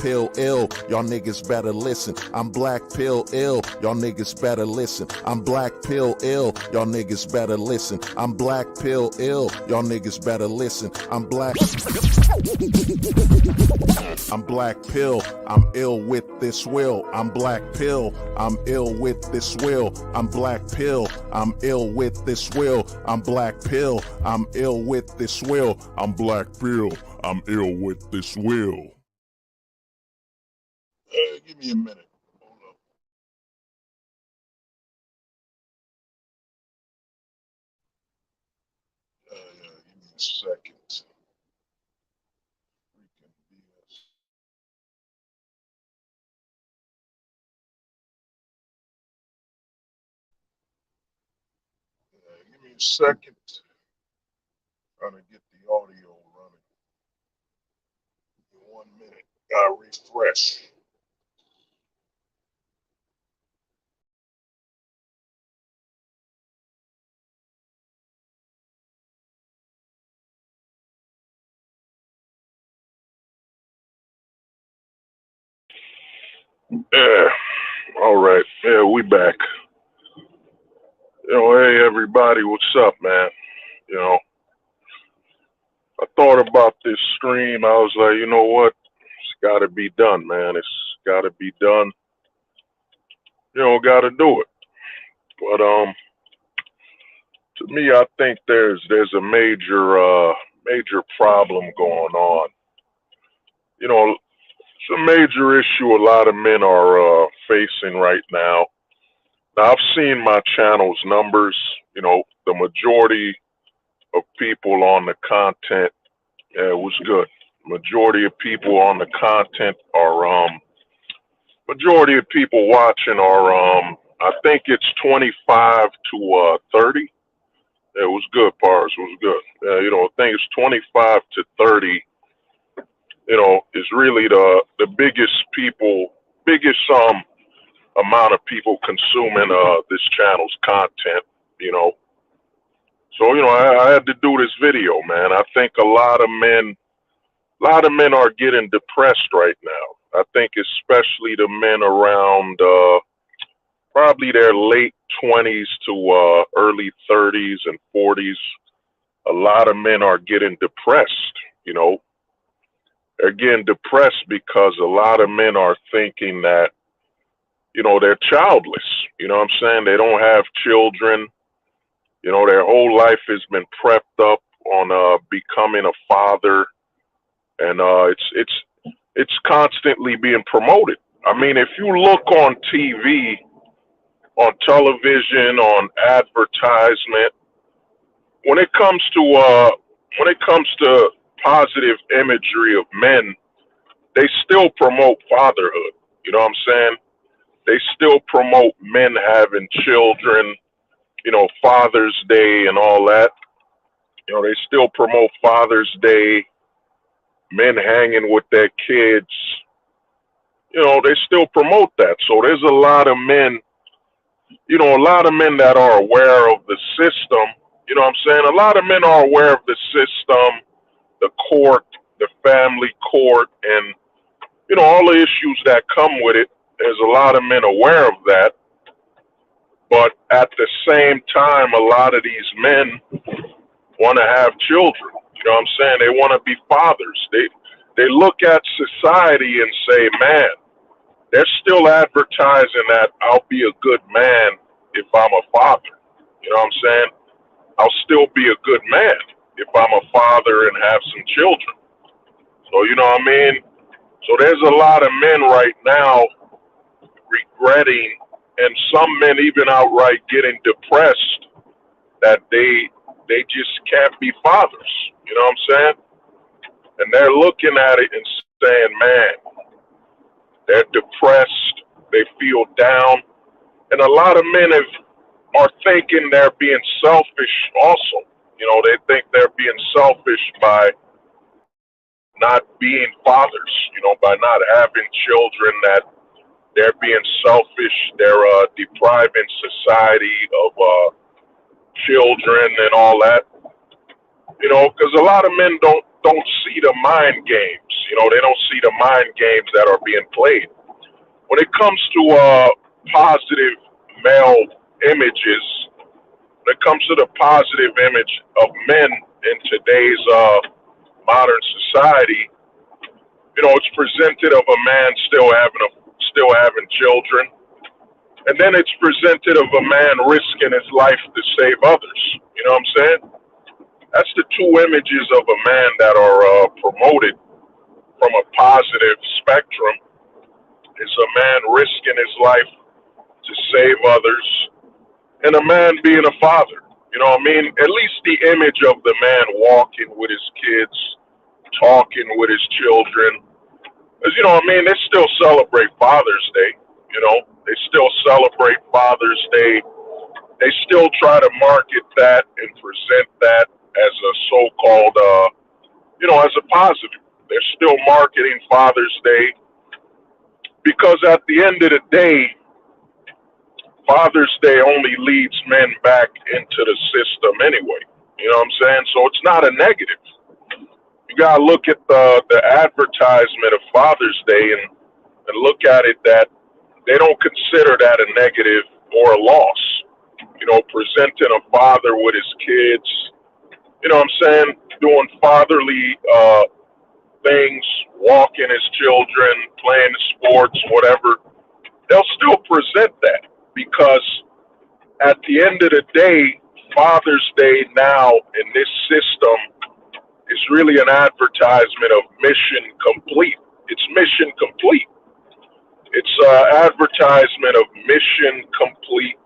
pill ill, y'all niggas better listen. I'm black pill ill, y'all niggas better listen. I'm black pill ill, y'all niggas better listen. I'm black pill ill, y'all niggas better listen. I'm black pill, I'm ill with this will. I'm black pill, I'm ill with this will. I'm black pill, I'm ill with this will. I'm black pill, I'm ill with this will. I'm black pill, I'm ill with this will. Give me a minute. Hold up. Give me a second. Freaking BS. Give me a second. Trying to get the audio running. Give me 1 minute. Gotta refresh. Yeah. All right. Yeah, we back. Hey everybody, what's up, man? I thought about this stream. I was like, you know what? It's got to be done, man. It's got to be done. Got to do it. But to me, I think there's a major problem going on. It's a major issue a lot of men are facing right now. Now, I've seen my channel's numbers. The majority of people on the content, it was good. Majority of people on the content are majority of people watching are I think it's 25 to 30. It was good, Pars. It was good. I think it's 25 to 30. Is really the biggest amount of people consuming this channel's content. So I had to do this video, man. I think a lot of men are getting depressed right now. I think especially the men around probably their late 20s to early 30s and 40s. A lot of men are getting depressed. They're getting depressed because a lot of men are thinking that they're childless. What I'm saying? They don't have children. Their whole life has been prepped up on becoming a father, and it's constantly being promoted. I mean, if you look on TV, on television, on advertisement, when it comes to positive imagery of men, they still promote fatherhood. You know what I'm saying? They still promote men having children, Father's Day and all that. They still promote Father's Day, men hanging with their kids. They still promote that. So there's a lot of men, that are aware of the system. You know what I'm saying? A lot of men are aware of the system, the court, the family court, and, all the issues that come with it. There's a lot of men aware of that. But at the same time, a lot of these men want to have children. You know what I'm saying? They want to be fathers. They look at society and say, man, they're still advertising that I'll be a good man if I'm a father. You know what I'm saying? I'll still be a good man if I'm a father and have some children. So, you know what I mean? So there's a lot of men right now regretting, and some men even outright getting depressed that they just can't be fathers. You know what I'm saying? And they're looking at it and saying, man, they're depressed, they feel down. And a lot of men are thinking they're being selfish also. They think they're being selfish by not being fathers, by not having children, that they're being selfish. They're depriving society of children and all that. Because a lot of men don't see the mind games. They don't see the mind games that are being played. When it comes to positive male images, when it comes to the positive image of men in today's modern society, it's presented of a man still having children, and then it's presented of a man risking his life to save others. You know what I'm saying? That's the two images of a man that are promoted from a positive spectrum. It's a man risking his life to save others, and a man being a father. You know what I mean? At least the image of the man walking with his kids, talking with his children. Because, you know what I mean? They still celebrate Father's Day. They still celebrate Father's Day. They still try to market that and present that as a so-called, as a positive. They're still marketing Father's Day because at the end of the day, Father's Day only leads men back into the system anyway. You know what I'm saying? So it's not a negative. You gotta look at the advertisement of Father's Day and look at it that they don't consider that a negative or a loss. Presenting a father with his kids, you know what I'm saying, doing fatherly things, walking his children, playing sports, whatever, they'll still present that because at the end of the day, Father's Day now in this system is really an advertisement of mission complete. It's mission complete. It's an advertisement of mission complete.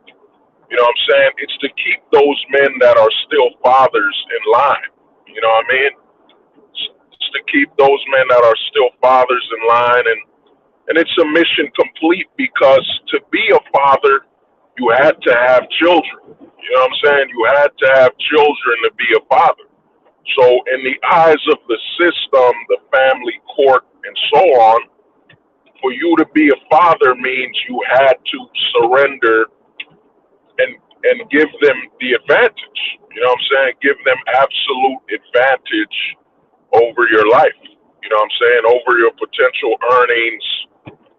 You know what I'm saying? It's to keep those men that are still fathers in line. You know what I mean? It's to keep those men that are still fathers in line. And it's a mission complete because to be a father, you had to have children. You know what I'm saying? You had to have children to be a father. So in the eyes of the system, the family court, and so on, for you to be a father means you had to surrender and give them the advantage. You know what I'm saying? Give them absolute advantage over your life. You know what I'm saying? Over your potential earnings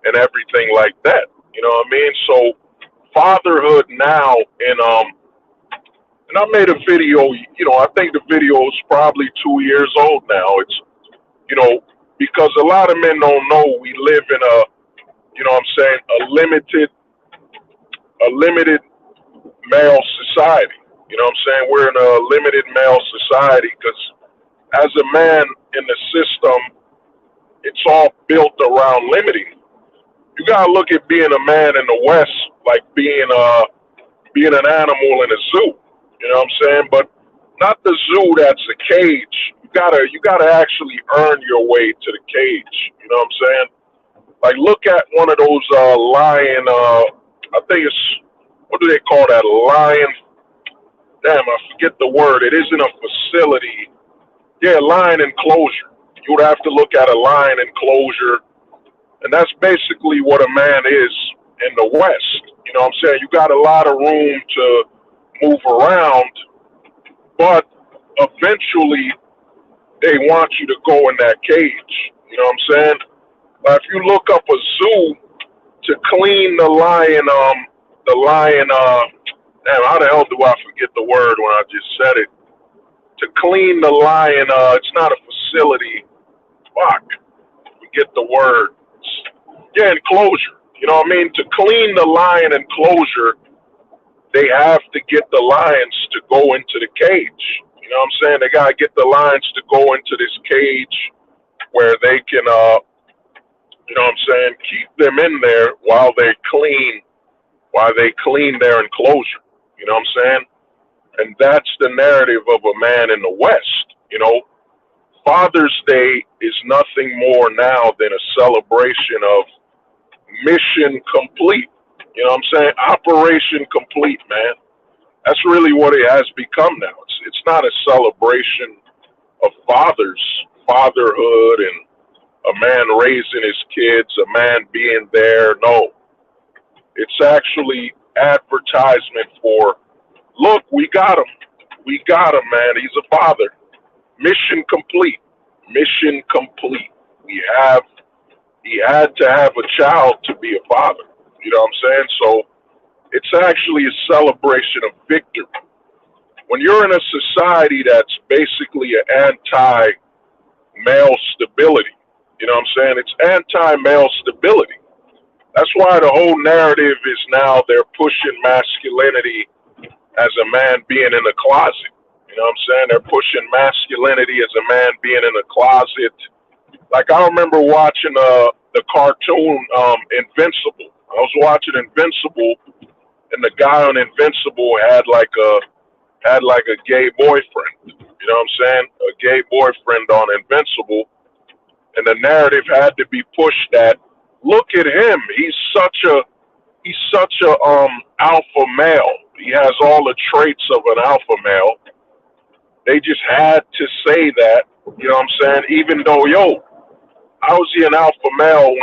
and everything like that. You know what I mean? So fatherhood now, and I made a video, I think the video is probably 2 years old now. It's, because a lot of men don't know we live in a limited male society. You know what I'm saying? We're in a limited male society because as a man in the system, it's all built around limiting. You gotta look at being a man in the West like being an animal in a zoo. You know what I'm saying? But not the zoo that's a cage. You gotta actually earn your way to the cage. You know what I'm saying? Like look at one of those lion. I think it's, what do they call that? Lion. Damn, I forget the word. It isn't a facility. Yeah, lion enclosure. You would have to look at a lion enclosure, and that's basically what a man is in the West. You know what I'm saying? You got a lot of room to move around, but eventually they want you to go in that cage. You know what I'm saying? If you look up a zoo to clean the lion, damn, how the hell do I forget the word when I just said it? To clean the lion, it's not a facility. Fuck, forget the word. Yeah, enclosure. You know what I mean? To clean the lion enclosure, they have to get the lions to go into the cage. You know what I'm saying? They gotta get the lions to go into this cage where they can, you know what I'm saying, keep them in there while they clean their enclosure. You know what I'm saying? And that's the narrative of a man in the West. Father's Day is nothing more now than a celebration of mission complete. You know what I'm saying? Operation complete, man. That's really what it has become now. It's not a celebration of fatherhood, and a man raising his kids, a man being there. No, it's actually advertisement for, look, we got him. We got him, man. He's a father. Mission complete. Mission complete. He have he had to have a child to be a father. You know what I'm saying? So it's actually a celebration of victory. When you're in a society that's basically an anti-male stability, you know what I'm saying? It's anti-male stability. That's why the whole narrative is now they're pushing masculinity as a man being in the closet. You know what I'm saying? They're pushing masculinity as a man being in the closet. Like I remember watching the cartoon Invincible. I was watching Invincible, and the guy on Invincible had like a gay boyfriend. You know what I'm saying? A gay boyfriend on Invincible, and the narrative had to be pushed that look at him. He's such a alpha male. He has all the traits of an alpha male. They just had to say that, you know what I'm saying? Even though, yo, how is he an alpha male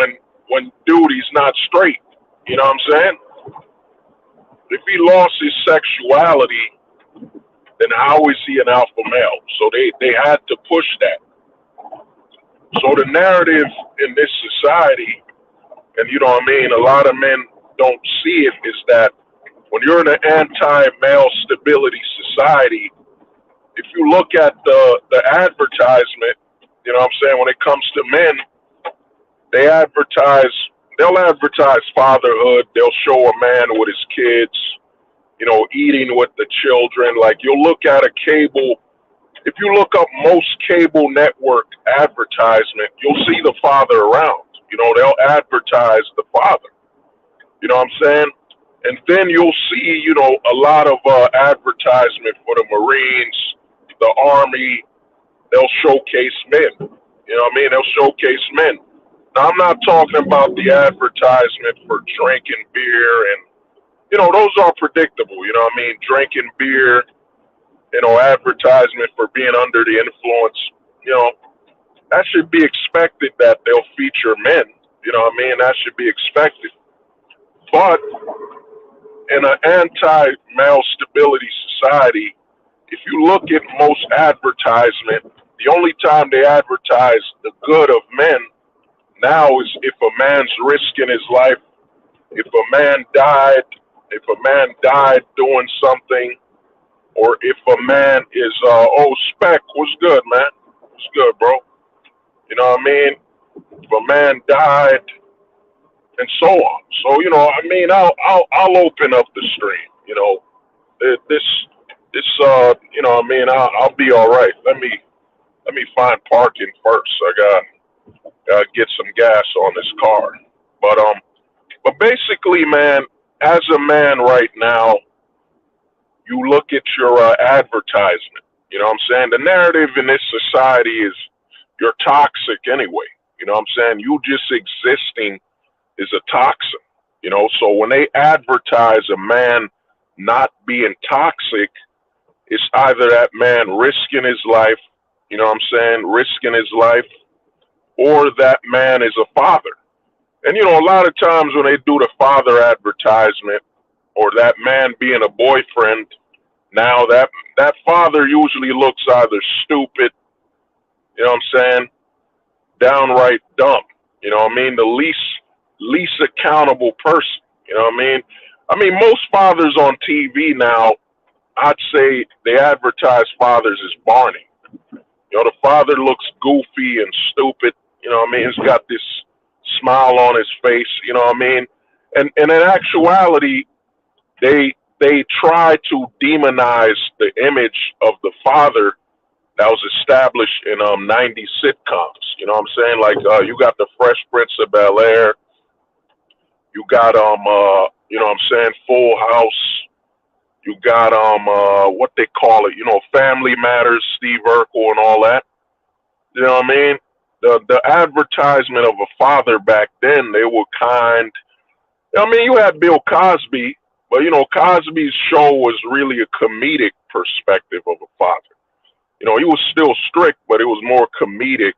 when dude he's not straight? You know what I'm saying? If he lost his sexuality, then how is he an alpha male? So they had to push that. So the narrative in this society, and you know what I mean, a lot of men don't see it, is that when you're in an anti-male stability society, if you look at the advertisement, you know what I'm saying, when it comes to men, they advertise, they'll advertise fatherhood. They'll show a man with his kids, you know, eating with the children. Like you'll look at a cable, if you look up most cable network advertisement, you'll see the father around. You know, they'll advertise the father. You know what I'm saying? And then you'll see, you know, a lot of advertisement for the Marines, the Army. They'll showcase men. You know what I mean? They'll showcase men. Now, I'm not talking about the advertisement for drinking beer and, you know, those are predictable. You know what I mean? Drinking beer, you know, advertisement for being under the influence, you know, that should be expected that they'll feature men. You know what I mean? That should be expected. But in an anti-male stability society, if you look at most advertisement, the only time they advertise the good of men now is if a man's risking his life, if a man died, if a man died doing something, or if a man is oh spec, what's good, man? What's good, bro? You know what I mean? If a man died, and so on. So you know, I mean, I'll open up the stream. You know, this you know, I mean, I'll be all right. Let me find parking first. I gotta get some gas on this car. But basically, man, as a man right now, you look at your advertisement. You know what I'm saying? The narrative in this society is you're toxic anyway. You know what I'm saying? You just existing is a toxin. You know, so when they advertise a man not being toxic, it's either that man risking his life, you know what I'm saying, risking his life, or that man is a father. And you know, a lot of times when they do the father advertisement or that man being a boyfriend, now that father usually looks either stupid, you know what I'm saying, downright dumb. You know what I mean? The least accountable person. You know what I mean? I mean, most fathers on TV now, I'd say they advertise fathers as Barney. You know, the father looks goofy and stupid. You know what I mean? He's got this smile on his face. You know what I mean? And in actuality, they try to demonize the image of the father that was established in 90s sitcoms. You know what I'm saying? Like you got the Fresh Prince of Bel Air, you got you know what I'm saying, Full House, you got what they call it, you know, Family Matters, Steve Urkel and all that. You know what I mean? The advertisement of a father back then, they were kind. I mean, you had Bill Cosby, but you know, Cosby's show was really a comedic perspective of a father. You know, he was still strict, but it was more comedic.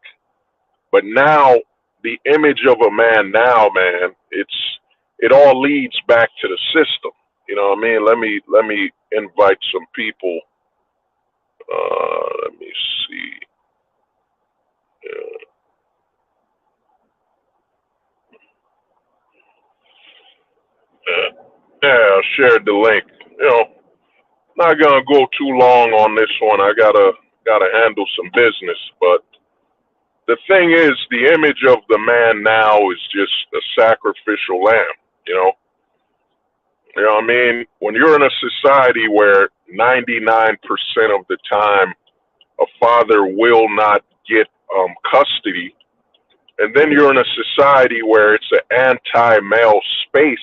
But now, the image of a man now, man, it all leads back to the system. You know what I mean? Let me invite some people. Let me see. Yeah, I shared the link. You know, not gonna go too long on this one. I gotta handle some business. But the thing is, the image of the man now is just a sacrificial lamb. You know, you know what I mean? When you're in a society where 99% of the time a father will not get custody, and then you're in a society where it's an anti-male space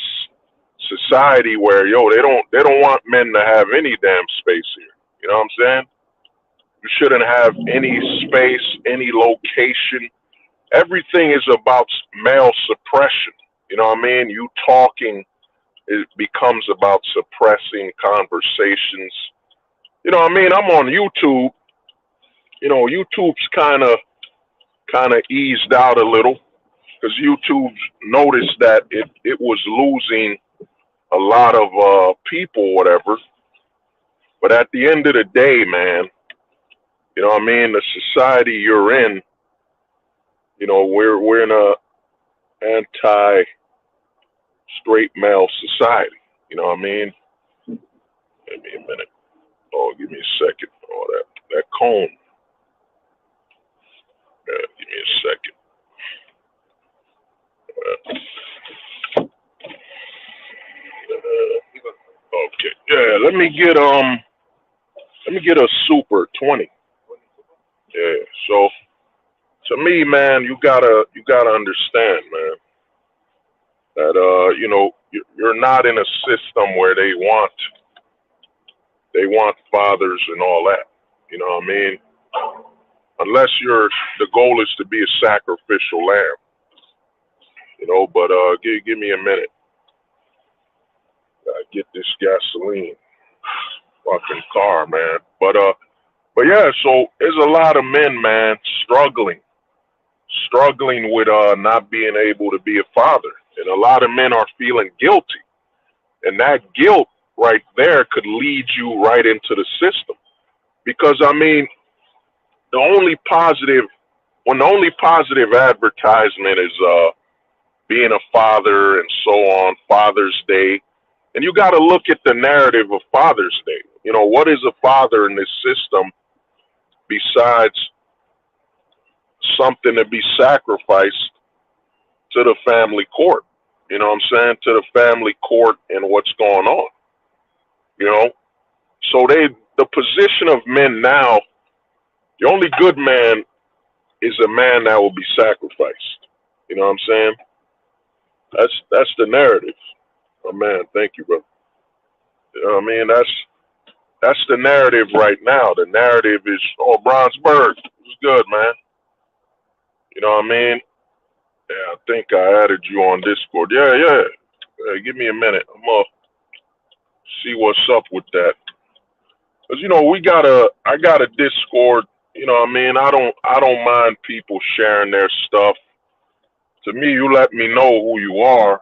society where they don't want men to have any damn space here. You know what I'm saying? You shouldn't have any space, any location. Everything is about male suppression. You know what I mean? You talking, it becomes about suppressing conversations. You know what I mean? I'm on YouTube. You know, YouTube's kind of eased out a little because YouTube noticed that it was losing a lot of people, whatever. But at the end of the day, man, you know what I mean? The society you're in, you know, we're in a anti straight male society. You know what I mean? Give me a minute. Oh, give me a second. Oh, that cone. Give me a second. Okay. Yeah, let me get a super 20. Yeah. So to me, man, you gotta understand, man, that you know, you're not in a system where they want fathers and all that. You know what I mean? Unless the goal is to be a sacrificial lamb, you know. But give me a minute. Gotta get this gasoline, fucking car, man. But yeah. So there's a lot of men, man, struggling with not being able to be a father, and a lot of men are feeling guilty, and that guilt right there could lead you right into the system. Because I mean, the only positive when the only positive advertisement is being a father and so on, Father's Day, and you got to look at the narrative of Father's Day. You know, what is a father in this system besides something to be sacrificed to the family court? You know what I'm saying? To the family court and what's going on. You know, so the position of men now, the only good man is a man that will be sacrificed. You know what I'm saying? That's the narrative. Oh man, thank you, bro. You know what I mean? That's the narrative right now. The narrative is, oh, Brownsburg, it's good, man. You know what I mean? Yeah, I think I added you on Discord. Yeah. Give me a minute. I'm gonna see what's up with that. Cause you know I got a Discord. You know what I mean? I don't mind people sharing their stuff. To me, you let me know who you are.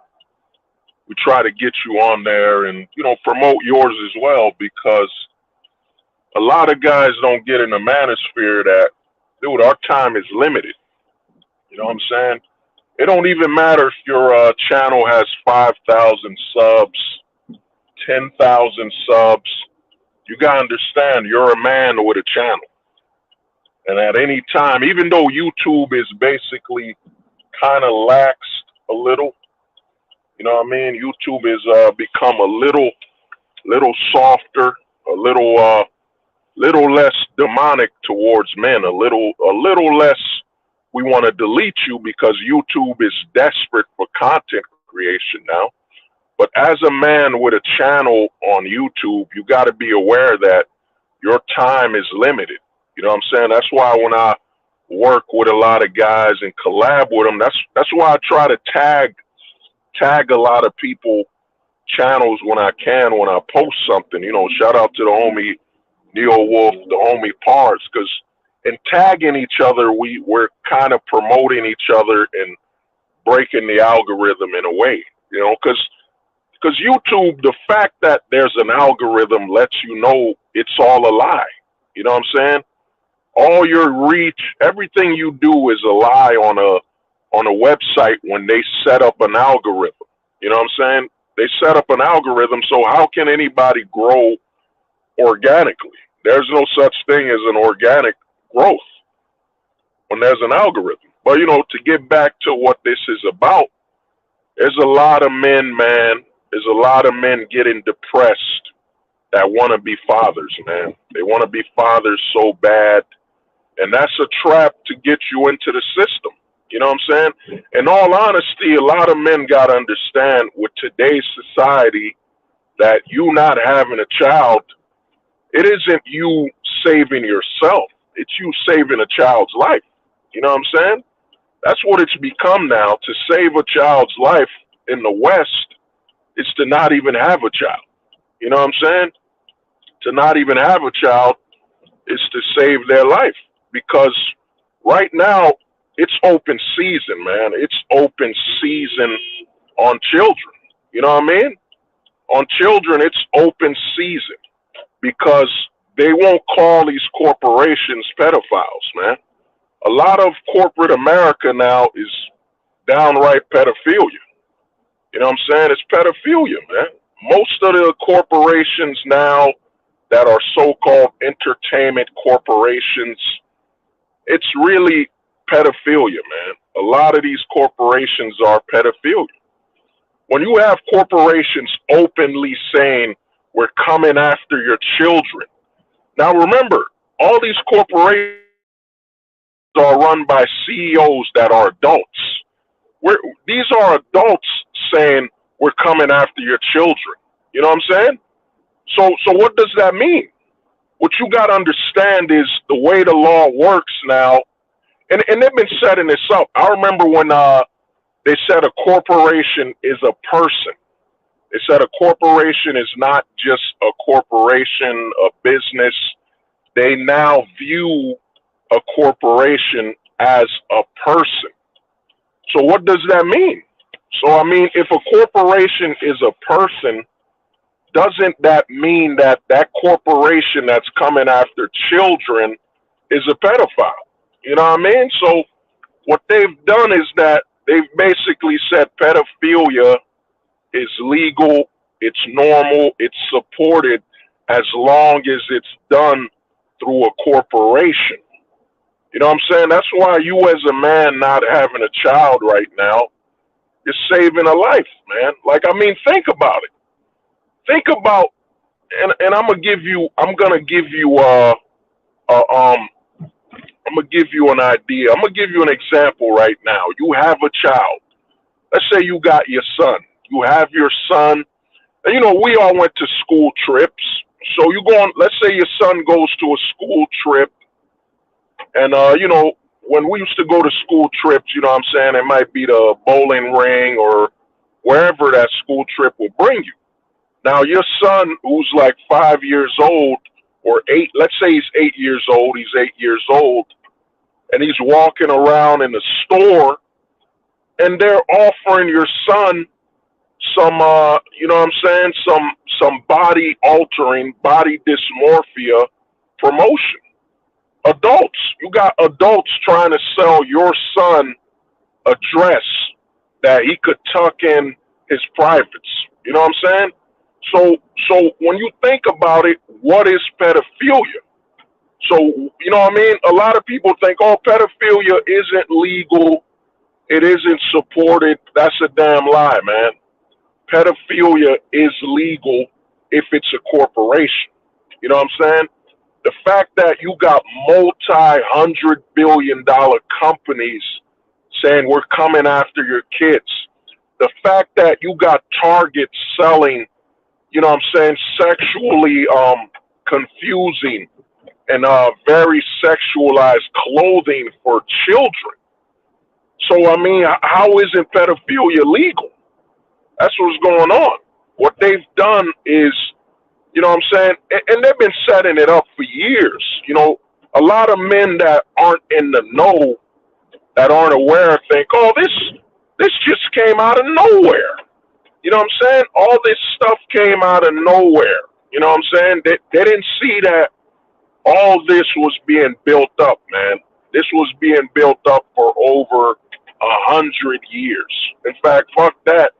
We try to get you on there and, you know, promote yours as well, because a lot of guys don't get in the manosphere that, dude, our time is limited. You know what I'm saying? It don't even matter if your channel has 5,000 subs, 10,000 subs. You gotta understand, you're a man with a channel. And at any time, even though YouTube is basically kind of laxed a little, you know what I mean? YouTube has become a little softer, a little less demonic towards men, a little less. We want to delete you because YouTube is desperate for content creation now. But as a man with a channel on YouTube, you got to be aware that your time is limited. You know what I'm saying? That's why when I work with a lot of guys and collab with them, that's why I try to tag a lot of people channels when I can, when I post something. You know, shout out to the homie Neo Wolf, the homie Parts, because in tagging each other, we're kind of promoting each other and breaking the algorithm in a way. You know, because YouTube, the fact that there's an algorithm lets you know it's all a lie. You know what I'm saying? All your reach, everything you do is a lie on a website when they set up an algorithm. You know what I'm saying? They set up an algorithm, so how can anybody grow organically? There's no such thing as an organic growth when there's an algorithm. But to get back to what this is about, there's a lot of men, man. There's a lot of men getting depressed that want to be fathers, man. They want to be fathers so bad, and that's a trap to get you into the system. You know what I'm saying? In all honesty, a lot of men got to understand with today's society that you not having a child, it isn't you saving yourself. It's you saving a child's life. You know what I'm saying? That's what it's become now. To save a child's life in the West is to not even have a child. You know what I'm saying? To not even have a child is to save their life, because right now it's open season, man. It's open season on children. You know what I mean? On children, it's open season because they won't call these corporations pedophiles, man. A lot of corporate America now is downright pedophilia. You know what I'm saying? It's pedophilia, man. Most of the corporations now that are so-called entertainment corporations, it's really pedophilia, man. A lot of these corporations are pedophilia. When you have corporations openly saying, we're coming after your children. Now remember, all these corporations are run by CEOs that are adults. These are adults saying, we're coming after your children. You know what I'm saying? So what does that mean? What you got to understand is the way the law works now, and they've been setting this up. I remember when they said a corporation is a person. They said a corporation is not just a corporation, a business. They now view a corporation as a person. So what does that mean? So, I mean, if a corporation is a person, doesn't that mean that that corporation that's coming after children is a pedophile? You know what I mean? So what they've done is that they've basically said pedophilia is legal, it's normal, it's supported as long as it's done through a corporation. You know what I'm saying? That's why you as a man not having a child right now is saving a life, man. Like, I mean, think about it. Think about, and I'm gonna give you I'm gonna give you an idea. I'm gonna give you an example right now. You have a child. Let's say you got your son. You have your son, and we all went to school trips. So you go on. Let's say your son goes to a school trip, and when we used to go to school trips, you know what I'm saying, it might be the bowling ring or wherever that school trip will bring you. Now, your son, who's like 5 years old or 8, let's say he's 8 years old, and he's walking around in the store, and they're offering your son some, you know what I'm saying, some body altering, body dysmorphia promotion. Adults, you got adults trying to sell your son a dress that he could tuck in his privates. You know what I'm saying? So when you think about it, what is pedophilia? So, you know what I mean? A lot of people think, oh, pedophilia isn't legal. It isn't supported. That's a damn lie, man. Pedophilia is legal if it's a corporation. You know what I'm saying? The fact that you got multi-hundred-billion-dollar companies saying we're coming after your kids. The fact that you got Target selling, you know what I'm saying, sexually confusing and very sexualized clothing for children. So, I mean, how isn't pedophilia legal? That's what's going on. What they've done is, you know what I'm saying, and they've been setting it up for years. A lot of men that aren't in the know, that aren't aware, think, oh, this just came out of nowhere. You know what I'm saying? All this stuff came out of nowhere. You know what I'm saying? They didn't see that all this was being built up, man. This was being built up for over 100 years. In fact, fuck that.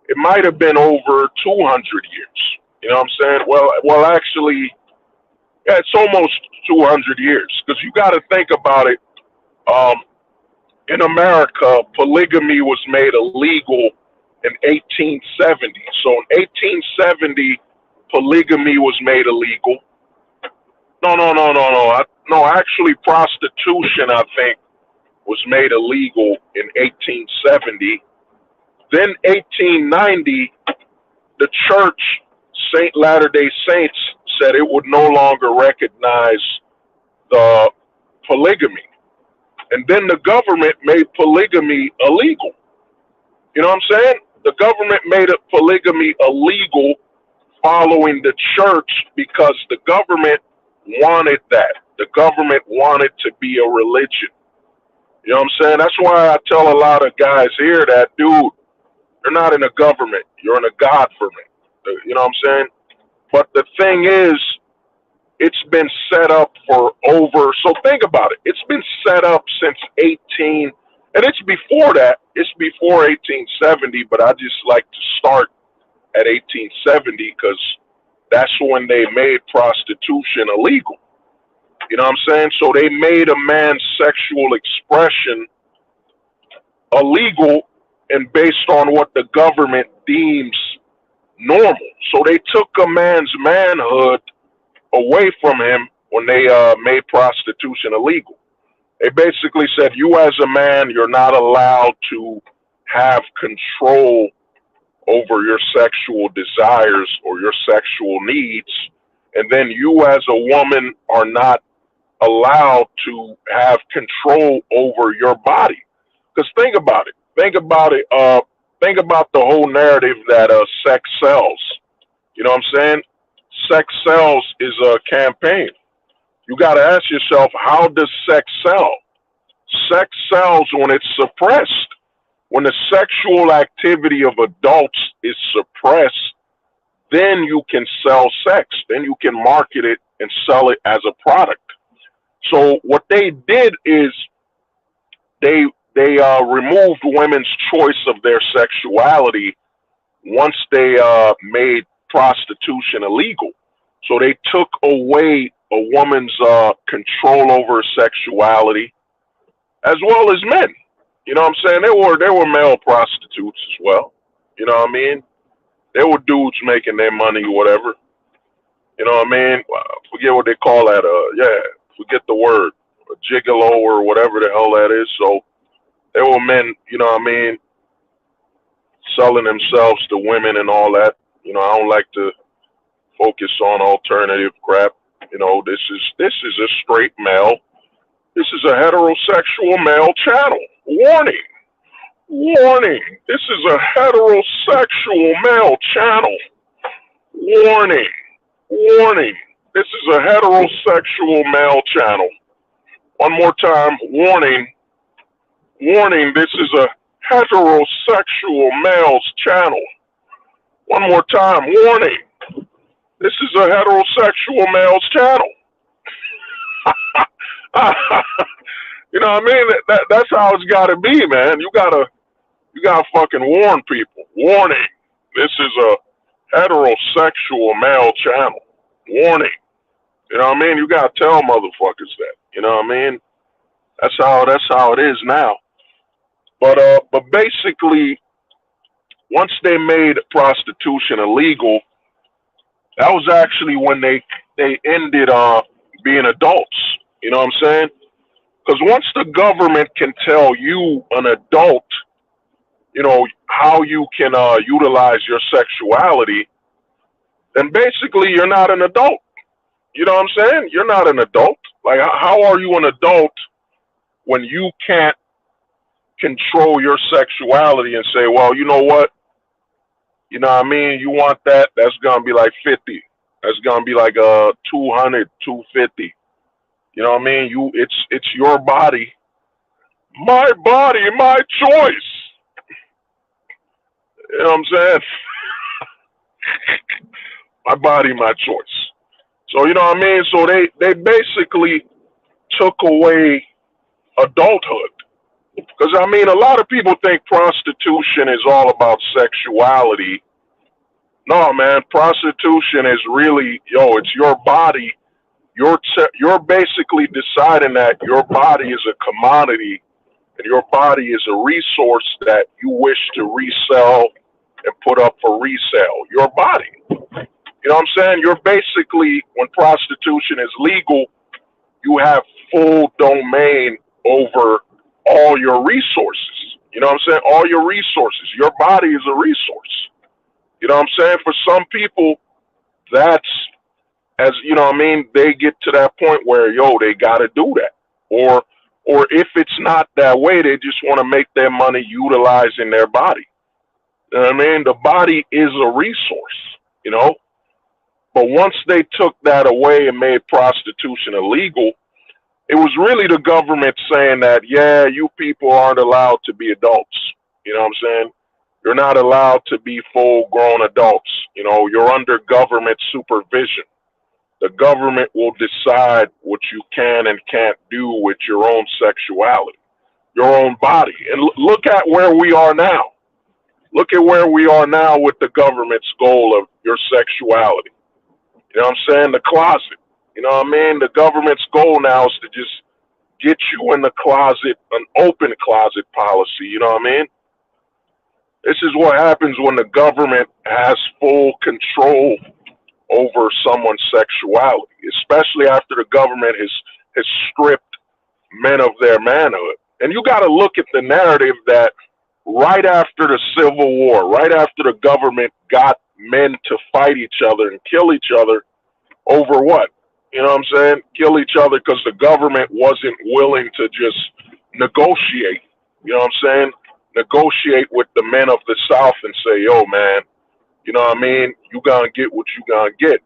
It might have been over 200 years. You know what I'm saying? Well, actually, yeah, it's almost 200 years because you got to think about it. Um, in America, polygamy was made illegal in 1870. So in 1870, polygamy was made illegal. No. Actually, prostitution, I think, was made illegal in 1870. Then 1890, the church, Saint Latter-day Saints, said it would no longer recognize the polygamy. And then the government made polygamy illegal. You know what I'm saying? The government made polygamy illegal following the church because the government wanted that. The government wanted to be a religion. You know what I'm saying? That's why I tell a lot of guys here that, dude, you're not in a government. You're in a God for me. You know what I'm saying? But the thing is, it's been set up for over, so think about it. It's been set up since 18, and it's before that. It's before 1870, but I just like to start at 1870 because that's when they made prostitution illegal. You know what I'm saying? So they made a man's sexual expression illegal and based on what the government deems normal. So they took a man's manhood away from him when they made prostitution illegal. They basically said, you as a man, you're not allowed to have control over your sexual desires or your sexual needs. And then you as a woman are not allowed to have control over your body. Because think about it. Think about it. Think about the whole narrative that sex sells. You know what I'm saying? Sex sells is a campaign. You got to ask yourself, how does sex sell? Sex sells when it's suppressed. When the sexual activity of adults is suppressed, then you can sell sex. Then you can market it and sell it as a product. So what they did is they removed women's choice of their sexuality once they made prostitution illegal. So they took away a woman's control over sexuality, as well as men. You know what I'm saying? There were male prostitutes as well. You know what I mean? There were dudes making their money, whatever. You know what I mean? Forget what they call that. Forget the word, a gigolo or whatever the hell that is. So there were men, you know what I mean, selling themselves to women and all that. You know, I don't like to focus on alternative crap. You know, this is a straight male. This is a heterosexual male channel. Warning. Warning. This is a heterosexual male channel. Warning. Warning. This is a heterosexual male channel. One more time. Warning. Warning. This is a heterosexual male's channel. One more time. Warning. This is a heterosexual male's channel. You know what I mean? That's how it's got to be, man. You gotta fucking warn people. Warning. This is a heterosexual male channel. Warning. You know what I mean? You gotta tell motherfuckers that. You know what I mean? That's how it is now. But basically, once they made prostitution illegal, that was actually when they ended being adults. You know what I'm saying? Because once the government can tell you, an adult, you know, how you can utilize your sexuality, then basically you're not an adult. You know what I'm saying? You're not an adult. Like, how are you an adult when you can't control your sexuality and say, well, you know what? You know what I mean? You want that? That's going to be like 50. That's going to be like 200, 250. You know what I mean? It's your body. My body, my choice. You know what I'm saying? My body, my choice. So, you know what I mean? So they basically took away adulthood. Because I mean, a lot of people think prostitution is all about sexuality. No, man, prostitution is really, it's your body. You're basically deciding that your body is a commodity and your body is a resource that you wish to resell and put up for resale. Your body. You know what I'm saying? You're basically, when prostitution is legal, you have full domain over all your resources. You know what I'm saying? All your resources. Your body is a resource. You know what I'm saying? For some people, that's, as you know what I mean, they get to that point where, they got to do that. Or if it's not that way, they just want to make their money utilizing their body. You know what I mean? The body is a resource, But once they took that away and made prostitution illegal, it was really the government saying that, yeah, you people aren't allowed to be adults. You know what I'm saying? You're not allowed to be full grown adults. You're under government supervision. The government will decide what you can and can't do with your own sexuality, your own body. And look at where we are now. Look at where we are now with the government's goal of your sexuality. You know what I'm saying? The closet. You know what I mean? The government's goal now is to just get you in the closet, an open closet policy. You know what I mean? This is what happens when the government has full control over someone's sexuality, especially after the government has stripped men of their manhood. And you got to look at the narrative that right after the Civil War, right after the government got men to fight each other and kill each other over what? You know what I'm saying? Kill each other because the government wasn't willing to just negotiate. You know what I'm saying? Negotiate with the men of the South and say, yo, man, you know what I mean? You gonna get what you gonna get,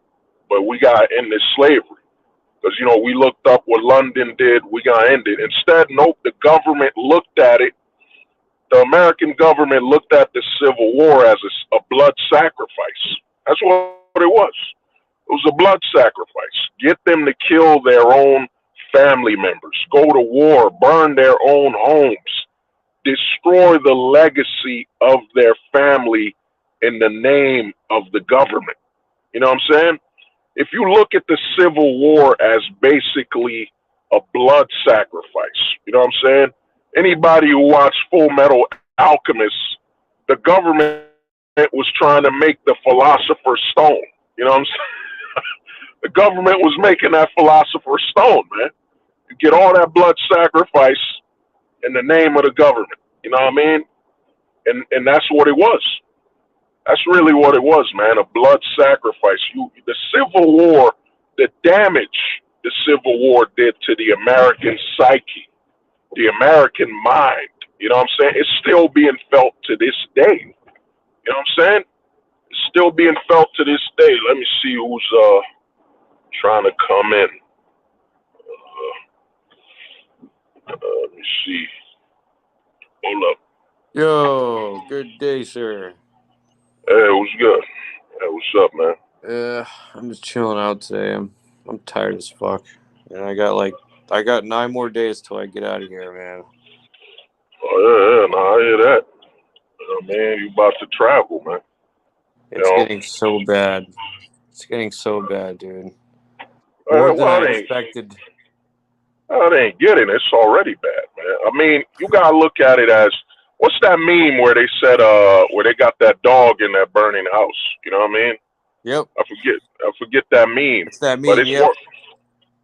but we gotta end this slavery. Because, we looked up what London did, we gotta end it. Instead, nope, the government looked at it. The American government looked at the Civil War as a blood sacrifice. That's what it was. It was a blood sacrifice. Get them to kill their own family members, go to war, burn their own homes, destroy the legacy of their family in the name of the government. You know what I'm saying? If you look at the Civil War as basically a blood sacrifice, you know what I'm saying? Anybody who watched Full Metal Alchemist, the government was trying to make the Philosopher's Stone. You know what I'm saying? The government was making that Philosopher's Stone, man. You get all that blood sacrifice in the name of the government. You know what I mean? And that's what it was. That's really what it was, man. A blood sacrifice. The Civil War, the damage the Civil War did to the American psyche, the American mind. You know what I'm saying? It's still being felt to this day. You know what I'm saying? It's still being felt to this day. Let me see who's trying to come in. Let me see. Hold up. Yo, good day, sir. Hey, what's good? Hey, what's up, man? I'm just chilling out today. I'm tired as fuck, and I got 9 more days till I get out of here, man. Oh, yeah, no, I hear that. Man, you about to travel, man. It's getting so bad. It's getting so bad, dude. More than I expected. It ain't getting. It's already bad, man. I mean, you gotta look at it as, what's that meme where they said where they got that dog in that burning house? You know what I mean? Yep. I forget that meme. It's that meme. But it's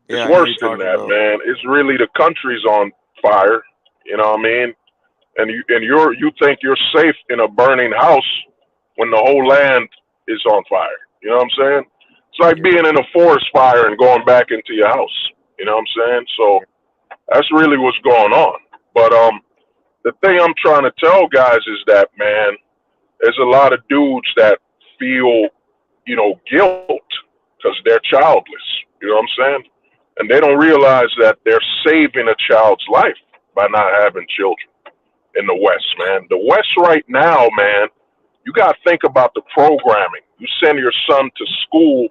it's worse than that, man. It's really the country's on fire. You know what I mean? And you think you're safe in a burning house when the whole land is on fire. You know what I'm saying? It's like being in a forest fire and going back into your house. You know what I'm saying? So that's really what's going on. But the thing I'm trying to tell guys is that, man, there's a lot of dudes that feel, guilt because they're childless. You know what I'm saying? And they don't realize that they're saving a child's life by not having children in the West, man. The West right now, man, you got to think about the programming. You send your son to school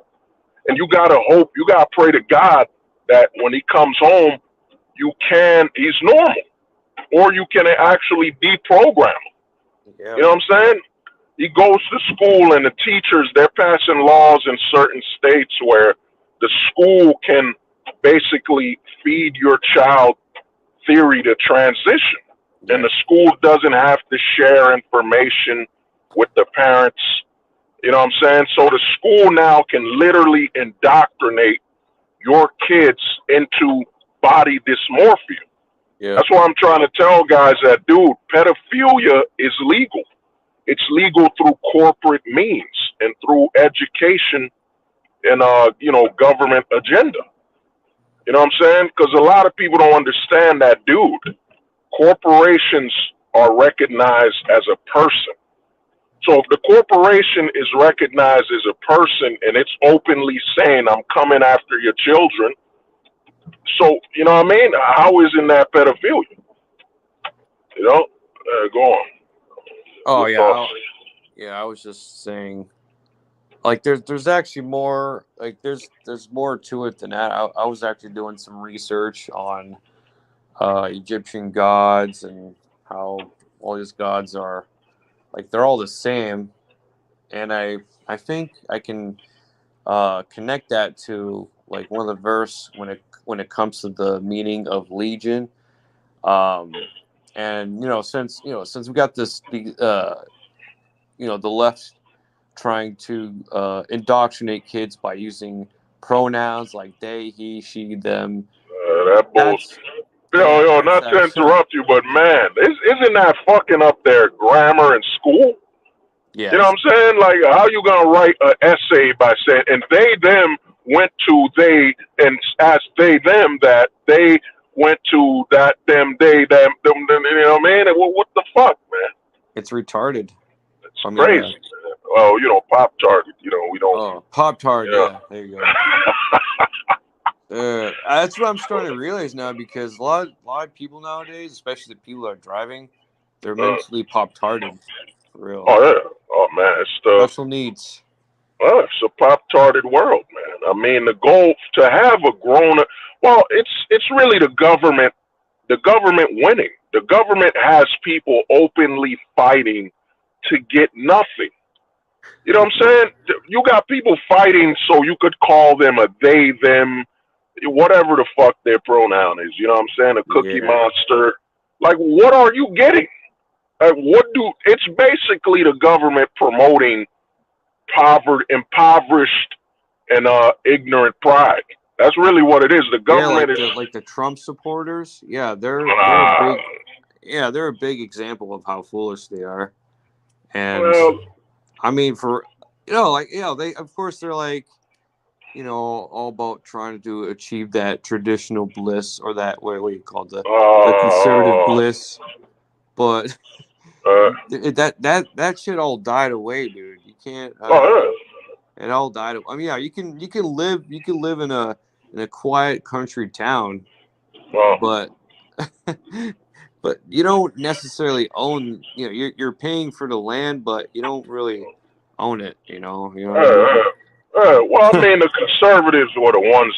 and you got to hope, you got to pray to God that when he comes home, he's normal. or you can actually deprogram him. Yeah. You know what I'm saying? He goes to school, and the teachers, they're passing laws in certain states where the school can basically feed your child theory to transition. And Yeah. the school doesn't have to share information with the parents. You know what I'm saying? So the school now can literally indoctrinate your kids into body dysmorphia. Yeah. That's why I'm trying to tell guys that, dude, pedophilia is legal. It's legal through corporate means and through education and government agenda. You know what I'm saying? Because a lot of people don't understand that, dude. Corporations are recognized as a person. So if the corporation is recognized as a person and it's openly saying, I'm coming after your children, so, you know what I mean? How isn't that pedophilia? You know? Go on. Oh Your yeah. thoughts? Yeah. I was just saying, like, there's actually more. Like, there's more to it than that. I was actually doing some research on Egyptian gods and how all these gods are like they're all the same, and I think I can connect that to like one of the verse when it comes to the meaning of legion. Um, and since we got the left trying to indoctrinate kids by using pronouns like they, he, she, them. That That's bullshit. yeah, Yo, that's not to actually interrupt you, but man, isn't that fucking up there grammar in school? You know yes, what I'm saying? Like, how you gonna write an essay by saying, and they them went to they and asked they them that they went to that them they them you know what I mean? And what the fuck, man? it's retarded. It's I mean, crazy, man. Well, Pop Tart. We don't. Pop Tart. Yeah. Yeah, there you go. That's what I'm starting to realize now because a lot of people nowadays, especially the people that are driving, they're mentally pop tarted for real. Oh yeah. Oh man, Special needs. it's a pop tarted world, man. I mean, the goal to have a grown up. Well, it's really the government. The government winning. The government has people openly fighting to get nothing. You know what I'm saying? You got people fighting so you could call them a they, them, whatever the fuck their pronoun is. You know what I'm saying? A cookie Yeah, monster. Like, what are you getting? Like, it's basically the government promoting impoverished and ignorant pride. That's really what it is. The yeah, government is. like the Trump supporters. Yeah, they're a Uh, big they're a big example of how foolish they are. And well, I mean, they of course they're like all about trying to achieve that traditional bliss or that what you call the conservative uh, bliss, but uh, that shit all died away, dude. You can't. oh, It all died. I mean, yeah, you can live in a quiet country town, yeah. Well, but but you don't necessarily own. You're paying for the land, but you don't really own it. You know what I mean? well, I mean, the conservatives were the ones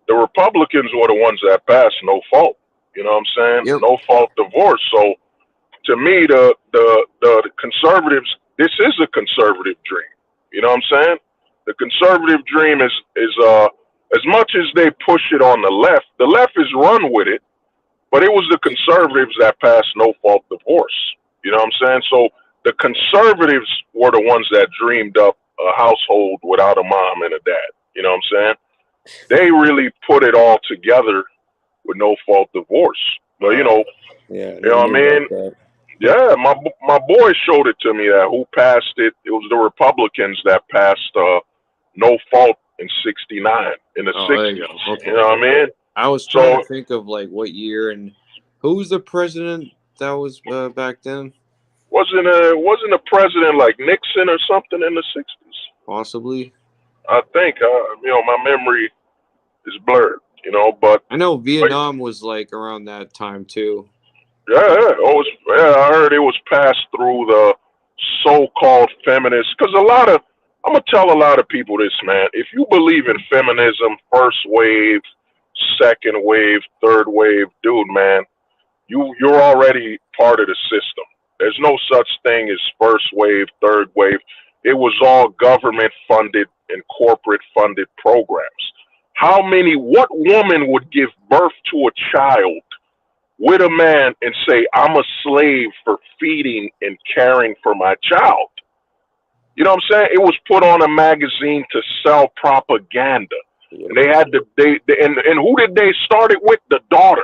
the Republicans were the ones that passed no fault. You know what I'm saying? Yep. No fault divorce. So to me, the conservatives, this is a conservative dream. You know what I'm saying? The conservative dream is as much as they push it on the left is run with it, but it was the conservatives that passed no fault divorce. You know what I'm saying? So the conservatives were the ones that dreamed up a household without a mom and a dad. You know what I'm saying? They really put it all together with no fault divorce. But Wow. Yeah, I you never know what I knew about mean? that. Yeah, my boy showed it to me that who passed it. It was the Republicans that passed no fault in '69 in the Oh, there you '60s. go. You Okay. know what I mean? I was trying to So think of like what year and who was the president that was back then, wasn't a president like Nixon or something in the '60s? possibly. I think my memory is blurred. But, I know but Vietnam was like around that time too. I heard it was passed through the so-called feminists. Because I'm gonna tell a lot of people this, man. If you believe in feminism, first wave, second wave, third wave, dude, man, you're already part of the system. There's no such thing as first wave, third wave. It was all government funded and corporate funded programs. What woman would give birth to a child with a man and say, I'm a slave for feeding and caring for my child? You know what I'm saying? It was put on a magazine to sell propaganda. Yeah. And they had and who did they start it with? The daughter.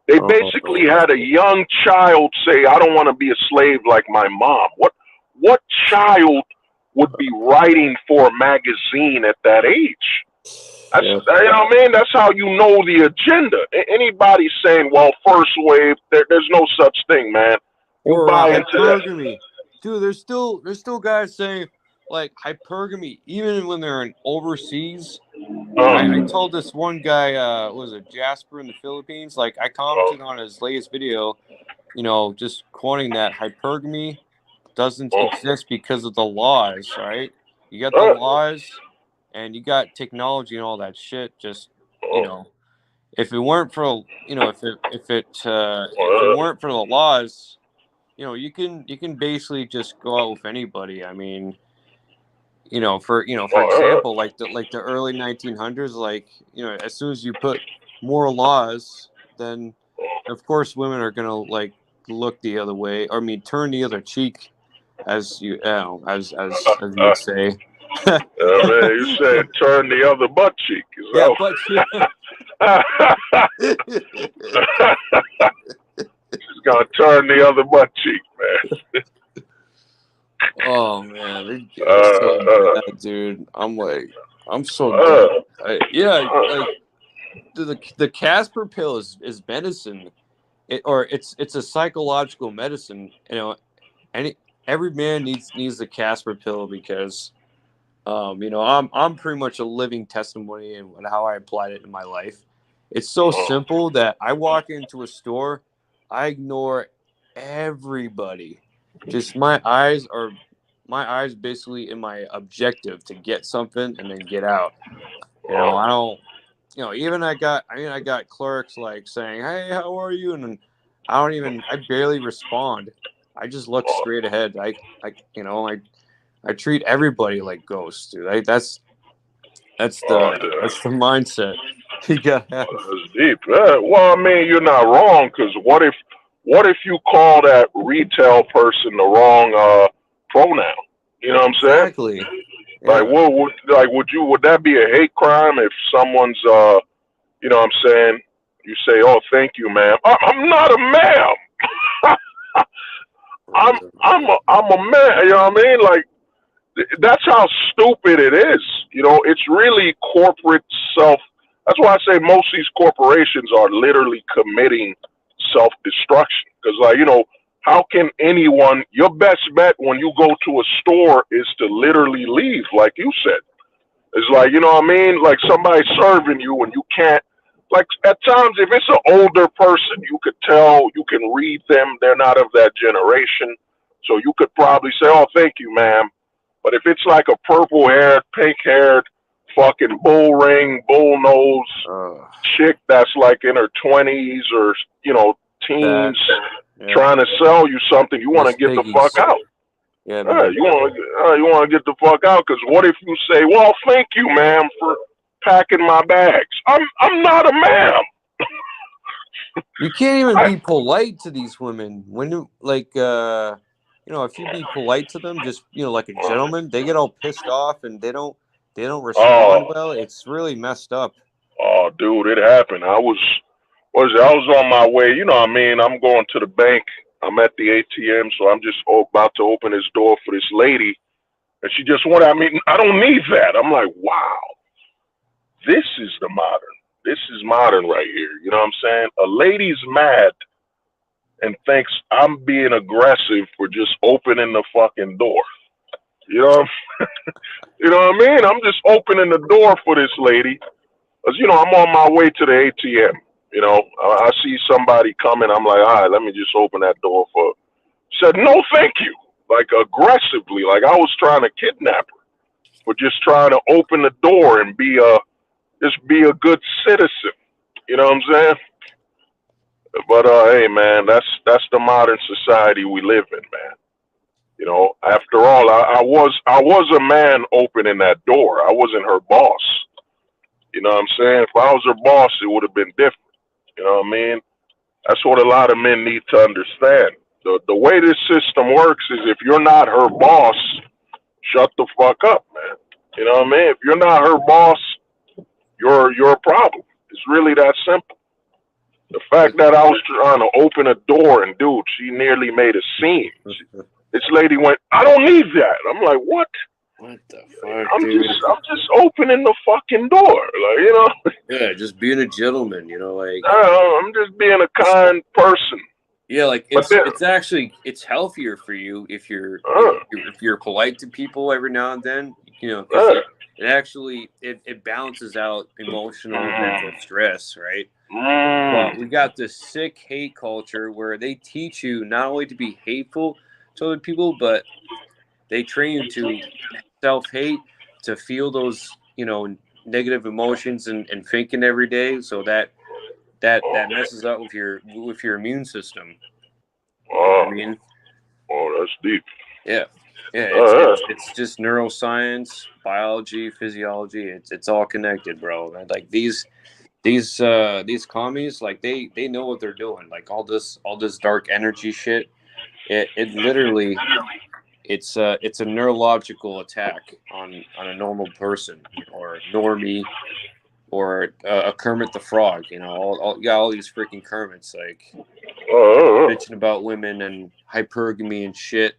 They basically had a young child say, I don't want to be a slave like my mom. What child would be writing for a magazine at that age? That's, Yeah. you know what I mean? That's how you know the agenda. Anybody saying, well, first wave, there's no such thing, man. You Or buy into that. hypergamy. Dude, there's still guys saying like hypergamy, even when they're in overseas. I told this one guy, was it Jasper in the Philippines? Like I commented on his latest video, just quoting that hypergamy doesn't exist because of the laws, right? You got the laws and you got technology and all that shit. Just if it weren't for if it weren't for the laws, you can basically just go out with anybody. I mean, for example, like the early 1900s, like as soon as you put more laws, then of course women are gonna like look the other way, or I mean turn the other cheek, as as you would say. Man, you said turn the other butt cheek. Yeah, but She's gonna turn the other butt cheek, man. oh man, they're getting so bad, dude. I'm so done. Yeah, like the Casper pill is medicine, it's a psychological medicine. Any every man needs the Casper pill because, I'm pretty much a living testimony in how I applied it in my life. It's so simple that I walk into a store, I ignore everybody. Just my eyes basically in my objective to get something and then get out. I don't. Even I got clerks like saying, "Hey, how are you?" And then I barely respond. I just look straight ahead. I treat everybody like ghosts, dude. That's the mindset you gotta have. That's deep. Well, I mean, you're not wrong, because what if you call that retail person the wrong pronoun? You know what I'm saying? Exactly. Like, Yeah. would that be a hate crime if someone's you know what I'm saying? You say, "Oh, thank you, ma'am." I'm not a ma'am. I'm a man. You know what I mean? Like, that's how stupid it is. It's really corporate self. That's why I say most of these corporations are literally committing self destruction. Because, how can anyone? Your best bet when you go to a store is to literally leave, like you said. It's like, you know what I mean? Like somebody serving you and you can't, like at times, if it's an older person, you could tell, you can read them. They're not of that generation. So you could probably say, "Oh, thank you, ma'am." But if it's like a purple haired, pink haired, fucking bull ring, bull nose Uh, chick that's like in her 20s or, that. teens Yeah. trying to sell you something, you want Miss to get the fuck Piggies. out. Yeah, man. You want to get the fuck out, because what if you say, "Well, thank you, ma'am, for packing my bags." I'm not a ma'am. You can't even I, be polite to these women when if you be polite to them, just like a gentleman, they get all pissed off and they don't respond oh, well. It's really messed up. oh, dude, it happened. I was on my way. You know what I mean? I'm going to the bank. I'm at the ATM, so I'm just about to open this door for this lady, and she just wanted. I mean, I don't need that. I'm like, wow, this is the modern. This is modern right here. You know what I'm saying? A lady's mad and thinks I'm being aggressive for just opening the fucking door. You know, you know what I mean? I'm just opening the door for this lady, because I'm on my way to the ATM. I see somebody coming. I'm like, all right, let me just open that door for her. Said, "No, thank you," like aggressively, like I was trying to kidnap her for just trying to open the door and be a good citizen. You know what I'm saying? But hey, man, that's the modern society we live in, man. You know, after all, I was a man opening that door. I wasn't her boss. You know what I'm saying? If I was her boss, it would have been different. You know what I mean? That's what a lot of men need to understand. The way this system works is if you're not her boss, shut the fuck up, man. You know what I mean? If you're not her boss, you're a problem. It's really that simple. The fact Like, that I was trying to open a door and dude, she nearly made a scene. This lady went, "I don't need that." I'm like, "What?" what the fuck, I'm dude? just I'm just opening the fucking door, like Yeah, just being a gentleman, like I'm just being a it's kind person. yeah, like But it's then, it's actually it's healthier for you if you're uh, if you're polite to people every now and then, because uh, it actually it balances out emotional and mental stress, right? mm, But we got this sick hate culture where they teach you not only to be hateful to other people, but they train you to self hate, to feel those negative emotions and thinking every day, so that messes up with your immune system. You know what I oh, mean? oh, that's deep. Yeah, yeah. It's Uh, it's it's just neuroscience, biology, physiology. It's all connected, bro. And like these commies, like they know what they're doing. Like all this dark energy shit. It literally it's a neurological attack on a normal person or normie or a Kermit the Frog. You got all these freaking Kermits like uh, bitching about women and hypergamy and shit.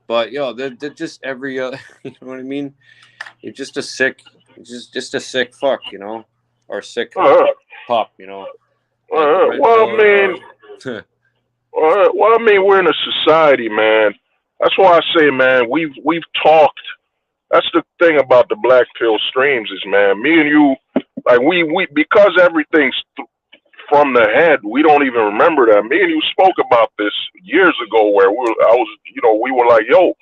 But they're just every you know what I mean. You're just a sick, just a sick fuck, or sick uh, pup, like the red well, I pill. mean, we're in a society, man. That's why I say, man, we've talked. That's the thing about the black pill streams is, man, me and you, like we because everything's from the head, we don't even remember that. Me and you spoke about this years ago, where we were like, yo,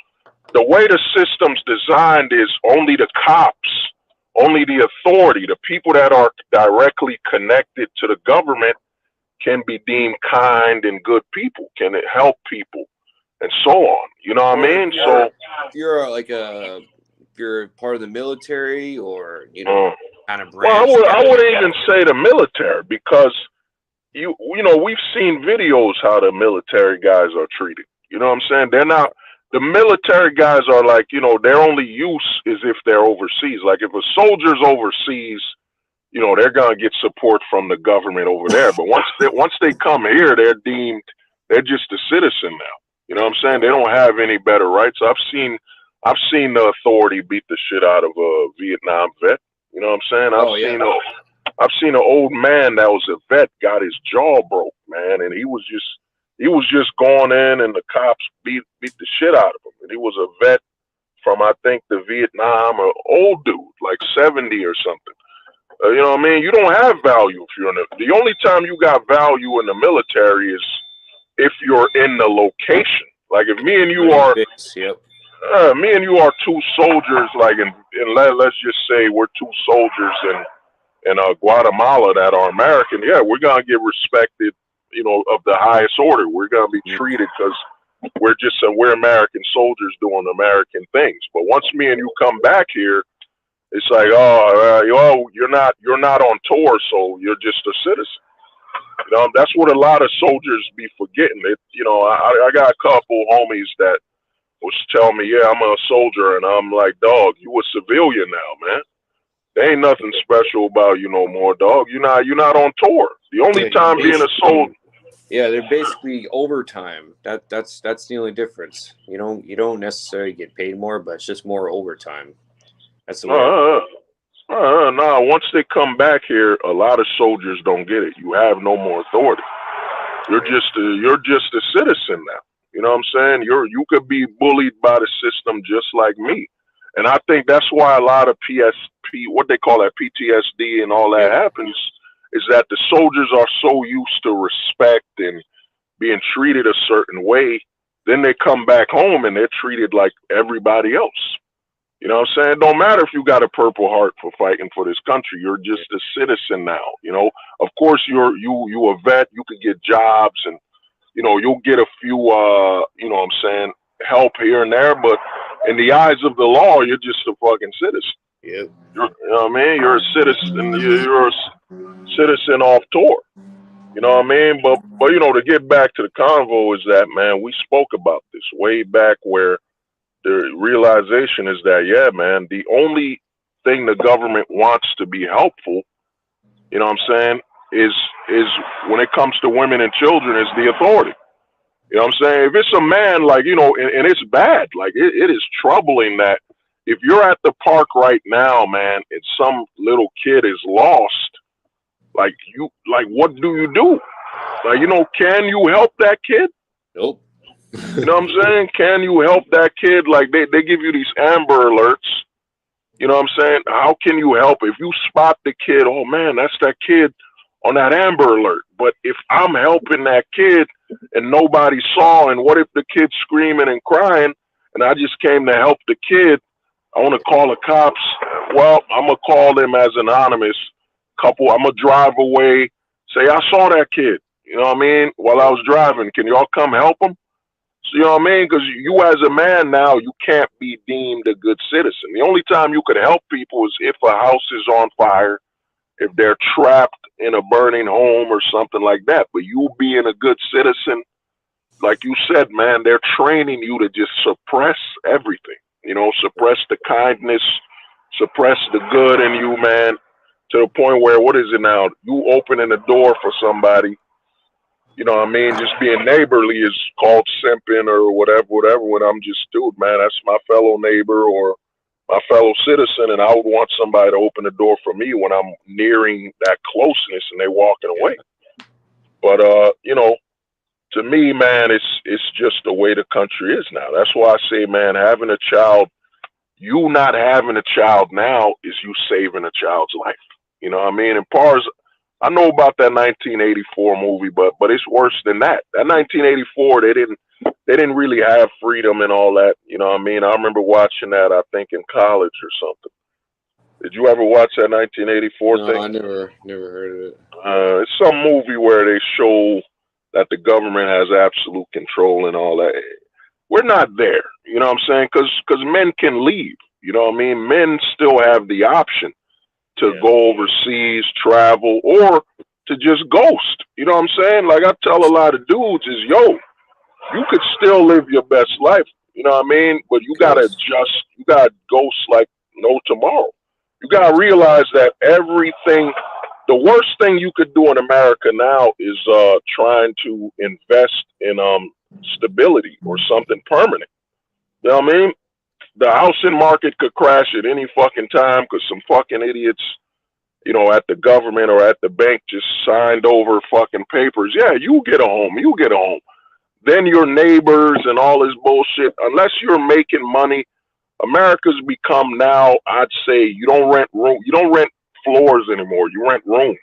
the way the system's designed is only the cops, only the authority, the people that are directly connected to the government can be deemed kind and good people, can it help people and so on. You know what I or mean? So, if you're if you're part of the military or uh, kind of well, branch I that. would even say the military because we've seen videos how the military guys are treated. You know what I'm saying? They're not the military guys are like, their only use is if they're overseas. Like if a soldier's overseas, they're gonna get support from the government over there. But once they come here, they're just a citizen now. You know what I'm saying? They don't have any better rights. I've seen the authority beat the shit out of a Vietnam vet. You know what I'm saying? Oh yeah. I've seen an old man that was a vet got his jaw broke, man, and he was just going in, and the cops beat the shit out of him. And he was a vet from I think the Vietnam, or old dude, like 70 or something. You know what I mean? You don't have value if you're in the only time you got value in the military is if you're in the location. Like if You're in the base. Yep. me and you are two soldiers, like let's just say we're two soldiers in Guatemala that are American, yeah, we're gonna get respected, of the highest order. We're gonna be treated because we're American soldiers doing American things. But once me and you come back here, it's like, you're not on tour, so you're just a citizen. That's what a lot of soldiers be forgetting. I got a couple homies that was telling me, yeah, I'm a soldier, and I'm like, dog, you a civilian now, man. There ain't nothing special about you no more, dog. You're not on tour. The only Yeah, you're time being a soldier. basically they're basically overtime. That's the only difference. You don't necessarily get paid more, but it's just more overtime. That's the way. Uh, nah. Once they come back here, a lot of soldiers don't get it. You have no more authority. You're just a citizen now. You know what I'm saying? You could be bullied by the system just like me, and I think that's why a lot of what they call that, PTSD, and all that Yep. happens, is that the soldiers are so used to respect and being treated a certain way, then they come back home and they're treated like everybody else. You know what I'm saying? Don't matter if you got a Purple Heart for fighting for this country. You're just a citizen now. You know, of course you a vet. You can get jobs, and you'll get a few what I'm saying, help here and there. But in the eyes of the law, you're just a fucking citizen. Yep. You know what I mean? You're a citizen. You're a citizen off tour. You know what I mean? But to get back to the convo is that, man, we spoke about this way back, where the realization is that, yeah, man, the only thing the government wants to be helpful, you know what I'm saying, is when it comes to women and children, is the authority. You know what I'm saying? If it's a man, like, and it's bad, like it is troubling that if you're at the park right now, man, and some little kid is lost, like what do you do? Like, can you help that kid? Nope. You know what I'm saying? Can you help that kid? Like, they give you these Amber Alerts. You know what I'm saying? How can you help? If you spot the kid, oh man, that's that kid on that Amber Alert. But if I'm helping that kid and nobody saw, and what if the kid's screaming and crying and I just came to help the kid? I want to call the cops. Well, I'm going to call them as anonymous couple. I'm going to drive away, say, I saw that kid, you know what I mean, while I was driving. Can y'all come help him? So, you know what I mean? Because you as a man now, you can't be deemed a good citizen. The only time you could help people is if a house is on fire, if they're trapped in a burning home or something like that. But you being a good citizen, like you said, man, they're training you to just suppress everything. Suppress the kindness, suppress the good in you, man, to the point where, what is it now? You opening the door for somebody, you know what I mean? Just being neighborly is called simping or whatever, when I'm just, dude, man, that's my fellow neighbor or my fellow citizen, and I would want somebody to open the door for me when I'm nearing that closeness and they walking away. But, to me, man, it's just the way the country is now. That's why I say, man, having a child, you not having a child now is you saving a child's life. You know what I mean? And Pars, I know about that 1984 movie, but it's worse than that. That 1984, they didn't really have freedom and all that. You know what I mean? I remember watching that, I think, in college or something. Did you ever watch that 1984 No, thing? I never heard of it. It's some movie where they show that the government has absolute control and all that. We're not there, you know what I'm saying? Because men can leave, you know what I mean? Men still have the option to go overseas, travel, or to just ghost. You know what I'm saying? Like, I tell a lot of dudes is, yo, you could still live your best life, you know what I mean? But you got to adjust. You got to ghost like no tomorrow. You got to realize that the worst thing you could do in America now is trying to invest in stability or something permanent. You know what I mean? The housing market could crash at any fucking time because some fucking idiots, at the government or at the bank just signed over fucking papers. Yeah, you get a home. You get a home. Then your neighbors and all this bullshit, unless you're making money, America's become now, I'd say, you don't rent floors anymore. You rent rooms.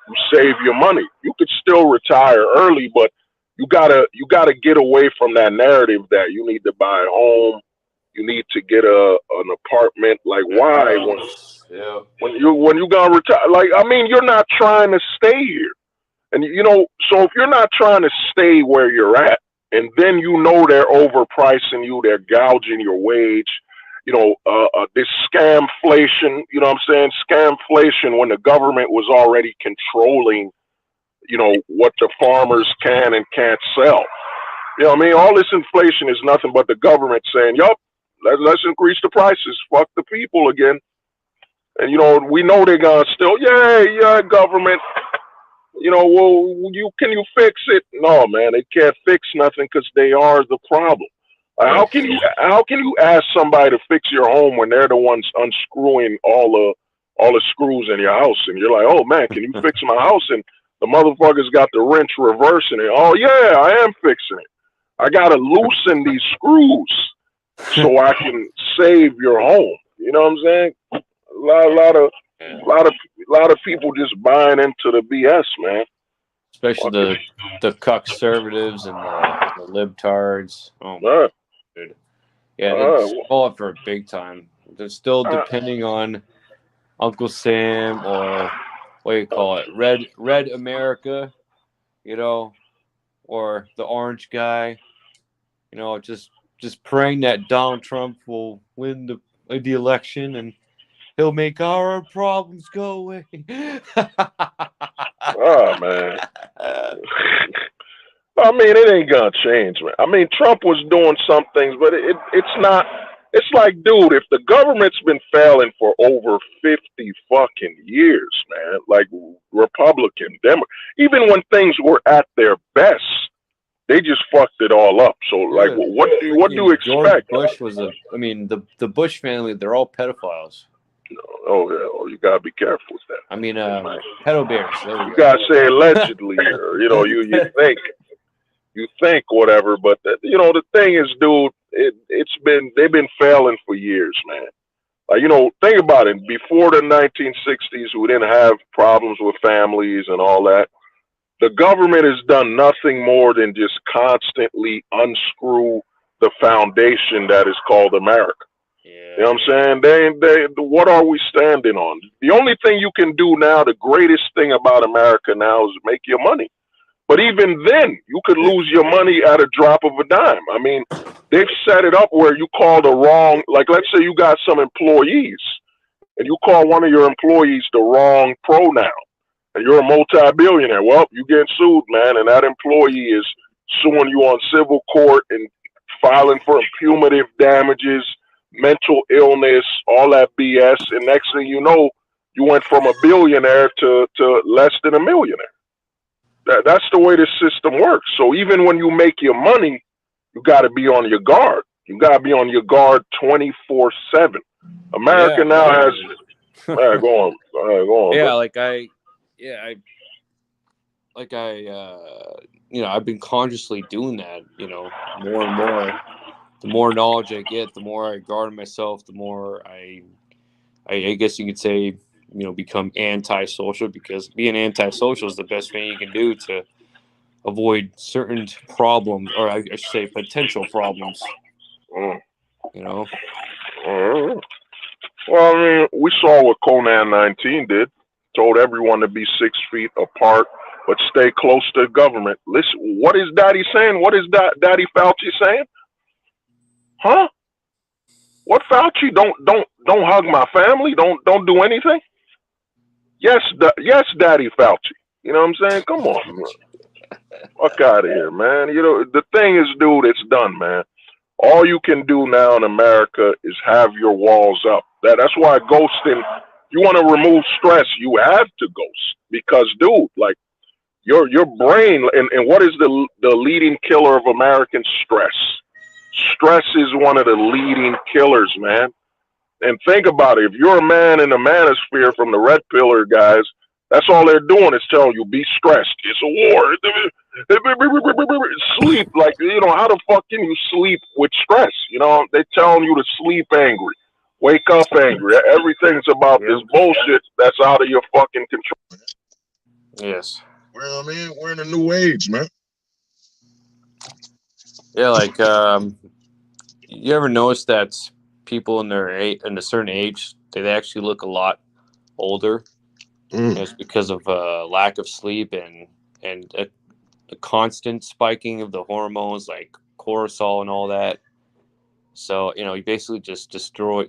You save your money. You could still retire early, but you gotta get away from that narrative that you need to buy a home. You need to get an apartment. Like, why? When you gonna retire? Like, I mean, you're not trying to stay here, and so if you're not trying to stay where you're at, and then they're overpricing you, they're gouging your wage. This scamflation. You know what I'm saying? Scamflation, when the government was already controlling, what the farmers can and can't sell. You know what I mean? All this inflation is nothing but the government saying, yup, let's increase the prices. Fuck the people again. And, we know they're going to still, yeah, government, well, can you fix it? No, man, they can't fix nothing because they are the problem. How can you ask somebody to fix your home when they're the ones unscrewing all the screws in your house? And you're like, oh, man, can you fix my house? And the motherfucker's got the wrench reversing it. Oh, yeah, I am fixing it. I got to loosen these screws so I can save your home. You know what I'm saying? A lot of people just buying into the BS, man. Especially the conservatives and the libtards. Oh, man. Dude. Yeah, Uh, that's fall for big time. They're still uh, depending on Uncle Sam or what do you call it, Red America, you know, or the Orange guy, just praying that Donald Trump will win the election and he'll make our problems go away. oh man. I mean, it ain't gonna change, man. I mean, Trump was doing some things, but it's not. It's like, dude, if the government's been failing for over 50 fucking years, man, like Republican, Democrat, even when things were at their best, they just fucked it all up. So, like, Dude, what do you freaking George expect? Bush was I mean, the Bush family, they're all pedophiles. Oh, yeah, oh, you gotta be careful with that. I mean, pedo bears. There we You go. gotta say allegedly, or you think whatever, but the thing is, dude, they've been failing for years, man. Like, think about it. Before the 1960s, we didn't have problems with families and all that. The government has done nothing more than just constantly unscrew the foundation that is called America. You know Yeah. what I'm saying? What are we standing on? The only thing you can do now, the greatest thing about America now is make your money. But even then, you could lose your money at a drop of a dime. I mean, they've set it up where you call the wrong, like, let's say you got some employees and you call one of your employees the wrong pronoun and you're a multi-billionaire. Well, you get sued, man, and that employee is suing you on civil court and filing for punitive damages, mental illness, all that BS. And next thing you know, you went from a billionaire to less than a millionaire. That's the way the system works. So even when you make your money, you got to be on your guard. You got to be on your guard 24/7. America Yeah, now has. definitely. Go on, go on. Yeah, But I've been consciously doing that, more and more. The more knowledge I get, the more I guard myself, the more I guess you could say, become antisocial, because being antisocial is the best thing you can do to avoid certain problems, or I should say potential problems, mm, you know? mm. Well, I mean, we saw what Conan 19 did. Told everyone to be 6 feet apart, but stay close to the government. Listen, what is Daddy saying? What is Daddy Fauci saying? Huh? What Fauci? Don't hug my family. Don't do anything. Yes, yes, Daddy Fauci. You know what I'm saying? Come on, fuck out of here, man. The thing is, dude, it's done, man. All you can do now in America is have your walls up. That's why ghosting. You want to remove stress, you have to ghost because, dude, like your brain and what is the leading killer of American stress? Stress is one of the leading killers, man. And think about it. If you're a man in the manosphere from the red pillar guys, that's all they're doing is telling you be stressed. It's a war. Sleep. Like, how the fuck can you sleep with stress? They're telling you to sleep angry, wake up angry. Everything's about this Yep. bullshit that's out of your fucking control. Yes. Well, I mean, we're in a new age, man. Yeah, like you ever notice that people in a certain age, they actually look a lot older? Mm. It's because of lack of sleep and a constant spiking of the hormones like cortisol and all that. So you basically just destroy.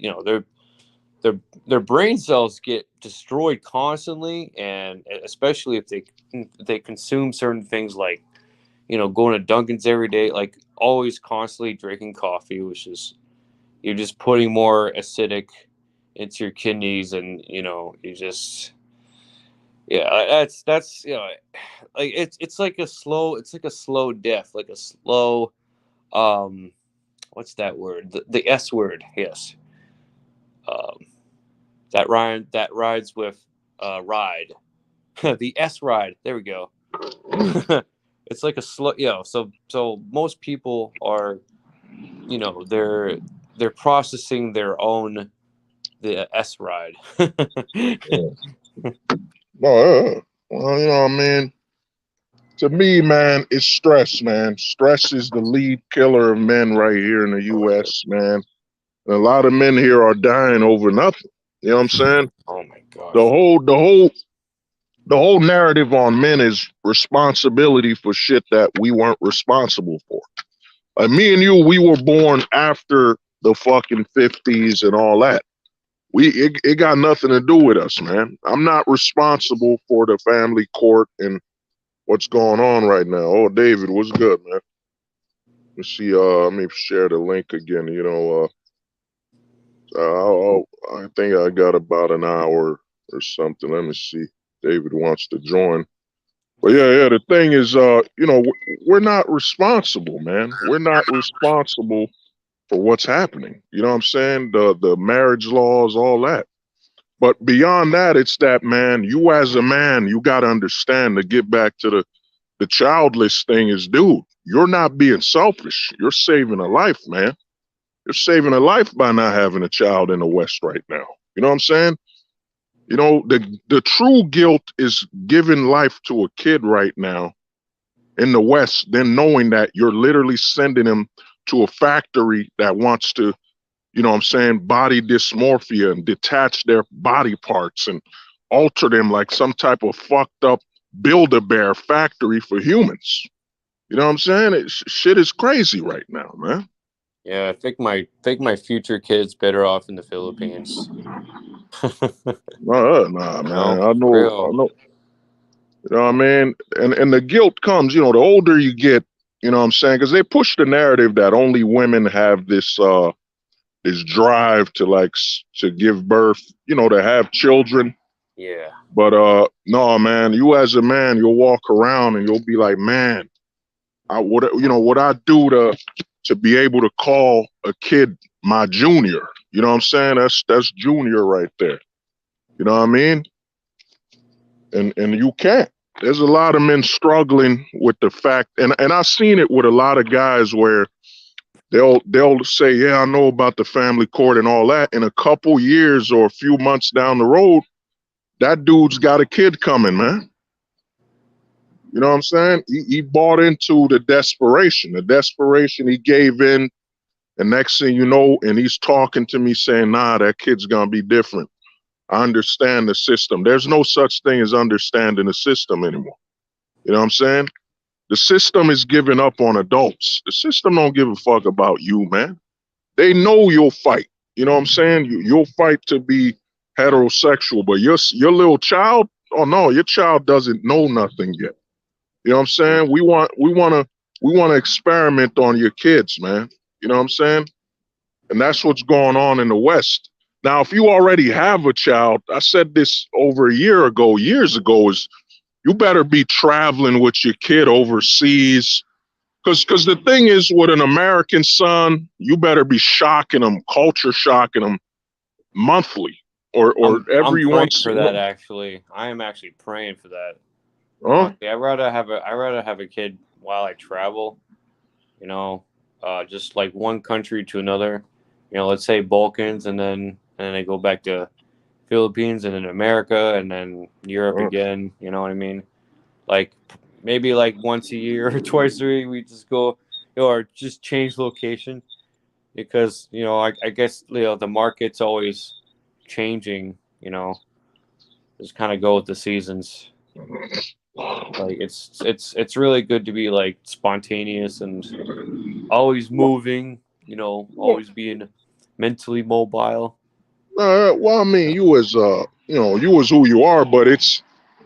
Their brain cells get destroyed constantly, and especially if they consume certain things like going to Dunkin's every day, like always constantly drinking coffee, which is you're just putting more acidic into your kidneys, and you just that's like it's like a slow death, like a slow what's that word, the S word, yes, um that rides with ride. The S ride, there we go. It's like a slow, so most people are, they're processing their own the S ride. Yeah. No, well, I mean, To me, man, it's stress, man. Stress is the lead killer of men right here in the U.S., man. And a lot of men here are dying over nothing. You know what I'm saying? Oh my The gosh. whole, the whole, the whole narrative on men is responsibility for shit that we weren't responsible for. Like me and you, we were born after the fucking 50s and all that. It got nothing to do with us, man. I'm not responsible for the family court and what's going on right now. Oh, David, what's good, man? Let's see. Let me share the link again. I think I got about an hour or something. Let me see. David wants to join. But yeah. The thing is, we're not responsible, man. We're not responsible for what's happening. You know what I'm saying? The marriage laws, all that. But beyond that, it's that, man. You as a man, you got to understand, to get back to the childless thing is, dude, you're not being selfish. You're saving a life, man. You're saving a life by not having a child in the West right now. You know what I'm saying? The true guilt is giving life to a kid right now in the West, then knowing that you're literally sending him to a factory that wants to, you know what I'm saying, body dysmorphia and detach their body parts and alter them like some type of fucked up Build-A-Bear factory for humans. You know what I'm saying? Shit is crazy right now, man. Yeah, I think my future kid's better off in the Philippines. Nah, You man. know, I for know, I real. know. You know what I mean? And the guilt comes, the older you get, you know what I'm saying? Because they push the narrative that only women have this drive to to give birth, to have children. Yeah. But no, man, you as a man, you'll walk around and you'll be like, man, what I do to be able to call a kid my junior. You know what I'm saying? That's junior right there. You know what I mean? And you can't. There's a lot of men struggling with the fact, and I've seen it with a lot of guys where they'll say, yeah, I know about the family court and all that. In a couple years or a few months down the road, that dude's got a kid coming, man. You know what I'm saying? He bought into the desperation. The desperation, he gave in. And next thing you know, and he's talking to me saying, nah, that kid's gonna be different. I understand the system. There's no such thing as understanding the system anymore. You know what I'm saying? The system is giving up on adults. The system don't give a fuck about you, man. They know you'll fight. You know what I'm saying? You'll fight to be heterosexual, but your little child, oh no, your child doesn't know nothing yet. You know what I'm saying? We wanna experiment on your kids, man. You know what I'm saying? And that's what's going on in the West. Now, if you already have a child, I said this over a year ago, years ago, is you better be traveling with your kid overseas. Because the thing is, with an American son, you better be shocking them, culture shocking them monthly or I'm every praying once. for that actually. I am actually praying for that. Huh? Honestly, I'd rather have a kid while I travel, you know, just like one country to another. Let's say Balkans and then I go back to Philippines and then America and then Europe Huh? again, you know what I mean? Like maybe like once a year or twice a year we just go, or just change location because I guess the market's always changing. Just kind of go with the seasons. Like it's really good to be like spontaneous and always moving. Always being mentally mobile. Well, I mean, you as who you are, but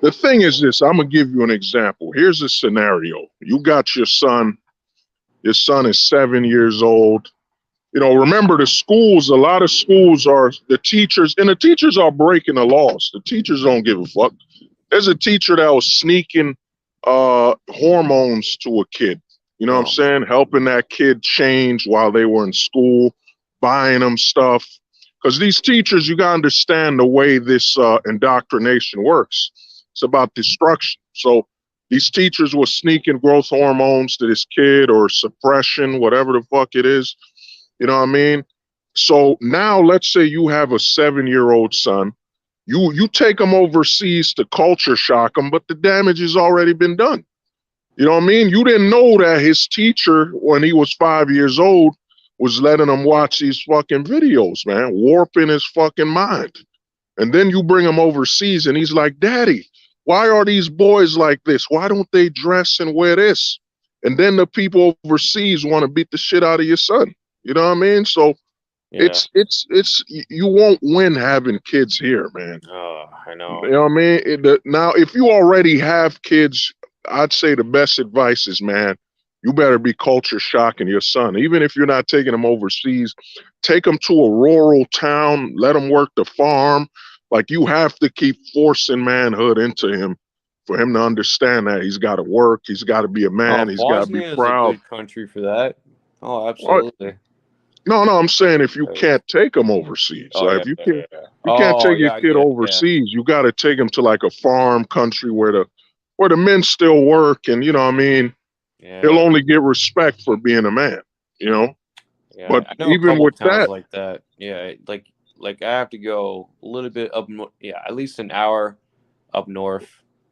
the thing is this. I'm gonna give you an example. Here's a scenario. You got your son. Your son is 7 years old. Remember the schools. A lot of schools are the teachers, and the teachers are breaking the laws. The teachers don't give a fuck. There's a teacher that was sneaking hormones to a kid. You know what I'm Oh saying? Helping that kid change while they were in school, buying them stuff. Because these teachers, you gotta understand the way this indoctrination works. It's about destruction. So these teachers were sneaking growth hormones to this kid or suppression, whatever the fuck it is. You know what I mean? So now let's say you have a 7-year-old son. You take him overseas to culture shock him, but the damage has already been done. You know what I mean? You didn't know that his teacher, when he was 5 years old, was letting him watch these fucking videos, man, warping his fucking mind. And then you bring him overseas and he's like, Daddy, why are these boys like this? Why don't they dress and wear this? And then the people overseas want to beat the shit out of your son. You know what I mean? So Yeah. you won't win having kids here, man. Oh, I know. You know what I mean? Now, if you already have kids, I'd say the best advice is, man, you better be culture shocking your son. Even if you're not taking him overseas, take him to a rural town, let him work the farm. Like, you have to keep forcing manhood into him for him to understand that he's got to work, he's got to be a Oh, man, he's got to be Bosnia is a proud. good country for that. Oh, Uh, absolutely. No, I'm saying if you can't take him overseas, Oh like yeah, if you yeah, can't, yeah. you can't Oh take your yeah, I kid get yeah. overseas. You got to take him to like a farm country where the men still work, and you know, what I mean, he'll Yeah, only get respect for being a man, you know. yeah. But I know a even couple with towns that, like that. Yeah, like I have to go a little bit up. Yeah, at least an hour up north.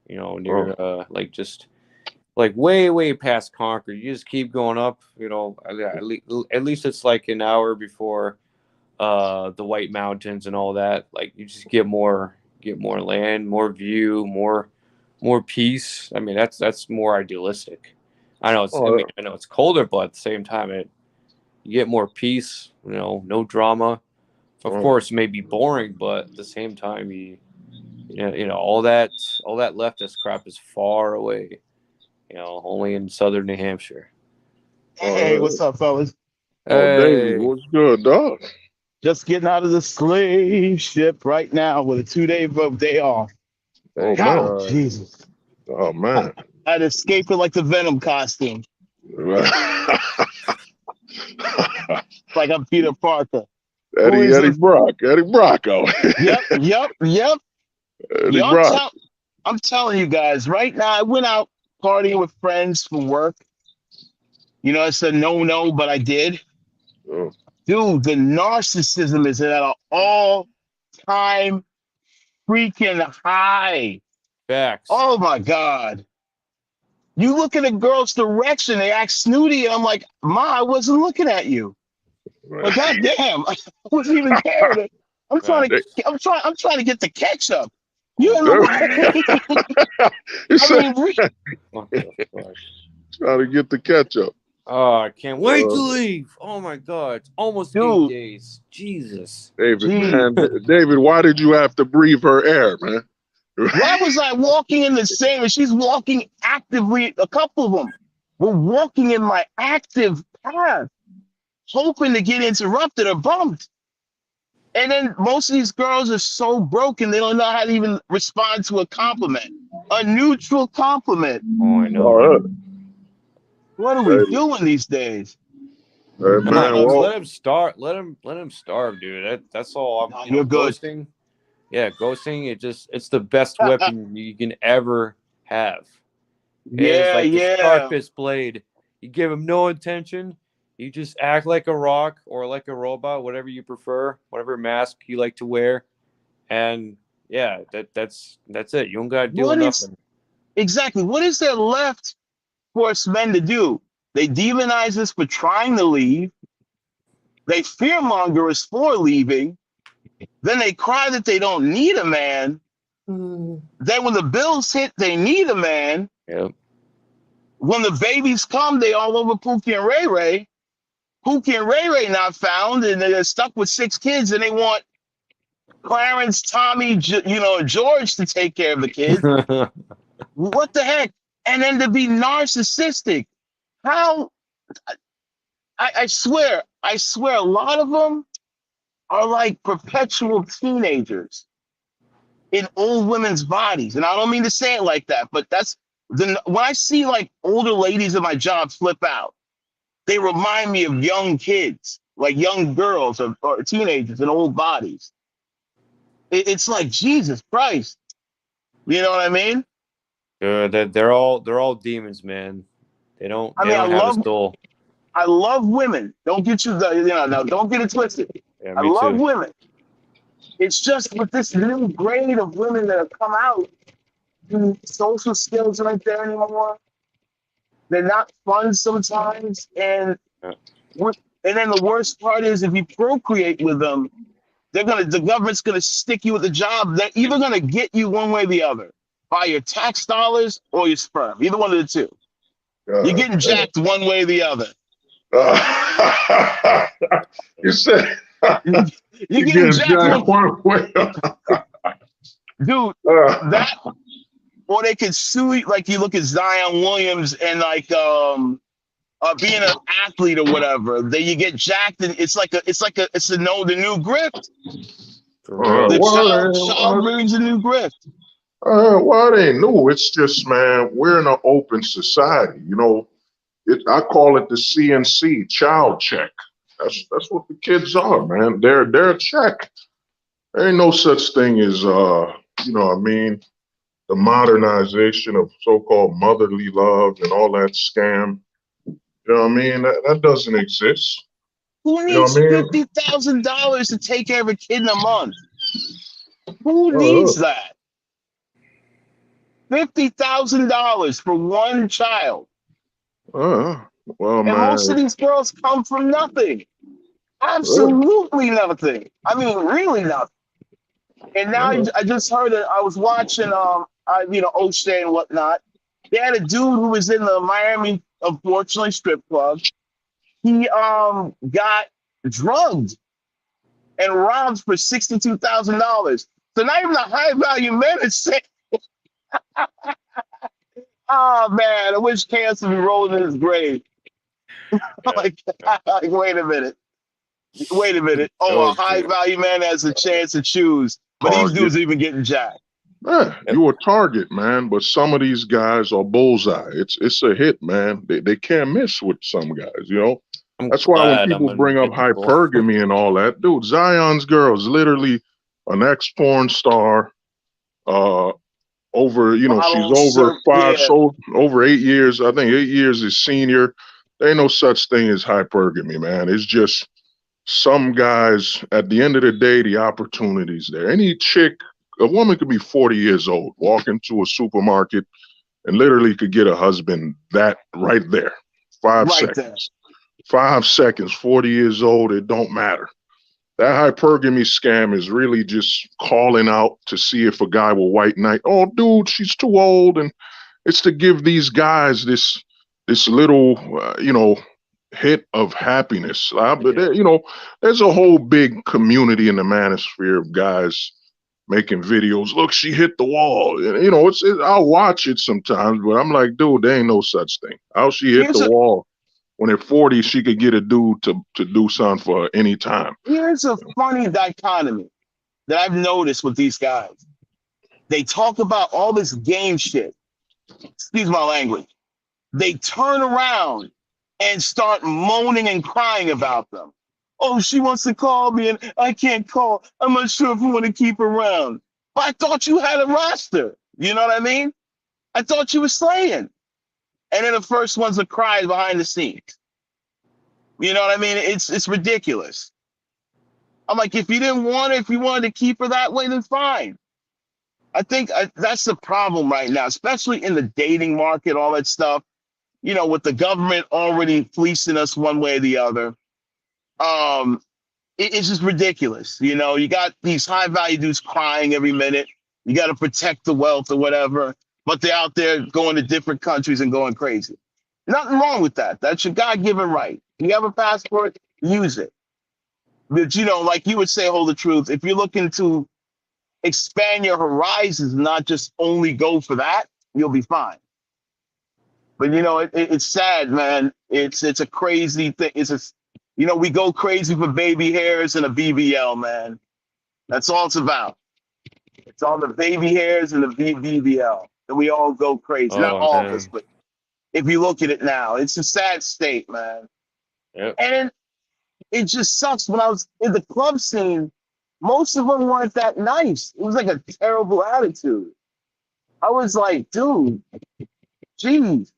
You know, oh, near like just like way past Concord. You just keep going up. You know, at least it's like an hour before the White Mountains and all that. Like you just get more land, more view, more peace. I mean, that's more idealistic. I oh, mean, I know it's colder, but at the same time, you get more peace. You know, no drama. Of oh, course, it may be boring, but at the same time, you know all that leftist crap is far away. You know, only in southern New Hampshire. Hey, what's up, fellas? David, Hey, what's good, dog? Just getting out of the slave ship right now with a 2 day vote day off. Oh thank man, God, God. Jesus. oh I, man. I'd escape it like the Venom costume. Like I'm Peter Parker. Who is Eddie it? Brock, Eddie Brocco, Yep. Eddie Yo, Brock. I'm telling you guys, right now, I went out partying with friends for work. You know, it's a no, but I did. Oh, Dude, the narcissism is at an all-time freaking high. Facts. Oh my God. You look at a girl's direction, they act snooty, and I'm like, Ma, I wasn't looking at you. Like, man. goddamn, I wasn't even caring. Facts. I'm trying to get the ketchup. You Oh in my the God. way. He I said, mean, What the fuck? trying to get the ketchup. Oh, I can't wait to Uh, leave. Oh my God. It's almost eight dude, days. Jesus. David, gee, man, David, why did you have to breathe her air, man? why was I walking in the same and she's walking actively? A couple of them were walking in my active path, hoping to get interrupted or bumped. And then most of these girls are so broken, they don't know how to even respond to a compliment, a neutral compliment. Oh, I know. Oh, What are we hey, doing these days? Nah, man, just well, let him start. Let him starve, dude. That's all. No, You know, you're good. ghosting. Yeah, ghosting. It's the best weapon you can ever have. It is Yeah, like the yeah. sharpest blade. You give him no attention. You just act like a rock or like a robot, whatever you prefer, whatever mask you like to wear, and yeah, that's it. You don't gotta do What is nothing. exactly what is there left for us men to do? They demonize us for trying to leave. They fearmonger us for leaving. Then they cry that they don't need a man. Then when the bills hit, they need a man. Yep. When the babies come, they all over Pookie and Ray Ray. Pookie and Ray Ray not found, and they're stuck with 6 kids, and they want Clarence, Tommy, George to take care of the kids. What the heck? And then to be narcissistic. How? I swear, a lot of them are like perpetual teenagers in old women's bodies. And I don't mean to say it like that, but that's when I see like older ladies at my job flip out, they remind me of young kids, like young girls or teenagers in old bodies. It's like Jesus Christ. You know what I mean? They're all demons, man. I They mean, don't have a soul. I love women. Don't get no, don't get it twisted. Yeah, I me love too. women. It's just with this new grade of women that have come out, the social skills aren't there anymore. They're not fun sometimes, and Yeah. and then the worst part is if you procreate with them, the government's gonna stick you with the job. They're either gonna get you one way or the other by your tax dollars or your sperm. Either one of the two. You're God getting damn. jacked one way or the other. You said You're you getting get jacked jacked one, one way. dude. That or they could sue you. Like you look at Zion Williams and like being an athlete or whatever. Then you get jacked and it's the new grift. For real. The Well, child rearing's a new grift. well, it ain't new. It's just, man, we're in an open society. You know, I call it the CNC, child check. That's what the kids are, man. They're a check. There ain't no such thing as you know what I mean, the modernization of so-called motherly love and all that scam. You know what I mean? That doesn't exist. Who You know what needs I mean? $50,000 to take care of a kid in a month? Who Uh, needs that? $50,000 for one child. uh, well, And most man, of these girls come from nothing. uh, Absolutely nothing. I mean, really nothing. And now uh, I just heard that I was watching, O'Shea and whatnot. They had a dude who was in the Miami, unfortunately, strip club. He got drugged and robbed for $62,000. So not even a high value man is saying, "Oh man, I wish Casper would be rolling in his grave." Yeah. like, like, wait a minute. It Oh, a was high crazy. value man has a chance to choose, but these target. dudes are even getting jacked. Yeah, Yep. you a target, man. But some of these guys are bullseye. It's a hit, man. They can't miss with some guys. You know. I'm That's why when glad I'm people bring up invisible. hypergamy and all that, dude, Zion's girl is literally an ex porn star. Uh, over, you know, she's Model, over five, yeah. so over 8 years. I think 8 years is senior. There ain't no such thing as hypergamy, man. It's just some guys. At the end of the day, the opportunity's there. Any chick, a woman could be 40 years old, walk into a supermarket and literally could get a husband that right there, five Right there. seconds. 5 seconds, 40 years old, it don't matter. That hypergamy scam is really just calling out to see if a guy will white knight. Oh, dude, she's too old, and it's to give these guys this little, hit of happiness. But Yeah. you know, there's a whole big community in the manosphere of guys making videos. Look, she hit the wall. You know, I'll watch it sometimes, but I'm like, dude, there ain't no such thing. How she hit Here's the a wall? When at 40, she could get a dude to do something for her any time. here's a funny dichotomy that I've noticed with these guys. They talk about all this game shit. Excuse my language. They turn around and start moaning and crying about them. Oh, she wants to call me and I can't call. I'm not sure if I want to keep her around. But I thought you had a roster. You know what I mean? I thought you were slaying. And then the first ones are crying behind the scenes. You know what I mean? It's ridiculous. I'm like, if you didn't want her, if you wanted to keep her that way, then fine. I think that's the problem right now, especially in the dating market, all that stuff. You know, with the government already fleecing us one way or the other. Um, it's just ridiculous. You know, you got these high value dudes crying every minute. You got to protect the wealth or whatever, but they're out there going to different countries and going crazy. Nothing wrong with that. That's your God given right. You have a passport, use it. But, you know, like you would say, hold the truth. If you're looking to expand your horizons, not just only go for that, you'll be fine. But you know, it's sad, man. It's a crazy thing. We go crazy for baby hairs and a BBL, man. That's all it's about. It's all the baby hairs and the BBL, and we all go crazy. Not Oh all of us, man. but if you look at it now, it's a sad state, man. Yep. And it just sucks. When I was in the club scene, most of them weren't that nice. It was like a terrible attitude. I was like, dude, geez.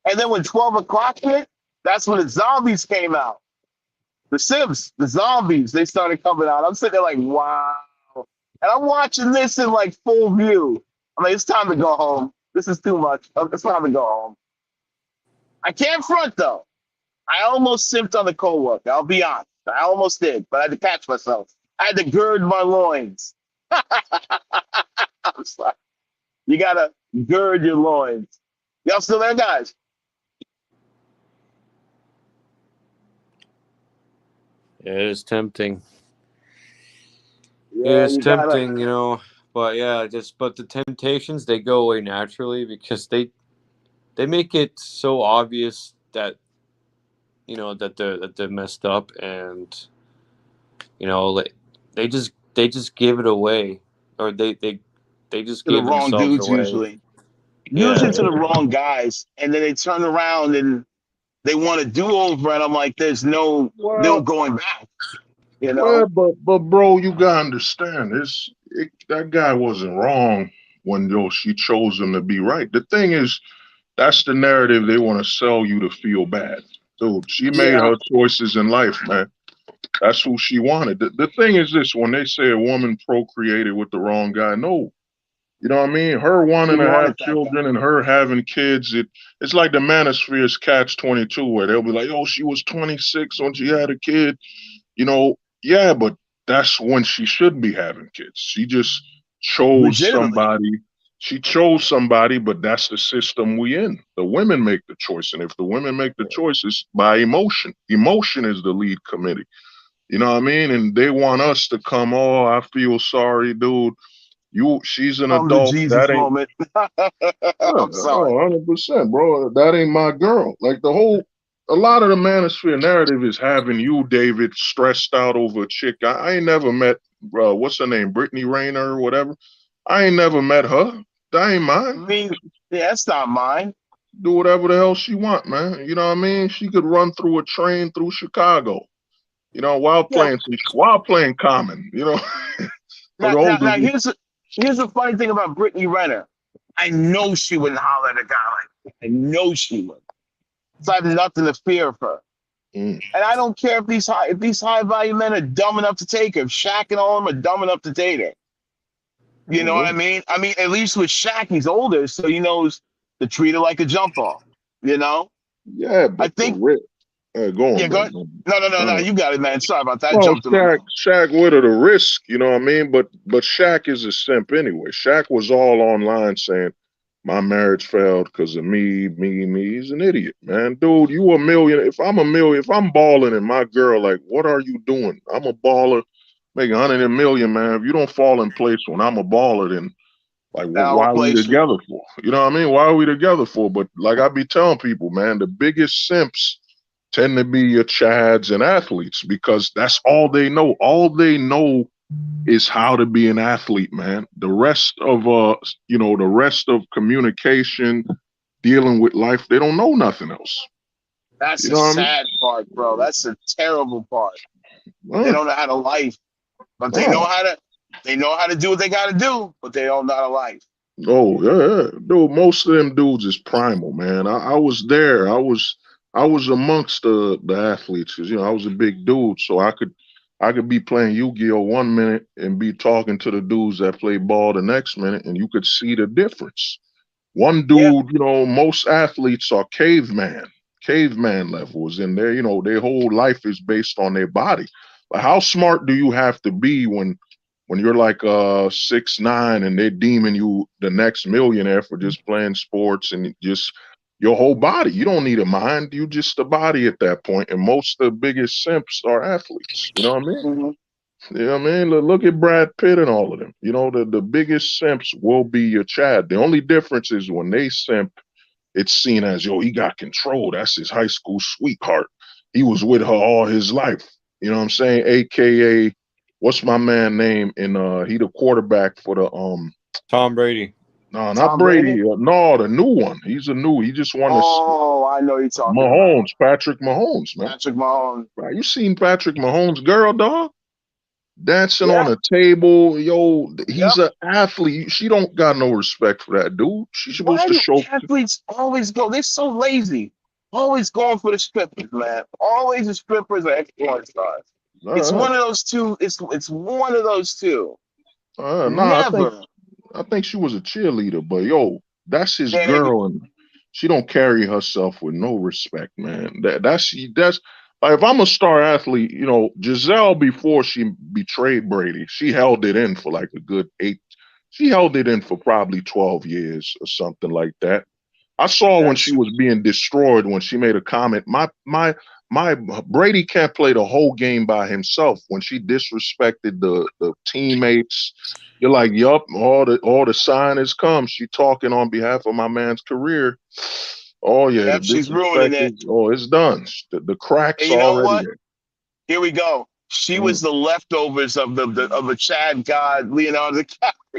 And then when 12 o'clock hit, that's when the zombies came out. The Sims, the zombies, they started coming out. I'm sitting there like, wow. And I'm watching this in like full view. I'm like, it's time to go home. This is too much. It's time to go home. I can't front though. I almost simped on the co-work. I'll be honest. I almost did, but I had to catch myself. I had to gird my loins. I'm sorry. You gotta gird your loins. Y'all still there, guys? It is tempting. It Yeah, is you gotta. tempting, but yeah, but the temptations, they go away naturally because they make it so obvious that that they're messed up, and like they just give it away, or they just To the give wrong themselves dudes away. usually. Yeah, Usually to the wrong guys, and then they turn around and they want to do over, and I'm like, there's no Well, going back. You well, know? but bro, you gotta understand that guy wasn't wrong when she chose him to be right. The thing is, that's the narrative they want to sell you to feel bad. Dude, she made Yeah. her choices in life, man. That's who she wanted. The thing is this: when they say a woman procreated with the wrong guy, no, you know what I mean? Her She wanting to have wanted that guy. children and her having kids, it's like the manosphere's catch-22, where they'll be like, oh, she was 26 when she had a kid. Yeah, but that's when she should be having kids. She just chose Legitimately. somebody. She chose somebody, but that's the system we in. The women make the choice. And if the women make the choices by emotion, emotion is the lead committee. You know what I mean? And they want us to come, oh, I feel sorry, dude. She's an From the adult. Jesus That ain't moment. I'm no, sorry. 100%, bro. That ain't my girl. Like a lot of the manosphere narrative is having you, David, stressed out over a chick. I ain't never met, what's her name, Brittany Rayner or whatever. I ain't never met her. That ain't I mine. mean, yeah, that's not mine. Do whatever the hell she want, man. You know what I mean? She could run through a train through Chicago. Yeah. While playing Common. For those of Now you, here's the funny thing about Brittany Renner. I know she wouldn't holler at a guy like that. I know she would. So I have nothing to fear of her. mm, And I don't care if these high value men are dumb enough to take her. If Shaq and all of them are dumb enough to date her. You know what I mhm. mean? I mean, at least with Shaq, he's older, so he knows to treat her like a jump off. You know? Yeah, I but the think, rip. Go on, yeah, go bro. ahead. No. Uh, You got it, man. Sorry about that. I Well, jumped in the Shaq, mouth. Shaq with her the risk, you know what I mean? But Shaq is a simp anyway. Shaq was all online saying my marriage failed because of me. He's an idiot, man. Dude, you a million. If I'm balling and my girl, like, what are you doing? I'm a baller, make 100 million, man. If you don't fall in place when I'm a baller, then like, I'll why are we replace you. together for? You know what I mean? Why are we together for? But like I be telling people, man, the biggest simps tend to be your chads and athletes because that's all they know. All they know is how to be an athlete, man. The rest of communication, dealing with life, they don't know nothing else. That's You the know what I mean? sad part, bro. That's the terrible part. They Uh, don't know how to life, but uh. they know how to do what they gotta do, but they don't know how to life. Oh yeah, dude. Most of them dudes is primal, man. I was there. I was amongst the athletes because I was a big dude, so I could be playing Yu-Gi-Oh 1 minute and be talking to the dudes that play ball the next minute, and you could see the difference. One Yeah. dude, most athletes are caveman levels, and their whole life is based on their body. But how smart do you have to be when you're like 6'9" and they're deeming you the next millionaire for just playing sports and just your whole body? You don't need a mind, you just a body at that point. And most of the biggest simps are athletes. You know what I mean? Hmm. You know what I mean? Look at Brad Pitt and all of them. The biggest simps will be your Chad. The only difference is when they simp, it's seen as, yo, he got control. That's his high school sweetheart. He was with her all his life. You know what I'm saying? AKA, what's my man name? And he the quarterback for the Tom Brady. no, not Tom Brady. Brady. No, the new one. He just won this Oh, I know you're talking about Mahomes, Patrick Mahomes, man. Patrick Mahomes. Right, you seen Patrick Mahomes, girl, dog? Dancing on Yeah. a table, yo, he's Yep. an athlete. She don't got no respect for that dude. She's supposed Why to do show. athletes always go? They're so lazy. Always going for the strippers, man. Always the strippers are export stars. It's Uh, one of those two. It's one of those two. nah, Never. I think she was a cheerleader, but yo, that's his Yeah, girl, and She don't carry herself with no respect, man. That's like if I'm a star athlete, you know, Giselle before she betrayed Brady, she held it in for like a good 8. She held it in for probably 12 years or something like that. I saw when she That's was being destroyed when she made a comment. My Brady can't play the whole game by himself. When she disrespected the teammates, you're like, yup, all the sign has come. She talking on behalf of my man's career. Oh yeah, the yep, she's ruining disrespect it. is it's done. The cracks And you know already what? in. Here we go. She Mm. was the leftovers of the Chad god Leonardo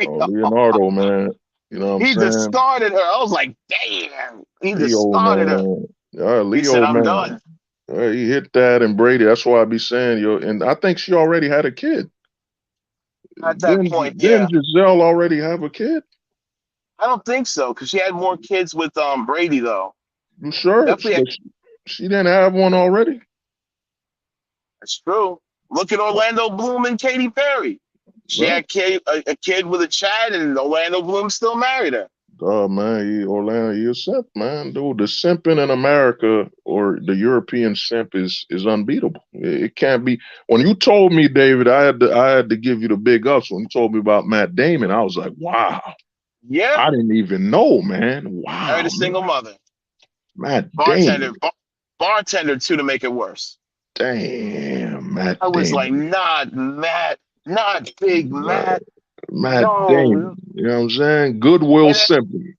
Oh, DiCaprio. Leonardo, man. You know what I'm He saying? discarded her. I was like, damn. He Leo, discarded her. man. He said, Leo, I'm man. done. He hit that and Brady. That's why I be saying, yo, and I think she already had a kid. At that Then point, then yeah. Giselle already have a kid? I don't think so, because she had more kids with Brady though. You sure? Definitely, She didn't have one already? that's true. Look at Orlando Bloom and Katy Perry. She Right. had a kid with a Chad, and Orlando Bloom still married her. Oh man, Orlando, you a simp, man. Dude, the simping in America or the European simp is unbeatable. It can't be. When you told me, David, I had to give you the big ups. When you told me about Matt Damon, I was like, wow. Yeah, I didn't even know, man. married a Wow, single mother, Matt bartender, Damon. bartender too to make it worse. Damn, Matt I was like, Damon. not Matt, not Big Matt. Matt Damon. No. You know what I'm saying? Goodwill And then, Simply.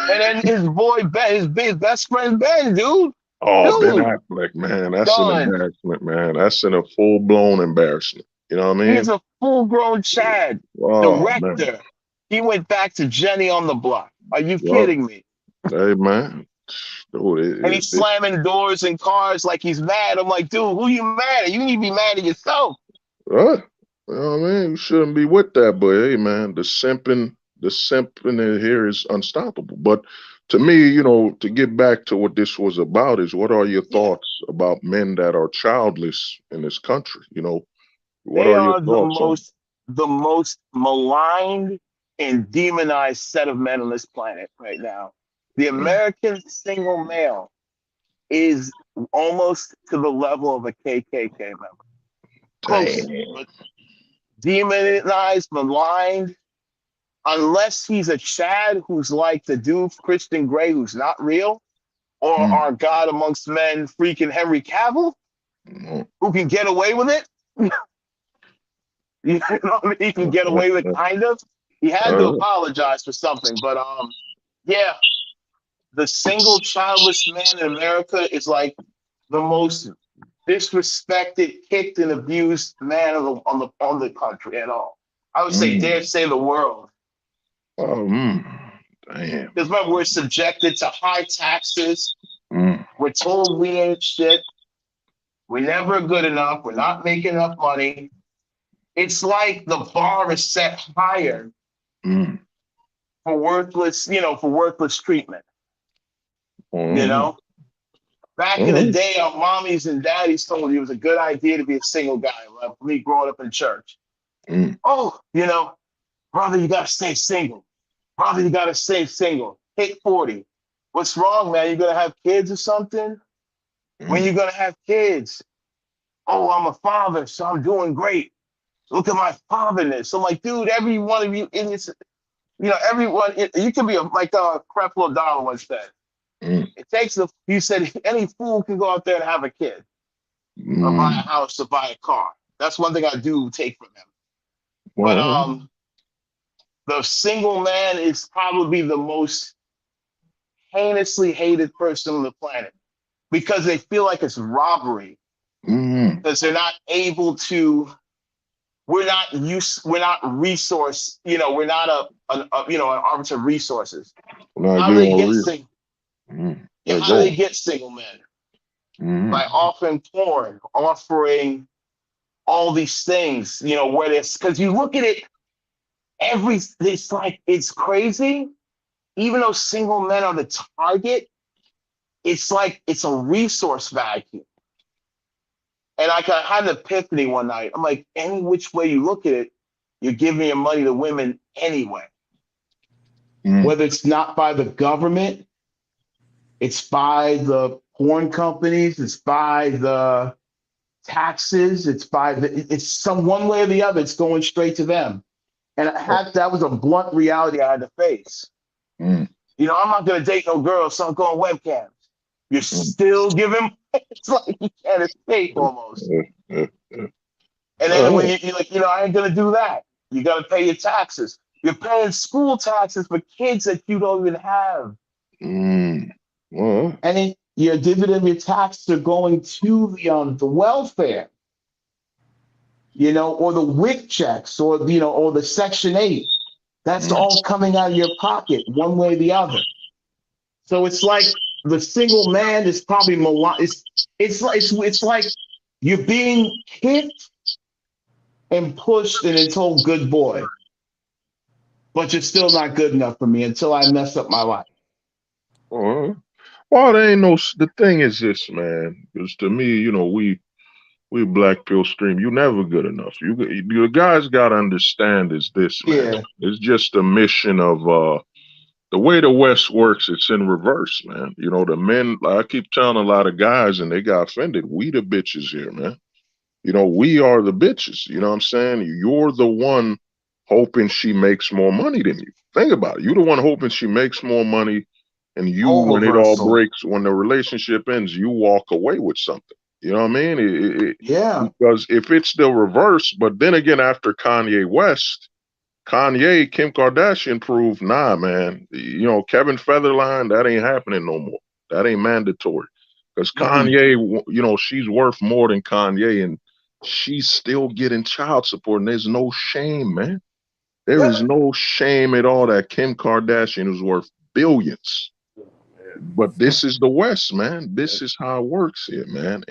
and then his boy Ben, his best friend Ben, dude, Oh, Ben dude, Affleck, man. That's an done. embarrassment, man. That's a full blown embarrassment. You know what I He's mean? a full grown Chad Oh man. director. He went back to Jenny on the Block. Are you Well, kidding me? hey man. Dude, And he's slamming doors and cars like he's mad. I'm like, dude, who you mad at? You need to be mad at yourself. uh, you know what I mean? You shouldn't be with that, but hey man, the simping in here is unstoppable. But to me, you know, to get back to what this was about is what are your Yeah, thoughts about men that are childless in this country? You know, what they are your are thoughts on the most maligned and demonized set of men on this planet right now. The it? American single male is almost to the level of a KKK member. Close, Damn. but demonized, maligned, unless he's a Chad who's like the dude Christian Grey who's not real, or Mm, our God amongst men, freaking Henry Cavill, mm, who can get away with it. You know what I mean? He can get away with it, kind of. He had to uh, apologize for something, but yeah, the single childless man in America is like the most disrespected, kicked, and abused man on the country at all. I would say, dare mm, say the world. oh, damn. Because remember, we're subjected to high taxes. Mm, We're told we ain't shit. We're never good enough. We're not making enough money. It's like the bar is set higher mm, for worthless treatment. You mm, know, back in the mm, day, our mommies and daddies told you it was a good idea to be a single guy. Like me growing up in church. mm, Oh, brother, you gotta stay single. Brother, you gotta stay single. Hit 40. What's wrong, man? You gonna have kids or something? When mm. you gonna have kids? Oh, I'm a father, so I'm doing great. Look at my fatherness. I'm like, dude, every one of you idiots, everyone, you can be like Creflo Dollar once said. Mm, It takes he said, any fool can go out there and have a kid or buy a mm. house or buy a car. That's one thing I do take from him. But Well, the single man is probably the most heinously hated person on the planet because they feel like it's robbery mm, because they're not able to. We're not resource. We're not an arbiter of resources. when I How do get they on get real, single? Yeah, yeah, how do go. they get single men? By Mm, offering porn, offering all these things, where it's because you look at it, it's like it's crazy. Even though single men are the target, it's like it's a resource vacuum. And I had an epiphany one night. I'm like, any which way you look at it, you're giving your money to women anyway. mm, Whether it's not by the government, It's by the porn companies. It's by the taxes. It's by it's some one way or the other. It's going straight to them. And that was a blunt reality I had to face. Mm, You know, I'm not gonna date no girl, so I'm going webcams. You're mm, still giving. It's like you can't escape almost. uh, uh, And then when uh, you're like, I ain't gonna do that. You gotta pay your taxes. You're paying school taxes for kids that you don't even have. mm, well, And then your dividend, your taxes are going to the welfare, or the WIC checks, or or the Section 8. That's mm, all coming out of your pocket, one way or the other. So it's like the single man is probably it's like you're being kicked and pushed and it's told good boy, but you're still not good enough for me until I mess up my life. well, there ain't no. The thing is this, man. Because to me, we black pill stream. You never good enough. You guys got to understand is this, man. Yeah. It's just a mission of the way the West works. It's in reverse, man. The men. Like I keep telling a lot of guys, and they got offended. We the bitches here, man. We are the bitches. You know what I'm saying? You're the one hoping she makes more money than you. Think about it. You're the one hoping she makes more money, and Role when it all reversal. breaks, when the relationship ends, you walk away with something. You know what I mean? Yeah. Because if it's the reverse, but then again, after Kanye West, Kim Kardashian proved, nah, man. Kevin Federline, that ain't happening no more. That ain't mandatory. Because Mm-mm. Kanye, she's worth more than Kanye, and she's still getting child support, and there's no shame, man. There is Yep. no shame at all that Kim Kardashian is worth billions. But this is the West, man. This is how it works here, man.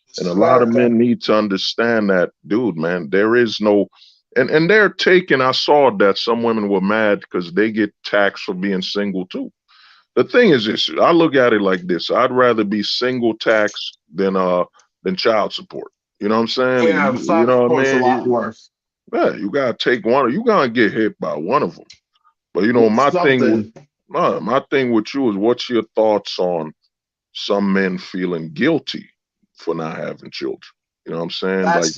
This And is a lot of America. men need to understand that, dude, man. There is no, and they're taking. I saw that some women were mad because they get taxed for being single too. The thing is this: I look at it like this. I'd rather be single taxed than child support. You know what I'm saying? Yeah, You child know what I support's a mean? lot worse. Yeah, you gotta take one. You gotta get hit by one of them. But It's my thing with something. my thing with you is, what's your thoughts on some men feeling guilty for not having children? You know what I'm saying? Like,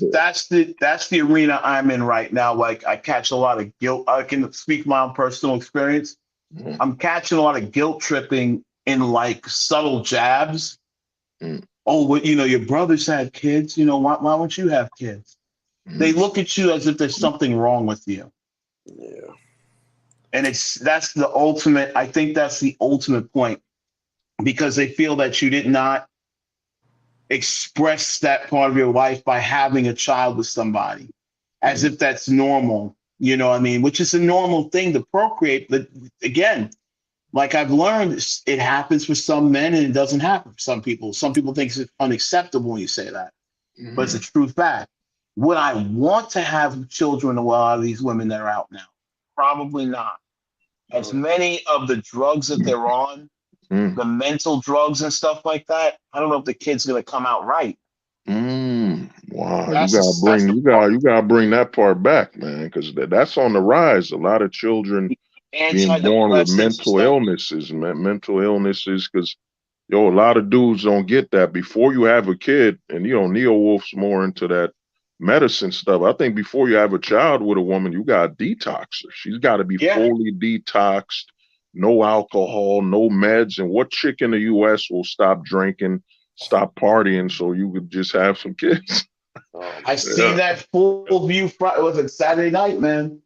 That's the arena I'm in right now. Like I catch a lot of guilt. I can speak my own personal experience. mm, I'm catching a lot of guilt tripping in like subtle jabs. mm, Oh, well, your brothers had kids. Why won't you have kids? They mm, look at you as if there's something wrong with you. Yeah. And that's the ultimate. I think that's the ultimate point because they feel that you did not express that part of your life by having a child with somebody, as mm, if that's normal. You know what I mean? Which is a normal thing to procreate. But again, like I've learned, it happens for some men and it doesn't happen for some people. Some people think it's unacceptable when you say that, but it's a mm, true fact. Would I want to have children with a lot of these women that are out now? Probably not. As many of the drugs that they're on, mm, the mental drugs and stuff like that, I don't know if the kid's gonna come out right. Wow, That's the part. you gotta bring that part back, man, because that's on the rise. A lot of children being born with Antidepressants and mental stuff. illnesses, man, mental illnesses, because a lot of dudes don't get that before you have a kid, and Neo Wolf's more into that medicine stuff. I think before you have a child with a woman, you got to detox her. She's got to be Yeah, fully detoxed, no alcohol, no meds. And what chick in the U.S. will stop drinking, stop partying, so you could just have some kids? Oh I man. seen Yeah. that full view. Was it Saturday night, man?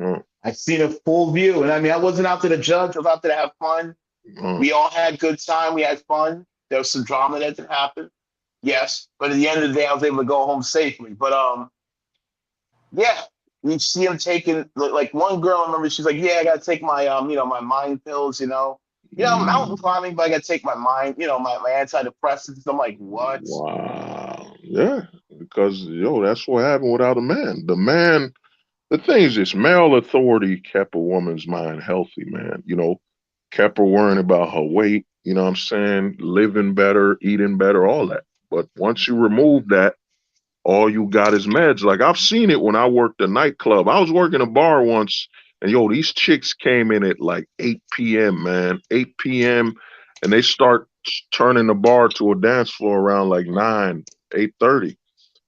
Uh, I seen a full view, and I mean, I wasn't out to the judge. I was out there to have fun. uh, We all had good time. We had fun. There was some drama that did happen. Yes, but at the end of the day, I was able to go home safely. But yeah, you see him taking like one girl. I remember she's like, "Yeah, I gotta take my my mind pills. I'm mountain mm, climbing, but I gotta take my mind, my antidepressants." I'm like, "What?" wow. Yeah. Because, that's what happened without a man. The thing is this: male authority kept a woman's mind healthy, man. Kept her worrying about her weight, you know what I'm saying? Living better, eating better, all that. But once you remove that, all you got is meds. Like I've seen it when I worked a nightclub. I was working a bar once, and these chicks came in at like 8 p.m., man. 8 p.m. and they start turning the bar to a dance floor around like 9, 8:30.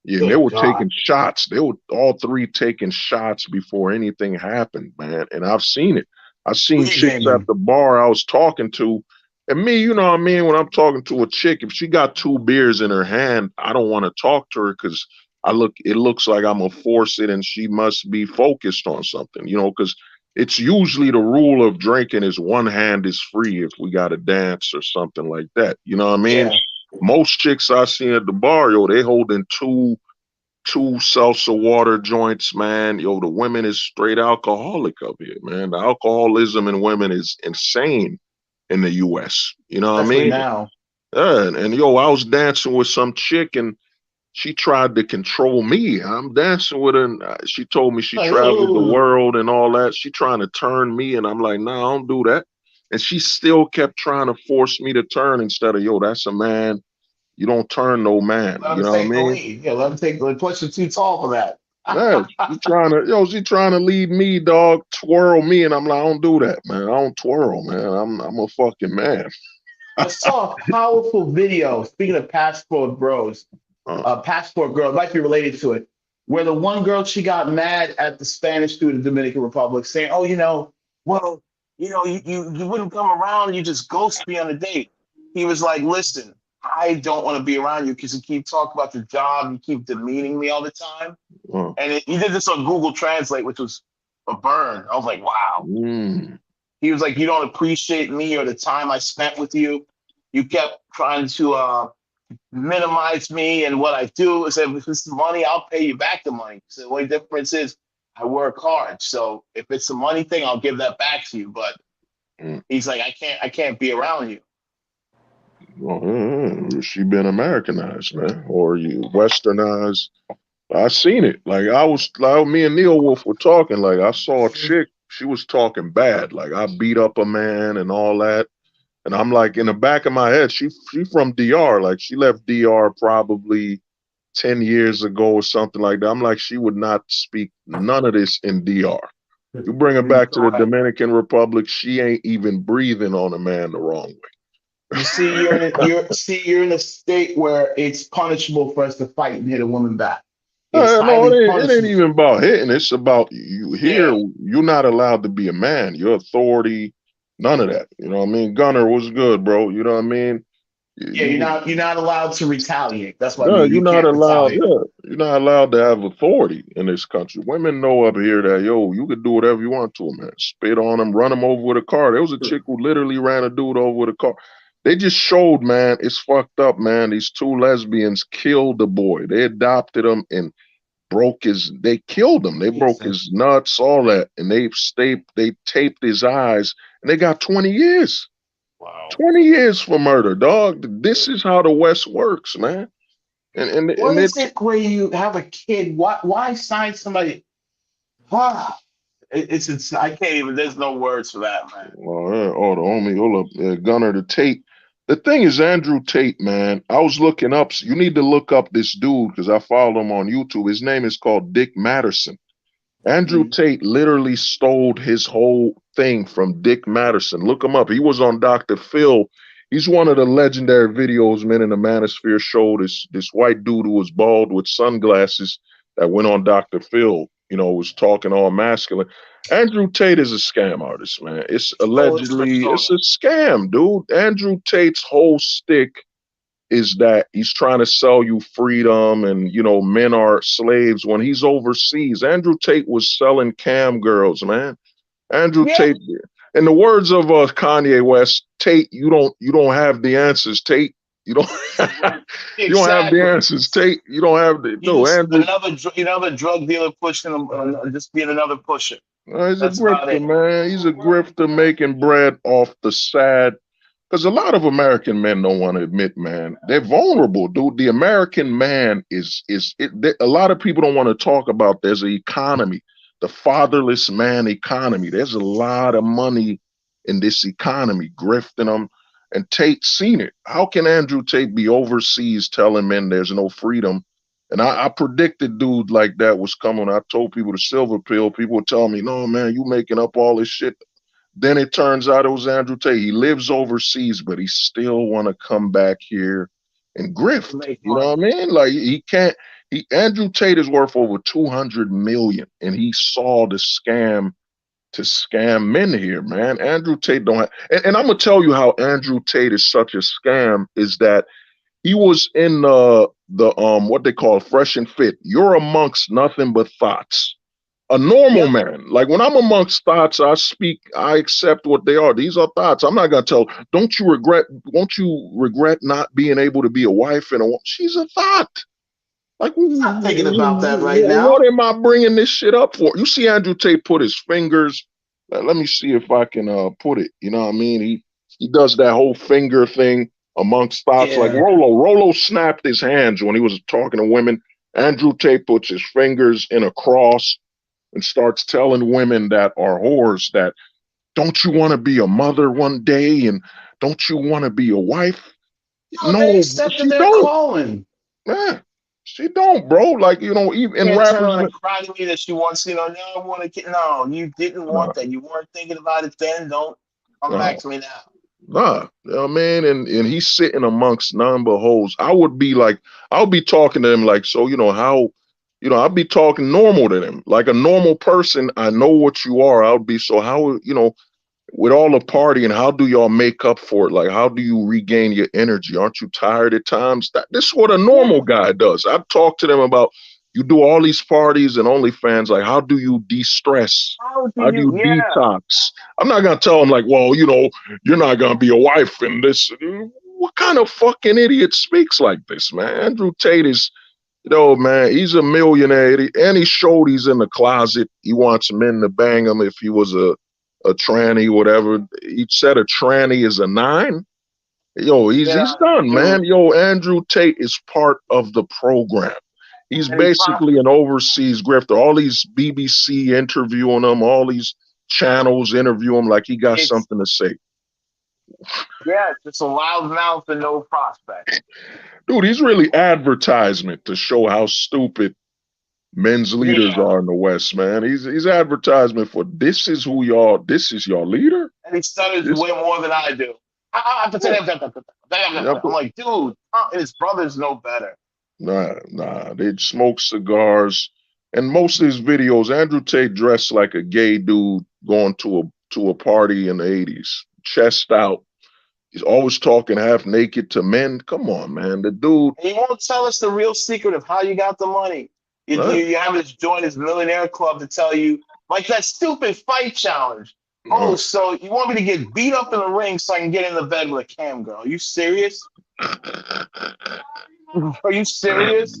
Yeah, and they Good were God. taking shots. They were all three taking shots before anything happened, man. And I've seen it. I've seen chicks at Pre-gaming. the bar I was talking to. And me, you know what I mean? When I'm talking to a chick, if she got two beers in her hand, I don't want to talk to her because it looks like I'm gonna force it and she must be focused on something, you know, because it's usually the rule of drinking is one hand is free if we got to dance or something like that. You know what I mean? Yeah. Most chicks I see at the bar, yo, they holding two seltzer water joints, man. Yo, the women is straight alcoholic up here, man. The alcoholism in women is insane in the US. You know what I Especially mean? now. Yeah, and yo, I was dancing with some chick and she tried to control me. I'm dancing with her and she told me she Like, traveled the ooh. world and all that. She trying to turn me and I'm like, nah, I don't do that. And she still kept trying to force me to turn instead of, yo, that's a man. You don't turn no man. Let You him know what I take the mean? lead. Yeah, let him take the push. You're too tall for that. Yeah, she trying to lead me, dog, twirl me, and I'm like, I don't do that, man. I don't twirl, man. I'm a fucking man. I saw a powerful video. Speaking of passport bros, Uh, passport girl, it might be related to it, where the one girl she got mad at the Spanish through the Dominican Republic, saying, "Oh, well, you wouldn't come around, you just ghost me on a date." He was like, "Listen, I don't want to be around you because you keep talking about the job, you keep demeaning me all the time." uh, And he did this on Google Translate, which was a burn. I was like, "Wow." mm, He was like, "You don't appreciate me or the time I spent with you. You kept trying to minimize me and what I do." I said, "If it's money, I'll pay you back the money." So the only difference is I work hard. So if it's a money thing, I'll give that back to you. But mm. he's like, I can't be around you. Well, she been Americanized, man, or you Westernized. I seen it. Like me and Neil Wolf were talking. Like I saw a chick. She was talking bad. Like I beat up a man and all that. And I'm like, in the back of my head, she from DR. Like she left DR probably 10 years ago or something like that. I'm like, she would not speak none of this in DR. You bring her back to the Correct. Dominican Republic, she ain't even breathing on a man the wrong You see, you're in a state where it's punishable for us to fight and hit a woman back. It's way. No, highly it ain't punishable. even about hitting. It's about you here. Yeah. You're not allowed to be a man. Your authority, none of that. You know what I mean? Gunner was good, bro. You know what I mean? Yeah, You you're not allowed to retaliate. That's what I Yeah, mean. you're You not can't allowed. retaliate. Yeah, you're not allowed to have authority in this country. Women know up here that yo, you could do whatever you want to a man. Spit on him, run him over with a car. There was a chick who literally ran a dude over with a car. They just showed, man, it's fucked up, man. These two lesbians killed the boy. They adopted him and they killed him. They broke Jesus. his nuts, all that, and they taped his eyes, and they got 20 years. Wow. 20 years for murder, dog. This is how the West works, man. What And is it's it where you have a kid? Why sign somebody? Ah, it's I can't even. There's no words for that, man. the homie, hold up, Gunner the Tate. The thing is, Andrew Tate, man. I was looking up. You need to look up this dude because I follow him on YouTube. His name is called Dick Matterson. Andrew Mm. Tate literally stole his whole thing from Dick Matterson. Look him up. He was on Dr. Phil. He's one of the legendary videos, man, in the Manosphere show. This white dude who was bald with sunglasses that went on Dr. Phil, you know, was talking all masculine. Andrew Tate is a scam artist, man. Stole his It's persona. a scam, dude. Andrew Tate's whole stick is that he's trying to sell you freedom and you know men are slaves when he's overseas. Andrew Tate was selling cam girls, man. Andrew Yeah, Tate, in the words of Kanye West, Tate, you don't have the answers, Tate. You don't you don't have the exactly. answers, Tate. You don't have the He no just Andrew. another drug dealer pushing him, just being another pusher. He's a That's about grifter, it. man. He's a grifter making bread off the sad. Because a lot of American men don't want to admit, man, they're vulnerable, dude. The American man a lot of people don't want to talk about. There's an economy, the fatherless man economy. There's a lot of money in this economy, grifting them. And Tate seen it. How can Andrew Tate be overseas telling men there's no freedom? And I predicted dude like that was coming. I told people the silver pill. People would tell me, no, man, you making up all this shit. Then it turns out it was Andrew Tate. He lives overseas, but he still want to come back here and To grift. make You know money. what I mean? Like he can't. Andrew Tate is worth over 200 million, and he saw the scam to scam men here, man. Andrew Tate don't have, and I'm gonna tell you how Andrew Tate is such a scam is that he was in the what they call fresh and fit. You're amongst nothing but thoughts. A normal Yep. man, like when I'm amongst thoughts, I speak, I accept what they are. These are thoughts. I'm not gonna tell. Won't you regret not being able to be a wife and a? She's a thought. Like, He's not thinking about that right what now. am I bringing this shit up for? You see Andrew Tate put his fingers. Let me see if I can put it. You know what I mean? He does that whole finger thing amongst thoughts. Like Yeah. Rolo. Rolo snapped his hands when he was talking to women. Andrew Tate puts his fingers in a cross and starts telling women that are whores that don't you want to be a mother one day and don't you want to be a wife? No, they No, accepted she their don't. calling. Man, she don't, bro. Like, even in Can't turn rappers, around and cry to me that she wants, no, I want to get, no, you didn't nah, want that. You weren't thinking about it then. Don't come nah, back to me now. nah. You know what I mean? And he's sitting amongst none but hoes. I would be like, I'll be talking to him like, so, how, I'll be talking normal to them. Like a normal person, I know what you are. I'll be, so how, with all the partying, how do y'all make up for it? Like, how do you regain your energy? Aren't you tired at times? This is what a normal Yeah. guy does. I've talked to them about you do all these parties and OnlyFans. Like, how do you de-stress? How do How do you, you yeah. detox? I'm not gonna tell them like, well, you're not gonna be a wife in this. What kind of fucking idiot speaks like this, man? Andrew Tate is, man, he's a millionaire, and he showed he's in the closet. He wants men to bang him if he was a tranny, whatever. He said a tranny is a nine. Yo, he's done, Dude, man. Yo, Andrew Tate is part of the program. He's and he basically profits. an overseas grifter. All these BBC interviewing him, all these channels interview him like he got It's, something to say. yeah, it's just a loud mouth and no prospect. Dude, he's really advertisement to show how stupid men's leaders Yeah. are in the West, man. He's advertisement for this is your leader. And he stutters This way more than I do. yeah, yeah, I'm like, dude, and his brothers know better. nah. They smoke cigars, and most of his videos, Andrew Tate dressed like a gay dude going to a party in the '80s, chest out. He's always talking half naked to men. Come on, man. The dude, And he won't tell us the real secret of how you got the money. uh, You have to join his millionaire club to tell you, like that stupid fight challenge. Oh, uh. so you want me to get beat up in the ring so I can get in the bed with a cam girl? Are you serious? Are you serious?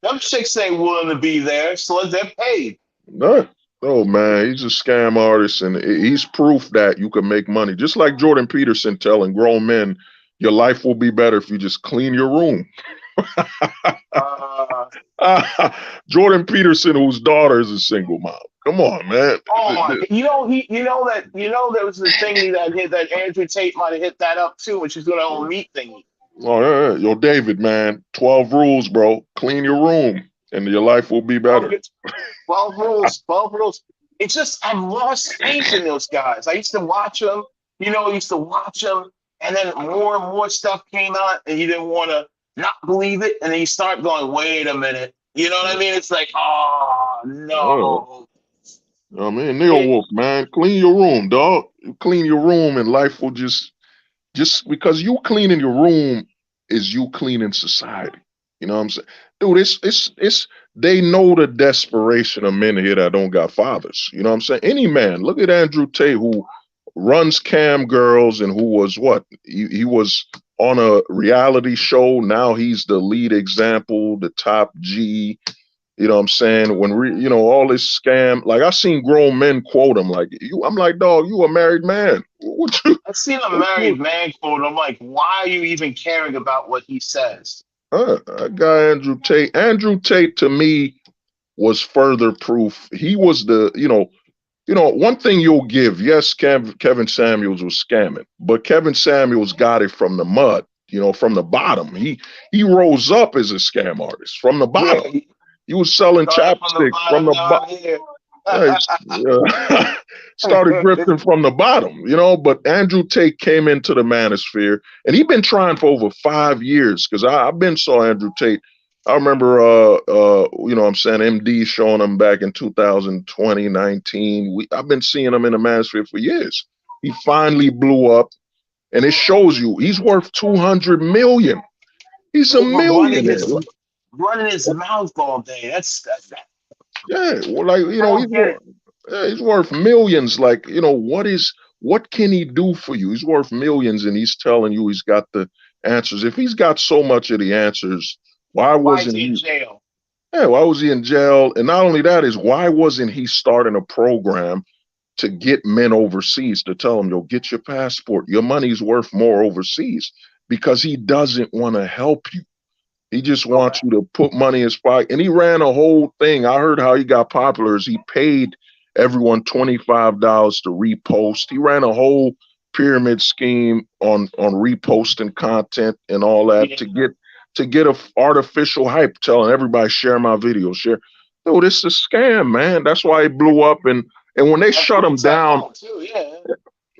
Them chicks ain't willing to be there, so they're paid. No, oh man, he's a scam artist, and he's proof that you can make money. Just like Jordan Peterson telling grown men, your life will be better if you just clean your room. Uh, Jordan Peterson, whose daughter is a single mom. Come on, man. oh my! There was the thing that hit that Andrew Tate might have hit that up too, when she's doing her own meat thingy. Oh, yeah. Yo, David, man, 12 rules, bro. Clean your room, and your life will be better. 12 rules, 12 rules. It's just, I've lost faith in those guys. I used to watch them, and then more and more stuff came out, and you didn't want to not believe it, and then you start going, wait a minute. You know what I mean? It's like, oh, Uh, no. I mean, Neil It, Wolf, man, clean your room, dog. You clean your room, and life will just because you cleaning your room is you cleaning society. You know what I'm saying? Dude, it's they know the desperation of men here that don't got fathers. You know what I'm saying? Any man, look at Andrew Tate who runs cam girls and who was what? He was on a reality show. Now he's the lead example, the top G. You know what I'm saying? All this scam, like I seen grown men quote him like I'm like, dog, you a married man. What you I've seen a what you married man quote. I'm like, why are you even caring about what he says? that guy Andrew Tate to me was further proof. He was one thing you'll give. Yes, Kevin Samuels was scamming, but Kevin Samuels got it from the mud. From the bottom. He rose up as a scam artist from the Yeah, bottom. he He was selling started from the chapstick from bottom the down here. Started grifting from the bottom, you know. But Andrew Tate came into the manosphere, and he's been trying for over 5 years. Because I've been saw Andrew Tate. I remember, you know, what I'm saying MD showing him back in 2020, 19. I've been seeing him in the manosphere for years. He finally blew up, and it shows you he's worth 200 million. He's a But millionaire. running his mouth all day. That. Yeah, well, like you I know, don't get it. he's worth millions. Like you know, what can he do for you? He's worth millions, and he's telling you he's got the answers. If he's got so much of the answers, why Why is wasn't he in he? jail? Yeah, why was he in jail? And not only that is why wasn't he starting a program to get men overseas to tell them, yo, get your passport. Your money's worth more overseas because he doesn't want to help you. He just Okay. wants you to put money in his pocket. And he ran a whole thing. I heard how he got popular is he paid everyone $25 to repost. He ran a whole pyramid scheme on reposting content and all that Yeah. to get a artificial hype, telling everybody share my video, share. No, this is a scam, man. That's why he blew up. And when they That's shut what him it's at down, home too. Yeah.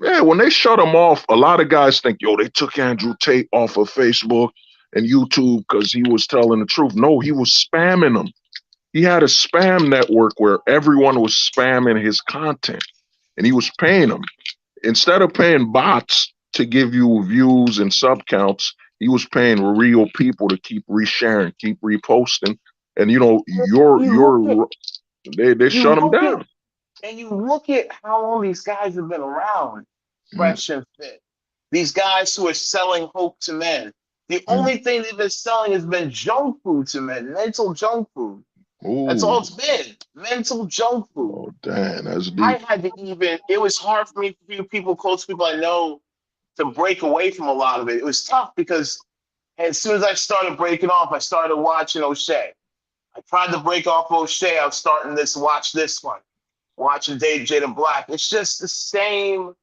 yeah, when they shut him off, a lot of guys think, yo, they took Andrew Tate off of Facebook and YouTube because he was telling the truth. No, he was spamming them. He had a spam network where everyone was spamming his content and he was paying them. Instead of paying bots to give you views and sub counts, he was paying real people to keep resharing, keep reposting. And you know, You look at they you shut him look at down. and you look at how long these guys have been around, Mm, fresh and fit. These guys who are selling hope to men. The mm. only thing they've been selling has been junk food to men, mental junk food. That's Ooh, all it's been. Mental junk food. oh damn, that's I deep. had to even, it was hard for me, for people, close people I know, to break away from a lot of it. It was tough because as soon as I started breaking off, I started watching O'Shea. I tried to break off O'Shea. I was starting this, watch this one, watching Dave Jada Black. It's just the same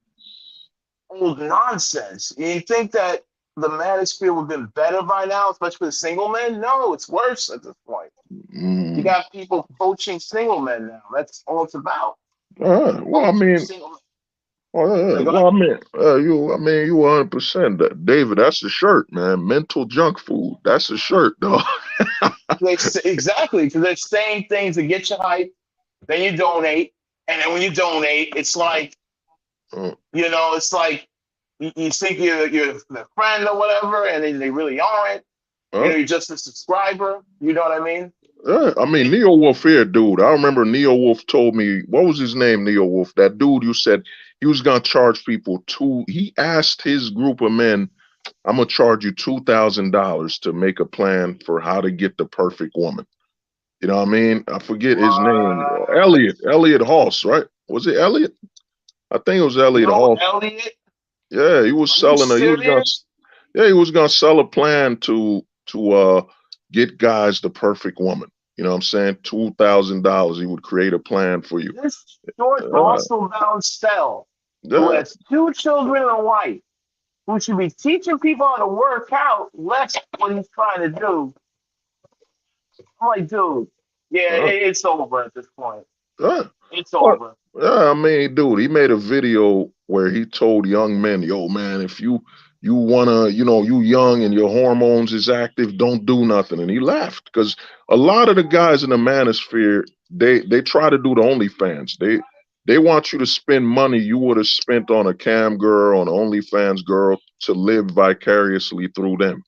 old nonsense. You think that the manosphere would have been better by now, especially for the single men? No, it's worse at this point. You Mm. got people coaching single men now. That's all it's about. Well, I Coaching mean, single men. Go well, ahead. I mean, you 100%. David, that's a shirt, man. Mental junk food. That's a shirt, though. Exactly, because they're saying things to get you hype. Then you donate, and then when you donate, it's like Uh, it's like you think you're the friend or whatever, and then they really aren't. uh, You're just a subscriber. You know what I mean? I mean, Neo Wolf here, dude. I remember Neo Wolf told me, what was his name, Neo Wolf? That dude you said he was gonna charge people he asked his group of men, I'm gonna charge you $2,000 to make a plan for how to get the perfect woman. You know what I mean? I forget his name. What? Elliot Hoss, right? Was it Elliot? I think it was Elliot No, Hoss. Elliot. Yeah, he was Are you selling he was gonna serious? yeah, he was gonna sell a plan to get guys the perfect woman. You know what I'm saying? $2,000. He would create a plan for you. This short, Uh, muscle-bound Stell, who yeah, has two children and a wife, who should be teaching people how to work out, less what he's trying to do. I'm like, dude, yeah, uh, it's over at this point. uh. It's Well, over. yeah, I mean, dude, he made a video where he told young men, "Yo, man, if you wanna, you know, you young and your hormones is active, don't do nothing." And he laughed because a lot of the guys in the manosphere, they try to do the OnlyFans. They want you to spend money you would have spent on a cam girl, on an OnlyFans girl, to live vicariously through them.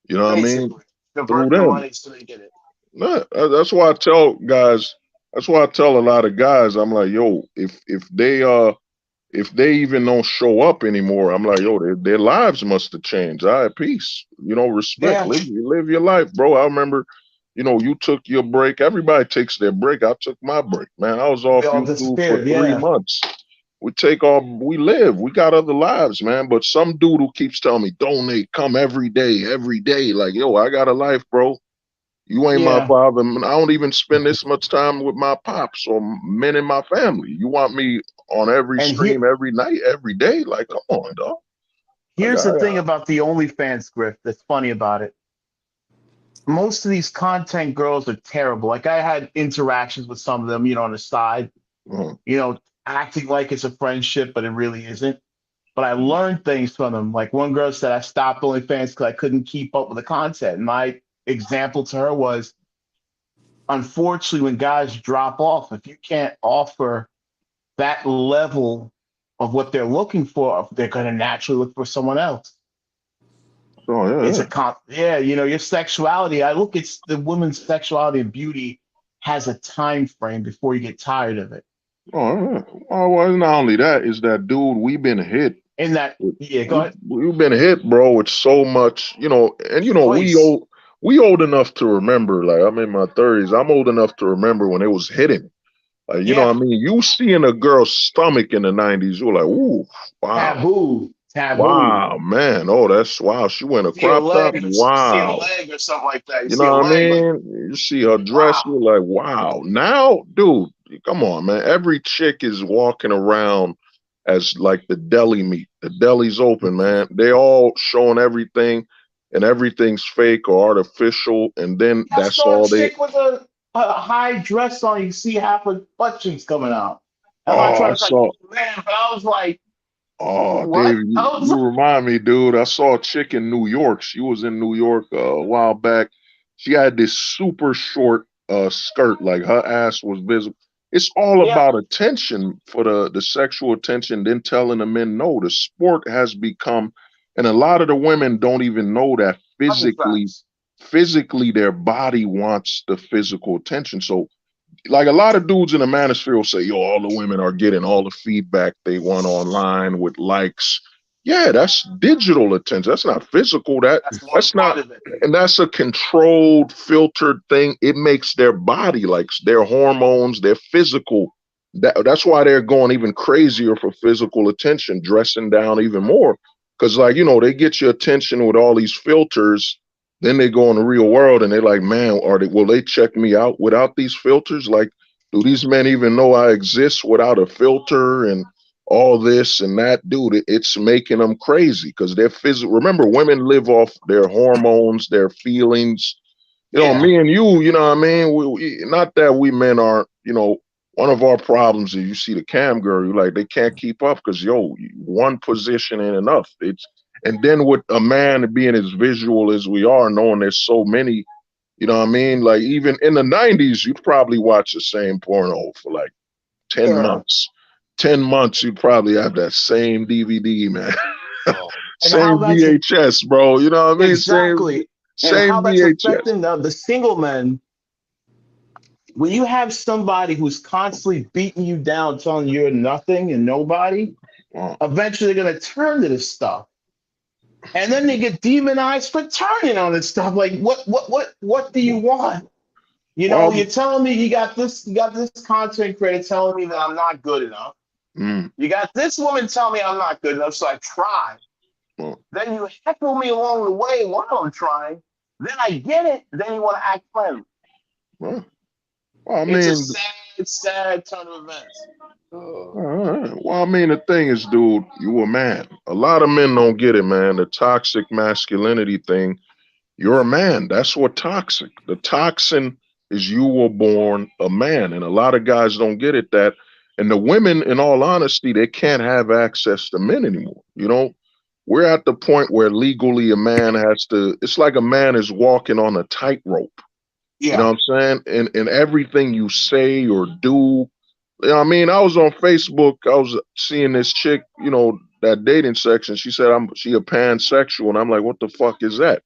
You know what I mean? Basically, Through divert the them. money so they get it. Nah, that's why I tell guys. That's why I tell a lot of guys. I'm like, yo, if they even don't show up anymore, I'm like, yo, their lives must have changed. All right, peace. You know, respect. Yeah, Live your life, bro. I remember, you know, you took your break. Everybody takes their break. I took my break, man. I was they off all YouTube for disappeared. 3 Yeah, months. We live. We got other lives, man. But some dude who keeps telling me, donate, come every day, every day. Like, yo, I got a life, bro. You ain't my yeah. father. I don't even spend this much time with my pops or men in my family. You want me on every And here, stream, every night, every day? Like, come on, dog. Like, here's the thing about the OnlyFans grift that's funny about it. Most of these content girls are terrible. Like I had interactions with some of them, on the side. You know, acting like it's a friendship, but it really isn't. But I learned things from them. Like one girl said, I stopped OnlyFans because I couldn't keep up with the content. And my example to her was, unfortunately, when guys drop off, if you can't offer that level of what they're looking for, they're going to naturally look for someone else. Oh It's yeah, a yeah, you know, your sexuality. I look at the woman's sexuality and beauty has a time frame before you get tired of it. oh yeah. Oh, well, not only that is that, dude. We've been hit. In that, yeah, go ahead. We've been hit, bro, with so much, and Choice. we old enough to remember. Like I'm in my 30s. I'm old enough to remember when it was hitting. Like, Yeah, what I mean? You seeing a girl's stomach in the 90s, you're like, ooh, wow. taboo, taboo. Wow, man. Oh, that's wow. She went a See a crop top. leg, you see a Wow. leg or something like that. You You see know a what I leg, like, mean? You see her dress, wow. you're like, wow. Now, dude, come on, man. Every chick is walking around as like the deli meat. The deli's open, man. They all showing everything, and everything's fake or artificial, and then I that's saw a all they. chick with a high dress on. You see half her butt cheeks coming out. I'm not Oh, I trying to like, saw. man, but I was like, Oh, what? David, I you, was you like, remind me, dude. I saw a chick in New York. She was in New York a while back. She had this super short skirt, like her ass was visible. It's all yeah, about attention for the sexual attention, then telling the men no. The sport has become, and a lot of the women don't even know that honey facts. physically their body wants the physical attention. So like a lot of dudes in the manosphere will say, yo, all the women are getting all the feedback they want online with likes. Yeah, that's digital attention. That's not physical. That's one That's part not, of it. and that's a controlled, filtered thing. It makes their body, like their hormones, their physical. That's why they're going even crazier for physical attention, dressing down even more. Because, like, they get your attention with all these filters, then they go in the real world and they're like, man, will they check me out without these filters? Like, do these men even know I exist without a filter and all this and that? Dude, it's making them crazy because they're physical. Remember, women live off their hormones, their feelings. Yeah, Me and you know what I mean? Not that we men aren't, one of our problems is you see the cam girl, you like, they can't keep up because, yo, one position ain't enough. And then with a man being as visual as we are, knowing there's so many, you know what I mean? Like even in the 90s, you'd probably watch the same porno for like 10 yeah. months. 10 months, you'd probably have that same DVD, man. And how Same that's VHS, bro. You know what I mean? Same exactly, and how same that's VHS. affecting the single men. When you have somebody who's constantly beating you down, telling you you're nothing and nobody, Wow. eventually they're gonna turn to this stuff. And then they get demonized for turning on this stuff. Like, what do you want? You know, Well, you're telling me you got this content creator telling me that I'm not good enough. mm, You got this woman telling me I'm not good enough, so I try. well, Then you heckle me along the way while I'm trying. Then I get it. Then you want to act friendly. well, I It's a mean, sad, sad turn of events. well, I mean, the thing is, dude, you a man. A lot of men don't get it, man. The toxic masculinity thing. You're a man. That's what toxic. The toxin is you were born a man, and a lot of guys don't get it that. And the women, in all honesty, they can't have access to men anymore. We're at the point where legally a man has to. It's like a man is walking on a tightrope. You know Yeah. what I'm saying? And everything you say or do. I mean, I was on Facebook. I was seeing this chick. That dating section. She said she a pansexual, and I'm like, what the fuck is that?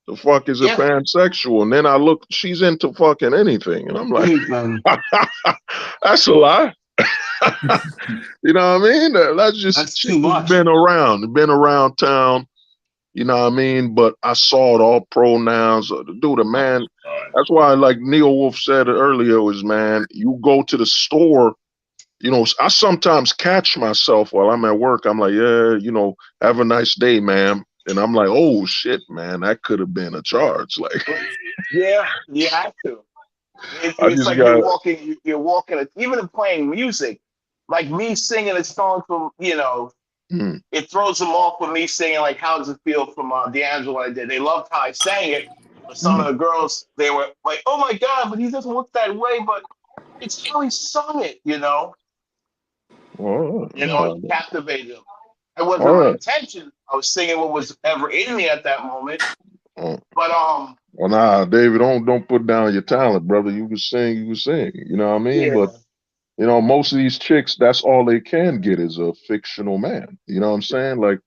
The fuck is a Yeah. pansexual? And then I look, she's into fucking anything. And I'm like, Anything. that's a lie. You know what I mean? That's just a That's chick too who's much. been around town. You know what I mean? But I saw it all pronouns. Dude, a man. That's why, like Neil Wolf said earlier, is man, you go to the store. I sometimes catch myself while I'm at work. I'm like, yeah, have a nice day, ma'am. And I'm like, oh shit, man, that could have been a charge. Like, Yeah, you have to. I It's just like you're got. walking, even in playing music, like me singing a song from, Hmm, it throws them off with me singing, like, how does it feel from D'Angelo I did. They loved how I sang it, but some of hmm. the girls, they were like, oh my God, but he doesn't look that way. But It's how he sung it, you know. All You know, it right. captivated him. It wasn't All my right. intention. I was singing what was ever in me at that moment. Oh. But Well, nah, David, don't put down your talent, brother. You can sing, you can sing. You know what I mean? But yeah. most of these chicks, that's all they can get is a fictional man. You know what I'm saying? Like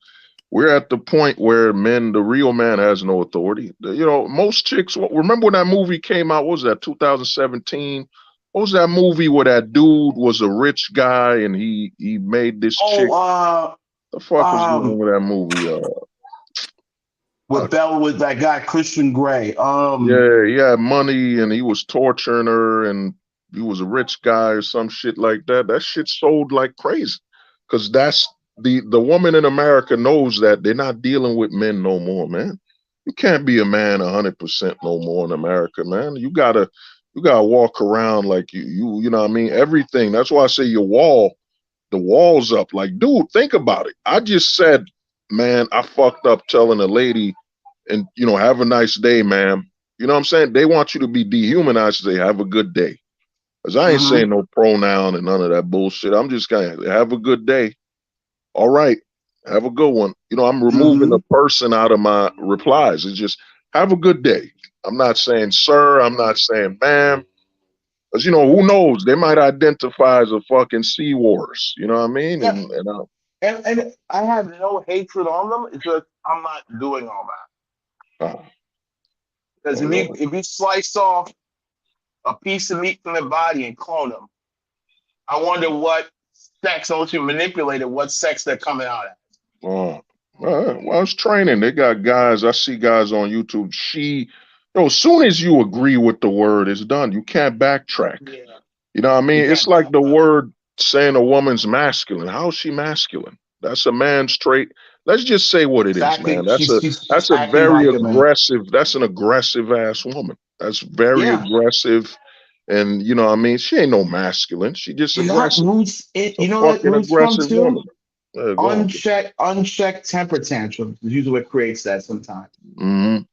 we're at the point where the real man has no authority. Most chicks. Remember when that movie came out? What was that 2017? What was that movie where that dude was a rich guy and he made this chick? Oh, The fuck was the name of that movie? Uh, with that guy Christian Grey. Yeah, he had money and he was torturing her and he was a rich guy or some shit like that. That shit sold like crazy. Cause that's the woman in America knows that they're not dealing with men no more, man. You can't be a man 100% no more in America, man. You gotta walk around like you know what I mean? Everything. That's why I say the wall's up. Like, dude, think about it. I just said, man, I fucked up telling a lady and have a nice day, ma'am. You know what I'm saying? They want you to be dehumanized. Say, have a good day. Because I ain't mhm, saying no pronoun and none of that bullshit. I'm just going to have a good day. All right. Have a good one. I'm removing the mhm. person out of my replies. It's just have a good day. I'm not saying sir. I'm not saying ma'am. Because, who knows? They might identify as a fucking Sea Wars. You know what I mean? Yeah, And and I have no hatred on them. It's just I'm not doing all that uh, because oh, if you Lord. if you slice off a piece of meat from their body and clone them, I wonder what sex, once you manipulate it, what sex they're coming out at. Well, it's training. They got guys. I see guys on YouTube. As soon as you agree with the word, it's done. You can't backtrack. Yeah, You know what I you mean? It's can't like back the that. word saying a woman's masculine. How is she masculine? That's a man's trait. Let's just say what it She's is, acting. man. That's a She's that's a acting very like a man. aggressive. That's an aggressive ass woman. That's very Yeah, aggressive. And you know what I mean? She ain't no masculine. She just and that aggressive. roots it. A You know that fucking roots from aggressive too. woman. There you go. Unchecked temper tantrums is usually what creates that sometimes. Mm-hmm.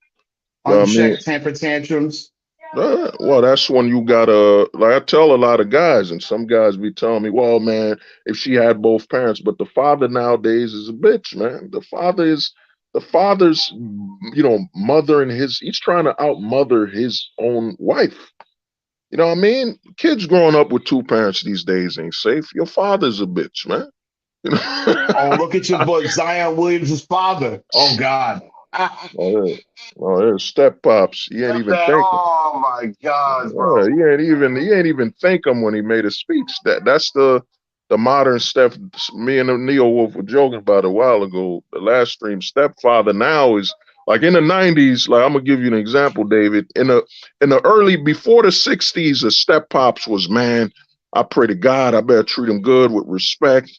I mean, Unchecked temper tantrums. Well, that's when you gotta, like I tell a lot of guys, and some guys be telling me, well, man, if she had both parents, but the father nowadays is a bitch, man. The father's, mothering he's trying to outmother his own wife. You know what I mean? Kids growing up with two parents these days ain't safe. Your father's a bitch, man. You Oh, know? look at your boy Zion Williams' father. Oh God. Oh, yeah. Oh, yeah. Step pops. He ain't What even the? thinking. Oh my God, Yeah, bro. he ain't even think him when he made a speech. That's the modern step. Me and Neo Wolf were joking about a while ago. The last stream stepfather now is like in the '90s. Like I'm gonna give you an example, David. In the early before the '60s, a step pops was man. I pray to God, I better treat him good with respect.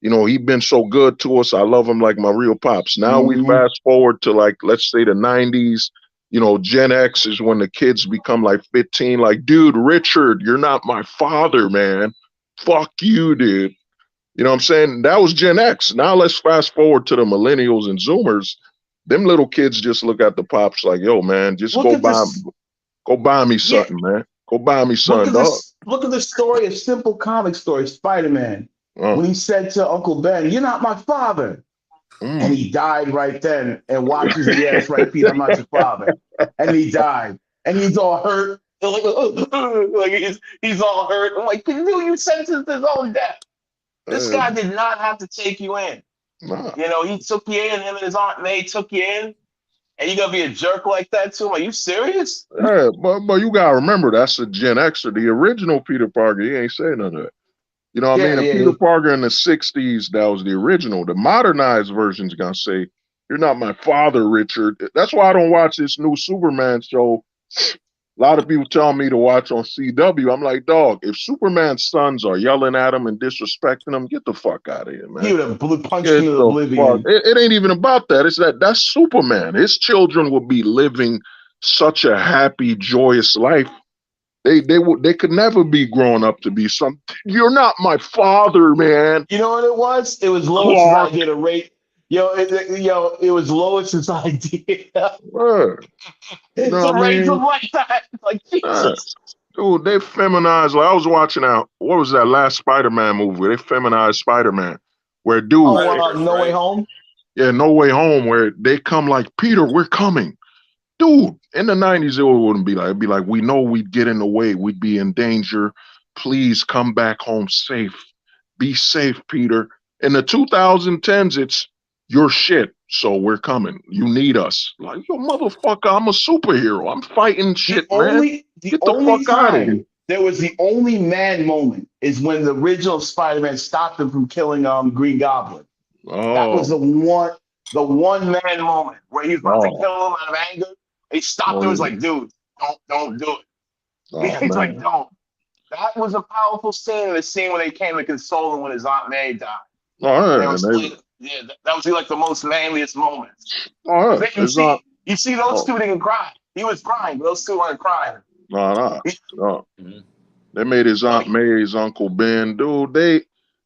He been so good to us. I love him like my real pops. Now we Hmm. fast forward to like let's say the '90s. Gen X is when the kids become like 15, like, dude, Richard, you're not my father, man. Fuck you, dude. You know what I'm saying? That was Gen X. Now let's fast forward to the millennials and Zoomers. Them little kids just look at the pops like, yo, man, just Look at this. go buy me Yeah. something, man. Go buy me something, dog. Look at the story, a simple comic story, Spider-Man. Uh, When he said to Uncle Ben, "You're not my father," and mm. he died right then. And Watson said, "Yeah, that's right, Pete. I'm not your father." And he died, and he's all hurt. Like he's all hurt. I'm like, dude, you sentenced his own death. This uh, guy did not have to take you in. nah. He took you in. Him and his aunt May took you in, and you gonna be a jerk like that to him? Are you serious? Yeah, but you gotta remember that's a Gen Xer. The original Peter Parker, he ain't saying none of that. You know what I mean? Yeah, And yeah, Peter yeah. Parker in the '60s, that was the original. The modernized version's gonna say, "You're not my father, Richard." That's why I don't watch this new Superman show. A lot of people tell me to watch on CW. I'm like, dog, if Superman's sons are yelling at him and disrespecting him, get the fuck out of here, He man. would have punched Get him into the fuck. oblivion. It ain't even about that. It's that's Superman. His children will be living such a happy, joyous life. They could never be grown up to be some. You're not my father, man. You know what it was? It was Lois's Clark. idea to rate. It was Lois's idea You know what to I raise mean? him like that. Like Uh, Jesus. Dude, they feminized. Like I was watching out. What was that last Spider-Man movie? Where they feminized Spider-Man, where dude, Oh, Right, No Way right. Home. yeah, No Way Home, where they come like Peter, we're coming. Dude, in the 90s, it wouldn't be like, it'd be like, we know we'd get in the way, we'd be in danger. Please come back home safe. Be safe, Peter. In the 2010s, it's your shit, so we're coming. You need us. Like, yo, motherfucker, I'm a superhero. I'm fighting The shit, man. only the Get the only fuck out of here. time there was the only man moment is when the original Spider-Man stopped him from killing Green Goblin. That was Oh, the one man moment where he was about to oh, kill him out of anger. He stopped him. oh, Was yeah. like, dude, don't do it. Oh, He's like, man. don't. That was a powerful scene. The scene when they came to console him when his Aunt May died. Oh, And they yeah. were And they, explaining, yeah, that was like the most manliest moments. oh, Because yeah. you It's not, see those oh, two didn't cry. He was crying, but those two weren't crying. no, no, He- no. Mhm. They made his no, Aunt May, his Uncle Ben. Dude,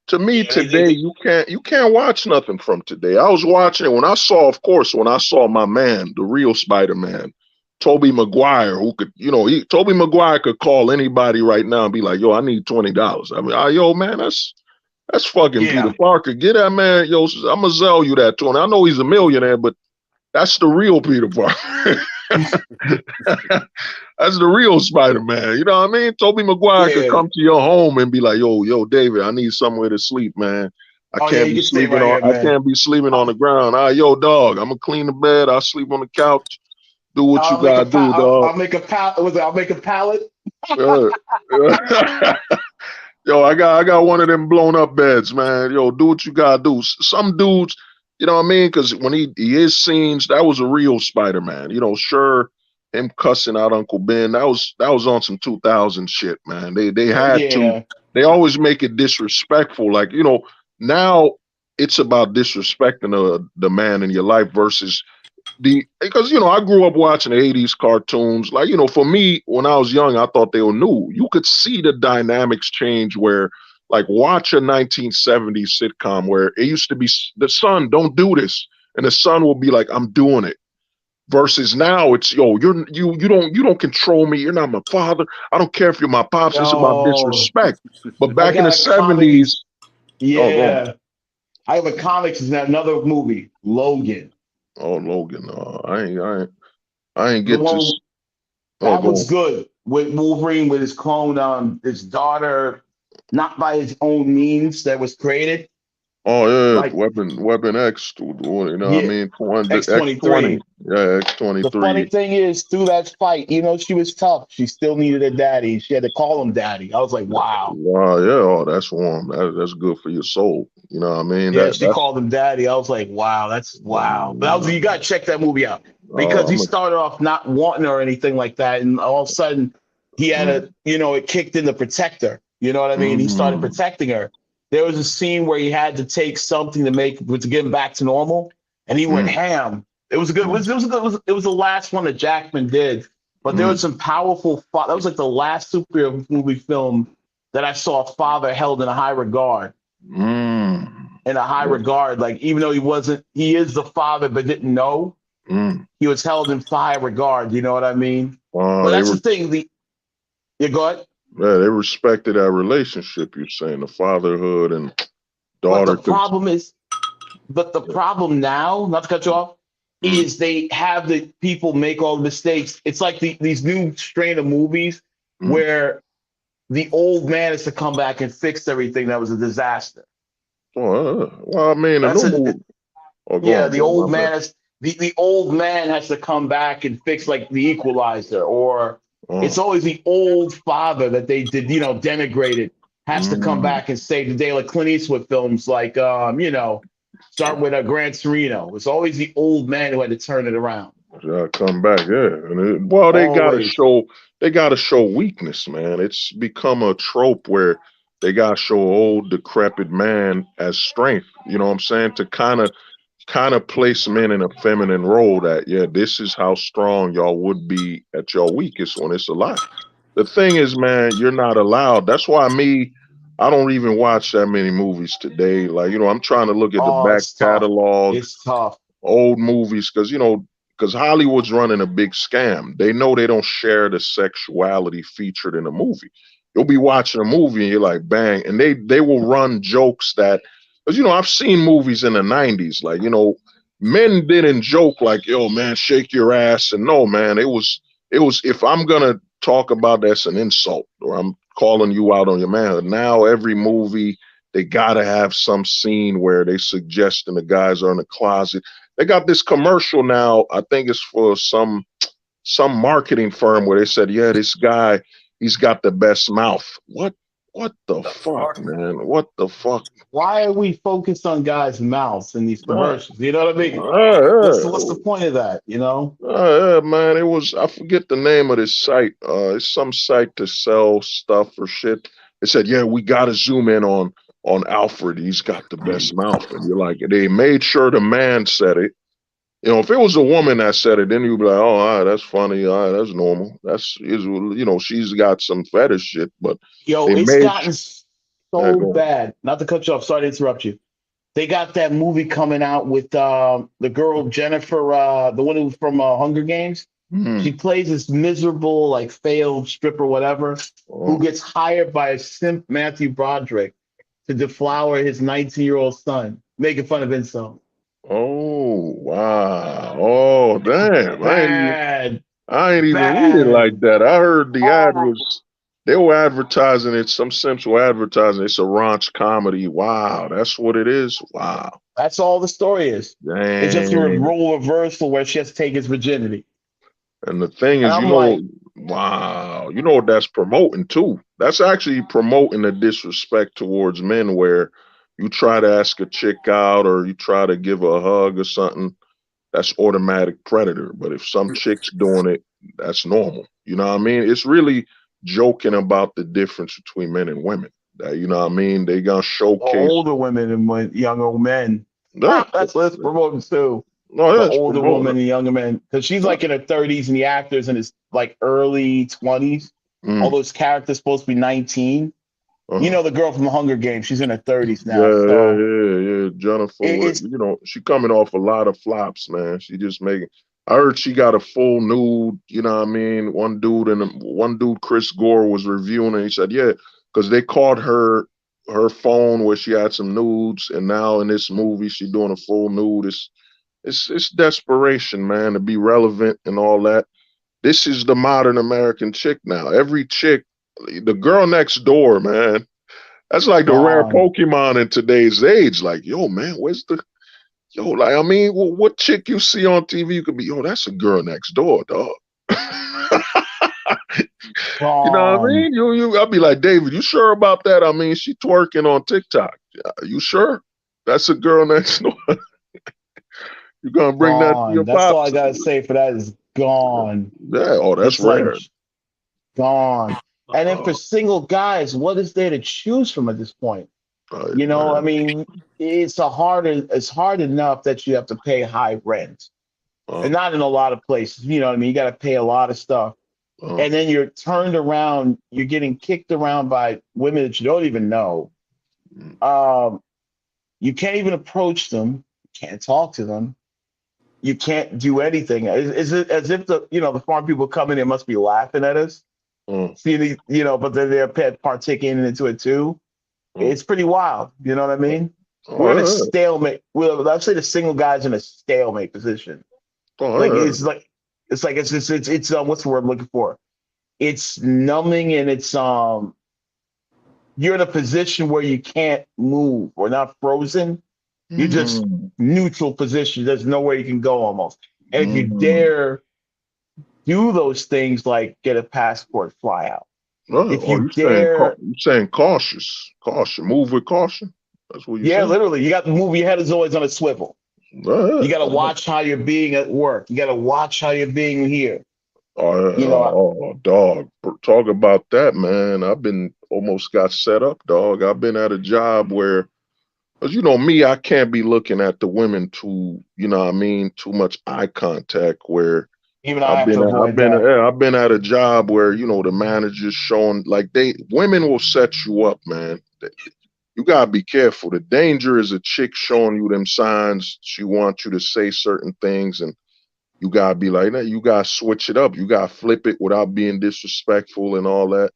to me yeah, today, you can't watch nothing from today. I was watching it when I saw, of course, when I saw my man, the real Spider-Man, Tobey Maguire, who could, Tobey Maguire could call anybody right now and be like, yo, I need $20. I mean, yo, man, that's fucking Peter yeah, Parker. Get that man, yo, I'm gonna sell you that 20. I know he's a millionaire, but that's the real Peter Parker. That's the real Spider-Man. You know what I mean? Tobey Maguire could yeah. come to your home and be like, yo, David, I need somewhere to sleep, man. Oh yeah, you can stay right here, I man. can't be sleeping on I'll, the ground. Yo, dog, I'm gonna clean the bed. I'll sleep on the couch. Do what you gotta do, dog. I'll make a pallet. I'll make a pallet. Uh, Yo, I got one of them blown up beds, man. Yo, do what you gotta do. Some dudes, you know what I mean? Because when he is scenes, that was a real Spider-Man. Sure, him cussing out Uncle Ben, that was on some 2000 shit, man. They had to. Yeah, They always make it disrespectful. Like now it's about disrespecting the man in your life versus because I grew up watching the 80s cartoons. Like, for me, when I was young, I thought they were new. You could see the dynamics change where like watch a 1970s sitcom where it used to be the son, don't do this. And the son will be like, I'm doing it. Versus now it's you don't control me. You're not my father. I don't care if you're my pops. It's about yo, disrespect. But I back in the got a comic. 70s, oh go on. Yeah, I have a comics in another movie, Logan. Oh Logan, I ain't The get to. one Oh that go was on. good with Wolverine with his clone, his daughter, not by his own means that was created. Oh yeah, Like, Weapon X, you know what I yeah, mean? 20, X20, X-23. yeah, The funny X23. thing is, through that fight, even though she was tough, she still needed a daddy. She had to call him daddy. I was like, wow. Wow, yeah, oh, that's warm. That's good for your soul. You know what I mean? Yeah, she That's called him daddy. I was like, wow, that's wow. But you gotta check that movie out because he I'm a, started off not wanting her or anything like that, and all of a sudden he had mm, it kicked in to protect her. You know what I mean? He started mm, protecting her. There was a scene where he had to take something to get him back to normal, and he went mm, ham. It was a good. mm, It was the last one that Jackman did, but there was mm, some powerful. That was like the last superhero movie film that I saw a father held in a high regard mm, like even though he is the father, but didn't know mm. he was held in high regard. You know what I mean? But They that's the were, thing. You go ahead. yeah, they respected that relationship. You're saying the fatherhood and But the daughter could, problem is, but the problem now, not to cut you off, mm, is they have the people make all the mistakes. It's like these new strain of movies mm. where the old man is to come back and fix everything that was a disaster. Well, I mean, the That's new a movie. Oh, go Yeah, on, the bro. old My bad. man has the old man has to come back and fix like the equalizer, or it's Oh, always the old father that they did, denigrated, has to come mm. back and save the day, like Clint Eastwood films, like start with a Gran Torino. It's always the old man who had to turn it around. Come back, yeah. Well, Always. they gotta show weakness, man. It's become a trope where they gotta show old, decrepit man as strength. You know what I'm saying? To kind of place men in a feminine role that, yeah, this is how strong y'all would be at your weakest when it's a lie. The thing is, man, you're not allowed. That's why I don't even watch that many movies today. Like, I'm trying to look at the Oh, back it's tough. catalog It's tough. old movies because because Hollywood's running a big scam. They know they don't share the sexuality featured in a movie. You'll be watching a movie and you're like, bang, and they will run jokes that, because I've seen movies in the '90s, like men didn't joke like, yo man, shake your ass, and no man, it was if I'm gonna talk about that's an insult or I'm calling you out on your manhood. Now every movie they gotta have some scene where they suggesting the guys are in the closet. They got this commercial now. I think it's for some marketing firm where they said, yeah, this guy, he's got the best mouth. What the The fuck, fuck? man? What the fuck? Why are we focused on guys' mouths in these Uh, commercials? You know what I mean? What's the uh, point of that? You know? man, it was, I forget the name of this site. It's some site to sell stuff or shit. They said, yeah, we gotta zoom in on Alfred. He's got the best mouth. And you're like, they made sure the man said it. If it was a woman that said it, then you'd be like, oh, all right, that's funny. All right, that's normal. She's got some fetish shit, but Yo, they it's made, gotten yeah, so go on. bad. Not to cut you off. Sorry to interrupt you. They got that movie coming out with the girl Jennifer, the one who's from Hunger Games. Hmm. She plays this miserable, like failed stripper, whatever, who Oh, gets hired by a simp Matthew Broderick to deflower his 19-year-old son, making fun of incel. oh, wow. Oh, damn. Bad, I ain't even read it like bad. that. I heard the ad Oh, was they were advertising it, some sensual advertising. It's a raunch comedy. Wow, that's what it is. Wow. that's all the story is. It's just a Dang. role reversal where she has to take his virginity. And the thing And is, I'm like, wow, what that's promoting too. That's actually promoting a disrespect towards men where you try to ask a chick out or you try to give her a hug or something, that's automatic predator. But if some chick's doing it, that's normal. You know what I mean? It's really joking about the difference between men and women. You know what I mean? They gonna showcase. older women and younger men. Yeah, That's what it's promoting too. no, The yeah, it's older promoting woman it. and younger men, because she's Yeah. like in her 30s and the actor's in his like early 20s. All Mm, those characters supposed to be 19. You uh-huh. know the girl from the Hunger Games, she's in her 30s Yeah, now. yeah, So yeah, yeah. Jennifer, it's she coming off a lot of flops, man. She just making. I heard she got a full nude. You know what I mean? One dude, Chris Gore, was reviewing it. He said, yeah, because they caught her phone where she had some nudes, and now in this movie she doing a full nude. It's desperation, man, to be relevant and all that. This is the modern American chick now. Every chick, the girl next door, man. That's like the rare gone. Pokemon in today's age. Like, yo, man, like, I mean, what chick you see on TV, you could be, yo, that's a girl next door, dog. You know what I Gone. mean? I'll be like, David, you sure about that? I mean, she twerking on TikTok. You sure? That's a girl next door. You gonna bring that to your Gone. That's all I pops? gotta say for that is gone. Yeah. Oh, that's It's like rare. gone. And then for Oh, single guys, what is there to choose from at this point? I man. mean, it's hard enough that you have to pay high rent. Uh, And not in a lot of places. You know what I mean? You got to pay a lot of stuff. uh, And then you're turned around, you're getting kicked around by women that you don't even know. mm, Um, you can't even approach them, you can't talk to them, you can't do anything. Is it as if the farm people come in and must be laughing at us? uh, See, but then they're partaking into it too. uh, It's pretty wild. You know what I mean? We're in a oh, stalemate. Let's say the single guy's in a stalemate position. yeah. Like Oh, it's what's the word I'm looking for? It's numbing and it's you're in a position where you can't move or not frozen. yeah. You're just Mm, neutral position. There's nowhere you can go almost. And if you mm. dare do those things like get a passport, fly out. Oh, If oh, you dare, you saying cautious, caution, move with caution. That's what you yeah, saying. literally, you got to move. Your head is always on a swivel. You got to Oh, watch how you're being at work. You got to watch how you're being here. You know, dog. Talk about that, man. I've been almost got set up, dog. I've been at a job where, cause me, I can't be looking at the women too, what I mean, too much eye contact. Where even I have to avoid that. I've been at a job where the manager's showing like women will set you up, man. You gotta be careful. The danger is a chick showing you them signs. She wants you to say certain things, and You gotta be like that. You gotta switch it up. You gotta flip it without being disrespectful and all that.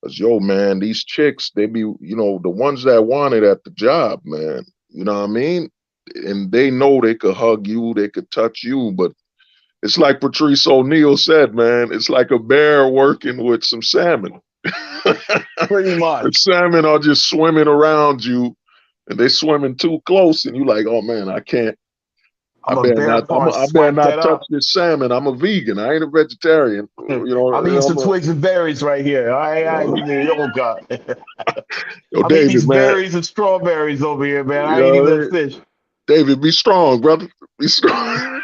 Cause yo, man, these chicks, they be, the ones that want it at the job, man. You know what I mean? And they know they could hug you, they could touch you, but it's like Patrice O'Neal said, man. It's like a bear working with some salmon. Pretty The much. salmon are just swimming around you, and they swimming too close, and you like, oh man, I can't. I I'm a better bear not. paw, I better swipe not that touch up. this salmon. I'm a vegan. I ain't a vegetarian. I'm eating some twigs and berries right here. Oh God. Yo, I'm eating David, these man. berries and strawberries over here, man. You I ain't even a know, fish. David, be strong, brother. Be strong.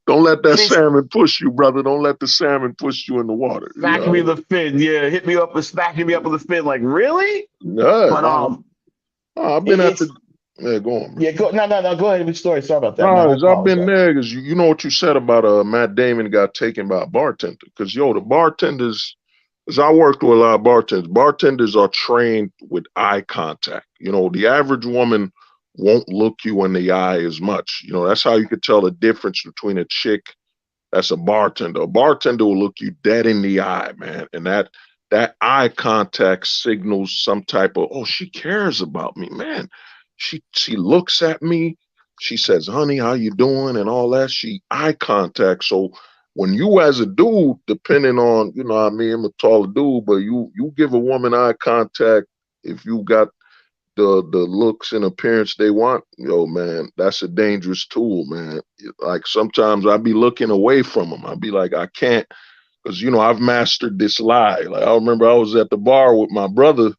Don't let that They salmon push you, brother. Don't let the salmon push you in the water. smacking me with the fin. Yeah, hit me up and smacking me up with the fin. Like, really? Yeah, But I've been at it's the. Yeah, go on, man. yeah. No. Go ahead with your story. Sorry about that, man. No, I I've been apologize. there because you know what you said about Matt Damon got taken by a bartender. Because yo, the bartenders, as I worked with a lot of bartenders, bartenders are trained with eye contact. The average woman won't look you in the eye as much. That's how you could tell the difference between a chick that's a bartender. A bartender will look you dead in the eye, man, and that eye contact signals some type of, oh, she cares about me, man. She looks at me, she says, honey, how you doing, and all that. She eye contact. So when you as a dude, depending on, what I mean, I'm a taller dude, but you give a woman eye contact if you got the looks and appearance they want, yo, man, that's a dangerous tool, man. Like sometimes I be looking away from them. I be like, I can't, because I've mastered this lie. Like I remember I was at the bar with my brother.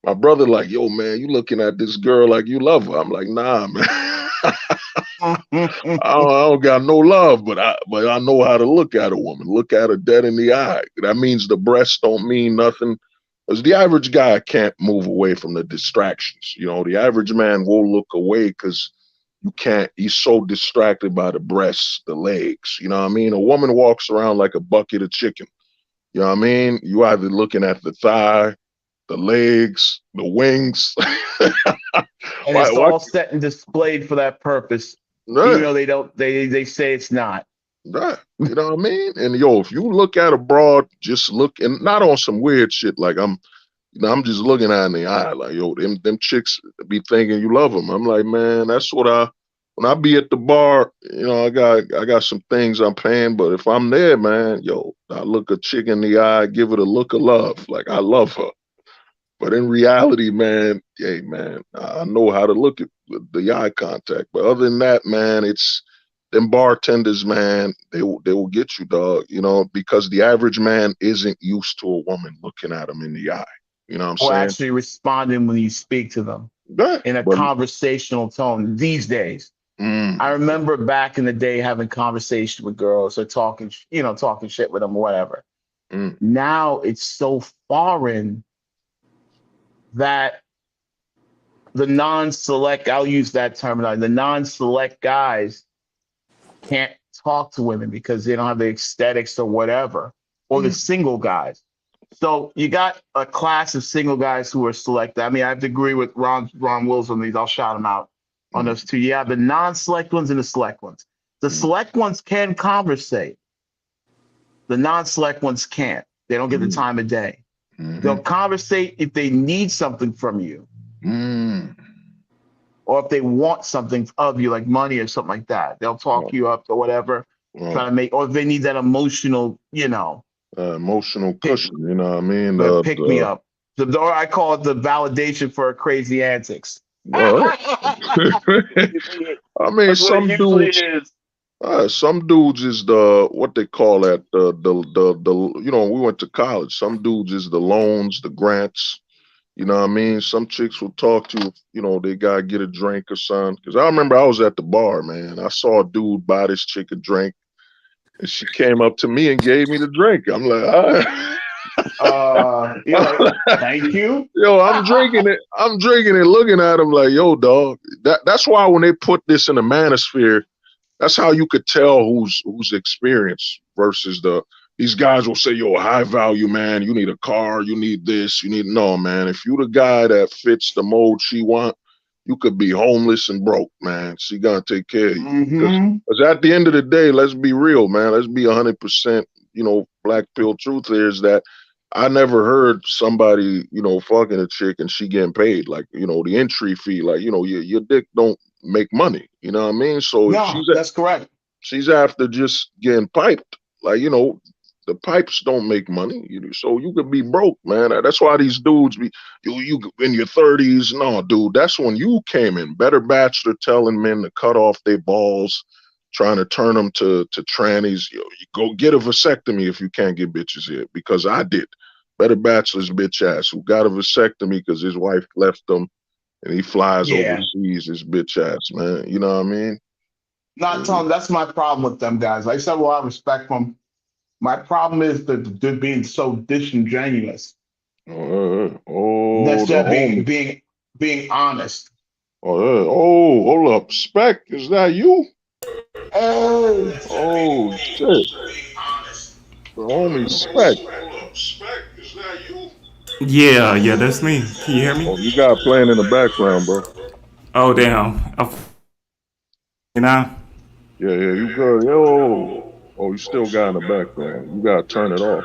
My brother, like, yo, man, you looking at this girl like you love her. I'm like, nah, man. I don't got no love, but I know how to look at a woman, look at her dead in the eye. That means the breasts don't mean nothing. Because the average guy can't move away from the distractions. The average man will look away because you can't, he's so distracted by the breasts, the legs. You know what I mean? A woman walks around like a bucket of chicken. You know what I mean? You either looking at the thigh, the legs, the wings. And why, it's why, all set and displayed for that purpose, even nah, though they don't. They say it's not. nah, you know what I mean? And yo, if you look at a broad, just look, and not on some weird shit like I'm just looking at in the eye like, yo, them chicks be thinking you love them. I'm like, man, that's what when I be at the bar, I got some things I'm paying, but if I'm there, man, yo, I look a chick in the eye, give it a look of love, like I love her. But in reality, man, hey, man, I know how to look at the eye contact. But other than that, man, it's them bartenders, man, they will get you, dog, because the average man isn't used to a woman looking at him in the eye. You know what I'm Or saying? actually responding when you speak to them Yeah, in a but conversational tone these days. I mm, remember back in the day having conversation with girls or talking shit with them or whatever. mm, Now it's so foreign that the non-select, I'll use that terminology, the non-select guys can't talk to women because they don't have the aesthetics or whatever, or the mm, single guys. So you got a class of single guys who are selected. I mean, I have to agree with Ron Wills on these. I'll shout him out on mm, those two. You have the non-select ones and the select ones. The mm, select ones can conversate. The non-select ones can't. They don't get the mm, time of day. They'll mhm, conversate if they need something from you mm. or if they want something of you, like money or something like that. They'll talk Well, you up or whatever, try well, to make, or if they need that emotional, emotional pick, cushion, you know what I mean? pick me up. Or I call it the validation for crazy antics. Well, I mean, That's what it usually is. some dudes is the what they call that the we went to college. Some dudes is the loans, the grants. You know what I mean? Some chicks will talk to you, they gotta get a drink or something. Because I remember I was at the bar, man. I saw a dude buy this chick a drink, and she came up to me and gave me the drink. I'm like, all right. You're like, thank you. Yo, I'm drinking it. I'm drinking it, looking at him like, yo, dog. That's why when they put this in the manosphere, that's how you could tell who's experienced versus these guys will say, yo, high value, man, you need a car, you need this, you need no, man. If you the guy that fits the mold she want, you could be homeless and broke, man. She gonna take care of you. Because Mm-hmm. at the end of the day, let's be real, man. Let's be 100%, black pill truth here is that I never heard somebody, fucking a chick and she getting paid. Like, the entry fee, like, your dick don't make money. You know what I mean? So if No, that's correct. she's after just getting piped, like, the pipes don't make money. So you could be broke, man. That's why these dudes be you in your 30s. No, dude, that's when you came in. Better Bachelor telling men to cut off their balls, trying to turn them to trannies. You go get a vasectomy if you can't get bitches here, because I did. Better Bachelor's bitch ass who got a vasectomy because his wife left him and he flies Yeah. overseas, his bitch ass, man. You know what I mean? Not telling. That's my problem with them guys. Like I said, well, I respect them. My problem is that they're being so disingenuous. Oh, That's the that being homie. being honest. Oh, hold up. Spec, is that you? Hey, Oh, shit. The homie Spec. Yeah, yeah, that's me. Can you hear me? Oh, you got playing in the background, bro. Oh, damn. Now? Yeah, you good. Yo. Oh, you still got in the background. You got to turn it off.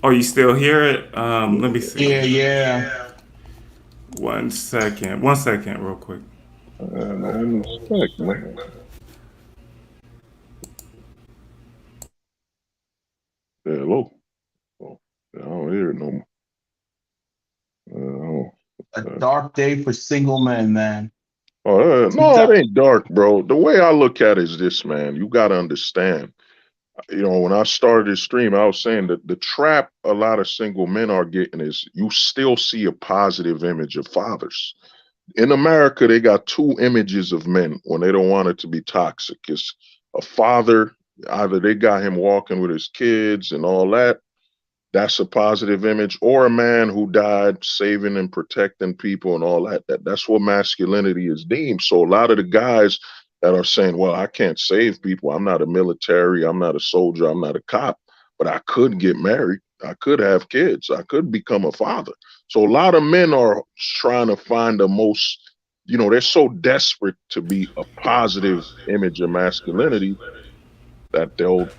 Oh, you still hear it? Let me see. yeah, yeah. 1 second. 1 second, real quick. Man, the homie Spec, man. Yeah, hello. Oh, I don't hear it no more. A dark day for single men, man. You No, it got ain't dark, bro. The way I look at it is this, man. You got to understand. When I started this stream, I was saying that the trap a lot of single men are getting is you still see a positive image of fathers. In America, they got two images of men when they don't want it to be toxic. It's a father, either they got him walking with his kids and all that, that's a positive image, or a man who died saving and protecting people and all that. That's what masculinity is deemed. So a lot of the guys that are saying, well, I can't save people, I'm not a military, I'm not a soldier, I'm not a cop, but I could get married, I could have kids, I could become a father. So a lot of men are trying to find the most, they're so desperate to be a positive image of masculinity that they'll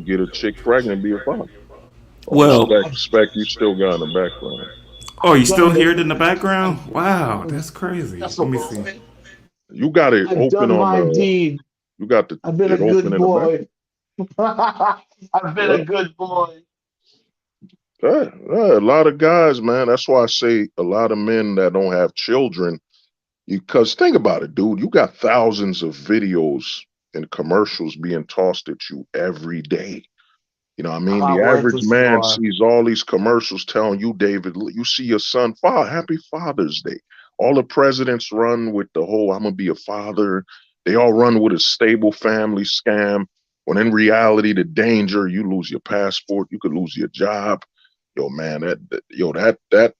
get a chick pregnant and be a father. Oh, Well, spec, you still got in the background. oh, you I've still done hear it. it in the background? I've, Wow, that's crazy. that's Let a me see. woman. You got it I've open done on my the. deed. You got I've been a it open good in the back. boy. I've been a Yeah. good boy. A lot of guys, man. That's why I say a lot of men that don't have children. Because think about it, dude. You got thousands of videos and commercials being tossed at you every day. You know what I mean? The How average worthless you man are. sees all these commercials telling you, David, you see your son, happy Father's Day. All the presidents run with the whole, I'm going to be a father. They all run with a stable family scam. When in reality, the danger, you lose your passport, you could lose your job. Yo, man, that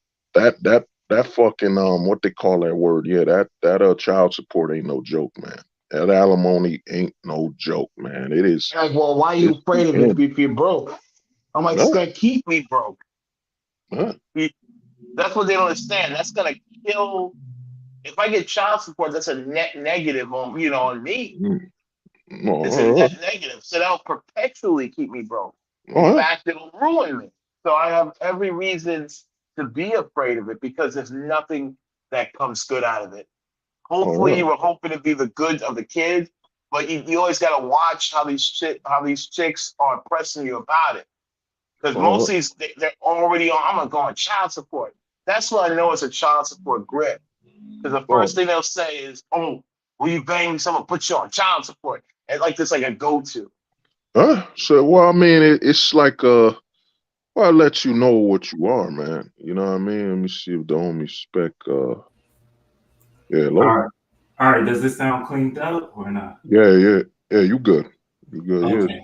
fucking, what they call that word? Yeah, that child support ain't no joke, man. That alimony ain't no joke, man. It is, Like, well, why are you it's the afraid of it end. if you're broke? I'm like, it's Huh? gonna keep me broke. Huh? That's what they don't understand. That's gonna kill. If I get child support, that's a net negative on me. Mm. It's a Oh, net negative. So that'll perpetually keep me broke. In uh, fact, it'll ruin me. So I have every reason to be afraid of it because there's nothing that comes good out of it. Hopefully, you uh, were hoping to be the good of the kids, but you always got to watch how these chicks are pressing you about it. Because most uh, of these, they're already on, I'm going to go on child support. That's what I know it's a child support grip. Because the uh, first thing they'll say is, oh, will you bang me? Someone put you on child support. And like this, like a go-to. So, well, I mean, it's like, well, I let you know what you are, man. You know what I mean? Let me see if the homie spec, yeah, All hello. right. All right. Does this sound cleaned up or not? Yeah, you good. You good, yeah. Okay.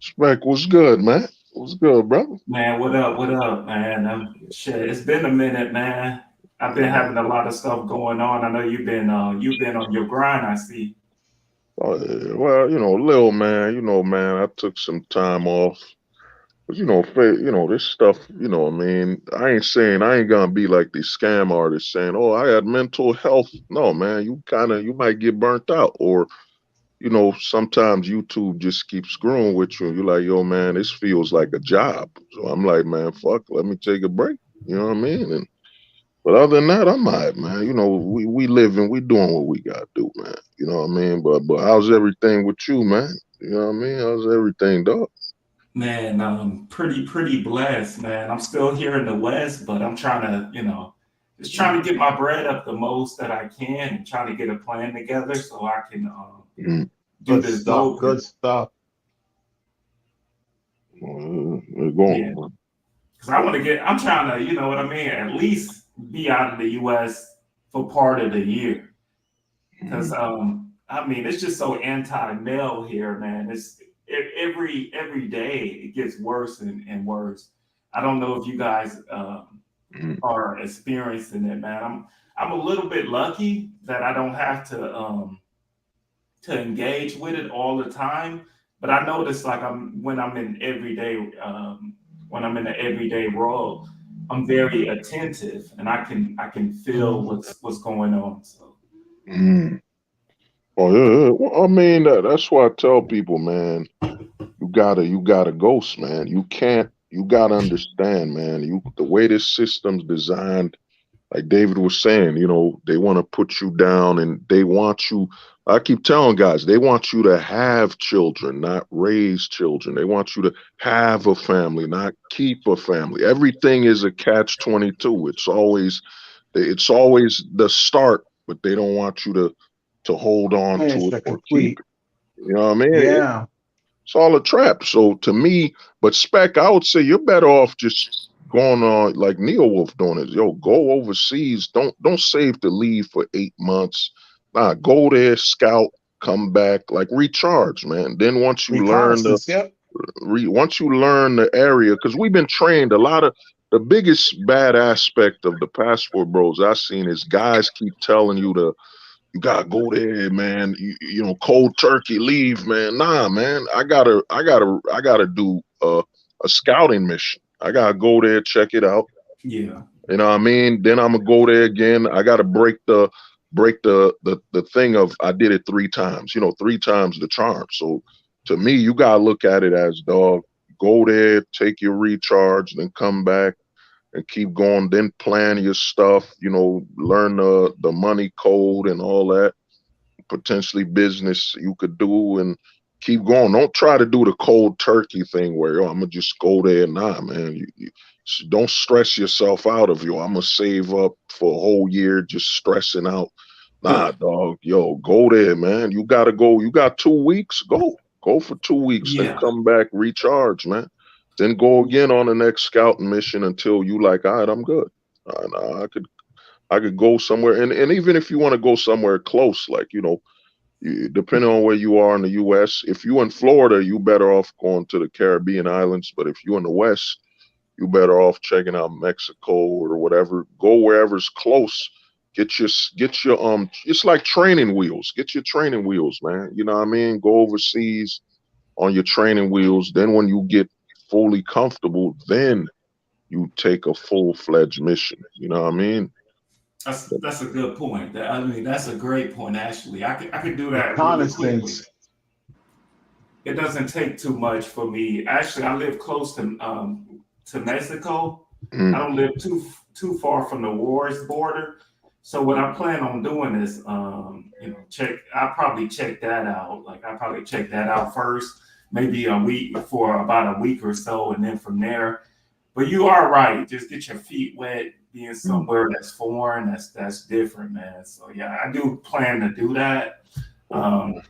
Spec, what's good, man? What's good, brother? Man, what up? What up, man? Shit, it's been a minute, man. I've been Uh, having a lot of stuff going on. I know you've been on your grind, I see. yeah, well, Lil man, man, I took some time off. 'Cause, this stuff, I mean, I ain't saying I ain't gonna be like these scam artists saying, "Oh, I had mental health." No, man, you might get burnt out, or sometimes YouTube just keeps screwing with you. You're like, "Yo, man, this feels like a job." So I'm like, "Man, fuck, let me take a break." You know what I mean? But other than that, I'm all right, man. We living, we doing what we gotta do, man. You know what I mean? But how's everything with you, man? You know what I mean? How's everything, dog? Man, pretty blessed, man. I'm still here in the West, but I'm trying to, just trying to get my bread up the most that I can and trying to get a plan together so I can Mm. do Good this stuff. dope. Good stuff. We're going, Yeah, man. because I'm trying to, you know what I mean, at least be out of the U.S. for part of the year. Because Mm. I mean, it's just so anti-male here, man. Every day it gets worse and worse. I don't know if you guys Mm. are experiencing it, man. I'm a little bit lucky that I don't have to engage with it all the time. But I notice like I'm in everyday when I'm in the everyday role, I'm very attentive and I can feel what's going on. So Mm. Oh yeah, yeah. Well, I mean that's why I tell people, man, you gotta ghost, man. You gotta understand, man. The way this system's designed, like David was saying, they want to put you down and they want you. I keep telling guys, they want you to have children, not raise children. They want you to have a family, not keep a family. Everything is a catch-22. It's always the start, but they don't want you to hold on Finish to it the or keep complete. it. You know what I mean? Yeah. It's all a trap. So to me, but Spec, I would say you're better off just going on like Neo Wolf doing it. Yo, go overseas. Don't save to leave for 8 months. Nah, go there, scout, come back, like recharge, man. Then Reconnaissance. Yep. once you learn the area, because we've been trained a lot of the biggest bad aspect of the passport bros I've seen is guys keep telling you to you gotta go there, man. Cold turkey leave, man. Nah, man. I gotta do a scouting mission. I gotta go there, check it out. yeah, You know what I mean? Then I'm gonna go there again. I gotta break the thing of I did it 3 times. 3 times the charm. So to me, you gotta look at it as dog. Go there, take your recharge, then come back and keep going. Then plan your stuff. Learn the money code and all that potentially business you could do and keep going. Don't try to do the cold turkey thing where I'm gonna just go there. Nah, man. You don't stress yourself out of I'm gonna save up for a whole year just stressing out. Nah, dog. Yo, go there, man. You gotta go. You got 2 weeks. Go. Go for 2 weeks, then yeah, come back, recharge, man. Then go again on the next scouting mission until you like, all right, I'm good. Nah, I could go somewhere, and even if you want to go somewhere close, like depending on where you are in the U.S. If you in Florida, you better off going to the Caribbean islands. But if you in the West, you better off checking out Mexico or whatever. Go wherever's close. Get your. It's like training wheels. Get your training wheels, man. You know what I mean? Go overseas on your training wheels. Then when you get fully comfortable, then you take a full-fledged mission. You know what I mean? that's a good point. I mean, that's a great point. Actually, I could do that really quickly. Reconnaissance. It doesn't take too much for me. Actually, I live close to Mexico. I Mm, don't live too far from the war's border. So what I plan on doing is, check. I'll probably check that out. Like I probably check that out first, maybe a week for about a week or so, and then from there. But you are right. Just get your feet wet, being mm. somewhere that's foreign. That's different, man. So yeah, I do plan to do that. Um,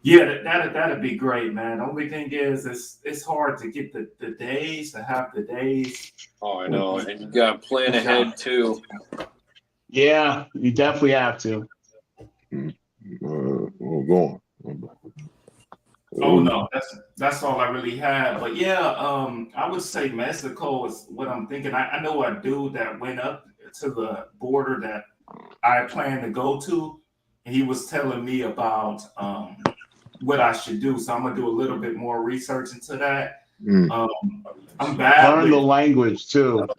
yeah, that'd be great, man. Only thing is, it's hard to get the days to have the days. Oh, I know, and you got to plan ahead too. Yeah, you definitely have to. Mm. We're going. Oh We're no, that's all I really have. But yeah, I would say Mexico is what I'm thinking. I know a dude that went up to the border that I plan to go to, and he was telling me about what I should do. So I'm gonna do a little bit more research into that. Mm. I'm bad Learn the with. language too.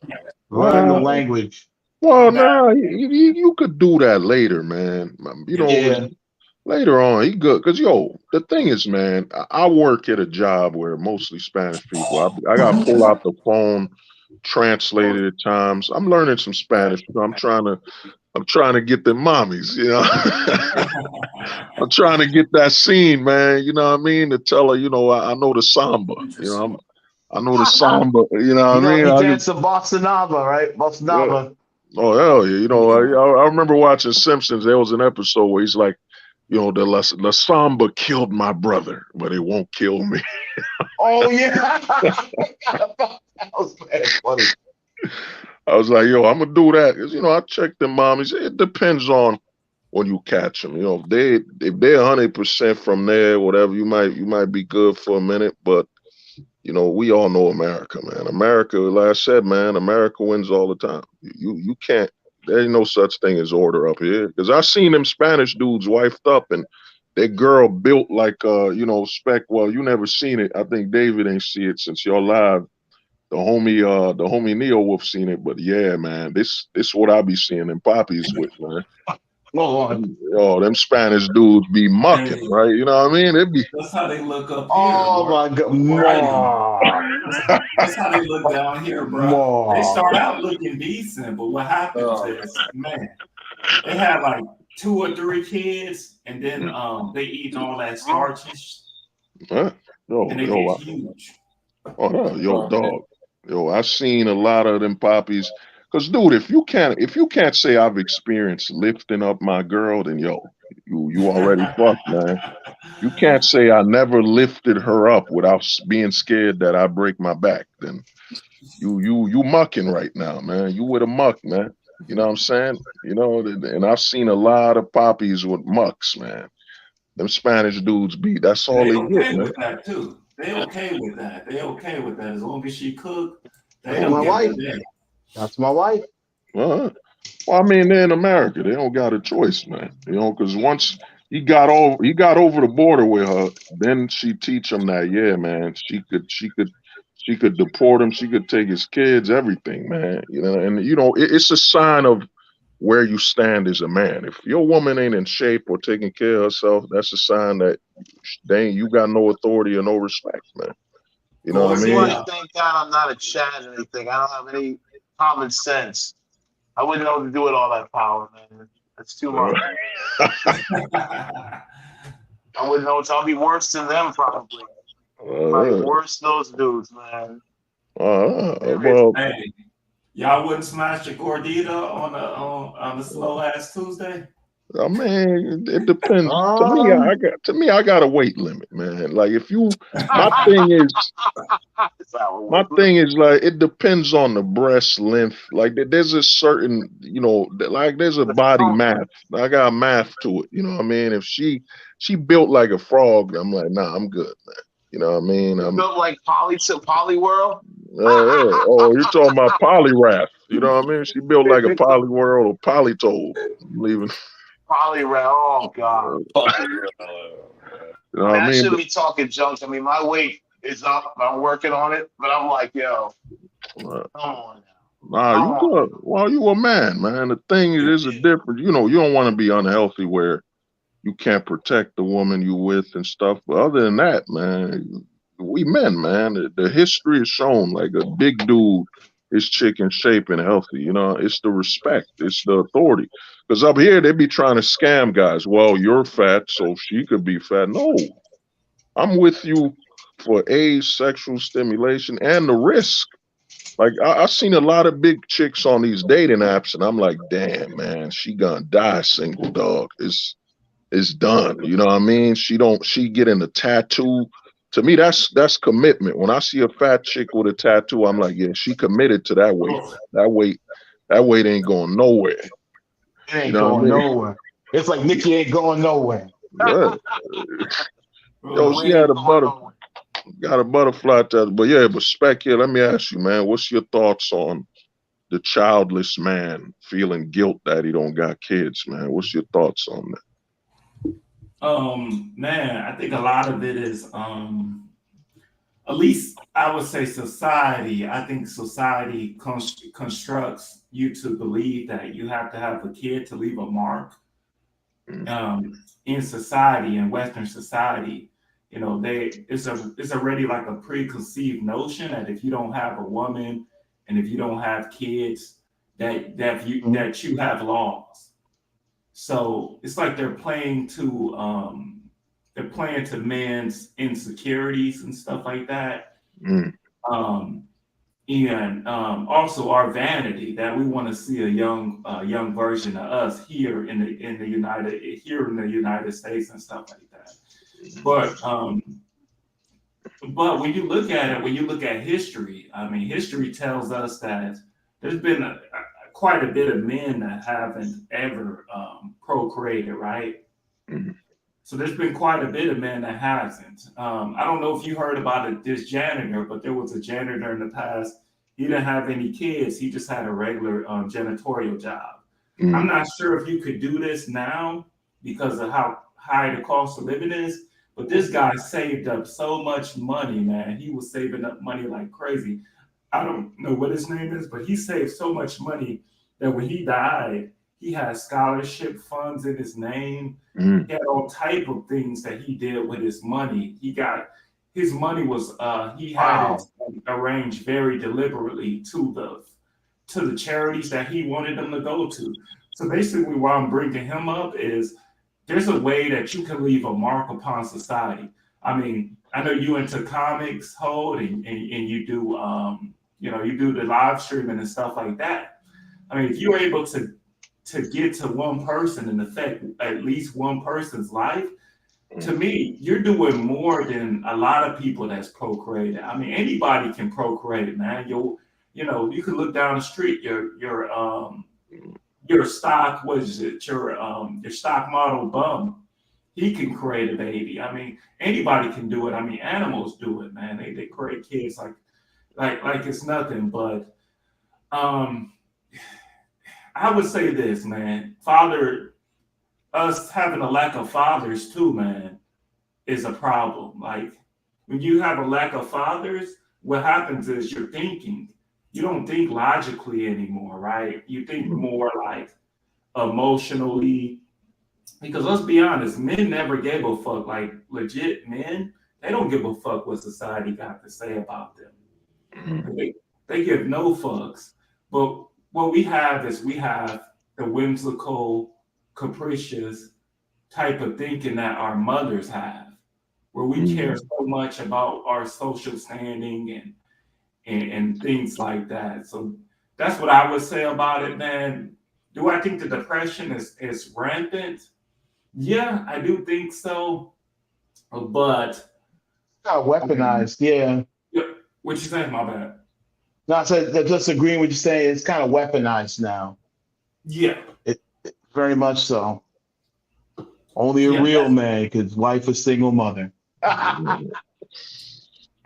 Learn the Well, language. well, I'm bad. nah, you could do that later, man. You know, 'cause Yeah. later on, he good. Cause yo, the thing is, man, I work at a job where mostly Spanish people. I got to pull out the phone, translate it at times. I'm learning some Spanish. So I'm trying to get the mommies, you know. I'm trying to get that scene, man. You know what I mean? To tell her, you know, I know the samba. You know, I know the samba. You know You what I know mean? he I can, danced the bossa nova, right? Bossa yeah. nova. Oh hell yeah! You know, Yeah. I remember watching Simpsons. There was an episode where he's like, you know, the samba killed my brother, but it won't kill me. Oh yeah. That was very funny. I was like, yo, I'm gonna do that because you know I check the mommies. It depends on when you catch them. You know, if they're 100% from there, whatever, you might be good for a minute, but you know, we all know America, man. America, like I said, man, America wins all the time. You can't. There ain't no such thing as order up here. Because I seen them Spanish dudes wifed up, and that girl built like you know, spec. Well, you never seen it. I think David ain't see it since you're live. The homie Neo Wolf seen it, but yeah, man, this what I be seeing them poppies with, man. Hold on. Oh, them Spanish dudes be mucking, Hey, right? You know what I mean? It be that's how they look up here, Oh my god. where I am. More. That's how they look down here, bro. They More. start out looking decent, but what happens is, man, they had like 2 or 3 kids, and then they eating all that starch huh? Yo, and they yo, get I, huge. oh no, yo, dog. Yo, I seen a lot of them poppies. Cause dude, if you can't say I've experienced lifting up my girl, then yo, you already fucked, man. You can't say I never lifted her up without being scared that I break my back. Then you mucking right now, man. You with a muck, man. You know what I'm saying? You know, and I've seen a lot of poppies with mucks, man. Them Spanish dudes be that's And all they they get, okay man. with that too. They okay with that. They okay with that. As long as she cook, they That's Oh, don't my give yeah. a wife. damn. That's my wife. Well, I mean, they're in America. They don't got a choice, man. You know, because once he got over the border with her, then she teach him that, yeah, man, she could deport him. She could take his kids, everything, man. You know, and you know, it's a sign of where you stand as a man. If your woman ain't in shape or taking care of herself, that's a sign that you got no authority or no respect, man. You know what I That's Oh why mean? I yeah. thank God I'm not a Chad or anything. I don't have any common sense. I wouldn't know what to do with all that power, man. That's too Uh, much. I wouldn't know. I'll be worse than them probably. Probably uh, worse those dudes, man. Serious. well, Hey, y'all wouldn't smash the gordita on the slow ass Tuesday? I mean, it depends. To me, Um, I got a weight limit, man. Like if you, my thing is, It's our my way. thing is like it depends on the breast length. Like there's a certain, you know, like there's a The body math. circumference. I got math to it. You know what I mean? If she built like a frog, I'm like, nah, I'm good, man. You know what I mean? You built like Poly World. Oh, you're talking about polyrath. You know what I mean? She built like a poly world or polytoad. I'm leaving. Poly World. Oh God. You know I what mean, I I mean? shouldn't be talking junk. I mean, my weight is up. I'm working on it, but I'm like, yo, But, come on now. nah, Come you on. good. Well, you a man, man. The thing is, there's a difference. You know, you don't want to be unhealthy where you can't protect the woman you with and stuff. But other than that, man, we men, man. The history is shown like a big dude is chicken shape and healthy. You know, it's the respect, it's the authority. Because up here they be trying to scam guys. Well, you're fat, so she could be fat. No, I'm with you for age, sexual stimulation, and the risk. Like I seen a lot of big chicks on these dating apps, and I'm like, damn, man, she gonna die single, dog. It's done. You know what I mean? She getting a tattoo. To me, that's commitment. When I see a fat chick with a tattoo, I'm like, yeah, she committed to that weight, man. That weight ain't going nowhere. It You ain't know what I going mean? nowhere. It's like Nikki ain't going nowhere. Yeah. Yo, The she weight had ain't a going butter nowhere. got a butterfly tattoo. But yeah, but Spec here, let me ask you, man, what's your thoughts on the childless man feeling guilt that he don't got kids, man? What's your thoughts on that? Man, I think a lot of it is at least I would say society. I think society constructs you to believe that you have to have a kid to leave a mark Mm, in society, in Western society. You know, it's already like a preconceived notion that if you don't have a woman and if you don't have kids, Mhm. that you have laws. So it's like they're playing to men's insecurities and stuff like that. mm, Um, and also our vanity that we want to see a young version of us here in the United States and stuff like that. But when you look at it, when you look at history, I mean, history tells us that there's been quite a bit of men that haven't ever procreated, right? mm, So there's been quite a bit of men that hasn't. I don't know if you heard about this janitor, but there was a janitor in the past. He didn't have any kids. He just had a regular janitorial job. I'm mm, not sure if you could do this now because of how high the cost of living is. But this guy saved up so much money, man. He was saving up money like crazy. I don't know what his name is, but he saved so much money that when he died, he had scholarship funds in his name. mm. He had all type of things that he did with his money. His money was he had it Wow. arranged very deliberately to the charities that he wanted them to go to. So basically, why I'm bringing him up is there's a way that you can leave a mark upon society. I mean, I know you into comics, Hold, and you do you do the live streaming and stuff like that. I mean, if you're able to get to one person and affect at least one person's life, to me, you're doing more than a lot of people that's procreated. I mean, anybody can procreate, man. You can look down the street, your stock, what is it? Your stock model bum. He can create a baby. I mean, anybody can do it. I mean, animals do it, man. They create kids like it's nothing. But um, I would say this, man. Us having a lack of fathers too, man, is a problem. Like when you have a lack of fathers, what happens is you're thinking. You don't think logically anymore, right? You think Mm. more like emotionally. Because let's be honest, men never gave a fuck. Like legit men, they don't give a fuck what society got to say about them. Mm. They, they give no fucks. But what we have the whimsical, capricious type of thinking that our mothers have, where we care Mm. so much about our social standing and things like that. So that's what I would say about it, man. Do I think the depression is rampant? Yeah, I do think so. But Kind of I mean, weaponized. Yeah. yeah, what you saying? My bad. Not so just agreeing with you saying it's kind of weaponized now. Yeah, It very much so. Only a yeah. real man could wife a single mother. Mm.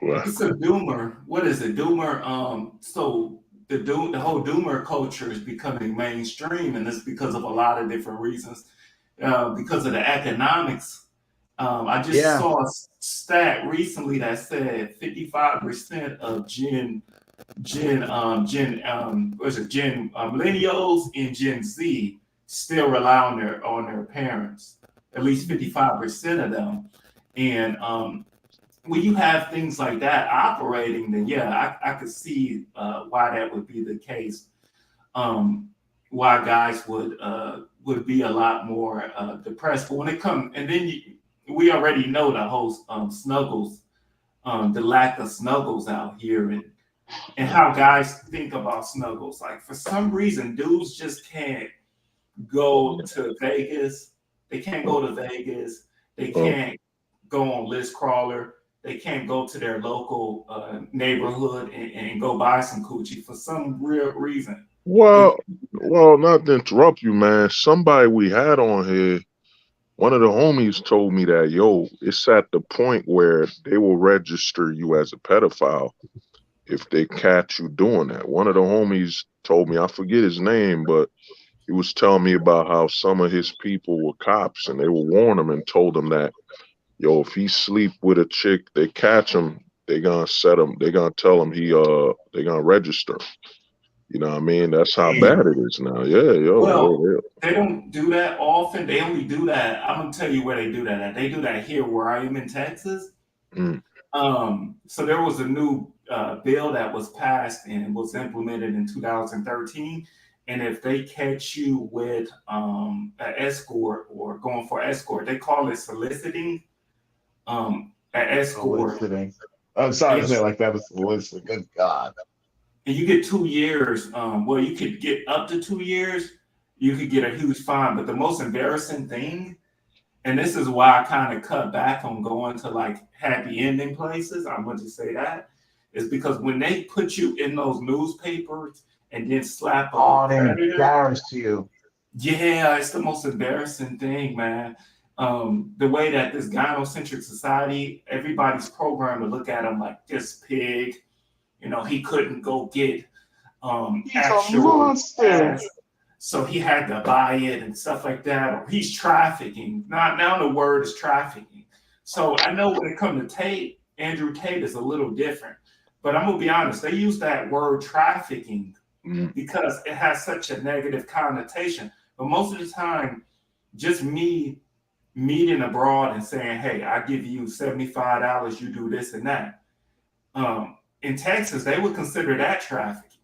Well, It's a doomer. What is it? Doomer. So the whole doomer culture is becoming mainstream, and it's because of a lot of different reasons. Because of the economics. I just Yeah. saw a stat recently that said 55% of was it Gen millennials and Gen Z still rely on their parents. At least 55% of them, and when you have things like that operating, then yeah, I could see why that would be the case. Um, why guys would be a lot more depressed. But when it comes, and then we already know the whole snuggles, the lack of snuggles out here, and how guys think about snuggles. Like for some reason, dudes just can't go to Vegas. They can't go to Vegas. They uh, can't go on list crawler. They can't go to their local neighborhood and go buy some coochie for some real reason. It, well, not to interrupt you, man. Somebody we had on here, one of the homies told me that, yo, it's at the point where they will register you as a pedophile if they catch you doing that. One of the homies told me, I forget his name, but he was telling me about how some of his people were cops and they would warn him and told him that, yo, if he sleep with a chick, they catch him. they gonna set him. They gonna tell him they gonna register. You know what I mean? That's how bad Damn. it is now. Yeah, yo, Well, they don't do that often. They only do that. I'm gonna tell you where they do that at. They do that here where I am in Texas. mm, So there was a new bill that was passed and was implemented in 2013. And if they catch you with an escort or going for escort, they call it soliciting. An escort, Soliciting. I'm sorry to yes, say it like that, but soliciting. Good God. and you get 2 years. Well, you could get up to 2 years. You could get a huge fine. But the most embarrassing thing, and this is why I kind of cut back on going to like happy ending places. I'm going to say that is because when they put you in those newspapers and then slap a Oh, they predator, embarrassed you. yeah, it's the most embarrassing thing, man. The way that this gynocentric society, everybody's programmed to look at him like this pig. You know, he couldn't go get He's a actual monster. ass, so he had to buy it and stuff like that. Or he's trafficking. Not now the word is trafficking. So I know when it comes to Tate, Andrew Tate is a little different. But I'm gonna be honest, they use that word trafficking mm, because it has such a negative connotation. But most of the time, just me meeting abroad and saying, "Hey, I give you $75, you do this and that." In Texas, they would consider that trafficking.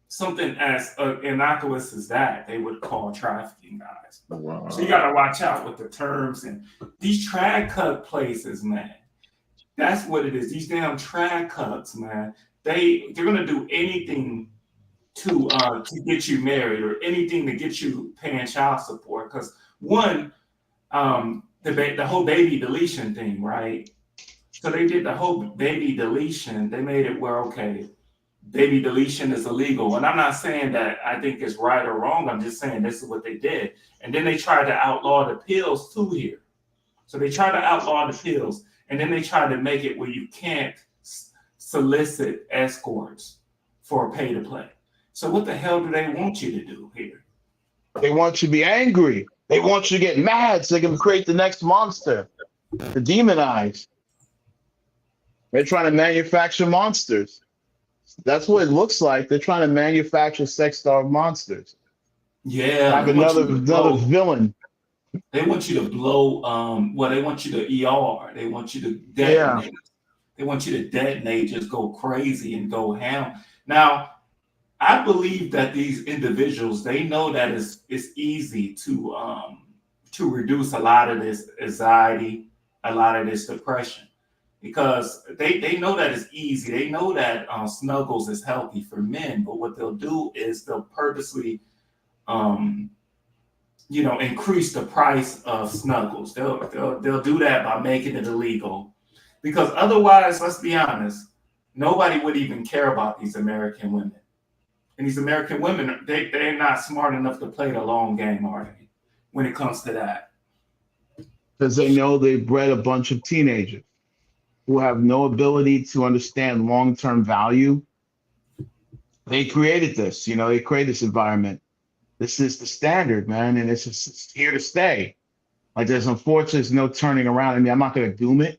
Something as innocuous as that, they would call trafficking, guys. So you wow. got to watch out with the terms and these trad cut places, man. That's what it is. These damn trad cuts, man. They're gonna do anything to get you married or anything to get you paying child support. Because one, the whole baby deletion thing, right? So they did the whole baby deletion. They made it where okay, baby deletion is illegal. And I'm not saying that I think it's right or wrong. I'm just saying this is what they did. And then they tried to outlaw the pills too here. So they tried to outlaw the pills, and then they tried to make it where you can't solicit escorts for pay to play. So what the hell do they want you to do here? They want you to be angry. They want you to get mad so they can create the next monster, the demonize. They're trying to manufacture monsters. That's what it looks like. They're trying to manufacture sex starved monsters. Yeah, Like they want you to another blow. villain. They want you to blow. Well, they want you to ER. They want you to Yeah. detonate. They want you to detonate, just go crazy and go ham. Now, I believe that these individuals they know that it's easy to reduce a lot of this anxiety, a lot of this depression, because they know that it's easy. They know that snuggles is healthy for men, but what they'll do is they'll purposely um, increase the price of snuggles. They'll do that by making it illegal, because otherwise, let's be honest, nobody would even care about these American women. And these American women, they're not smart enough to play the long game, are they? When it comes to that. Because they know they bred a bunch of teenagers who have no ability to understand long term value. They created this, they created this environment. This is the standard, man, and it's here to stay. Like there's no turning around. I mean, I'm not going to doom it, Yeah.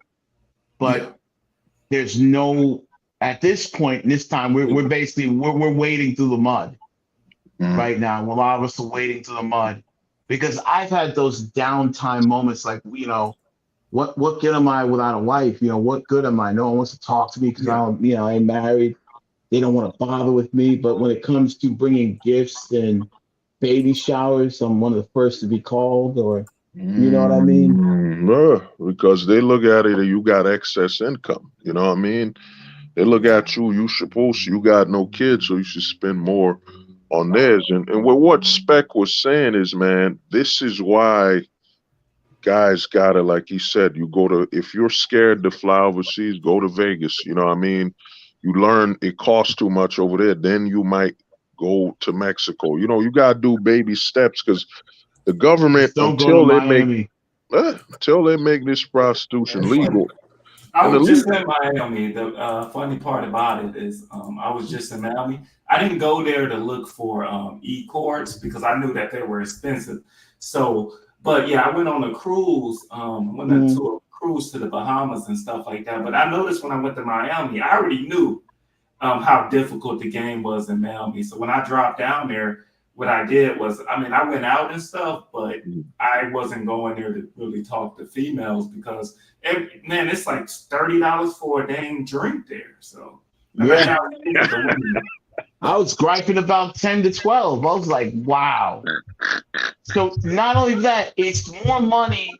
but there's no at this point in this time we're basically we're wading through the mud Mm, right now. A lot of us are wading through the mud because I've had those downtime moments like what good am I without a wife? What good am I? No one wants to talk to me because Yeah. I ain't married. They don't want to bother with me. But when it comes to bringing gifts and baby showers, I'm one of the first to be called, or you know what I mean? yeah, because they look at it and you got excess income. You know what I mean? They look at you, you got no kids, so you should spend more on theirs. And what Spec was saying is, man, this is why guys gotta, like he said, if you're scared to fly overseas, go to Vegas. You know what I mean? You learn it costs too much over there, then you might go to Mexico. You gotta do baby steps because the government, Just don't go to Miami. until they make this prostitution And funny, legal I and was just illegal. in Miami. The funny part about it is I was just in Miami. I didn't go there to look for e-courts because I knew that they were expensive. So, but yeah, I went on a cruise. Went Mhm. into a cruise to the Bahamas and stuff like that. But I noticed when I went to Miami, I already knew how difficult the game was in Miami. So when I dropped down there, what I did was, I mean, I went out and stuff, but I wasn't going there to really talk to females because, man, it's like $30 for a dang drink there. So Yeah. I was griping about 10 to 12. I was like, wow. So not only that, it's more money.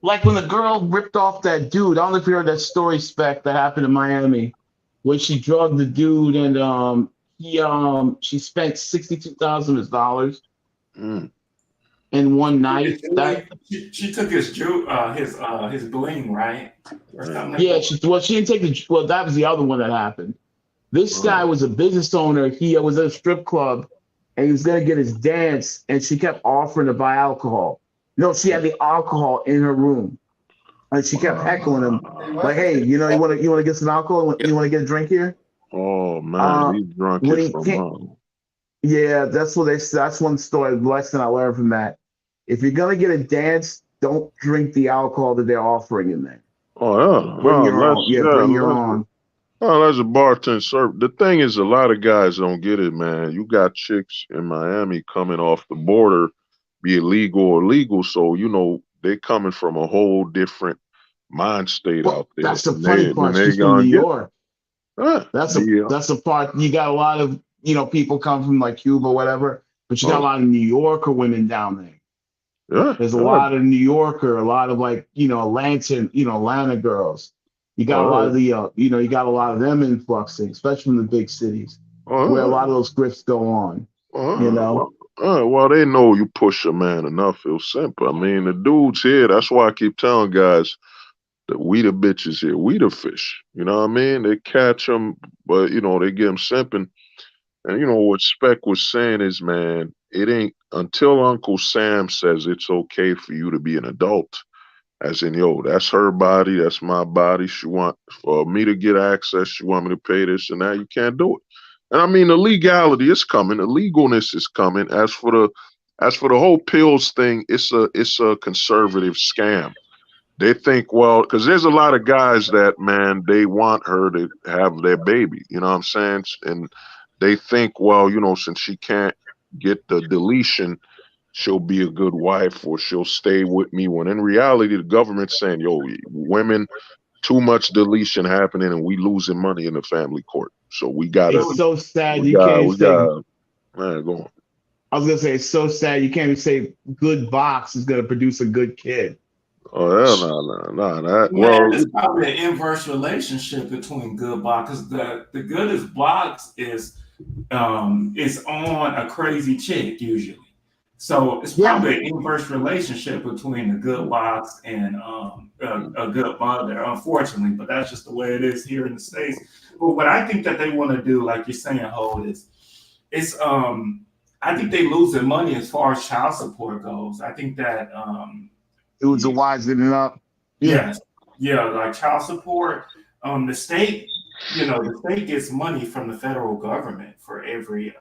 Like when the girl ripped off that dude. I don't know if you heard that story, Spec, that happened in Miami, when she drugged the dude and she spent $62,000 in one night. She took his bling, right? Or something like Yeah, that. she didn't take that was the other one that happened. This guy was a business owner. He was at a strip club and he was gonna get his dance, and she kept offering to buy alcohol. No, she had the alcohol in her room. And she kept heckling him, like, "Hey, you want to get some alcohol? You want to get a drink here?" Oh man, he's drunk When it he from came, mom. yeah, that's one story lesson I learned from that. If you're gonna get a dance, don't drink the alcohol that they're offering in there. Oh yeah, Bring your own. Yeah, bring your own. that's a bartender service. The thing is, a lot of guys don't get it, man. You got chicks in Miami coming off the border, be it legal or legal, so they coming from a whole different mind state Well, out there. that's the And funny then part. they She's from New gonna get That's yeah, the part. You got a lot of people come from like Cuba, whatever, but you got a lot of New Yorker women down there. There's a lot of New Yorker, a lot of like Atlanta girls. You got a lot of the you got a lot of them influxing, especially from the big cities where a lot of those grifts go on. Well, they know you push a man enough, it'll simple. I mean, the dudes here. That's why I keep telling guys that we the bitches here, we the fish. You know what I mean? They catch them, but they get them simping. And what Spec was saying is, man, it ain't until Uncle Sam says it's okay for you to be an adult. As in, yo, that's her body, that's my body. She want for me to get access. She want me to pay this and that. You can't do it. And I mean, the legality is coming. The legalness is coming. As for the whole pills thing, it's a conservative scam. They think, well, because there's a lot of guys that, man, they want her to have their baby. You know what I'm saying? And they think, well, since she can't get the deletion, she'll be a good wife or she'll stay with me. When in reality, the government's saying, yo, women, too much deletion happening and we losing money in the family court. So It's so sad we you got, can't we say. got, man, go on. I was gonna say it's so sad you can't even say good box is gonna produce a good kid. Oh, hell no. That, Man, well, it's probably an inverse relationship between good block because the goodest blocks is on a crazy chick usually. So it's probably an inverse relationship between the good box and a good mother, unfortunately. But that's just the way it is here in the States. But what I think that they want to do, like you're saying, Hold, is it's I think they losing money as far as child support goes. I think that Dudes are wising it up. yes, yeah, like child support. The state, the state gets money from the federal government for every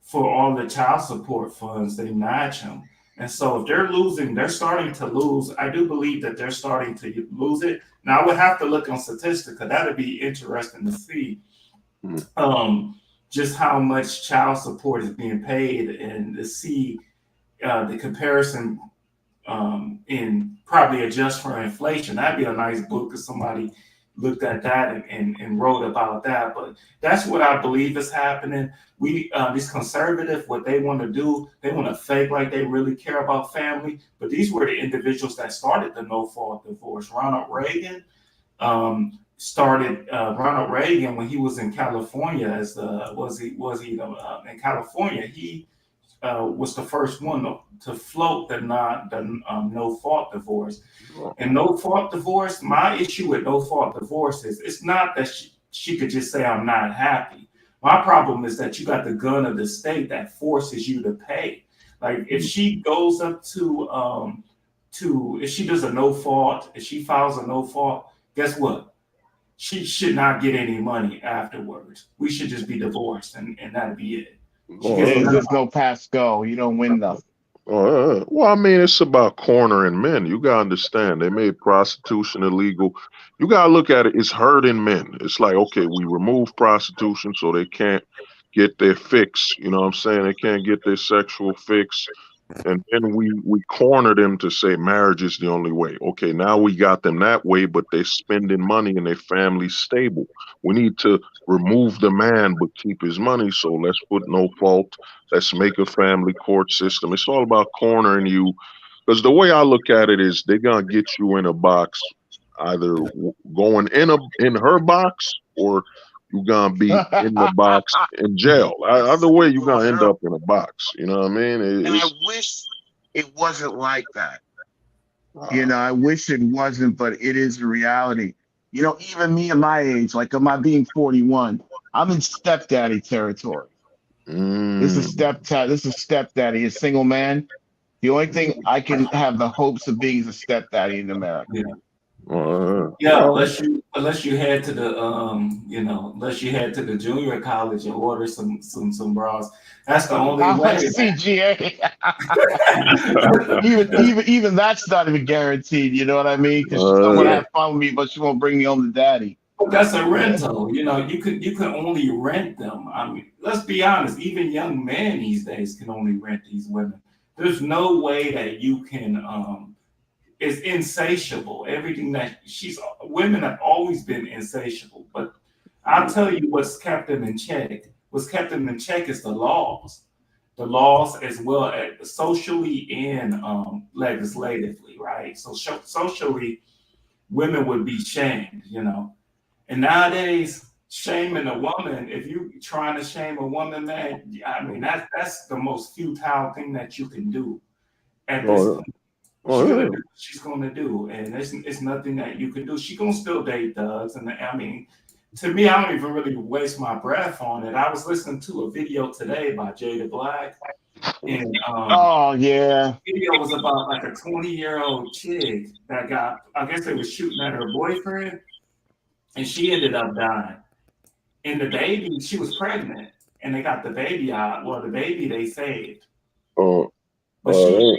for all the child support funds. They match them, and so if they're losing, they're starting to lose. I do believe that they're starting to lose it. Now I would have to look on statistics because that'd be interesting to see. Just how much child support is being paid and to see the comparison and probably adjust for inflation. That'd be a nice book if somebody looked at that and wrote about that. But that's what I believe is happening. These conservative, what they want to do, they want to fake like they really care about family. But these were the individuals that started the no-fault divorce. Ronald Reagan started Ronald Reagan when he was in California in California. He was the first one to float the no fault divorce. And no fault divorce, my issue with no fault divorce is it's not that she could just say I'm not happy. My problem is that you got the gun of the state that forces you to pay. Like if she goes up to if she does a no fault, if she files a no fault, guess what? She should not get any money afterwards. We should just be divorced and that'd be it. There's no pass go. You don't win nothing. Well, I mean, it's about cornering men. You gotta understand, they made prostitution illegal. You gotta look at it. It's hurting men. It's like, okay, we remove prostitution so they can't get their fix. You know what I'm saying? They can't get their sexual fix. And then we corner them to say marriage is the only way. Okay, now we got them that way, but they're spending money and their family's stable. We need to remove the man but keep his money. So let's put no fault. Let's make a family court system. It's all about cornering you. Because the way I look at it is they're gonna get you in a box, either going in her box or you're gonna be in the box in jail. Either way, you're gonna end up in a box. You know what I mean? And I It's wish it wasn't like that. uh, I wish it wasn't, but it is a reality. Even me at my age, like am I being 41, I'm in stepdaddy territory. mm, This is stepdaddy, a single man. The only thing I can have the hopes of being is a stepdaddy in America. Yeah. Yeah, well, unless you head to the unless you head to the junior college and order some bras. That's the only How much way. CGA? uh, Even that's not even guaranteed. You know what I mean? Because she's gonna want to Yeah, have fun with me, but she won't bring me home to daddy. but that's a Yeah. rental. You can only rent them. I mean, let's be honest. Even young men these days can only rent these women. There's no way that you can. It's insatiable. Everything that she's women have always been insatiable. But I'll tell you what's kept them in check. What's kept them in check is the laws as well as socially and legislatively, right? So socially, women would be shamed. And nowadays, shaming a woman, if you trying to shame a woman, man, I mean that's the most futile thing that you can do at this oh, point. She's gonna oh, do what she's gonna do, and it's nothing that you can do. She gonna still date thugs, and I mean, to me, I don't even really waste my breath on it. I was listening to a video today by Jada Black, and Oh yeah. the video was about like a 20-year-old chick that got, I guess they were shooting at her boyfriend, and she ended up dying. And the baby, she was pregnant, and they got the baby out. Well, the baby they saved, oh, but she, oh,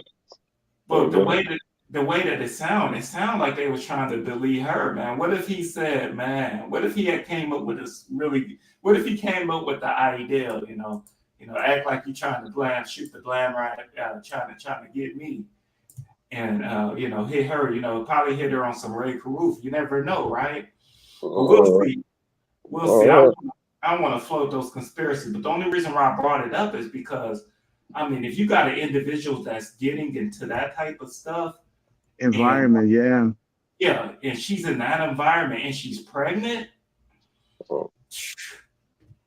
but the oh, way that it sounded like they was trying to delete her, man. What if he said, man? What if he had came up with this really? What if he came up with the idea, act like you trying to shoot the blame right, trying to get me, and hit her, probably hit her on some rape roof. You never know, right? But we'll oh, see. We'll see. oh, I don't want to float those conspiracies, but the only reason why I brought it up is because, I mean, if you got an individual that's getting into that type of stuff, and Environment, yeah. yeah, and she's in that environment and she's pregnant, oh.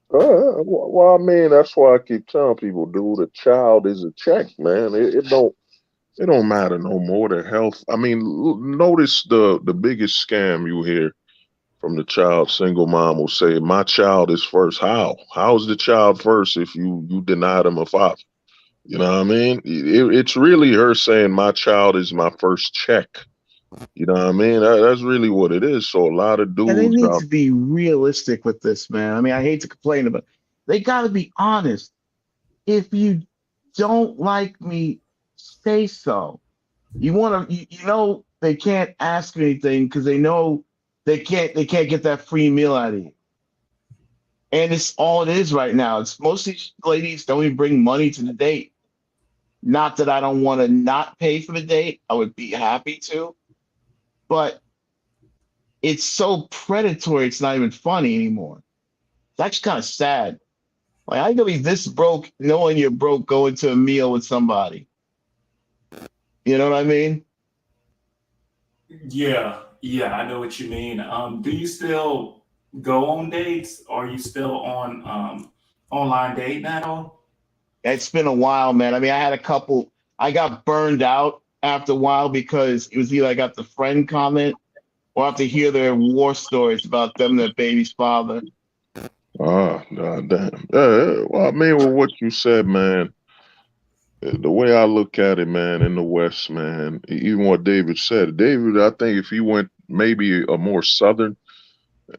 Well, I mean, that's why I keep telling people, dude, a child is a check, man. It don't matter no more the health. I mean, notice the biggest scam you hear from the child. Single mom will say, "My child is first." How's the child first if you deny them a father? You know what I mean? It's really her saying, "My child is my first check." You know what I mean? That's really what it is. So a lot of And they dudes need out. to be realistic with this, man. I mean, I hate to complain about they got to be honest. If you don't like me, say so. You want to, they can't ask anything because they know they can't get that free meal out of you. And it's all it is right now. It's most of these ladies don't even bring money to the date. Not that I don't want to not pay for the date. I would be happy to, but it's so predatory. It's not even funny anymore. It's actually kind of sad. Like I can be this broke, knowing you're broke, going to a meal with somebody. You know what I mean? yeah, yeah, I know what you mean. Do you still go on dates? Or are you still on online date now? It's been a while, man. I mean, I had a couple. I got burned out after a while because it was either I got the friend comment or I have to hear their war stories about them, their baby's father. Ah, God damn. Yeah, well, I mean, with what you said, man, the way I look at it, man, in the West, man, even what David said, David, I think if he went maybe a more southern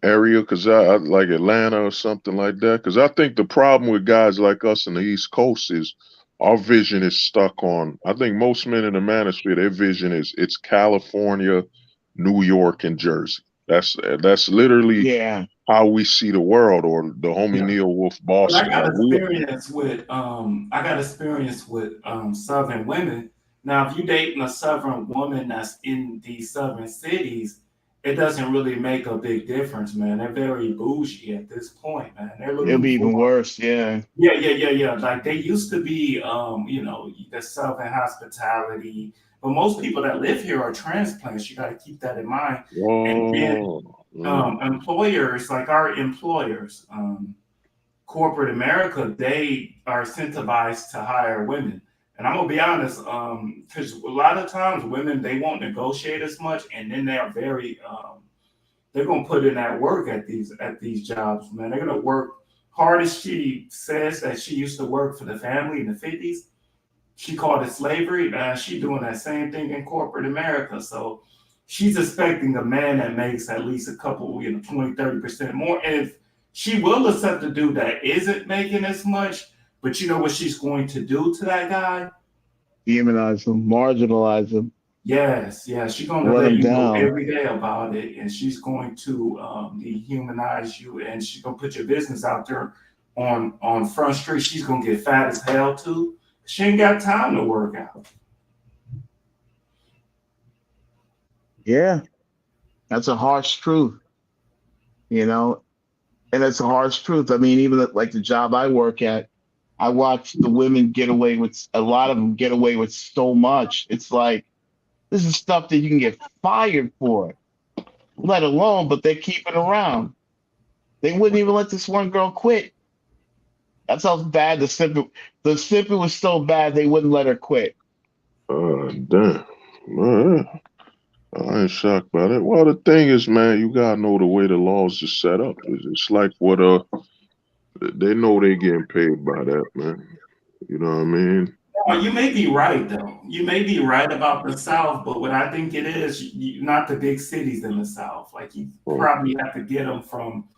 area, because I like Atlanta or something like that, because I think the problem with guys like us in the East Coast is our vision is stuck on. I think most men in the manosphere, their vision is it's California, New York, and Jersey. That's literally Yeah, how we see the world. Or the homie Yeah. Neil Wolf But I Boston. got Like we, experience with Southern women. Now, if you dating a Southern woman that's in these Southern cities, it doesn't really make a big difference, man. They're very bougie at this point, man. They're it'll looking be even for worse. Yeah, yeah. Like they used to be, the Southern hospitality. But most people that live here are transplants. You got to keep that in mind. And then oh, employers, like our employers, corporate America, they are incentivized to hire women. And I'm gonna be honest, because a lot of times women they won't negotiate as much, and then they are very they're gonna put in that work at these jobs, man. They're gonna work hard as she says that she used to work for the family in the 50s. She called it slavery. She doing that same thing in corporate America. So she's expecting a man that makes at least a couple, 20, 30% more. And if she will accept a dude that isn't making as much, but you know what she's going to do to that guy? demonize them, marginalize them, Yes, she's going to let let them you know down. every day about it, and she's going to dehumanize you, and she's going to put your business out there on Front Street. She's going to get fat as hell too. She ain't got time to work out. Yeah, that's a harsh truth, you know, and it's a harsh truth. I mean, even like the job I work at, I watch the women get away with a lot of them get away with so much. It's like this is stuff that you can get fired for, let alone, but they keep it around. They wouldn't even let this one girl quit. That's how bad the simping was so bad they wouldn't let her quit. damn. Man, I ain't shocked by that. Well, the thing is, man, you gotta know the way the laws is set up. It's like what they know they getting paid by that, man. You know what I mean? Oh, you may be right, though. You may be right about the South, but what I think it is, not the big cities in the South. Like you Oh, probably have to get them from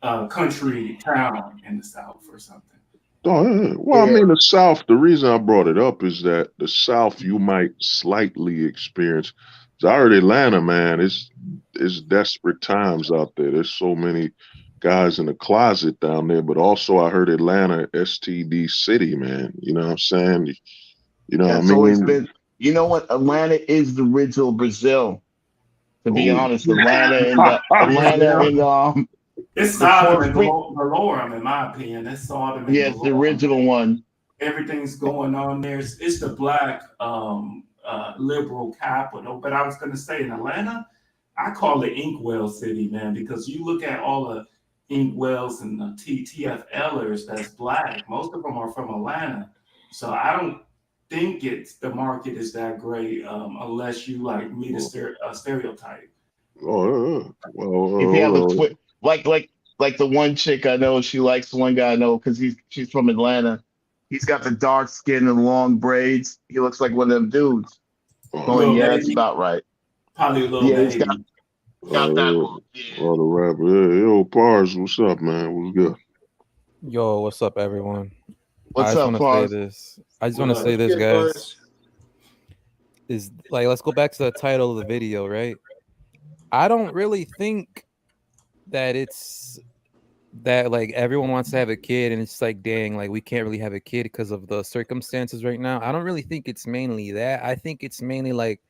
a country town in the South or something. oh, yeah. Well, I Yeah, mean, the South. The reason I brought it up is that the South you might slightly experience. 'Cause I heard Atlanta, man. It's desperate times out there. There's so many guys in the closet down there. But also, I heard Atlanta, STD city, man. You know what I'm saying? You know what I that's always mean? been. You know what? Atlanta is the original Brazil. To be Oh. honest, Atlanta Brazil. and It's the Sodom Port and Free. Gomorrah, in my opinion. It's Sodom and Yeah, it's the Gomorrah. original one. Everything's going on there. It's the black liberal capital. But I was going to say in Atlanta, I call it Inkwell City, man, because you look at all the Inkwells and the TFLers that's black. Most of them are from Atlanta. So I don't think the market is that great unless you like meet a stereotype. Oh, yeah. If you have a Well, like the one chick I know, she likes the one guy I know because she's from Atlanta. He's got the dark skin and long braids. He looks like one of them dudes. Going, Little yeah, that's baby, about right. probably a little Yeah, baby. got that yeah. look. Yeah. All the rapper. Yeah, yo, Pars, what's up, man? What's good? Yo, what's up, everyone? I What's just up, want to say Pars? this. I just want to What say up? this, Good, guys. boys. Is like, let's go back to the title of the video, right? I don't really think that it's that like everyone wants to have a kid, and it's like, dang, like we can't really have a kid because of the circumstances right now. I don't really think it's mainly that. I think it's mainly like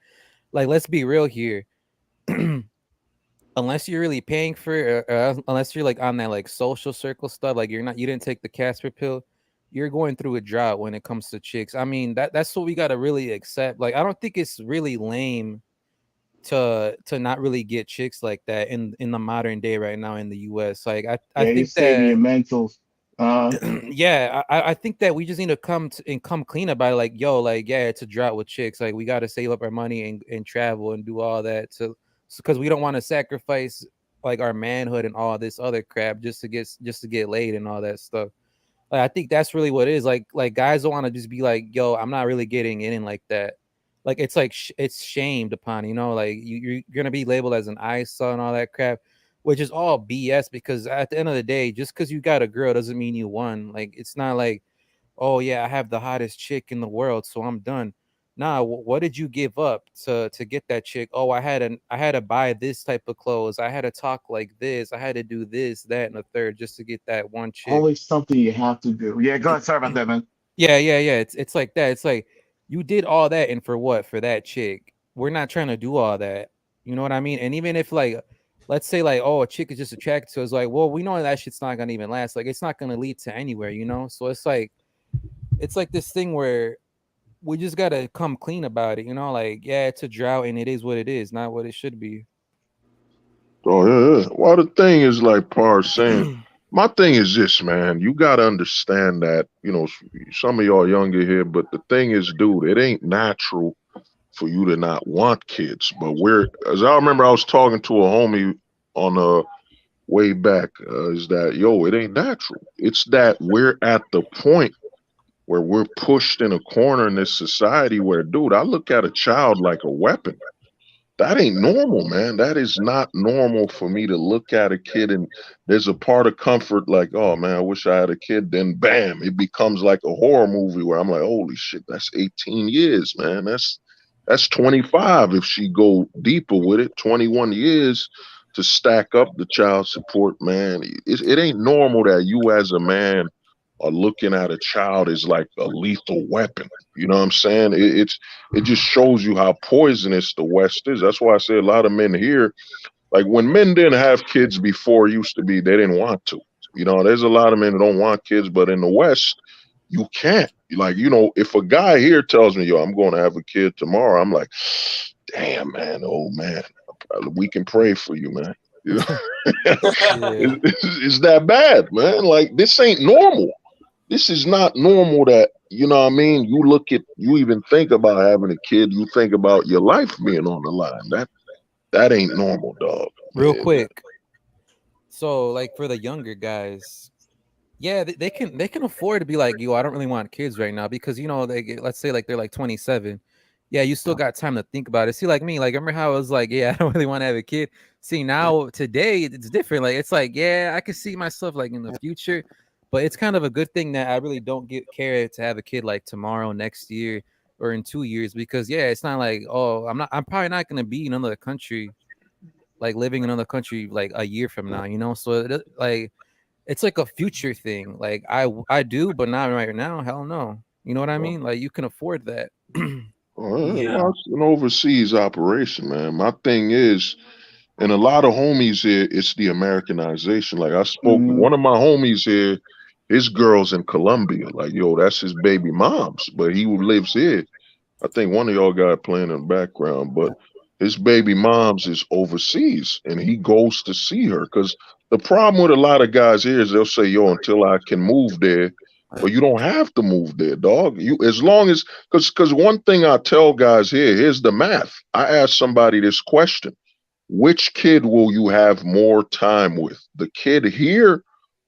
let's be real here. Unless you're really paying for it, or unless you're like on that like social circle stuff, like you didn't take the Casper pill, you're going through a drought when it comes to chicks. I mean, that's what we gotta really accept. Like, I don't think it's really lame to not really get chicks like that in the modern day right now in the US. Like, I Yeah, you're think saving your that mentals. yeah, I think that we just need to come clean about it. Like, yo, like, yeah, it's a drought with chicks. Like, we got to save up our money and travel and do all that because we don't want to sacrifice like our manhood and all this other crap just to get laid and all that stuff. Like, I think that's really what it is. Like guys don't want to just be like, yo, I'm not really getting in like that. Like, it's like it's shamed upon, like you're gonna be labeled as an ISA and all that crap, which is all BS. Because at the end of the day, just because you got a girl doesn't mean you won. Like, it's not like oh yeah, I have the hottest chick in the world, so I'm done. Nah, what did you give up to get that chick? Oh, I had to buy this type of clothes. I had to talk like this. I had to do this, that, and the third just to get that one chick. Always something you have to do. Yeah, go ahead. Sorry about that, man. Yeah, yeah, yeah. It's like that. It's like you did all that and for what? For that chick. We're not trying to do all that. You know what I mean? And even if like let's say like, oh, a chick is just attracted to us, like, well, we know that shit's not gonna even last. Like it's not gonna lead to anywhere, you know? So it's like this thing where we just gotta come clean about it, you know, like yeah, it's a drought and it is what it is, not what it should be. Oh yeah, yeah. Well, the thing is, like Par saying, my thing is this, man. You gotta understand that, some of y'all younger here, but the thing is, dude, it ain't natural for you to not want kids. But as I remember, I was talking to a homie on way back, is that yo, it ain't natural. It's that we're at the point where we're pushed in a corner in this society where, dude, I look at a child like a weapon. That ain't normal, man. That is not normal for me to look at a kid and there's a part of comfort like, oh man, I wish I had a kid. Then bam, it becomes like a horror movie where I'm like, holy shit, that's 18 years, man. That's 25 if she go deeper with it. 21 years to stack up the child support, man. It ain't normal that you as a man are looking at a child as like a lethal weapon. You know what I'm saying? It just shows you how poisonous the West is. That's why I say a lot of men here, like when men didn't have kids before, it used to be they didn't want to. There's a lot of men that don't want kids, but in the West, you can't. Like, if a guy here tells me, yo, I'm going to have a kid tomorrow, I'm like, damn, man, oh man, we can pray for you, man. Yeah. It's that bad, man. Like, this ain't normal. This is not normal that, you know what I mean? You even think about having a kid, you think about your life being on the line. That ain't normal, dog. Real Man. quick. So like for the younger guys, yeah, they can afford to be like, yo, I don't really want kids right now because let's say like they're like 27. Yeah, you still got time to think about it. See, like me, like remember how I was like, yeah, I don't really want to have a kid. See, now today it's different. Like it's like, yeah, I can see myself like in the future, but it's kind of a good thing that I really don't care to have a kid like tomorrow, next year, or in 2 years because yeah, it's not like oh, I'm probably not gonna be in another country, like living in another country like a year from now, you know. So like it's like a future thing. Like I do, but not right now. Hell no. You know what I mean? Like you can afford that. Well, Yeah. it's an overseas operation, man. My thing is, and a lot of homies here, it's the Americanization. Like I spoke, Mhm. one of my homies here, his girl's in Colombia. Like, yo, that's his baby mom's, but he lives here. I think one of y'all got playing in the background, but his baby mom's is overseas and he goes to see her. Because the problem with a lot of guys here is they'll say, yo, until I can move there. But you don't have to move there, dog. You as long as because one thing I tell guys here, here's the math. I asked somebody this question. Which kid will you have more time with? The kid here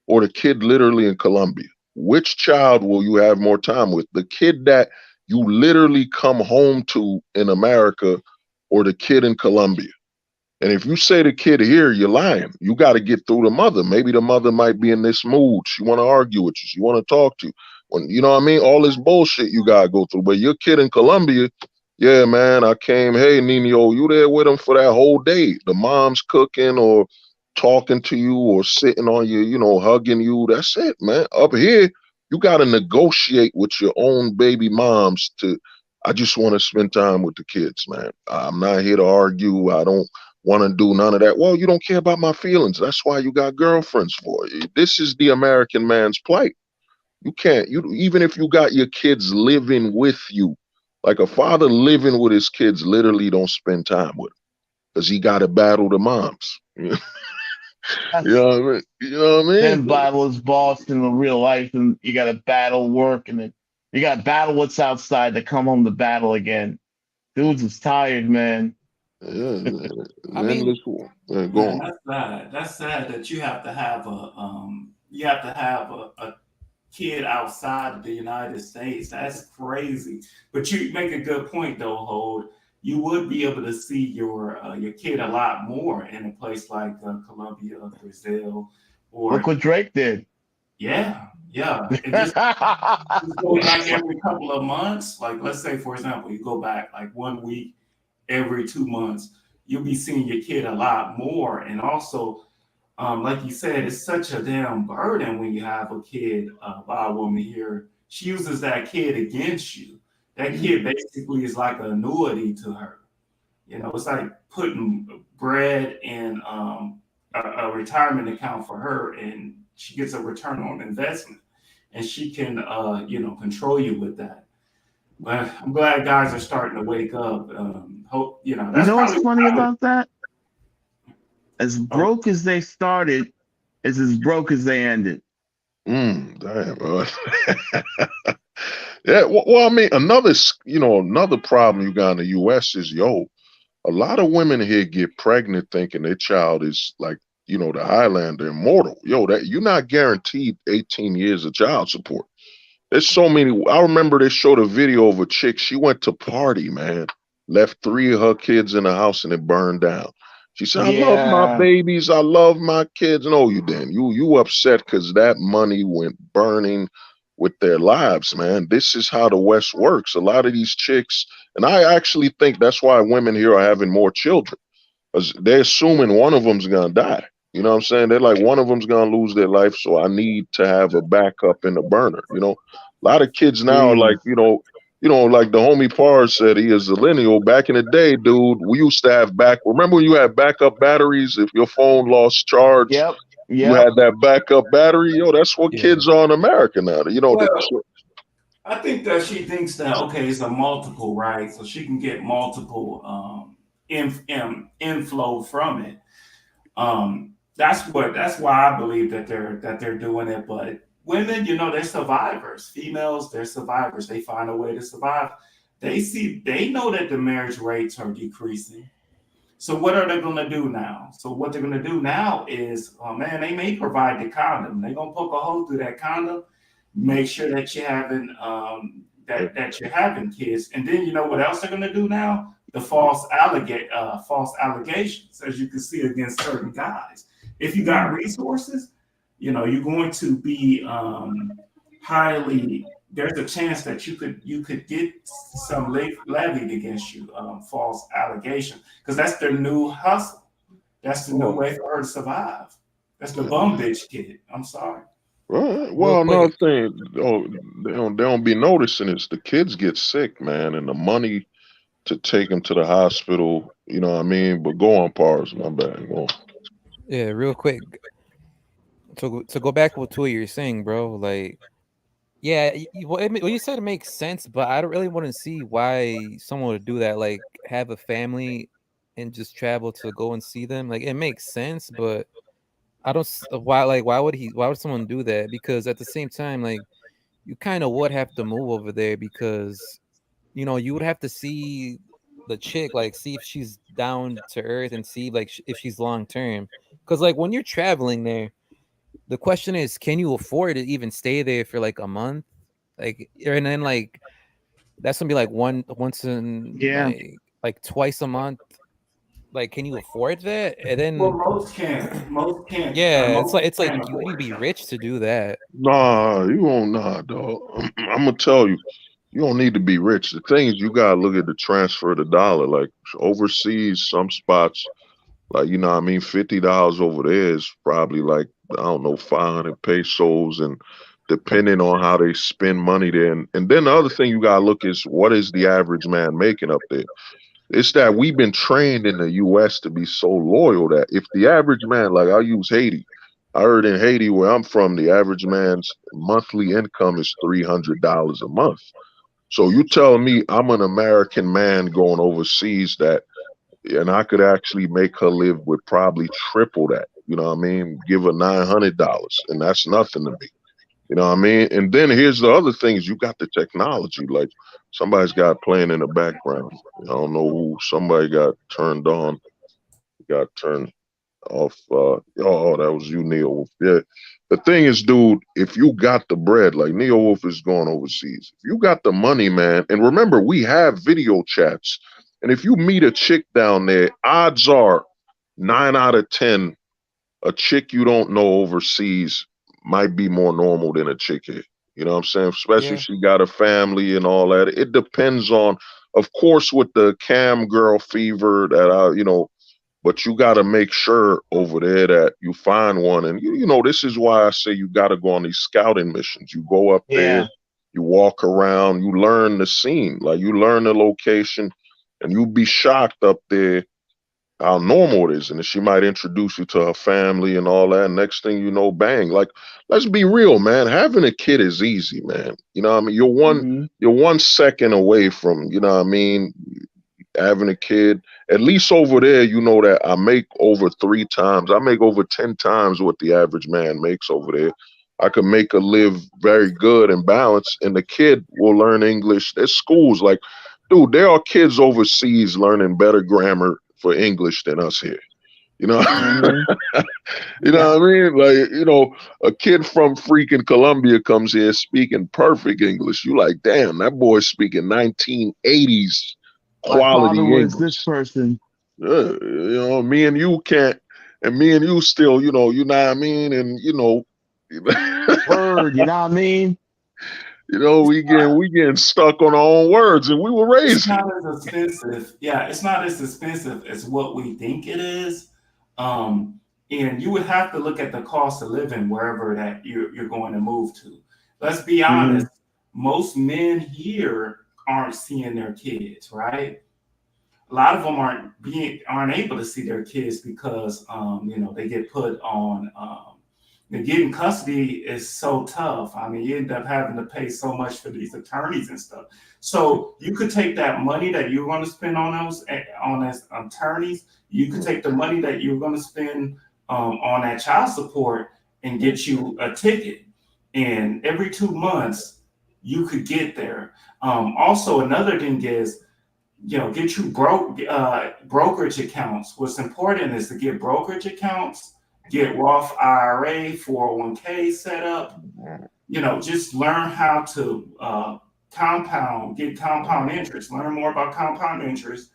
or the kid literally in Colombia? Which child will you have more time with? The kid that you literally come home to in America or the kid in Colombia? And if you say the kid here, you're lying. You got to get through the mother. Maybe the mother might be in this mood. She want to argue with you. She want to talk to you. When you know what I mean? All this bullshit you got to go through. But your kid in Colombia, yeah, man, I came. Hey, Nino, you there with him for that whole day? The mom's cooking or talking to you or sitting on you, hugging you. That's it, man. Up here, you got to negotiate with your own baby moms to. I just want to spend time with the kids, man. I'm not here to argue. I don't want to do none of that. Well, you don't care about my feelings. That's why you got girlfriends for. This is the American man's plight. You can't, even if you got your kids living with you, like a father living with his kids literally don't spend time with them because he got to battle the moms. You That's know what I mean? You know what I then mean? Bible is boss in the real life, and you got to battle work, and then you got to battle what's outside to come home to battle again. Dudes is tired, man. Yeah, I an mean, endless war. Yeah, go Man, on. that's sad. That's sad that you have to have a kid outside of the United States. That's crazy. But you make a good point though, Hold. You would be able to see your kid a lot more in a place like Colombia, Brazil, Look or what Drake did. yeah, Yeah, and just go back every couple of months. Like, let's say, for example, you go back like 1 week every 2 months, you'll be seeing your kid a lot more. And also, like you said, it's such a damn burden when you have a kid by a woman here. She uses that kid against you. That kid basically is like an annuity to her. You know, it's like putting bread in a retirement account for her, and she gets a return on investment, and she can, control you with that. But I'm glad guys are starting to wake up. Hope You that's know what's probably funny what I would. about that? As Oh, broke as they started, is as broke as they ended. Damn. Yeah. Well, I mean, another problem you got in the U.S. is, a lot of women here get pregnant thinking their child is like, the Highlander immortal. That you're not guaranteed 18 years of child support. There's so many. I remember they showed a video of a chick. She went to party, man, left 3 of her kids in the house and it burned down. She said, "I love my Yeah. babies. I love my kids." No, you didn't. You upset because that money went burning with their lives, man. This is how the West works. A lot of these chicks, and I actually think that's why women here are having more children, because they're assuming one of them's gonna die. You know what I'm saying? They're like, one of them's gonna lose their life, so I need to have a backup in the burner. A lot of kids now are like, Jeez. like the homie Par said, he is a millennial. Back in the day, dude, we used to have Remember when you had backup batteries? If your phone lost charge, Yep. you Yep. had that backup battery. That's what Yeah. kids are in America now. well, I think that she thinks that okay, it's a multiple, right? So she can get multiple inflow from it. That's why I believe that they're doing it. But women, they're survivors. Females, they're survivors. They find a way to survive. They know that the marriage rates are decreasing. So what are they gonna do now? So what they're gonna do now is, oh man, they may provide the condom. They're gonna poke a hole through that condom, make sure that you're having that you're having kids, and then you know what else they're gonna do now? The false allegations, as you can see against certain guys. If you got resources, you're going to be highly. There's a chance that you could get some levied against you, false allegation, because that's their new hustle. That's the new well, way for her to survive. That's the yeah. bum bitch kid. I'm sorry. Right. Real Well, another quick. thing, they don't be noticing is the kids get sick, man, and the money to take them to the hospital. You know what I mean? But go on, Pars. My bad. Go on. Yeah, real quick. To go back to what you're saying, bro. Like, yeah, what you said makes sense, but I don't really want to see why someone would do that. Like, have a family and just travel to go and see them. Like, it makes sense, but I don't why. Like, why would someone do that? Because at the same time, like, you kind of would have to move over there because you would have to see the chick, like, see if she's down to earth and see like if she's long term. Because like when you're traveling there, the question is, can you afford to even stay there for like a month? Like, and then like that's gonna be like once in Yeah. like twice a month. Like, can you afford that? And Well, then most can't. Most can't. yeah, it's like Most it's like can't you need to afford be it. rich to do that. Nah, you won't. Nah, dog. I'm gonna tell you, you don't need to be rich. The thing is, you gotta look at the transfer of the dollar. Like overseas, some spots, like what I mean, $50 over there is probably like, I don't know, 500 pesos, and depending on how they spend money there. And then the other thing you gotta look is, what is the average man making up there? It's that we've been trained in the U.S. to be so loyal that if the average man, like I'll use Haiti, I heard in Haiti where I'm from, the average man's monthly income is $300 a month. So you telling me I'm an American man going overseas and I could actually make her live with probably triple that. You know what I mean? Give her $900, and that's nothing to me. You know what I mean? And then here's the other thing: is you got the technology. Like somebody's got playing in the background. I don't know who. Somebody got turned on, got turned off. Oh, that was you, Neo Wolf. Yeah. The thing is, dude, if you got the bread, like Neo Wolf is going overseas. If you got the money, man, and remember, we have video chats. And if you meet a chick down there, odds are 9 out of 10, a chick you don't know overseas might be more normal than a chick here. You know what I'm saying? Especially if Yeah. she got a family and all that. It depends on, of course, with the cam girl fever that but you got to make sure over there that you find one. And this is why I say you got to go on these scouting missions. You go up there, Yeah. you walk around, you learn the scene, like you learn the location, and you'll be shocked up there how normal it is. And then she might introduce you to her family and all that. Next thing you know, bang. Like, let's be real, man. Having a kid is easy, man. You know what I mean? Hmm. You're 1 second away from, what I mean, having a kid. At least over there, you know that I make over 3 times. I make over 10 times what the average man makes over there. I could make her live very good and balanced, and the kid will learn English. There's schools like, dude, there are kids overseas learning better grammar for English than us here. You know, Hmm. you Yeah. know what I mean? Like, a kid from freaking Colombia comes here speaking perfect English. You like, damn, that boy's speaking 1980s My father quality was this English. person. Me and you can't, and me and you still, you know what I mean? And Word, you know what I mean? we getting stuck on our own words, and we were It's raised not here. as expensive. Yeah, it's not as expensive as what we think it is. Um, and you would have to look at the cost of living wherever that you're going to move to. Let's be Hmm. honest, most men here aren't seeing their kids, right? A lot of them aren't able to see their kids because they get put on getting custody is so tough. I mean, you end up having to pay so much for these attorneys and stuff. So you could take that money that you're going to spend on those attorneys. You could take the money that you're going to spend on that child support and get you a ticket. And every 2 months, you could get there. Also, another thing is get you brokerage accounts. What's important is to get brokerage accounts, get Roth IRA, 401k set up. Just learn how to get compound interest. Learn more about compound interest.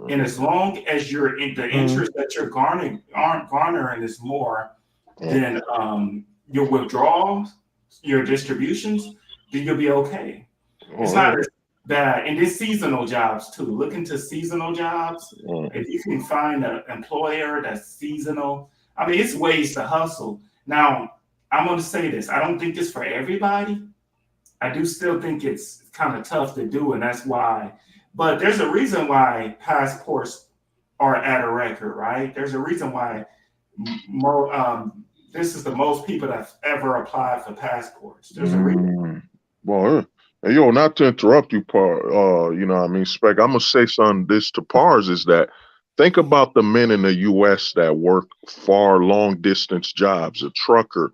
And as long as the Hmm. interest that you're garnering is more than your withdrawals, your distributions, then you'll be okay. It's Oh, not as bad. And there's seasonal jobs too. Look into seasonal jobs. yeah. If you can find an employer that's seasonal, I mean, it's ways to hustle. Now, I'm going to say this. I don't think it's for everybody. I do still think it's kind of tough to do, and that's why. But there's a reason why passports are at a record, right? There's a reason why this is the most people that's ever applied for passports. There's a reason. Mm. Well, hey, yo, not to interrupt you, what I mean, Spec, I'm gonna say something this to Pars is that think about the men in the US that work far long distance jobs, a trucker,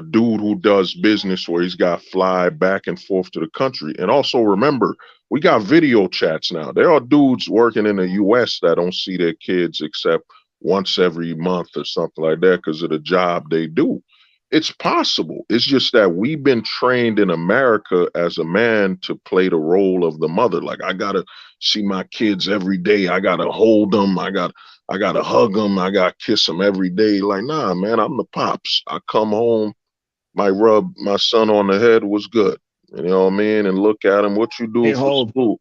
dude who does business where he's got to fly back and forth to the country. And also remember, we got video chats now. There are dudes working in the US that don't see their kids except once every month or something like that because of the job they do. It's possible. It's just that we've been trained in America as a man to play the role of the mother. Like I gotta see my kids every day. I gotta hold them. I gotta hug them. I gotta kiss them every day. Like, nah, man, I'm the pops. I come home, might rub my son on the head. Was good. You know what I mean? And look at him. What you Hey, do for hold. school?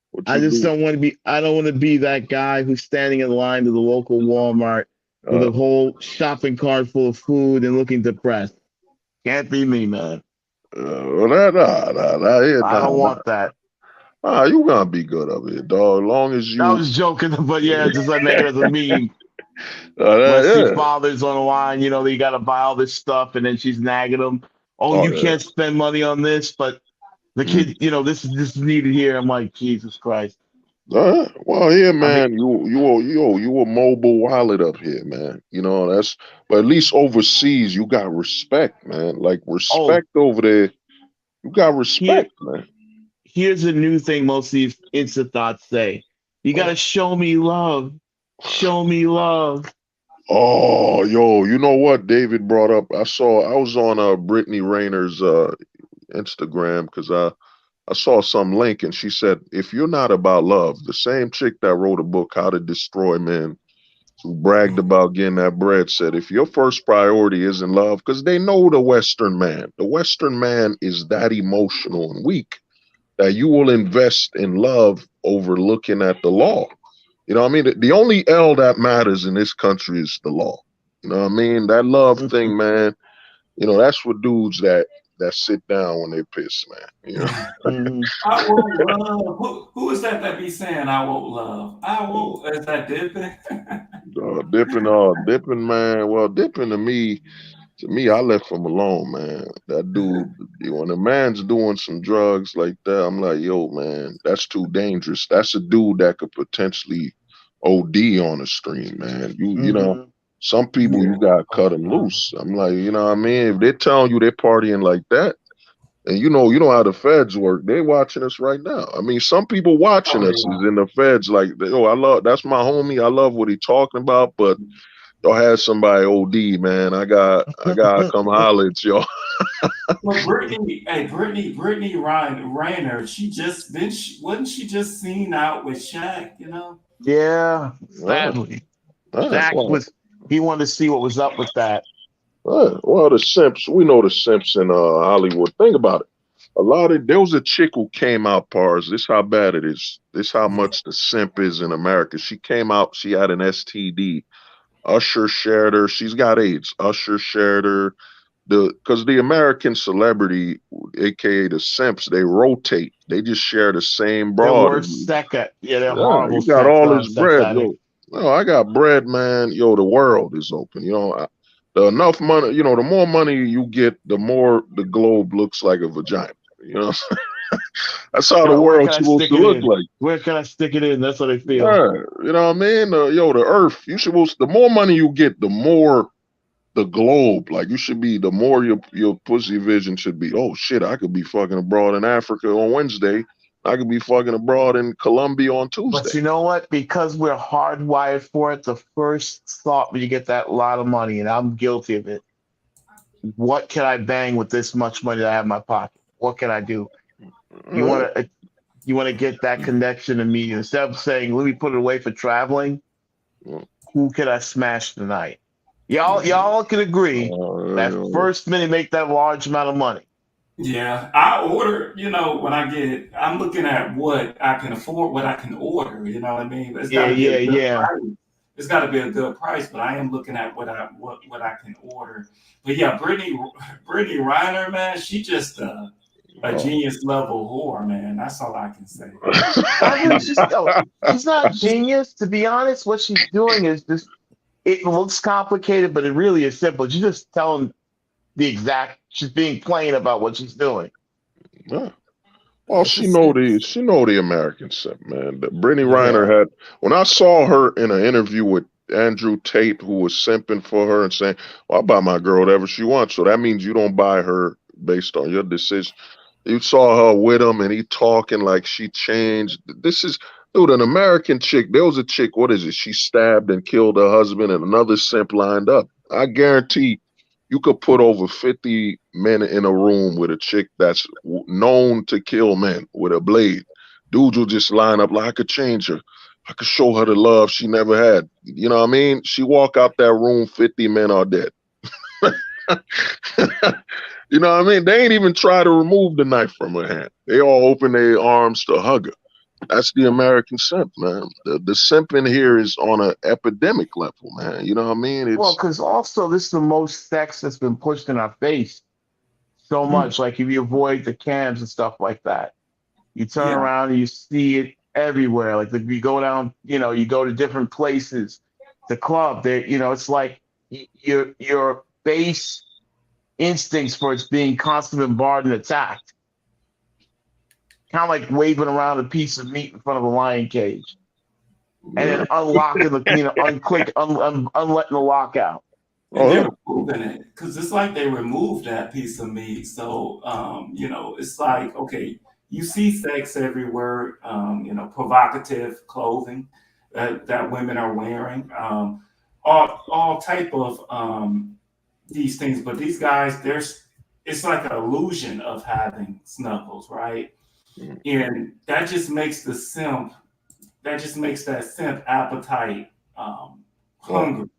What I you just do? don't want to be. I don't want to be that guy who's standing in line to the local Walmart with Uh, a whole shopping cart full of food and looking depressed. Can't be me, man. well, I don't want that. nah, you gonna be good up here, dog. As long as I you, was joking, but yeah, just I make it as a meme. When I see yeah. fathers on the line, they got to buy all this stuff, and then she's nagging them. Oh, Oh you yeah. can't spend money on this, but the Mm. kid, this is needed here. I'm like, Jesus Christ. Well, here, I mean, man, you a mobile wallet up here, man. But at least overseas, you got respect, man. Like oh, respect over there, you got here, respect, man. here's a new thing most of these Insta thoughts say. You got Oh, to show me love. Show me love. oh, yo, you know what David brought up? I was on Brittany Rayner's Instagram because I saw some link and she said, if you're not about love, the same chick that wrote a book, How to Destroy Men, who bragged about getting that bread, said, if your first priority isn't love, because they know the Western man is that emotional and weak that you will invest in love over looking at the law. You know what I mean? The only L that matters in this country is the law. You know what I mean? That love thing, man, you know, that's for dudes that sit down when they piss, man. You know? Mhm. I won't love. Who is that be saying I won't love? I won't. Is that dipping? Dipping, man. Well, dipping to me, I left him alone, man. That dude, when a man's doing some drugs like that, I'm like, yo, man, that's too dangerous. That's a dude that could potentially OD on the stream, man. You know, Mhm. some people Yeah. you gotta cut them loose. I'm like, you know what I mean? If they're telling you they're partying like that, and you know how the feds work. They watching us right now. I mean, some people watching Oh us yeah. is in the feds. Like, oh, I love that's my homie. I love what he talking about, but y'all had somebody OD, man. I gotta come holler at y'all. Well, Brittany, hey, Brittany Rayner, wasn't she just seen out with Shaq? You know? Yeah, Ah, sadly. ah, Shaq well, he wanted to see what was up with that. well, the simps. We know the simps in Hollywood. Think about it. There was a chick who came out, Pars. This how bad it is. This how much the simp is in America. She came out. She had an STD. Usher shared her. She's got AIDS. Usher shared her. Because the American celebrity, aka the simps, they rotate. They just share the same They're broad. worse second. Yeah, they're Yeah, horrible you got sex all this sex bread, addict. yo. No, I got bread, man. Yo, the world is open. You know, the enough money. You know, the more money you get, the more the globe looks like a vagina. You know, that's how the Where can world's I supposed stick to it look in? like. Where can I stick it in? That's what they feel. Yeah, you know what I mean. Yo, the Earth. You supposed the more money you get, the more the globe. Like you should be, the more your pussy vision should be. Oh shit, I could be fucking abroad in Africa on Wednesday. I could be fucking abroad in Colombia on But Tuesday. you know what? Because we're hardwired for it, the first thought when you get that lot of money, and I'm guilty of it, what can I bang with this much money that I have in my pocket? What can I do? You Uh, want to you want to get that connection immediately. Instead of saying, let me put it away for traveling, uh, who can I smash tonight? Y'all can agree that uh, first minute make that large amount of money. Yeah, I order, when I'm looking at what I can afford, what I can order, you know what I mean? It's got Yeah, to be a yeah, good yeah. price. It's got to be a good price, but I am looking at what I can order. But yeah, Brittany Reiner, man, she just a uh, genius level whore, man. That's all I can say. I think she's not genius, to be honest. What she's doing is just it looks complicated, but it really is simple. She's just telling she's being plain about what she's doing. yeah. Well, It's a sense. she know the American simp, man. Brittany Reiner Yeah. had when I saw her in an interview with Andrew Tate, who was simping for her and saying, "Well, I buy my girl whatever she wants." So that means you don't buy her based on your decision. You saw her with him, and he talking like she changed. This is, dude, an American chick. There was a chick. What is it? She stabbed and killed her husband, and another simp lined up. I guarantee you could put over 50 men in a room with a chick that's known to kill men with a blade. Dudes will just line up like I could change her. I could show her the love she never had. You know what I mean? She walk out that room, 50 men are dead. You know what I mean? They ain't even try to remove the knife from her hand. They all open their arms to hug her. That's the American simp, man. The simp in here is on an epidemic level, man. You know what I mean? Well, It's because also this is the most sex that's been pushed in our face so mm, much. Like if you avoid the cams and stuff like that, you turn Yeah. around and you see it everywhere. Like if you go down, you go to different places, the club, it's like your base instincts for it's being constantly bombarded and attacked. Kind of like waving around a piece of meat in front of a lion cage, and then yeah. unlocking unclick, unletting the lockout. And Oh they're yeah. removing it because it's like they removed that piece of meat. So, it's like, okay, you see sex everywhere, provocative clothing that women are wearing, all type of these things. But these guys, it's like an illusion of having snuggles, right? Mm, And that just makes that simp appetite Well, hungry.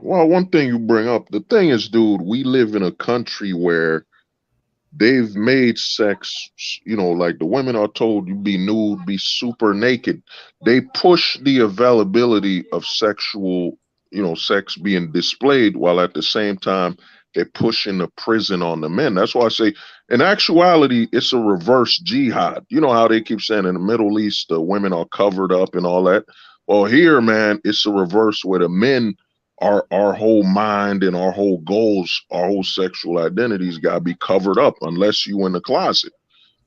well, one thing you bring up, the thing is, dude, we live in a country where they've made sex, like the women are told you be nude, be super naked. They push the availability of sexual, sex being displayed while at the same time they're pushing the prison on the men. That's why I say, in actuality, it's a reverse jihad. You know how they keep saying in the Middle East, the women are covered up and all that. Well, here, man, it's a reverse where the men our whole mind and our whole goals, our whole sexual identities got to be covered up unless you in the closet.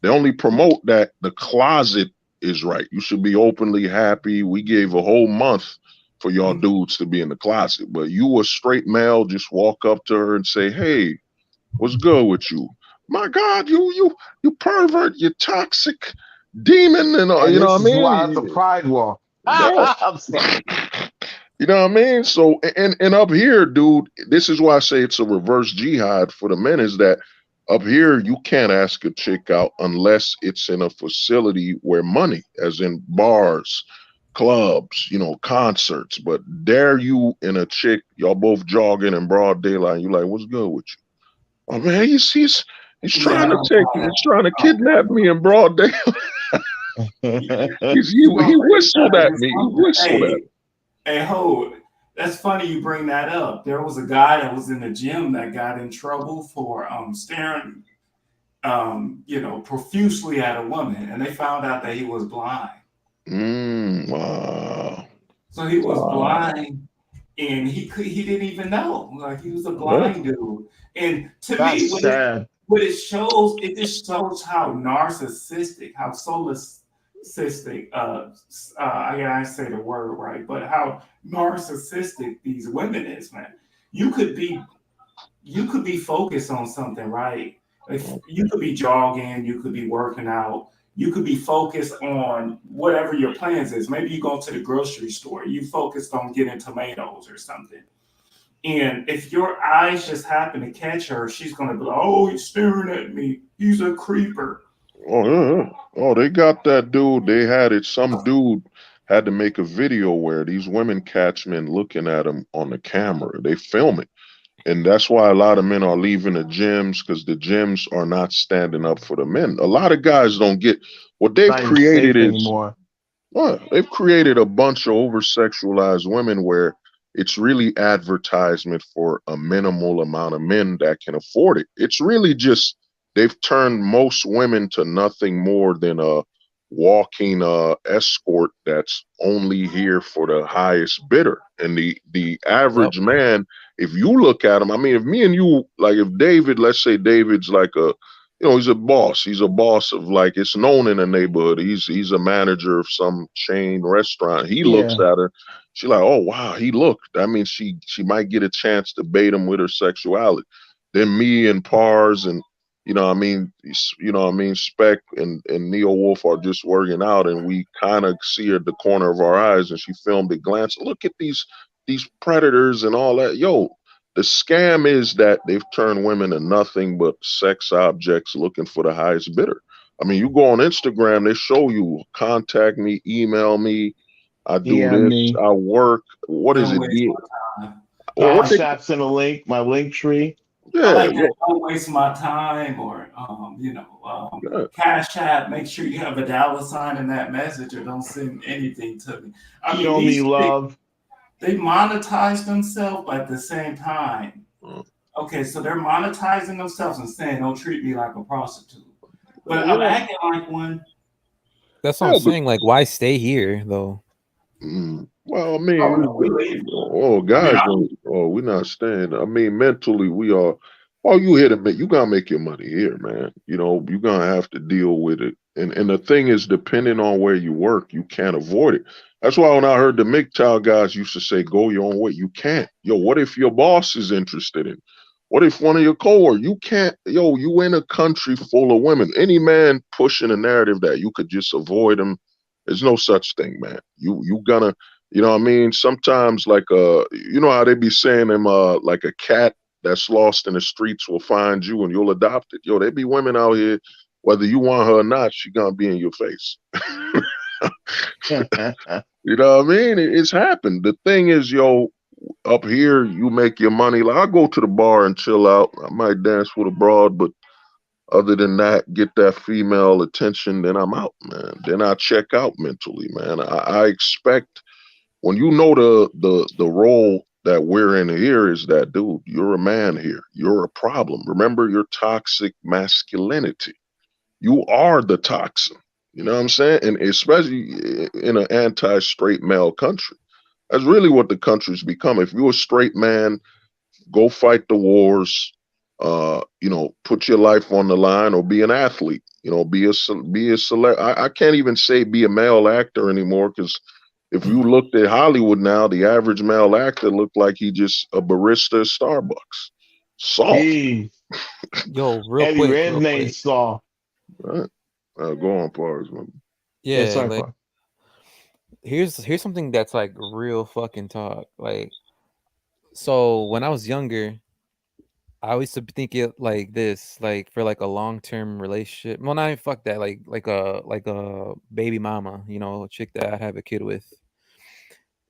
They only promote that the closet is right. You should be openly happy. We gave a whole month for y'all Mhm. dudes to be in the closet, but you a straight male just walk up to her and say, "Hey, what's good with you?" My God, you pervert, you toxic demon, and And you know this what I is why it's a mean? pride walk. Yeah. I'm sorry. You know what I mean? So and up here, dude, this is why I say it's a reverse jihad for the men, is that up here you can't ask a chick out unless it's in a facility where money, as in bars, clubs, concerts. But there you and a chick, y'all both jogging in broad daylight, you like, what's good with you? Oh man, he's Yeah, trying I to don't take try he's that. trying to Um, kidnap me in broad day. you know, He whistled at it's me. He something. whistled at me. Hey, ho, that's funny you bring that up. There was a guy that was in the gym that got in trouble for staring, profusely at a woman, and they found out that he was blind. Wow. So he was Wow. blind, and he didn't even know. Like he was a Yeah. blind dude. And to That's me, sad. what it shows, it just shows how narcissistic, how solipsistic. I gotta say the word right, but how narcissistic these women is, man. You could be you could be focused on something, right? If you could be jogging, you could be working out, you could be focused on whatever your plans is. Maybe you go to the grocery store, you focused on getting tomatoes or something. And if your eyes just happen to catch her, she's gonna be like, "Oh, he's staring at me. He's a creeper." Oh, yeah, yeah. Oh, they got that dude. They had it. Some dude had to make a video where these women catch men looking at him on the camera. They film it. And that's why a lot of men are leaving the gyms, because the gyms are not standing up for the men. A lot of guys don't get what they've Not even created safe is anymore. well, they've created a bunch of over sexualized women where it's really advertisement for a minimal amount of men that can afford it. It's really just they've turned most women to nothing more than a walking escort that's only here for the highest bidder. And the Yep. average man, if you look at him, I mean, if me and you, like if David, let's say David's like he's a boss. He's a boss of, like, it's known in the neighborhood. He's a manager of some chain restaurant. He looks Yeah. at her. She like, oh wow, he looked. That means she might get a chance to bait him with her sexuality. Then me and Pars and Spec and Neo Wolf are just working out, and we kind of see her at the corner of our eyes, and she filmed it, glance. Look at these predators and all that. Yo, the scam is that they've turned women to nothing but sex objects looking for the highest bidder. I mean, you go on Instagram, they show you contact me, email me, I do DM this, me. I work. What is Don't it? waste my time. Or what they? Cash apps in a link, my link tree. I Yeah, like that. yo, Don't waste my time, or yeah. Cash App. Make sure you have a dollar sign in that message, or don't send anything to me. I mean, Show me love. they monetize themselves, but at the same time, okay, so they're monetizing themselves and saying, "Don't treat me like a prostitute," but I'm Yeah, acting like one. That's what I'm yeah, but saying. Like, why stay here though? well, I mean, Oh no, we leave. I mean, guys, we're not staying. I mean, mentally, we are. Oh, you hit it, you gotta make your money here, man. You're gonna have to deal with it. And the thing is, depending on where you work, you can't avoid it. That's why when I heard the MGTOW guys used to say, "Go your own way," you can't. Yo, what if your boss is interested in? What if one of your coworkers? You can't. Yo, you in a country full of women. Any man pushing a narrative that you could just avoid them, there's no such thing, man. You gonna what I mean? Sometimes like you know how they be saying them like a cat that's lost in the streets will find you and you'll adopt it. Yo, there be women out here, whether you want her or not, she gonna be in your face. You know what I mean? It's happened. The thing is, yo, up here you make your money. Like I go to the bar and chill out. I might dance with a broad, but other than that, get that female attention, then I'm out, man. Then I check out mentally, man. I expect when you know the role that we're in here is that, dude, you're a man here. You're a problem. Remember your toxic masculinity. You are the toxin. You know what I'm saying? And especially in an anti-straight male country. That's really what the country's become. If you're a straight man, go fight the wars. Put your life on the line, or be an athlete. Be a select. I can't even say be a male actor anymore because if you looked at Hollywood now, the average male actor looked like he just a barista at Starbucks. Soft, Jeez. Yo, Eddie real Redmayne quick. saw. right? Go on, Pars, man. Yeah, Yeah, sorry, like Paul. here's something that's like real fucking talk. Like, so when I was younger, I used to think it like this, like for like a long term relationship. Well, not even fuck that, like a baby mama, a chick that I'd have a kid with.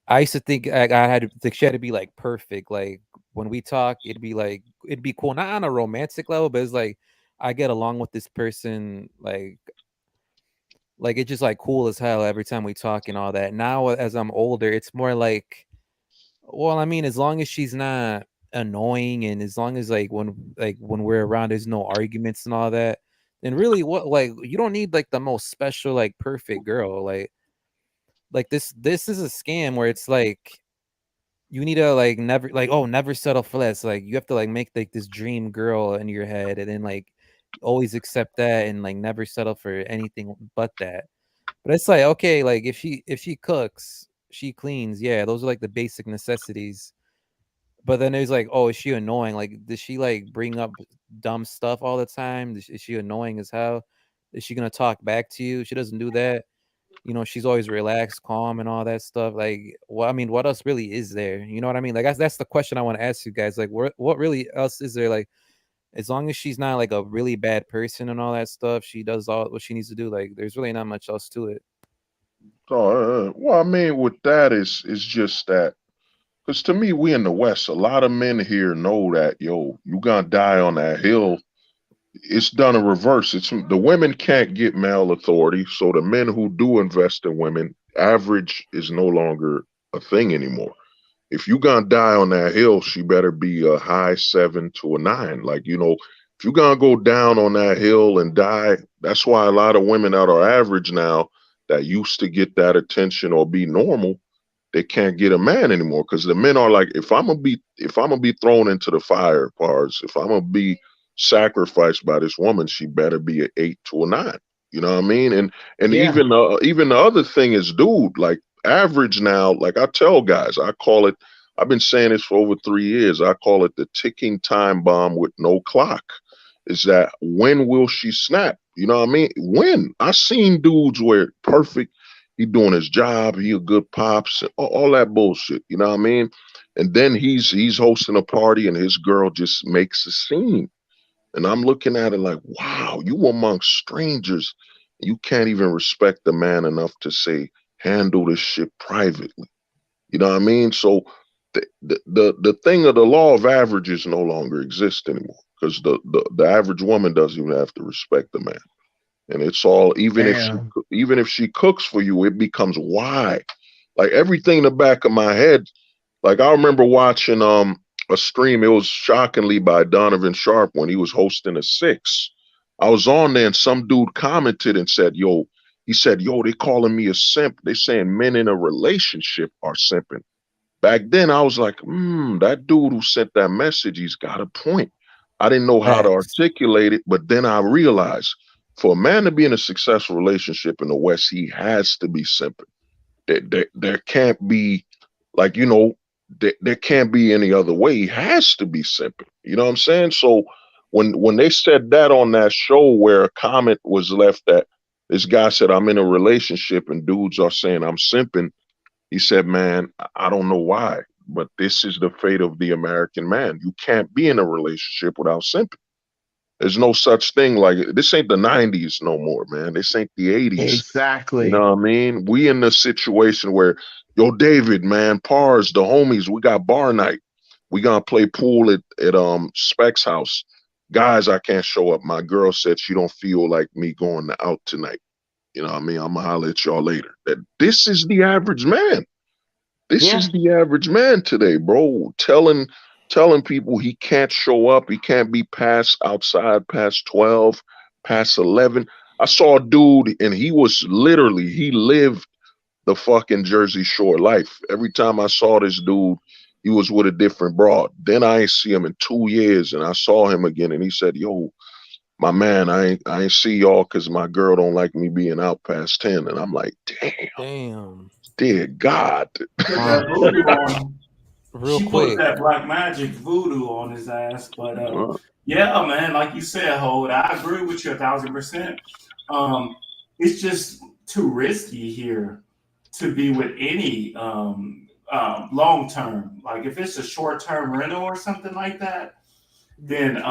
I used to think like I had to, she had to be like perfect. Like when we talk, it'd be cool, not on a romantic level, but it's like I get along with this person, like it's just like cool as hell every time we talk and all that. Now as I'm older, it's more like, well, I mean, as long as she's not annoying and as long as like when we're around there's no arguments and all that, then really what, like, you don't need like the most special like perfect girl. Like this is a scam where it's like you need to like never like, oh, never settle for less. Like you have to like make like this dream girl in your head and then like always accept that and like never settle for anything but that. But it's like, okay, like if she cooks, she cleans, yeah, those are like the basic necessities. But then there's like, oh, is she annoying? Like, does she like bring up dumb stuff all the time? Is she annoying as hell? Is she gonna talk back to you? She doesn't do that. She's always relaxed, calm, and all that stuff. Like, well, I mean, what else really is there? You know what I mean? Like, that's the question I want to ask you guys. Like, what really else is there? Like, as long as she's not like a really bad person and all that stuff, she does all what she needs to do. Like, there's really not much else to it. So, well, I mean, with that is just that. Because to me, we in the West, a lot of men here know that, yo, you gonna die on that hill. It's done a reverse. It's the women can't get male authority, so the men who do invest in women, average is no longer a thing anymore. If you gonna die on that hill, she better be a high 7 to a 9. Like, if you gonna go down on that hill and die, that's why a lot of women that are average now that used to get that attention or be normal, they can't get a man anymore because the men are like, if I'm gonna be thrown into the fire, Pars, if I'm gonna be sacrificed by this woman, she better be an 8 to a 9. You know what I mean? And Yeah. even the other thing is, dude, like average now, like I tell guys, I call it. I've been saying this for over 3 years. I call it the ticking time bomb with no clock. Is that when will she snap? You know what I mean? When I seen dudes where perfect, he doing his job, he a good pops, all that bullshit. You know what I mean? And then he's hosting a party and his girl just makes a scene. And I'm looking at it like, wow, you amongst strangers. You can't even respect the man enough to say, handle this shit privately. You know what I mean? So the thing of the law of averages no longer exists anymore because the average woman doesn't even have to respect the man. And it's all, Damn. even if she cooks for you, it becomes why. Like everything in the back of my head, like I remember watching a stream. It was shockingly by Donovan Sharp when he was hosting a six. I was on there and some dude commented and said, "Yo," he said, "Yo, they calling me a simp. They saying men in a relationship are simping." Back then, I was like, that dude who sent that message, he's got a point. I didn't know how to Facts. articulate it, but then I realized for a man to be in a successful relationship in the West, he has to be simping. There can't be, like, there can't be any other way. He has to be simping. You know what I'm saying? So when they said that on that show where a comment was left that this guy said, I'm in a relationship and dudes are saying I'm simping, he said, man, I don't know why, but this is the fate of the American man. You can't be in a relationship without simping. There's no such thing like this ain't the 90s no more, man. This ain't the 80s. You Exactly. know what I mean? We in the situation where, yo, David, man, Pars, the homies, we got bar night. We gonna play pool at Specs house. Guys, I can't show up. My girl said she don't feel like me going out tonight. You know what I mean? I'm gonna holler at y'all later. That this is the average man. This Yeah. is the average man today, bro. Telling people he can't show up, he can't be past outside past 12, past 11. I saw a dude and he was literally he lived the fucking Jersey Shore life. Every time I saw this dude, he was with a different broad. Then I ain't see him in 2 years, and I saw him again, and he said, "Yo, my man, I ain't see y'all because my girl don't like me being out past 10." And I'm like, damn, Damn. dear God. Put that voodoo on. Real She put quick. that black magic voodoo on his ass. But Uh, yeah, man, like you said, Hold, I agree with you 1,000%. Um, it's just too risky here to be with any long term. Like if it's a short term rental or something like that, then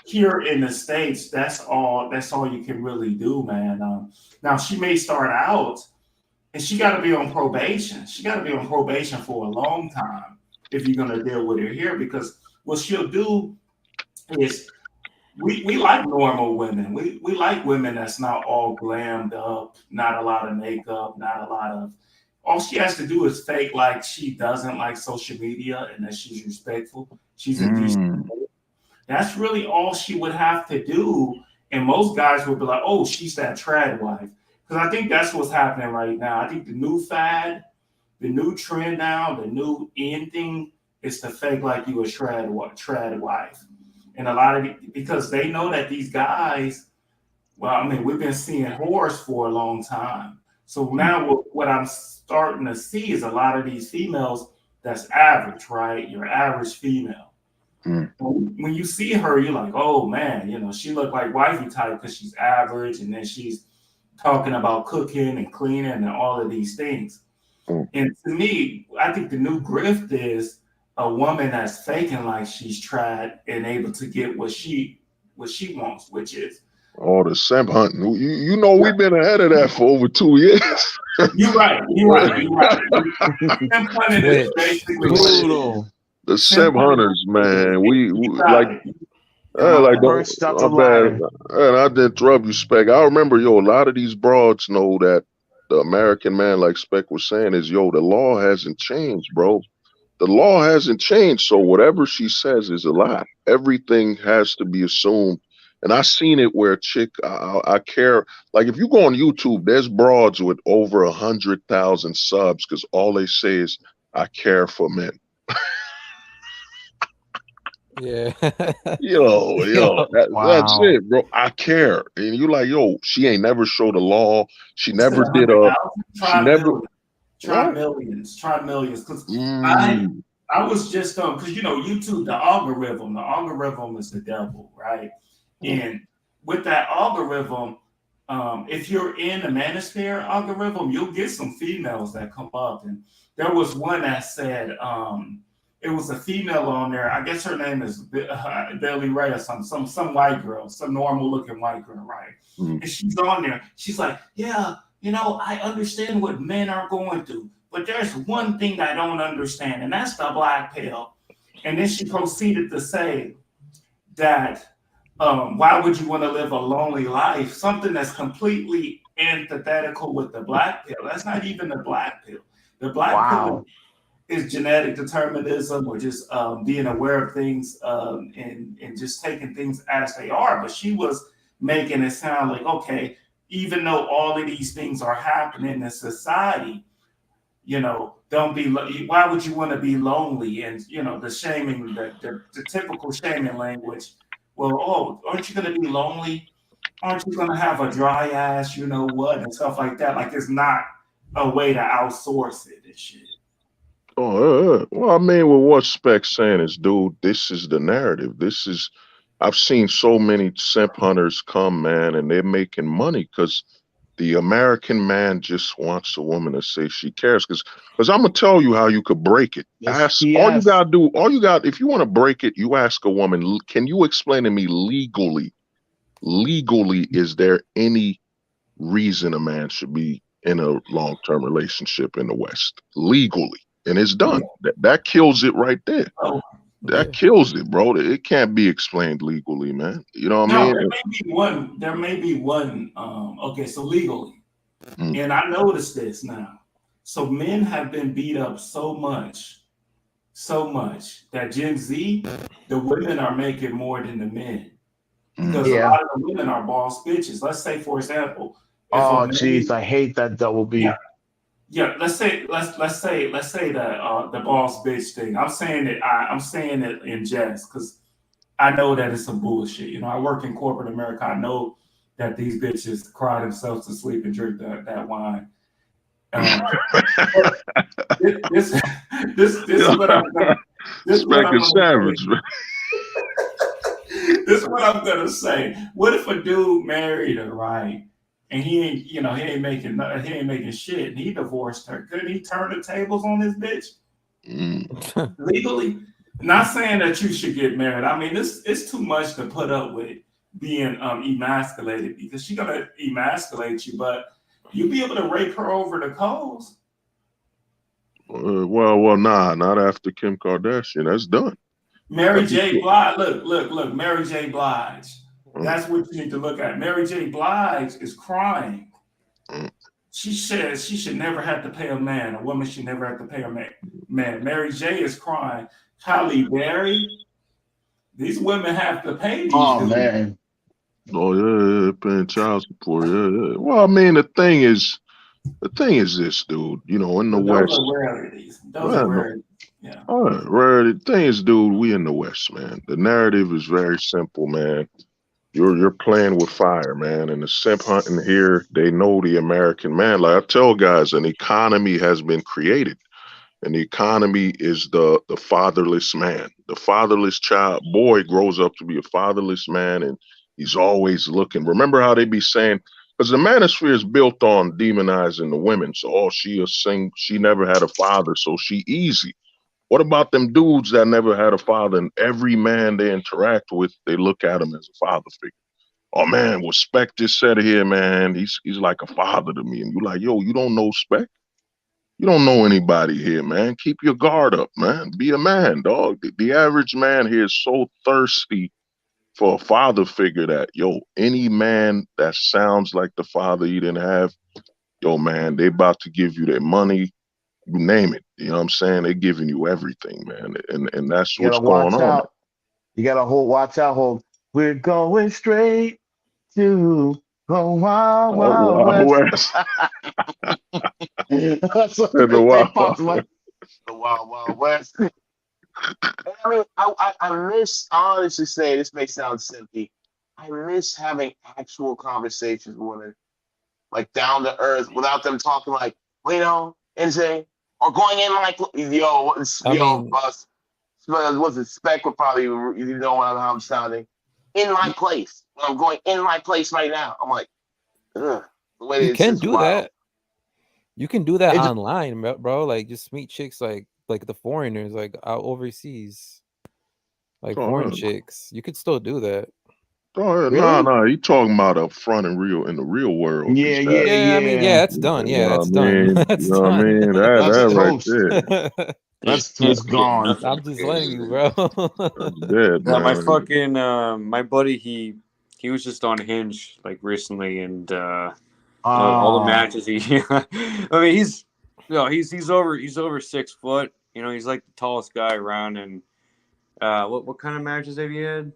here in the States, that's all you can really do, man. Now she may start out and she got to be on probation. She got to be on probation for a long time if you're going to deal with her here, because what she'll do is we like normal women. We like women that's not all glammed up, not a lot of makeup, not a lot of. All she has to do is fake like she doesn't like social media and that she's respectful. She's a decent. mm, That's really all she would have to do. And most guys would be like, oh, she's that trad wife. Because I think that's what's happening right now. I think the new fad, the new trend now, the new in thing is to fake like you a trad wife. And a lot of it, because they know that these guys, well, I mean, we've been seeing whores for a long time. So now what I'm starting to see is a lot of these females that's average, right? Your average female. mm. When you see her, you're like, oh man, she looked like wifey type because she's average, and then she's talking about cooking and cleaning and all of these things. Mm. And to me, I think the new grift is a woman that's faking like she's tried and able to get what she wants, which is All the simp hunting. You know we've been ahead of that for over 2 years. you're right, you're right, you're right. Simp hunting is Twitch. basically what it is. Brutal. The Simp simp hunting hunters, is man. you We got like it. Am I like right? don't First up the I'm bad. ladder. And I did interrupt you, Spec. I remember, yo, a lot of these broads know that the American man, like Spec was saying, is yo, the law hasn't changed, bro. The law hasn't changed, so whatever she says is a lie. Everything has to be assumed. And I seen it where a chick, I care. Like if you go on YouTube, there's broads with over 100,000 subs because all they say is, "I care for men." Yeah. Yo, Yo. that's Wow. it, bro. I care, and you like, yo, she ain't never showed the law. She You said never did 100,000? she Try never millions. Try what? millions. Try millions. Because I Mm, I was just because YouTube, the algorithm is the devil, right? mm, And with that algorithm, if you're in the manosphere algorithm, you'll get some females that come up. And there was one that said it was a female on there. I guess her name is Billy Ray or some white girl, some normal looking white girl, right? mm. And she's on there. She's like, yeah, I understand what men are going through, but there's one thing I don't understand, and that's the black pill. And then she proceeded to say that why would you want to live a lonely life? Something that's completely antithetical with the black pill. That's not even the black pill. The black pill Wow. is genetic determinism or just being aware of things and just taking things as they are. But she was making it sound like, okay, even though all of these things are happening in society, don't be. Why would you want to be lonely? And the shaming, the typical shaming language. Well, oh, aren't you going to be lonely? Aren't you going to have a dry ass? You know what, and stuff like that. Like it's not a way to outsource it and shit. Well, I mean, with what Spec's saying is, dude, this is the narrative. I've seen so many simp hunters come, man, and they're making money because The American man just wants a woman to say she cares. Because I'm gonna tell you how you could break it. It's Ask all you PS. gotta do. All you got if you want to break it, you ask a woman. Can you explain to me legally? Legally, is there any reason a man should be in a long-term relationship in the West? Legally, and it's Yeah. done. That kills it right there. Oh, That kills it, bro. It can't be explained legally, man. You know what I no, mean? there may be one. There may be one. Okay, so legally, Mm, and I noticed this now. So men have been beat up so much that Gen Z, the women are making more than the men mm, because a Yeah. lot of the women are boss bitches. Let's say, for example, if a Oh, man, jeez, I hate that double yeah, B. yeah, let's say the boss bitch thing. I'm saying it in jest because I know that it's some bullshit. You know, I work in corporate America. I know that these bitches cry themselves to sleep and drink that wine. Um, but this this is what I'm gonna this is what I'm Spanking gonna say. savage, man. This is what I'm gonna say. What if a dude married her, right? And he ain't making shit, and he divorced her. Couldn't he turn the tables on this bitch Mm. legally? Not saying that you should get married. I mean, it's too much to put up with being emasculated because she's gonna emasculate you, but you'll be able to rape her over the coals. Well, nah, not after Kim Kardashian. That's done. Mary That'd be J. cool. Blige, look, Mary J. Blige. Mm, That's what you need to look at. Mary J. Blige is crying. mm. She says she should never have to pay a man. A woman should never have to pay a man. Mary J. is crying. Halle Berry, these women have to pay these Oh dudes. man. Oh yeah, paying child support. Yeah, yeah. Well, I mean, the thing is this, dude. You know, in the But those West, are rarities. Those are well, no, rarities. Yeah. rare. The thing is, dude, we in the West, man. The narrative is very simple, man. You're playing with fire, man. And the simp hunting here, they know the American man. Like I tell guys, an economy has been created. And the economy is the fatherless man. The fatherless child boy grows up to be a fatherless man, and he's always looking. Remember how they be saying, because the manosphere is built on demonizing the women. So, oh, she never had a father, so she easy. What about them dudes that never had a father, and every man they interact with, they look at him as a father figure? Oh man, well, Spec just said here, man, he's like a father to me. And you like, yo, you don't know Spec? You don't know anybody here, man. Keep your guard up, man. Be a man, dog. The average man here is so thirsty for a father figure that, yo, any man that sounds like the father you didn't have, yo, man, they about to give you their money, you name it. You know what I'm saying? They giving you everything, man. And that's You what's gotta going watch on. out. You gotta watch out, hold. We're going straight to the Wild Oh, Wild Wild West. West. That's what And the they Wild pops like the Wild Wild West. I mean, I miss, I honestly say, this may sound simpy. I miss having actual conversations with women, like down to earth, without them talking like, well, and say, or going in like, I mean, what's it, Spec would probably, you know how I'm sounding, in my place. I'm going in my place right now. I'm like, ugh, the way you it's can just do wild. that. You can do that It just, online, bro. Like just meet chicks like the foreigners, like out overseas, like foreign oh, chicks. You could still do that. no, really? no, he talking about up front and real in the real world, Yeah, because that, yeah, Yeah, I mean, yeah, yeah. that's you done. Yeah, know what I that's done. mean? You That's know what I done. mean? That's That right toast. there, That's gone. Nothing. I'm just letting you, bro. that's dead, Yeah, my man. fucking my buddy, he was just on Hinge like recently, and all the Ah, matches he, I mean, he's over 6 foot. You know, he's like the tallest guy around. And what kind of matches have you had?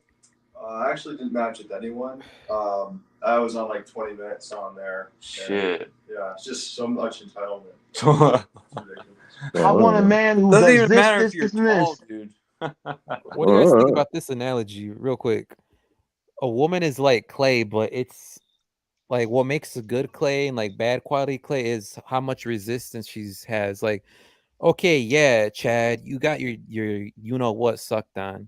I actually didn't match with anyone. I was on like 20 minutes on there. Shit. Yeah, it's just so much entitlement. Doesn't It's ridiculous. I want a Uh, man who does even this, matter if this, you're this, and tall, this. dude. What do you guys think uh, about this analogy, real quick? A woman is like clay, but it's like what makes a good clay and like bad quality clay is how much resistance she's has. Like, okay, yeah, Chad, you got your you know what sucked on,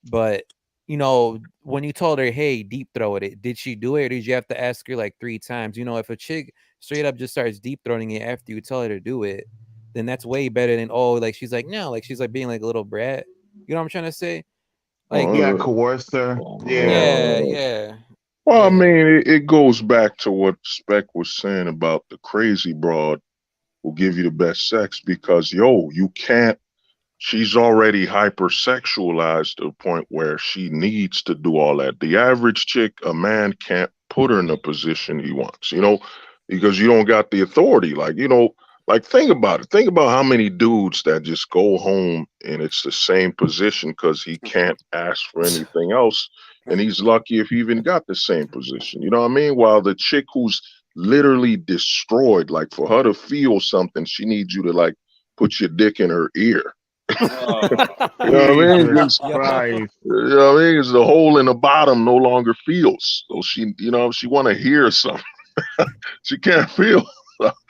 but you know, when you told her, hey, deep throat it, did she do it, or did you have to ask her like 3 times? You know, if a chick straight up just starts deep throating it after you tell her to do it, then that's way better than, oh, like she's like, no, like she's like being like a little brat. You know what I'm trying to say? Like, Yeah, Uh, coerced her. Yeah. yeah, uh, yeah, well, I yeah. mean, it goes back to what Spec was saying about the crazy broad will give you the best sex because, yo, you can't. She's already hypersexualized to the point where she needs to do all that. The average chick, a man can't put her in the position he wants, because you don't got the authority. Like, like think about it. Think about how many dudes that just go home and it's the same position because he can't ask for anything else. And he's lucky if he even got the same position. You know what I mean? While the chick who's literally destroyed, like for her to feel something, she needs you to like put your dick in her ear. You know what I mean? Jesus Just, Yo, Christ. you know what I mean? It's the hole in the bottom no longer feels. So she want to hear something. She can't feel.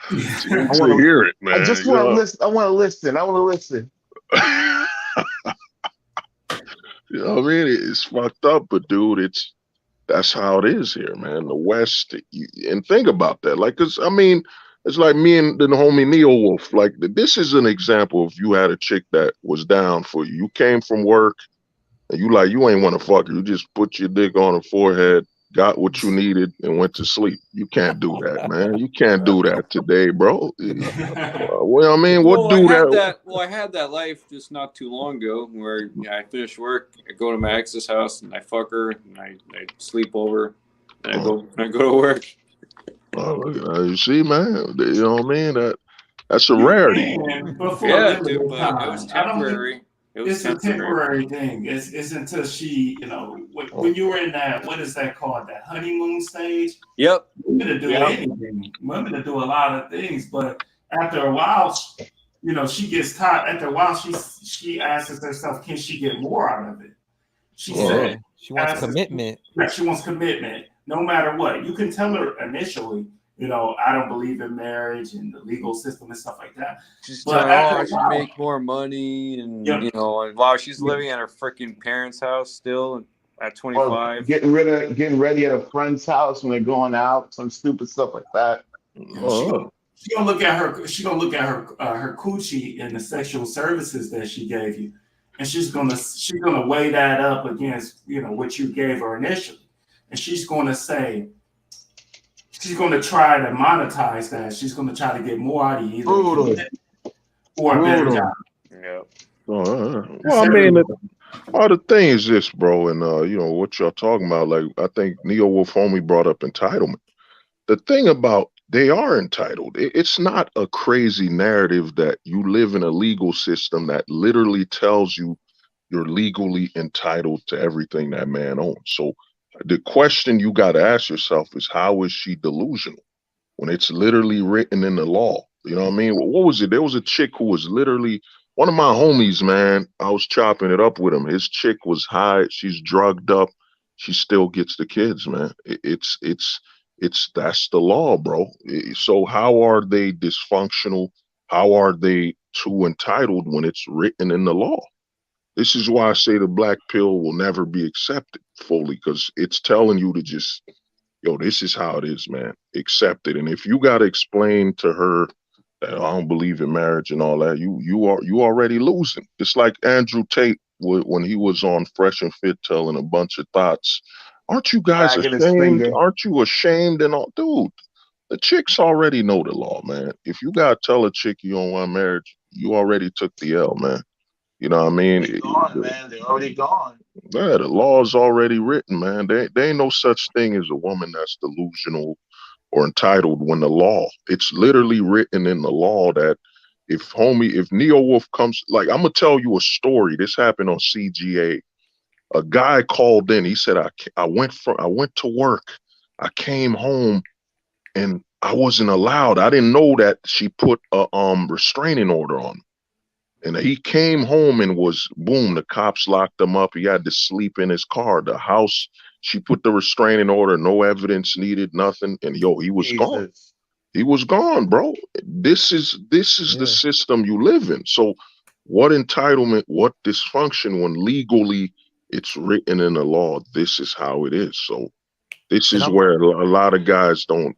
She I needs to want to. hear it, I man. just want to listen. I want to listen. I want to listen. You know what I mean? It's fucked up, but dude, that's how it is here, man. The West, and think about that. Like, cause I mean, it's like me and the homie Neo Wolf. Like, this is an example of you had a chick that was down for you. You came from work and you ain't want to fuck her. You just put your dick on her forehead, got what you needed, and went to sleep. You can't do that, man. You can't do that today, bro. Well, I mean, what Well, do that? I had that life just not too long ago, where I finish work, I go to my ex's house, and I fuck her, and I sleep over, and Uh, I go to work. you see, man. You know what I mean? That's a You rarity. can, but for a Yeah, dude, limited but it was time. I don't think temporary. It was it's a temporary. temporary thing. It's until she, when you were in that, what is that called? That honeymoon stage. Yep. Women to do Yep. anything. Women to do a lot of things, but after a while, she gets tired. After a while, she asks herself, can she get more out of it? She Uh, said, yeah, she wants asks, commitment. that she wants commitment, no matter what. You can tell her initially, I don't believe in marriage and the legal system and stuff like that. She's But telling, oh, after I a should while, make more money, and yep, and while she's yep. living at her freaking parents' house still at Or 25. getting ready at a friend's house when they're going out, some stupid stuff like that. She uh, gonna she gonna look at her. She gonna look at her coochie and the sexual services that she gave you, and she's gonna weigh that up against what you gave her initially, and she's gonna try to monetize that. She's gonna try to get more out of you, either a Brutal. commitment or a better job. Brutal. Yep. well, That's I mean, everyone. the thing is this, bro, and what y'all talking about. Like, I think Neo Wolf homie brought up entitlement. The thing about they are entitled. It's not a crazy narrative that you live in a legal system that literally tells you you're legally entitled to everything that man owns. So the question you got to ask yourself is, how is she delusional when it's literally written in the law? You know what I mean? What was it? There was a chick who was literally one of my homies, man. I was chopping it up with him. His chick was high. She's drugged up. She still gets the kids, man. It's that's the law, bro. So how are they dysfunctional? How are they too entitled when it's written in the law? This is why I say the black pill will never be accepted fully because it's telling you to just, yo, this is how it is, man. Accept it. And if you got to explain to her that I don't believe in marriage and all that, you already losing. It's like Andrew Tate when he was on Fresh and Fit telling a bunch of thoughts. Aren't you guys Wagging his ashamed? finger. Aren't you ashamed? And all, dude, the chicks already know the law, man. If you gotta tell a chick you don't want marriage, you already took the L, man. You know what I mean? They gone, man. They're already gone. Yeah, the law is already written, man. There ain't no such thing as a woman that's delusional or entitled when the law. It's literally written in the law that if Neo Wolf comes, like I'm gonna tell you a story. This happened on CGA. A guy called in. He said, I went to work. I came home and I wasn't allowed. I didn't know that she put a restraining order on me. And he came home and was boom, the cops locked him up. He had to sleep in his car. The house, she put the restraining order, no evidence needed, nothing. And yo, he was gone. Jesus. He was gone, bro. This is the Yeah. system you live in. So what entitlement, what dysfunction when legally It's written in the law. This is how it is. So this And is I'm where a lot of guys don't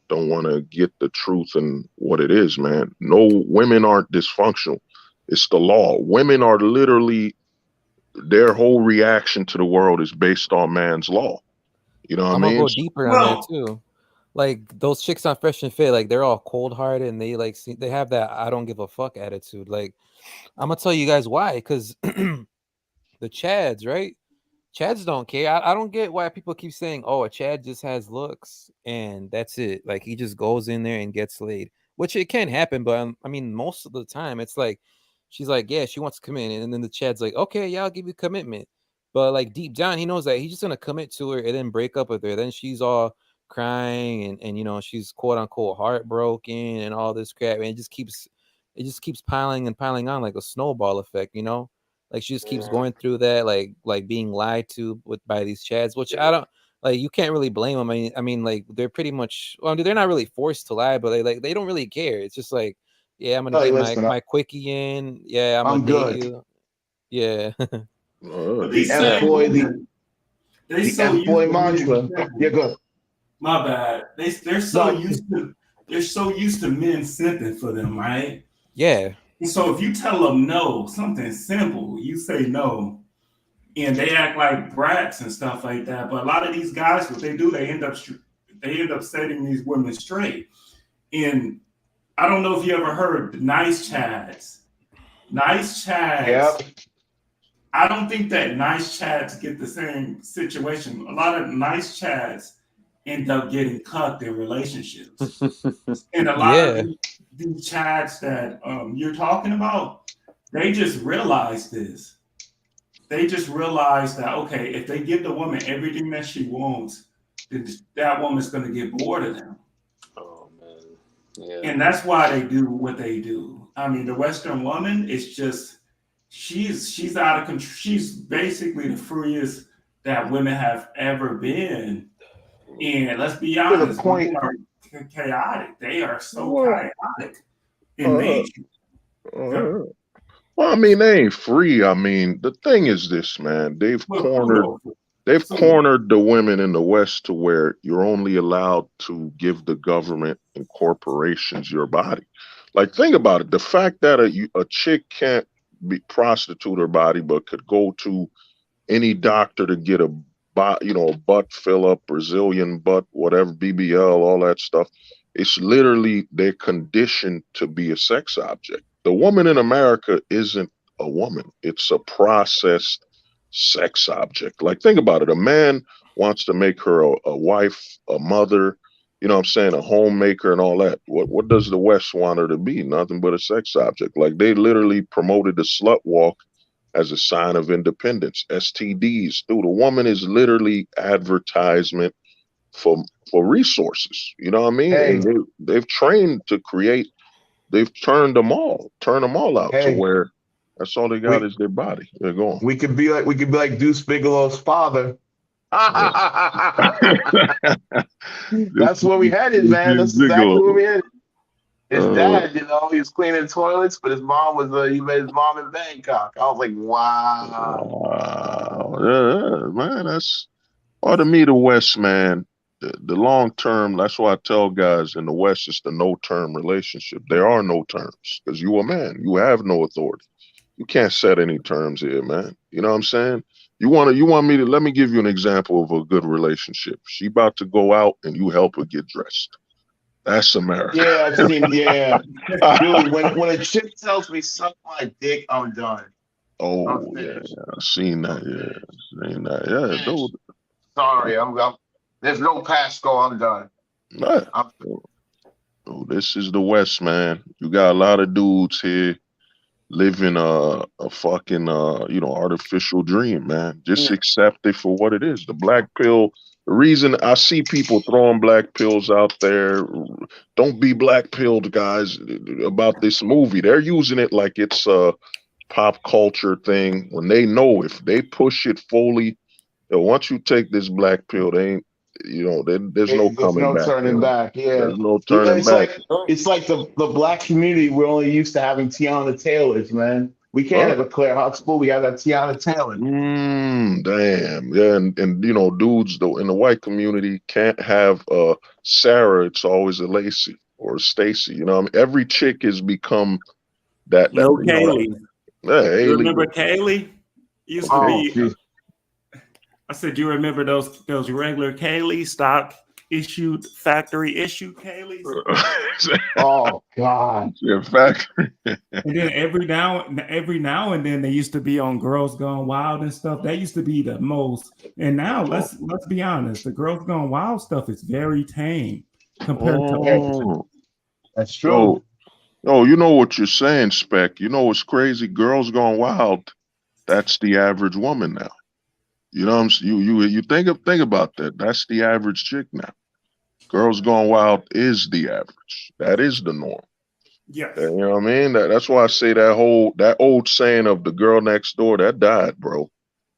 want to get the truth and what it is, man. No, women aren't dysfunctional. It's the law. Women are literally, their whole reaction to the world is based on man's law. You know what I I'm gonna mean? go deeper on that Well, too. Like those chicks on Fresh and Fit, like they're all cold hearted and they like they have that I don't give a fuck attitude. Like I'm gonna tell you guys why, because the Chads, right? Chads don't care. I don't get why people keep saying, "Oh, a Chad just has looks and that's it." Like he just goes in there and gets laid, which it can happen. But I mean, most of the time, it's like she's like, "Yeah, she wants to come in," and then the Chad's like, "Okay, yeah, I'll give you commitment." But like deep down, he knows that he's just gonna commit to her and then break up with her. Then she's all crying and she's quote unquote heartbroken and all this crap, and it just keeps piling and piling on like a snowball effect. Like she just keeps going through that, like being lied to by these chads, which I don't like. You can't really blame them. I mean, like they're pretty much. Well, they're not really forced to lie, but they don't really care. It's just like, yeah, I'm gonna Hey, get my listen, my quickie in. Yeah, I'm gonna I'm date good. you. Yeah, but The these Yeah. F same boy, women, they the so F used boy to men mantra. Yeah, simping. good. My bad. They're so No, used to men simping for them, right? yeah, And so if you tell them no, something simple, you say no, and they act like brats and stuff like that. But a lot of these guys, what they do, they end up setting these women straight. And I don't know if you ever heard the nice chads. Nice chads. yep. I don't think that nice chads get the same situation. A lot of nice chads end up getting cucked in relationships. And a lot of yeah, these chads that you're talking about, they just realize this. They just realize that, okay, if they give the woman everything that she wants, then that woman's going to get bored of them. Oh man, yeah. And that's why they do what they do. I mean, the Western woman is just she's out of control. She's basically the freest that women have ever been. And let's be To the honest, women point. are chaotic. They are so Well, chaotic in uh, nature. They're, uh, well, I mean, they ain't free. I mean, the thing is this, man. well, well, They've so cornered the women in the West to where you're only allowed to give the government and corporations your body. Like, think about it. The fact that a chick can't prostitute her body, but could go to any doctor to get a butt fill up, Brazilian butt, whatever, BBL, all that stuff. It's literally they're conditioned to be a sex object. The woman in America isn't a woman. It's a processed sex object. Like, think about it. A man wants to make her a wife, a mother, you know what I'm saying, a homemaker and all that. What does the West want her to be? Nothing but a sex object. Like, they literally promoted the slut walk as a sign of independence. STDs, dude. A woman is literally advertisement for resources. You know what I mean? And Hey, they've trained to create. They've turned them all out to hey, where that's all they got we is their body. They're going. we could be like Deuce Bigelow's father. Yeah. This That's where we headed, man. is That's exactly where Bigelow. we headed. His Uh, dad, he was cleaning toilets, but his mom was he met his mom in Bangkok. I was like, wow. wow. Yeah, man, that's or to me the West, man. The long term, that's why I tell guys in the West it's the no term relationship. There are no terms because you a man. You have no authority. You can't set any terms here, man. You know what I'm saying? You want me to let me give you an example of a good relationship. She about to go out and you help her get dressed. That's America. Yeah, I've seen. Yeah, dude. When a chick tells me suck my dick, I'm done. I'm Oh yeah, finished. I seen I'm that. finished. Yeah, seen that. Yeah, dude. Finished. Sorry, I'm. There's no Pasco. I'm done. Yeah. I'm. Oh, this is the West, man. You got a lot of dudes here living a fucking artificial dream, man. Just accept it for what it is. The black pill. The reason I see people throwing black pills out there, don't be black pilled, guys. About this movie, they're using it like it's a pop culture thing. When they know if they push it fully, once you take this black pill, they ain't. There's no There's coming no back, turning man. back. Yeah, There's no yeah. turning back. It's like the black community. We're only used to having Tiana Taylors, man. We can't have a Claire Huxtable. We got that Tiana Taylor. Damn. Yeah, and you know, dudes though in the white community can't have Sarah. It's always a Lacey or a Stacy. You know, what I mean, every chick has become that. No, You know, Kaylee. yeah, You Haley. remember Kaylee? Used to Oh, be. geez. I said, you remember those regular Kaylee stock issued factory issue Kaylee's? Oh God. Yeah, factory. And then every now and then they used to be on Girls Gone Wild and stuff. That used to be the most. And now let's be honest, the Girls Gone Wild stuff is very tame compared to. That's true. Oh, you know what you're saying, Spec. You know what's crazy? Girls Gone Wild. That's the average woman now. You know what I'm saying? You think about that. That's the average chick now. Girls Gone Wild is the average. That is the norm. Yes. You know what I mean? That's why I say that old saying of the girl next door, that died, bro.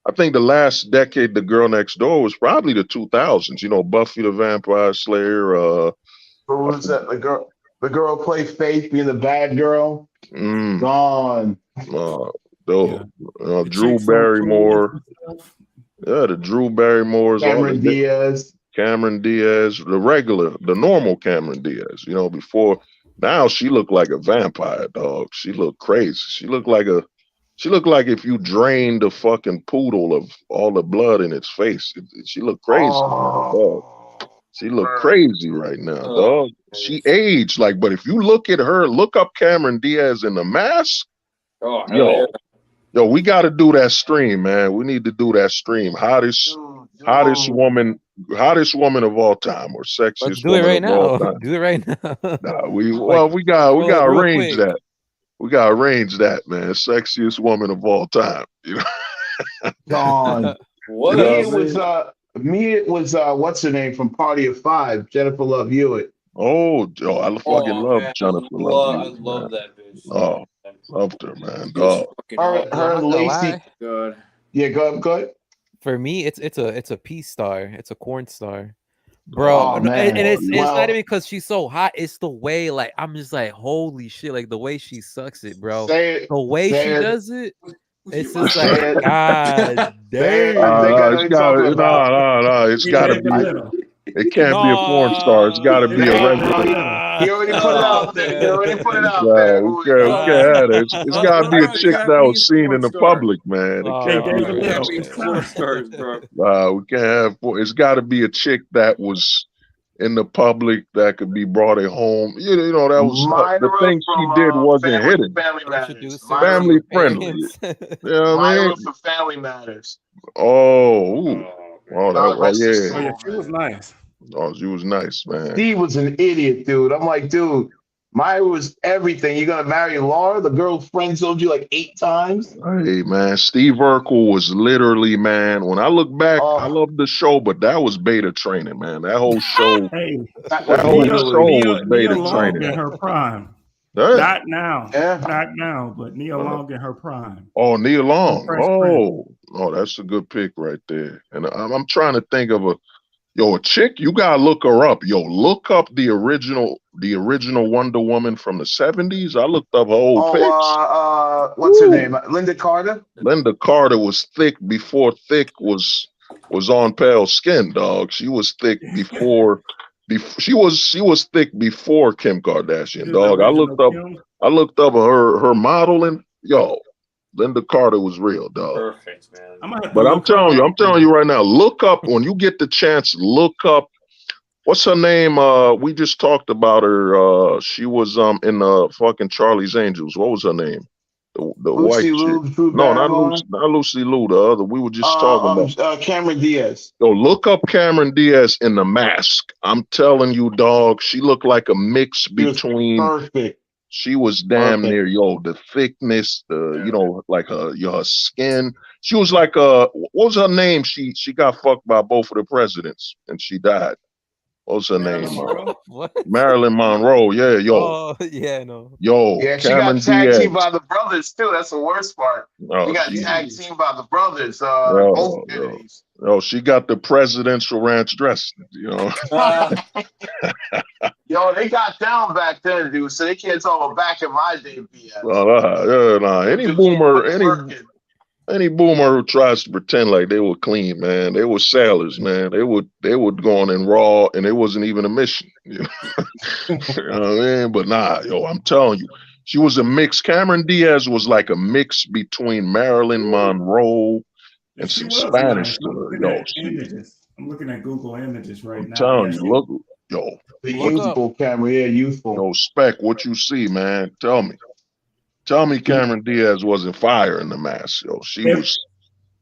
I think the last decade, the girl next door was probably the 2000s. You know, Buffy the Vampire Slayer. Who was that? The girl played Faith, being the bad girl. Gone. Drew Barrymore. Yeah, the Drew Barrymores. Cameron Diaz. The normal Cameron Diaz. You know, before now she looked like a vampire, dog. She looked crazy. She looked like if you drained a fucking poodle of all the blood in its face. She looked crazy, dog. She looked crazy right now, dog. She aged but if you look at her, look up Cameron Diaz in The Mask. Yo, we got to do that stream, man. We need to do that stream. Hottest woman of all time, or sexiest Let's do woman it right of all now. time. Do it right now. We got to arrange that. We got to arrange that, man. Sexiest woman of all time. You know? Gone. Me, it was what's her name from Party of Five, Jennifer Love Hewitt. I fucking love Jennifer Love Hewitt. I love that bitch. Oh, loved her, man. Dog. Her and Lacey. Good. Yeah, go ahead. For me, it's a peace star. It's a corn star, bro. Oh, man. And it's not even because she's so hot. It's the way, I'm just like, holy shit, the way she sucks it, bro. The way she does it. It's just like, God damn. It's got to be. It can't be a porn star. It's got to be a regular. He already put it out there. It's got to be a chick that was seen in the public, man. It can't be porn stars, bro. We can't have. It's got to be a chick that was in the public that could be brought at home. You know that was the thing she did wasn't hidden. Family friendly. You know what I mean? For Family Matters. She was nice. Oh, she was nice, man. Steve was an idiot, dude. I'm like, dude, Myra was everything. You're gonna marry Laura? The girl friend zoned you 8 times. Hey, man, Steve Urkel was literally, man. When I look back, I love the show, but that was beta training, man. That whole show, that whole show was beta training. In her prime. Hey. Not now, but Nia Long in her prime. Oh, Nia Long. Oh, that's a good pick right there. And I'm trying to think of a chick. You gotta look her up. Look up the original Wonder Woman from the 70s. I looked up her old pics. What's her name? Linda Carter. Linda Carter was thick before thick was on pale skin, dog. She was thick before. She was thick before Kim Kardashian, dog. I looked up her modeling. Linda Carter was real, dog. Perfect, man. But I'm telling you right now, look up when you get the chance. Look up what's her name. We just talked about her. She was in fucking Charlie's Angels. What was her name? The white chick. No, not Lucy Liu. The other. We were just talking about Cameron Diaz. Look up Cameron Diaz in The Mask. I'm telling you, dog. She looked like a mix between. Perfect. She was damn near the thickness, her skin. She was like what was her name? She got fucked by both of the presidents and she died. What was her name? What? Marilyn Monroe. Yeah, Oh, yeah, no. Yeah, she got tag teamed by the brothers too. That's the worst part. She got tag teamed by the brothers. Both Kennedys. She got the presidential ranch dress. Yo, they got down back then, dude. So they can't talk about back in my day BS. Nah. Them dudes was twerking. Any boomer who tries to pretend like they were clean, man, they were sailors, man. They would go on in raw, and it wasn't even a mission. You know? You know what I mean? But nah, yo, I'm telling you, she was a mix. Cameron Diaz was like a mix between Marilyn Monroe and She some was Spanish nice. to I'm her. looking Yo, at images. I'm looking at Google Images right I'm now. telling Yes. you, look, yo, The Look up. youthful camera, yeah, youthful. yo, Spec, what you see, man? Tell me, Cameron Diaz wasn't fire in the mask, yo. She If was,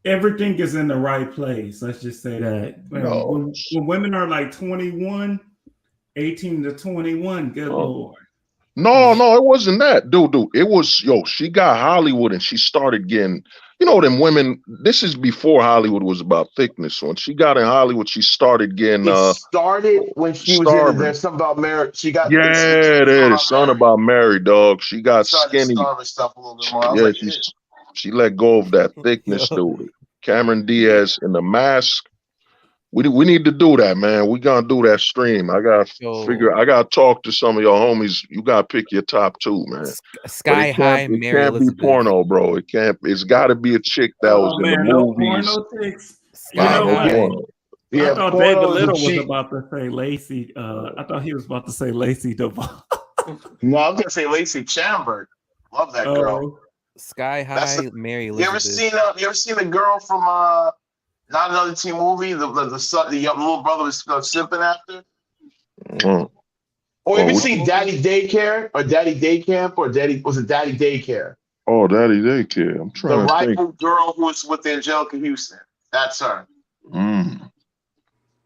everything is in the right place, let's just say that. yo. When women are like 21, 18 to 21, good uh, Lord. No, it wasn't that, dude. It was, yo, she got Hollywood and she started getting, them women. This is before Hollywood was about thickness. When she got in Hollywood, she started getting It started when she was in starving. There's Something About Mary. She got Yeah, there, the son about Mary, dog. She got started skinny. starving stuff a little bit more. I was Yeah, like, she let go of that thickness, Yo. dude. Cameron Diaz in the mask. We need to do that, man. We gonna do that stream. I gotta talk to some of your homies. You gotta pick your top two, man. But Sky High it Mary can't be Elizabeth. porno, bro. It's gotta be a chick that was Oh in the man, no movies. porno chicks. You Sky know No what? High. porno. yeah, I thought porno David is a Little was cheat. about to say Lacey. I thought he was about to say Lacey Duvall. No, I was gonna say Lacey Chambers. Love that girl. Oh, Sky That's High Mary You ever Elizabeth. seen the girl from Not Another Teen Movie? The young little brother was simping after. Uh, Or have you what seen Daddy Daycare or Daddy Day Camp or Daddy Daycare? Daddy Daycare. I'm The trying to think. rifle girl who was with Angelica Houston. That's her. Mm.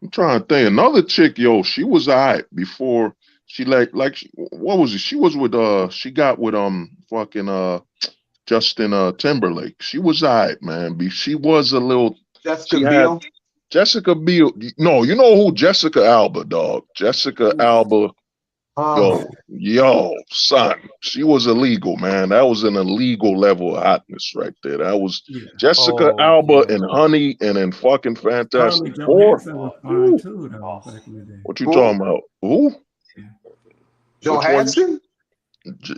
I'm trying to think. Another chick, yo, she was alright before she what was it? She was with she got with fucking Justin Timberlake. She was alright, man. She was a little Jessica she had Biel. Jessica Biel. No, you know who? Jessica Alba, dog. Jessica Alba. Yo, son. She was illegal, man. That was an illegal level of hotness right there. That was yeah. Jessica Oh, Alba yeah. and Honey and then fucking Fantastic Scarlett Four. Johansson was fine Ooh. too, though, back in the day. What you Who? talking about? Who? Johansson?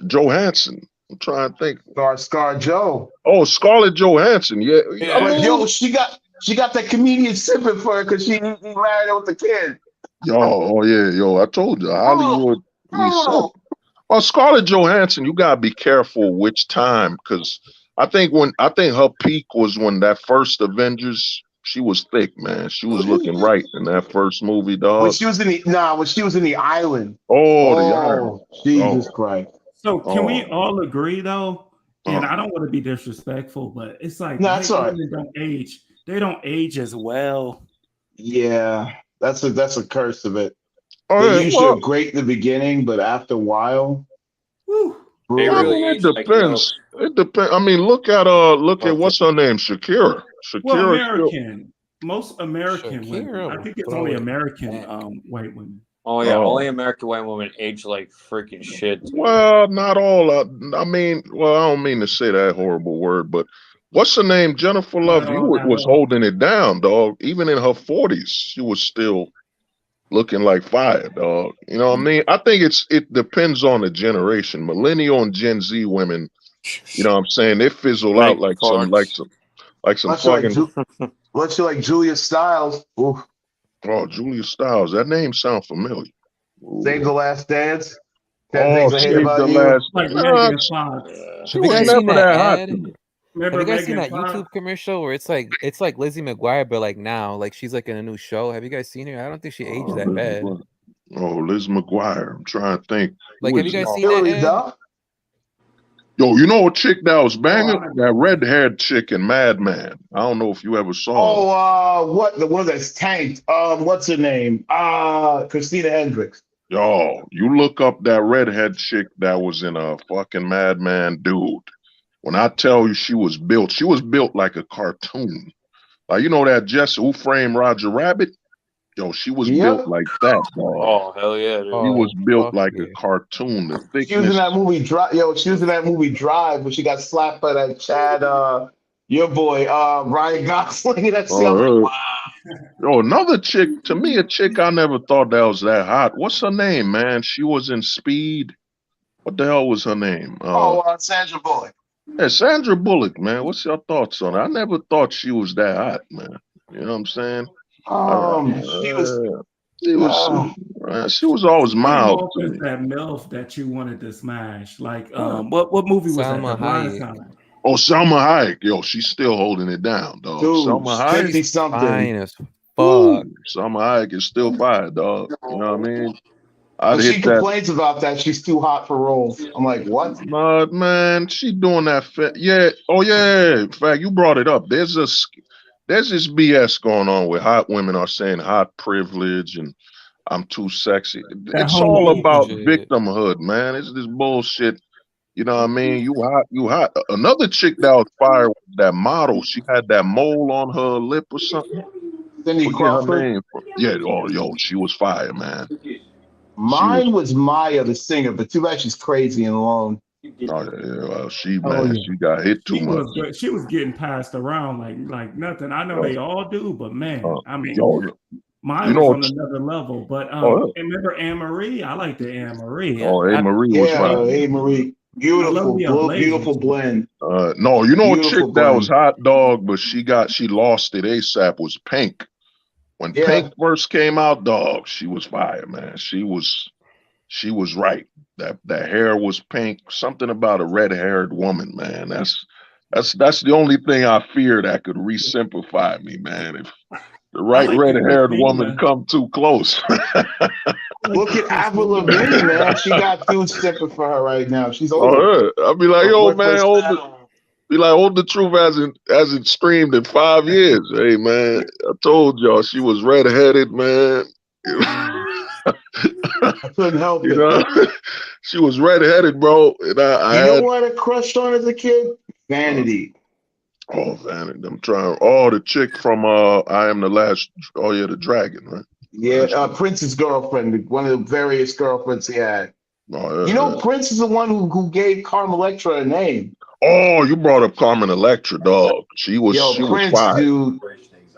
Johansson. I'm trying to think. Scar Joe. Oh, Scarlett Johansson. Yeah. I But mean, yo, she got that comedian sipping for her because he married her with the kid. yo, I told you, Hollywood. Oh. Oh, Scarlett Johansson, you gotta be careful which time, because I think her peak was when that first Avengers. She was thick, man. She was looking right in that first movie, When dog. she was in the island. Oh, the Iron. Jesus Oh, Christ. So can we oh, all agree though? And oh. I don't want to be disrespectful, but it's like No, that's white all right. women don't age. They don't age as well. Yeah, that's a curse of it. Oh, They yeah, usually are well, great in the beginning, but after a while, Whew. They I brutal. really mean, it age like milk. depends. It depends. I mean, look at what's her name, Shakira. Well, Shakira still. most American women. Shakira I will think it's throw only it American back. white women. Oh yeah, Oh, only American white women age like freaking shit. Dude. well, not all. I mean, well, I don't mean to say that horrible word, but what's her name? Jennifer Love. You No, not was all. holding it down, dog. Even in her 40s, she was still looking like fire, dog. You know what I mean? I think it depends on the generation. Millennial and Gen Z women, you know what I'm saying? They fizzle out Megan like Fox. some Unless you fucking. like Julia Stiles. Ooh, Oh, Julia Stiles. That name sounds familiar. Save Ooh. the Last Dance. 10 Oh, Things I Hate Save About the You. Last. Like Nah, Megan Fox. she Have you was guys seen never that that hot ad? to me. Have Remember you guys seen Megan that Fox? YouTube commercial where it's like Lizzie McGuire, but like now, like she's like in a new show? Have you guys seen her? I don't think she aged that Liz bad. McGuire. Oh, Liz McGuire. I'm trying to think. Like, Who have you is guys it? seen that Hillary ad? Duff. Yo, you know a chick that was banging? I- That red-haired chick in Madman. I don't know if you ever saw her. What the one that's tanked? What's her name? Christina Hendricks. Yo, you look up that redhead chick that was in a fucking Madman, dude. When I tell you she was built like a cartoon. Like, you know that Jess Who Framed Roger Rabbit? Yo, she was built Yeah. like that, dog. Oh hell yeah, dude. She was Oh, built fuck like a yeah. cartoon. The She was in thickness. that movie Drive. Yo, she was in that movie Drive, but she got slapped by that Chad. Your boy, Ryan Gosling. That's I'm like, Oh, wow. yo, another chick. To me, a chick I never thought that was that hot. What's her name, man? She was in Speed. What the hell was her name? Oh, Sandra Bullock. Yeah, Sandra Bullock, man. What's your thoughts on her? I never thought she was that hot, man. You know what I'm saying? She was. She was, she was always She came mild off to as me. that MILF that you wanted to smash. Like, what movie was that? The Salma Blind Hayek. Side. Oh, Selma Hayek, yo, she's still holding it down, dog. Dude, Selma Hayek, 50 something. Fine as woo, fuck. Selma Hayek is still fire, dog. You know what I mean? I'd But she hit that. complains about that. She's too hot for roles. I'm like, what? Man, she doing that. Yeah. Oh, yeah. In fact, you brought it up. There's this BS going on where hot women are saying hot privilege and I'm too sexy. That It's whole all about Bullshit. victimhood, man. It's this bullshit. You know what I mean? You hot, you hot. Another chick that was fired was that model. She had that mole on her lip or something. Cindy Forget her Crawford. name. Yeah, oh, yo, she was fire, man. She was, Mine was Maya, the singer, but too bad she's crazy and alone. oh, yeah, well, Oh man, yeah, she got hit too she much. was good. She was getting passed around like nothing. I know Uh, they all do, but man, I mean, yo, you mine was know, on another level. But oh, and remember Anne Marie? I like the Anne Marie. oh, hey, Marie was fire. Yeah, hey Marie. I love Beautiful, the Blazers. beautiful blend. No, you know a chick Beautiful that was blend. hot dog, but she lost it ASAP was Pink. When Yeah. Pink first came out, dog, she was fire, man. She was right. That hair was pink. Something about a red-haired woman, man. That's the only thing I fear that could re-simplify me, man. If the I right like the red-haired woman Christina. come too close. I like Look the at Avril Christina. Lavigne, man. She got dudes stepping for her right now. She's old. Oh, yeah. I'll be like, But yo, what man, was that? hold the truth hasn't streamed in 5 years. Hey, man, I told y'all she was red-headed, man. I couldn't help You it. know, she was red-headed, bro. And I You know had, what I crushed on as a kid? uh, Vanity. oh, man, I'm trying. Oh, the chick from I Am the Last. Oh, yeah, the dragon, right? Yeah, Prince's girlfriend, one of the various girlfriends he had. Oh, You yeah, know, yeah. Prince is the one who gave Carmen Electra a name. Oh, you brought up Carmen Electra, dog. She Yo, was Prince, fire. dude.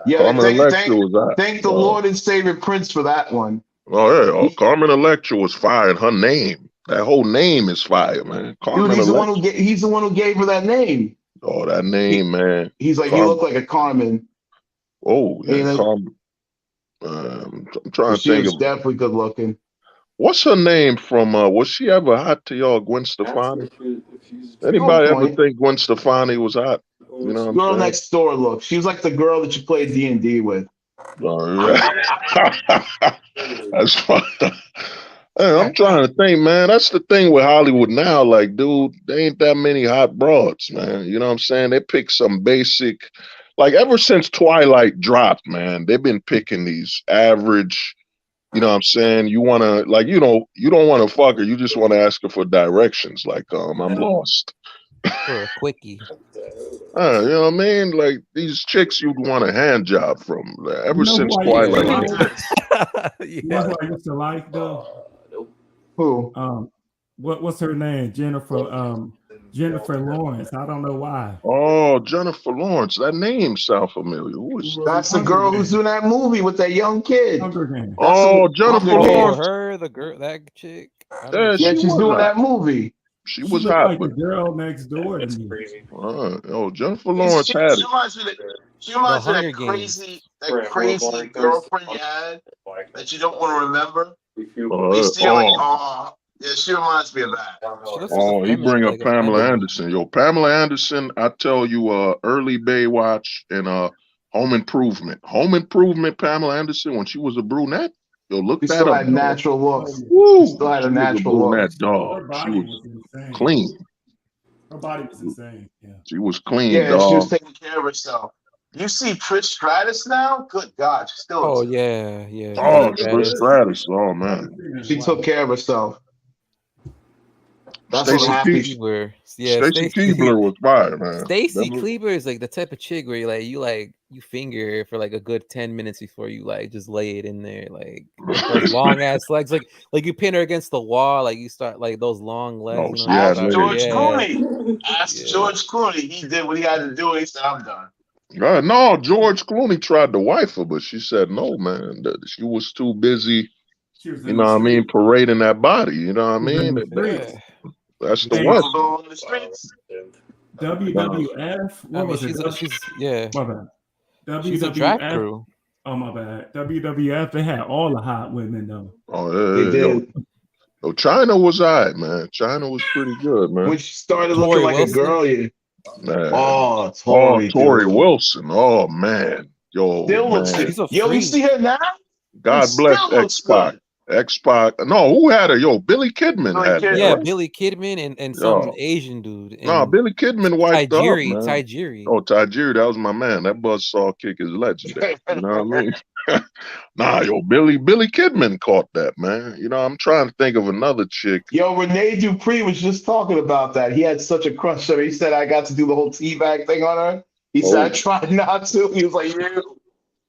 Yeah, Carmen Electra was that. thank the Lord and Savior Prince for that one. Oh, yeah. Oh, He, Carmen Electra was fire. And her name, that whole name is fire, man. dude, Carmen Electra. he's the one who gave her that name. Oh, that name, He, man. he's like, you Carmen. look like a Carmen. Oh, You yeah, know, Carmen. I'm trying to she think was of definitely good looking. what's her name from. Was she ever hot to y'all, Gwen Stefani? On Anybody ever point. think Gwen Stefani was hot? You know what I'm Girl saying? next door look. She was like the girl that you played D&D with. Oh, yeah. That's fine. Hey, I'm trying to think, man. That's the thing with Hollywood now. Like, dude, there ain't that many hot broads, man. You know what I'm saying? They pick some basic, like ever since Twilight dropped, man, they've been picking these average, you know what I'm saying? You wanna like, you don't wanna fuck her, you just wanna ask her for directions. Like, I'm lost. For a quickie. You know what I mean? Like these chicks you'd want a hand job from. You Ever know since who I used to Twilight. like? You know Yeah. who I used to like though? Who? What's her name? Jennifer Lawrence. I don't know why. Oh, Jennifer Lawrence. That name sound familiar. Who is? That's the Hunger girl who's Games. doing that movie with that young kid. Hunger Games. That's Oh, the Jennifer Hunger Oh, Lawrence. Games. her, the girl, that chick. I know Yeah, she. Yeah, she she's was doing hot. that movie. She She was looked hot, like the but girl next door to me. oh, Jennifer Lawrence had She it. reminds me that The Hunger Games. that crazy girlfriend you had that you don't want to remember. You Uh, see her like, oh, oh, yeah, she reminds me of that. She looks like a oh, he bring up like a Pamela feminine. Anderson. Yo, Pamela Anderson. I tell you, early Baywatch and Home Improvement. Home Improvement. Pamela Anderson when she was a brunette. Yo, look She that still up, had dog. natural looks. She Woo, still had a she was a natural look. brunette dog. Her She body was was insane. clean. Her body was insane. Yeah. She was clean, Yeah, she was dog. taking care of herself. You see Trish Stratus now? Good God, she still Oh looks. yeah, yeah. She's Trish Oh, still Trish Stratus. good. Stratus. Oh I man. haven't seen her in a She took while. care of herself. That's what Stacy happens. Keebler. Yeah, Stacy Stacy. Keebler was fire, man. Stacy Remember? Kleber is like the type of chick where you finger her for like a good 10 minutes before you like just lay it in there, like those long ass legs, like you pin her against the wall, like you start like those long legs, Oh, you know. she had Ask legs. George Yeah, Clooney. Ask yeah. George Clooney. He did what he had to do, and he said, "I'm done." No, George Clooney tried to wife her, but she said no, man. That she was too busy, She was you in know the what I mean, street. parading that body. You know what I She was in mean? the streets. That's the Hey, West. Also in the streets. WWF. I What mean, was it? yeah, My bad. she's a drag WWF. crew. Oh my bad. WWF. They had all the hot women though. Oh, They yeah, did. yo, China was alright, man. China was pretty good, man. When she started looking Tori like a Wilson. girl, yeah. Man. Oh, Oh, Tori, Tori dude. Wilson. Oh man. Yo, Still looks man. good. She's a Yo, you freak. see her now? God bless Still looks X-Pac. good. X-Pac. No, who had her? Yo, Billy Kidman Billy had her, Kidman. Yeah, right? Billy Kidman and some Yo. Asian dude. No, And Billy Kidman wiped her up, man. Tajiri. Oh, Tajiri, that was my man. That buzzsaw kick is legendary. You know what I mean? Nah, yo, Billy Kidman caught that, man. You know, I'm trying to think of another chick. Yo, Rene Dupree was just talking about that. He had such a crush on her. He said, I got to do the whole teabag thing on her. He said, I Oh, tried not to. He was like, you.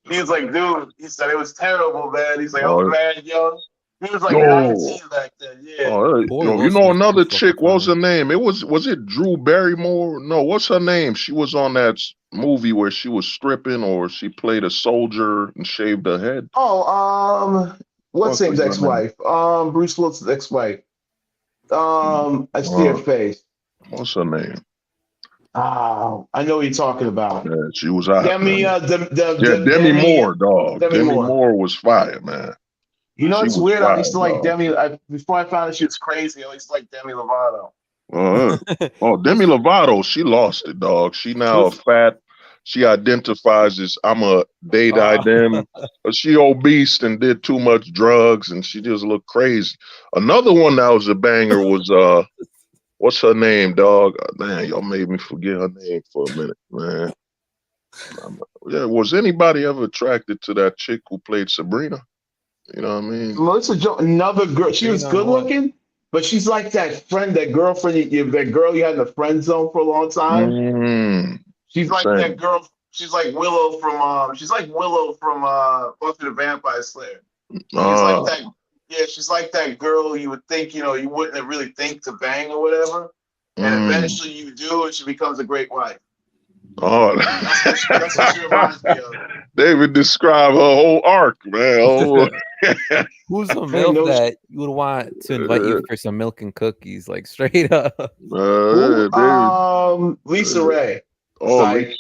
He was like, dude. He said, it was terrible, man. He's like, I was oh, mad young. He was like yo. 19 back then. Yeah. Oh, Tori yo, you Wilson know is too another fucking chick? What was her fine. name? Was it Drew Barrymore? No, what's her name? She was on that movie where she was stripping, or she played a soldier and shaved her head. Oh, what's What's his her name? ex-wife? Bruce Willis's ex-wife. I see her Uh, face. what's her name? Oh, I know what you're talking about. Yeah, she was hot, Demi, man. Yeah, Demi Demi, Moore, dog. Demi Demi Moore. Moore was fire, man. You know, She it's was weird. I fire, used to like dog. Demi. Before I found out she was crazy, I used to like Demi Lovato. Oh, Demi Lovato, she lost it, dog. She now Who's- fat. She identifies as I'm a they die them. But she obese and did too much drugs, and she just looked crazy. Another one that was a banger was what's her name, dog? Man, y'all made me forget her name for a minute, man. Yeah, was anybody ever attracted to that chick who played Sabrina? You know what I mean? Melissa Jones, another girl. She was Sabrina good what? looking, but she's like that girlfriend, that girl you had in the friend zone for a long time. She's like Same. that girl. She's like Willow from Buffy the Vampire Slayer. She's like that. Yeah, she's like that girl you would think, you wouldn't really think to bang or whatever. And eventually you do, and she becomes a great wife. Oh, That's what she reminds me of. David described her whole arc, man. Oh. Who's a I milf know that you would want to invite you for some milk and cookies, like straight up? Lisa Ray. Oh, Psych.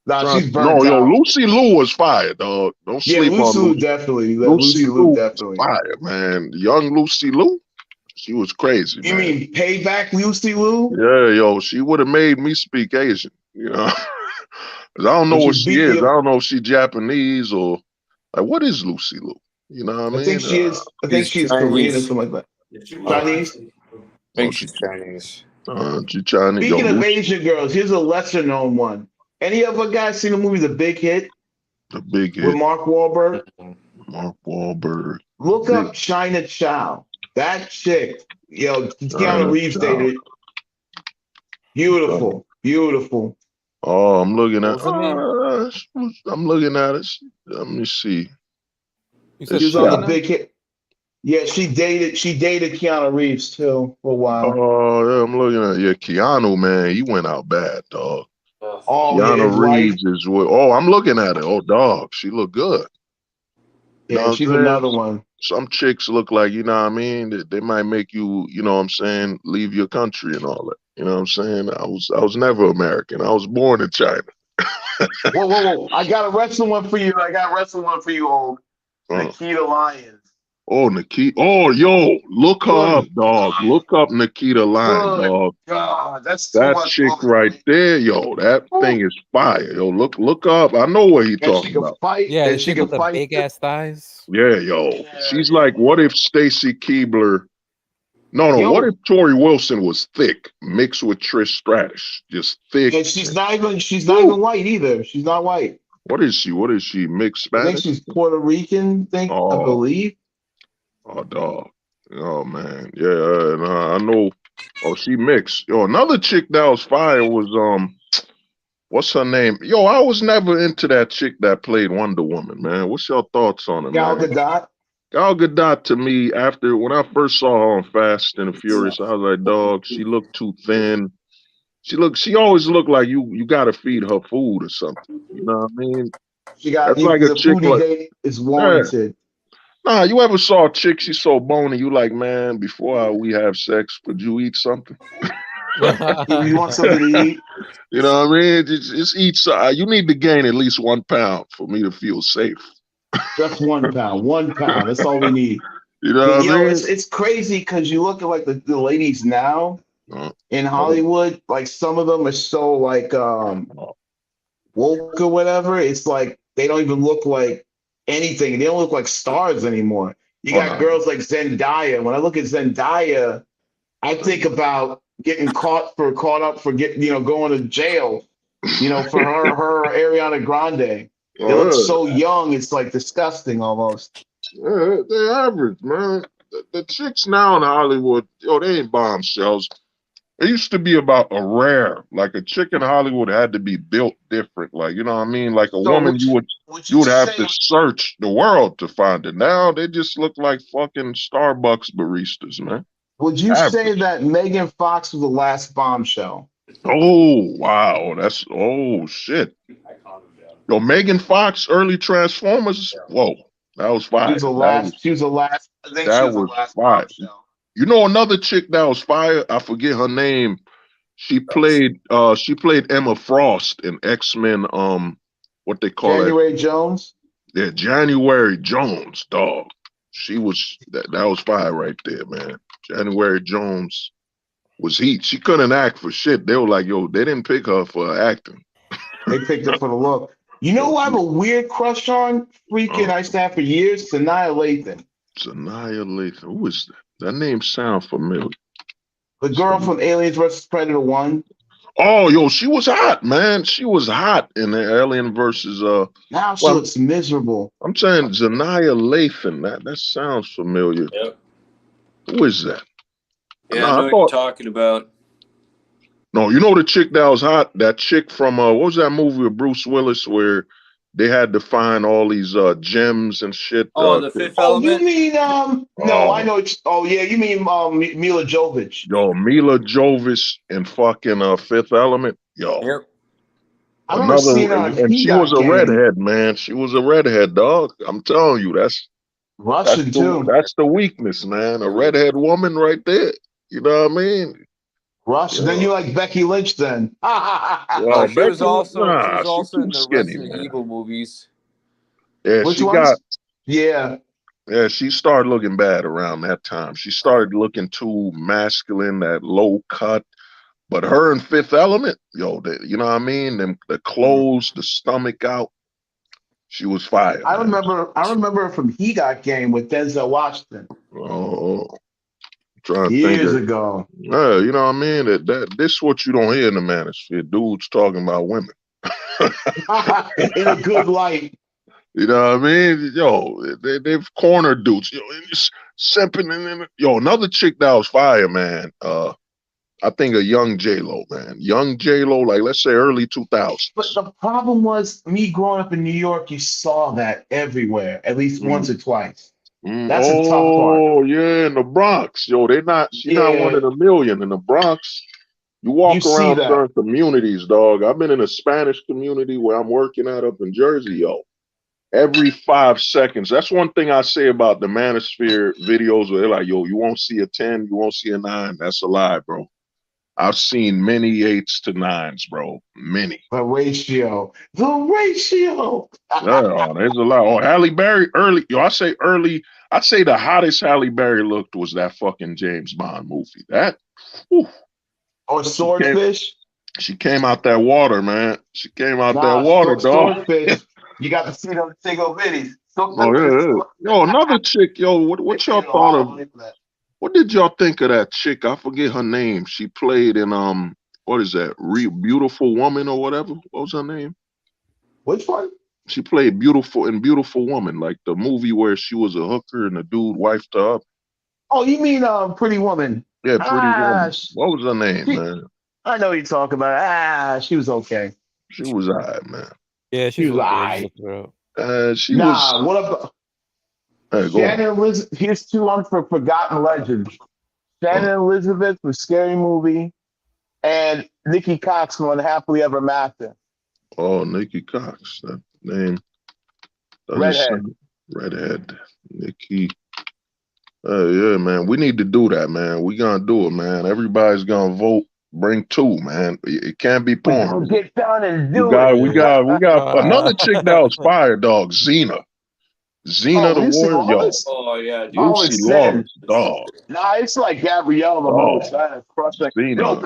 Nah, she's burnt no, yo, out. Lucy Liu was fire, dog. Don't sleep on Lucy Liu Lucy. definitely. Lucy Liu was definitely. fire, man. Young Lucy Liu, she was crazy, You man. mean Payback Lucy Liu? Yeah, yo, she would have made me speak Asian, you know. 'Cause I don't know When what she she beat is. the- I don't know if she's Japanese or like what is Lucy Liu? You know what I mean? I think she is. I think She's she's Korean or Chinese. something like that. Yeah, she was Chinese. I think she's Chinese. She Chinese. Yo, Speaking of Lucy, Asian girls, here's a lesser known one. Any of you guys seen the movie The Big Hit the big with hit, Mark Wahlberg? Mark Wahlberg. Look Big up China Chow. That chick, Keanu China Reeves Chow. dated. Beautiful, beautiful. Oh, I'm looking at. What's her name? I'm looking at it. Let me see. You said She was on The China? Big Hit. Yeah, she dated Keanu Reeves too for a while. Oh, yeah, I'm looking at. Yeah, Keanu, man, he went out bad, dog. Oh yeah, his Keanu wife. Reeves is what. Oh, I'm looking at it. Oh, dog, she look good. You know Yeah, what she's I'm saying? another one. Some chicks look like, you know what I mean? They might make you, you know what I'm saying, leave your country and all that. You know what I'm saying? I was never American. I was born in China. Whoa. I got a wrestling one for you. Old. Nikita Lyons. Oh, Nikita. Oh, yo, look her up, dog. Look up Nikita Lyons, dog. God, that's too That much chick woman. right there, yo, that thing is fire. Yo, look up. I know what he And talking she can about. fight. Yeah, and the she chick can with the fight. big ass thighs. Yeah, yo. Yeah, She's like, what if Stacy Keebler? No, Yo. what if Tori Wilson was thick, mixed with Trish Stratus? Just thick. And she's not even white either. She's not white. What is she? What is she? Mixed I think Spanish? she's Puerto Rican, I believe. Oh, dog. Oh, man. Yeah, and I know Oh, she mixed. Yo, another chick that was fire was what's her name? Yo, I was never into that chick that played Wonder Woman, man. What's your thoughts on her, Gal man? Gadot. Gal Gadot to me, after when I first saw her on Fast and the Furious, I was like, dog, she looked too thin. She always looked like you gotta feed her food or something. You know what I mean? She got That's like a the chick foodie like, date is yeah. warranted. Nah, you ever saw a chick, she's so bony, you like, man, before we have sex, could you eat something? You want something to eat? You know what I mean? Just eat. You need to gain at least 1 pound for me to feel safe. Just 1 pound. 1 pound. That's all we need. You know But what I yo, mean? it's crazy because you look at like the ladies now Uh, in uh, Hollywood, like some of them are so like woke or whatever. It's like they don't even look like anything. They don't look like stars anymore. You oh got no. girls like Zendaya. When I look at Zendaya, I think about getting caught up for going to jail. For her Ariana Grande. They look Oh, so young. It's like disgusting almost. yeah, they're average, man. The chicks now in Hollywood, yo, they ain't bombshells. It used to be about a rare, like a chick in Hollywood had to be built different. Like, you know what I mean? Like a So woman, would you you would have say to search the world to find it. Now they just look like fucking Starbucks baristas, man. would you say Average. that Megan Fox was the last bombshell? Oh wow, oh shit. Yo, Megan Fox, early Transformers. Whoa, that was She was fire. the last. She was the last. I think she That was the was last fire. bombshell. You know another chick that was fire. I forget her name. She played Emma Frost in X-Men. What they call that? January Jones. Yeah, January Jones, dog. She was that was fire right there, man. January Jones was heat. She couldn't act for shit. They were like, yo, they didn't pick her for acting. They picked her for the look. You know Yo, who I have a weird crush on? Freaking, uh, I used to have for years. Sanaya Lathan, Zanaya Lathan. Who is that? That name sounds familiar. the girl from Aliens vs Predator One. Oh, yo, she was hot, man. She was hot in the Alien versus Now she well, looks miserable. I'm saying Zanaya Lathan. That sounds familiar. Yep. Who is that? Yeah, No, I I know what you're thought talking about. no, you know the chick that was hot? That chick from what was that movie with Bruce Willis where they had to find all these gems and shit? Oh, The Fifth Oh, you Element. mean No, I Oh, know. Oh yeah, you mean Mila Jovovich. yo, Mila Jovis in fucking Fifth Element. Yo, Yep. I remember another, seeing her on and He she was Got a Game. redhead, man. She was a redhead, dog. I'm telling you, that's Russian the too. that's the weakness, man. A redhead woman right there. You know what I mean? Russian. Then Yo, you like Becky Lynch then. Oh, yo, she was Becky, also nah, she too in the skinny, Resident man. Evil movies. Yeah, Which she got. ones? Yeah. Yeah, she started looking bad around that time. She started looking too masculine, that low cut. But her in Fifth Element, yo, you know what I mean? The clothes, the stomach out. She was fire, man. I remember her from He Got Game with Denzel Washington Oh, trying to think years of, ago. yeah, you know what I mean? That this what you don't hear in the manosphere. Dudes talking about women. In a good light. You know what I mean? Yo, they've cornered dudes. Yo, it's simping and yo, another chick that was fire, man. I think a young J Lo, man. Young J Lo, like let's say early But 2000s. the problem was me growing up in New York, you saw that everywhere, at least once or Mm, twice. That's a tough part. Oh yeah, in the Bronx, yo, she not one Yeah, in a million in the Bronx. You you walk see around that. certain communities, dog. I've been in a Spanish community where I'm working at up in Jersey, yo. Every 5 seconds. That's one thing I say about the Manosphere videos where they're like, yo, you won't see a 10, you won't see a 9. That's a lie, bro. I've seen many 8s to 9s, bro. Many. The ratio. The ratio. There's a lot. Oh, Halle Berry, early. Yo, I say early. I'd say the hottest Halle Berry looked was that fucking James Bond movie. Whew, Or she came, swordfish. she came out that water, man. She came out that Nah, water, dog. swordfish. You got to see them single bitties. Oh yeah, yeah. Yo, another chick. Yo, They what paid y'all a thought lot of? of money for that. What did y'all think of that chick? I forget her name. She played in what is that? Beautiful Woman or whatever. What was her name? Which one? She played Beautiful Woman, like the movie where she was a hooker and the dude wifed her up. Oh, you mean Pretty Woman? Yeah, Pretty Ah, Woman. What was her name, she, man? I know what you're talking about. Ah, she was okay. She was alright, man. Yeah, She she's was really good. I just alright. looked her up. She was. Nah, what about Go on. Shannon Elizabeth? Here's two forgotten legends. Oh, Shannon Elizabeth from Scary Movie and Nikki Cox from Unhappily Ever After. Nikki Cox. That name doesn't Redhead. sound redhead. Nikki. Yeah, man. We need to do that, man. We gonna do it, man. Everybody's gonna vote. Bring two, man. It can't be We porn. gonna get down and We do got, it. we Yeah. got, we got another chick that was fire, dog. Xena. Oh, Xena the Lucy Warrior, yo. Lawless? Oh yeah, dude. Oh, Lucy it's Sam. Lawless, dog. Nah, it's like Gabrielle the most. Oh, I had a crush on. Yo, Xena.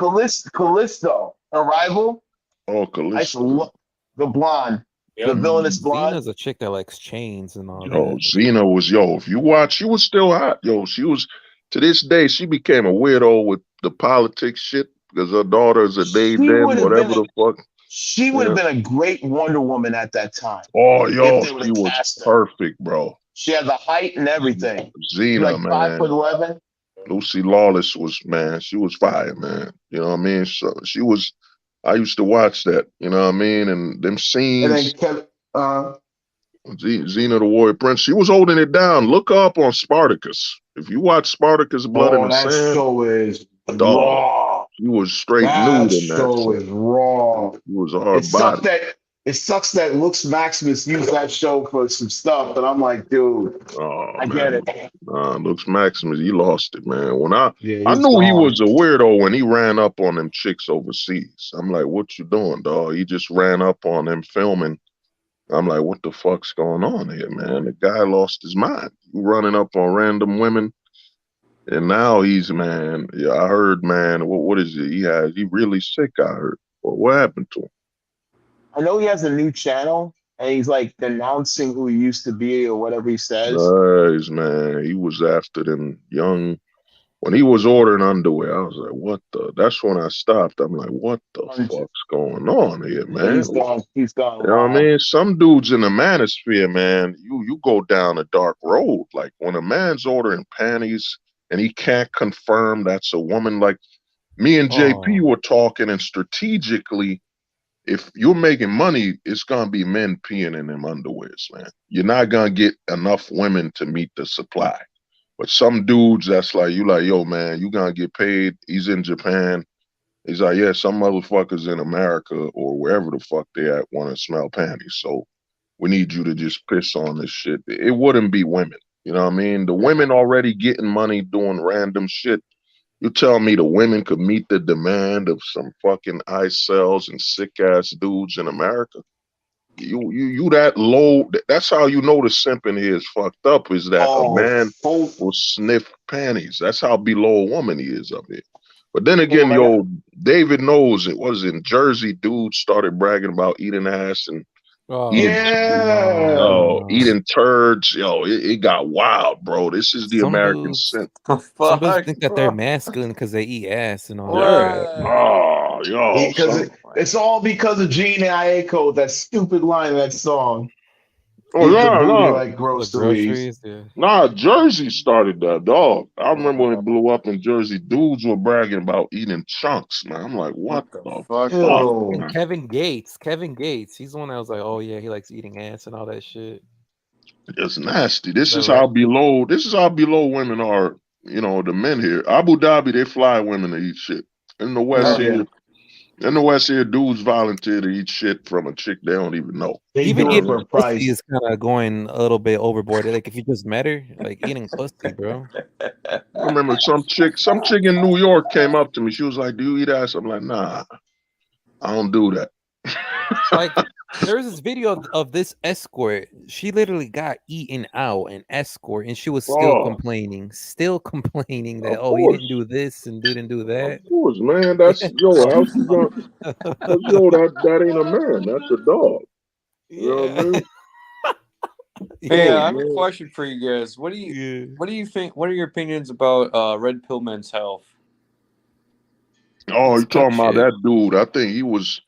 Callisto, Arrival. Oh, I used to Callisto. love the blonde, the Yep. villainous blonde. Xena's a chick that likes chains and all Yo, that. Xena was, if you watch, she was still hot. Yo, she was, to this day, she became a weirdo with the politics shit because her daughter's a day She them, would have whatever been a the fuck. she would Yeah. have been a great Wonder Woman at that time Oh, if yo, they would she have was cast her. perfect, bro. She had the height and everything. She's Xena, like man. 5'11". Lucy Lawless was, man, she was fire, man. You know what I mean? So she was, I used to watch that, you know what I mean? And them And then scenes, Kevin, Xena the Warrior Prince, she was holding it down. Look her up on Spartacus. If you watch Spartacus Blood in oh, the that Sand, show is dog, raw. she was straight That nude in that show shit. is raw. She was a It hard sucks body. that it sucks that Lux Maximus used that show for some stuff, but I'm like, dude, Oh I get man, it. Looks Maximus, he lost it, man. When I Yeah, I he's knew he gone. was a weirdo when he ran up on them chicks overseas. I'm like, what you doing, dog? He just ran up on them filming. I'm like, what the fuck's going on here, man? The guy lost his mind. You running up on random women, and now he's, man. Yeah, I heard, man. What is it? He really sick. I heard. What happened to him? I know he has a new channel and he's like denouncing who he used to be or whatever he says. Nice, man. He was after them young. When he was ordering underwear, I was like, what the? That's when I stopped. I'm like, what the fuck's going on here, Yeah, man? he's gone You know what I wild. mean? Some dudes in the manosphere, man, you go down a dark road. Like when a man's ordering panties and he can't confirm that's a woman, like me and JP Oh, were talking, and strategically, if you're making money, it's gonna be men peeing in them underwears, man. You're not gonna get enough women to meet the supply. But some dudes that's like, you like, yo, man, you gonna get paid. He's in Japan. He's like, yeah, some motherfuckers in America or wherever the fuck they at want to smell panties. So we need you to just piss on this shit. It wouldn't be women. You know what I mean? The women already getting money doing random shit. You tell me the women could meet the demand of some fucking ice cells and sick ass dudes in America? You that low. That's how you know the simping here is fucked up. Is that a Oh, man full. will sniff panties? That's how below a woman he is up here. But then Oh again, my God. yo, David knows it was in Jersey. Dudes started bragging about eating ass and eating, Yeah. no. eating turds. Yo, it got wild, bro. This is the Some American dudes, sin. some dudes Fuck, think that they're bro. masculine because they eat ass and all that Yeah. shit. What? Oh, yo, Because some. it's all because of Gene Iacocca, that stupid line in that song. Oh, Eat the yeah, booty no. like The groceries. groceries, yeah. Nah, Jersey started that, dog. I remember when it blew up in Jersey, dudes were bragging about eating chunks, man. I'm like, what What the the fuck? fuck, Ew. And man? Kevin Gates, he's the one that was like, oh yeah, he likes eating ass and all that shit. It's nasty. The rap. This is how below women are, the men here. Abu Dhabi, they fly women to eat shit. In the West Oh Yeah. yeah. here, dudes volunteer to eat shit from a chick they don't even know. They Even do it eating for a pussy price. is kind of going a little bit overboard. Like if you just met her, like eating pussy, bro. I remember some chick in New York came up to me. She was like, "Do you eat ass?" I'm like, "Nah, I don't do that." Like there was this video of this escort. She literally got eaten out, an escort, and she was still Oh, complaining, that of oh, you didn't course. do this and didn't do Of that. course, man. That's yo. How's she gonna? Yo, that ain't a man. That's a dog. You know what I Yeah. mean? Hey, Course, I Yeah. have a man. question for you guys. Yeah. What do you think? What are your opinions about red pill men's health? Oh, It's you cuck talking about shit. that dude? I think he was.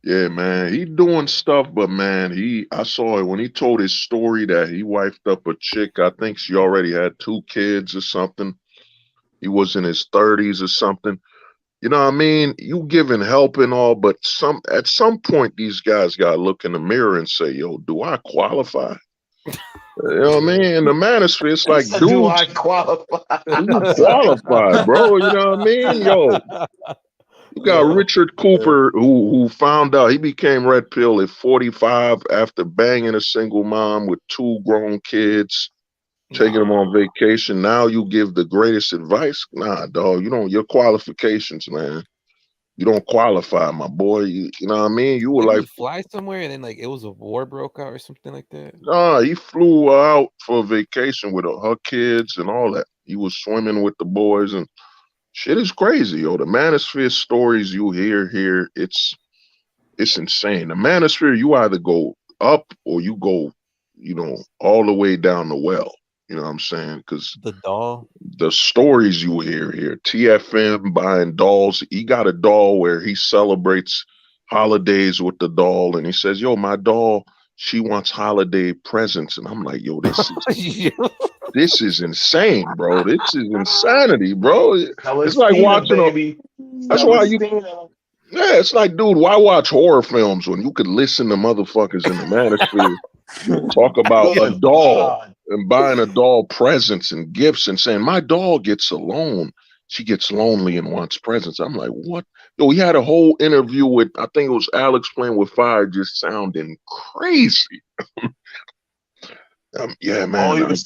Yeah, man. He doing stuff, but man, I saw it when he told his story that he wifed up a chick. I think she already had 2 kids or something. He was in his 30s or something. You know what I mean? You giving help and all, but at some point these guys gotta look in the mirror and say, yo, do I qualify? You know what I mean? In the manosphere, it's like, So do I dudes, qualify? do you qualify, bro? You know what I mean? Yo, you got Yo, Richard Cooper who found out he became red pill at 45 after banging a single mom with 2 grown kids, taking them on vacation. Now you give the greatest advice? Nah, dog. You don't. Your qualifications, man. You don't qualify, my boy. You know what I mean? You were didn't like, he fly somewhere and then like it was a war broke out or something like that? nah. He flew out for a vacation with her kids and all that. He was swimming with the boys and shit is crazy, yo. The manosphere stories you hear here, it's insane. The manosphere, you either go up or you go, all the way down the well. You know what I'm saying? Because The doll. the stories you hear here, TFM buying dolls. He got a doll where he celebrates holidays with the doll, and he says, "Yo, my doll, she wants holiday presents," and I'm like, "Yo, this is insane, bro. This is insanity, bro. It's like Celestina, watching a. baby. That's why you Celestina. Yeah, it's like, dude, why watch horror films when you could listen to motherfuckers in the manosphere talk about a Good doll God. and buying a doll presents and gifts and saying, my doll gets alone. She gets lonely and wants presents. I'm like, what? Yo, we had a whole interview with, I think it was Alex playing with fire, just sounding crazy. Yeah, All man. he was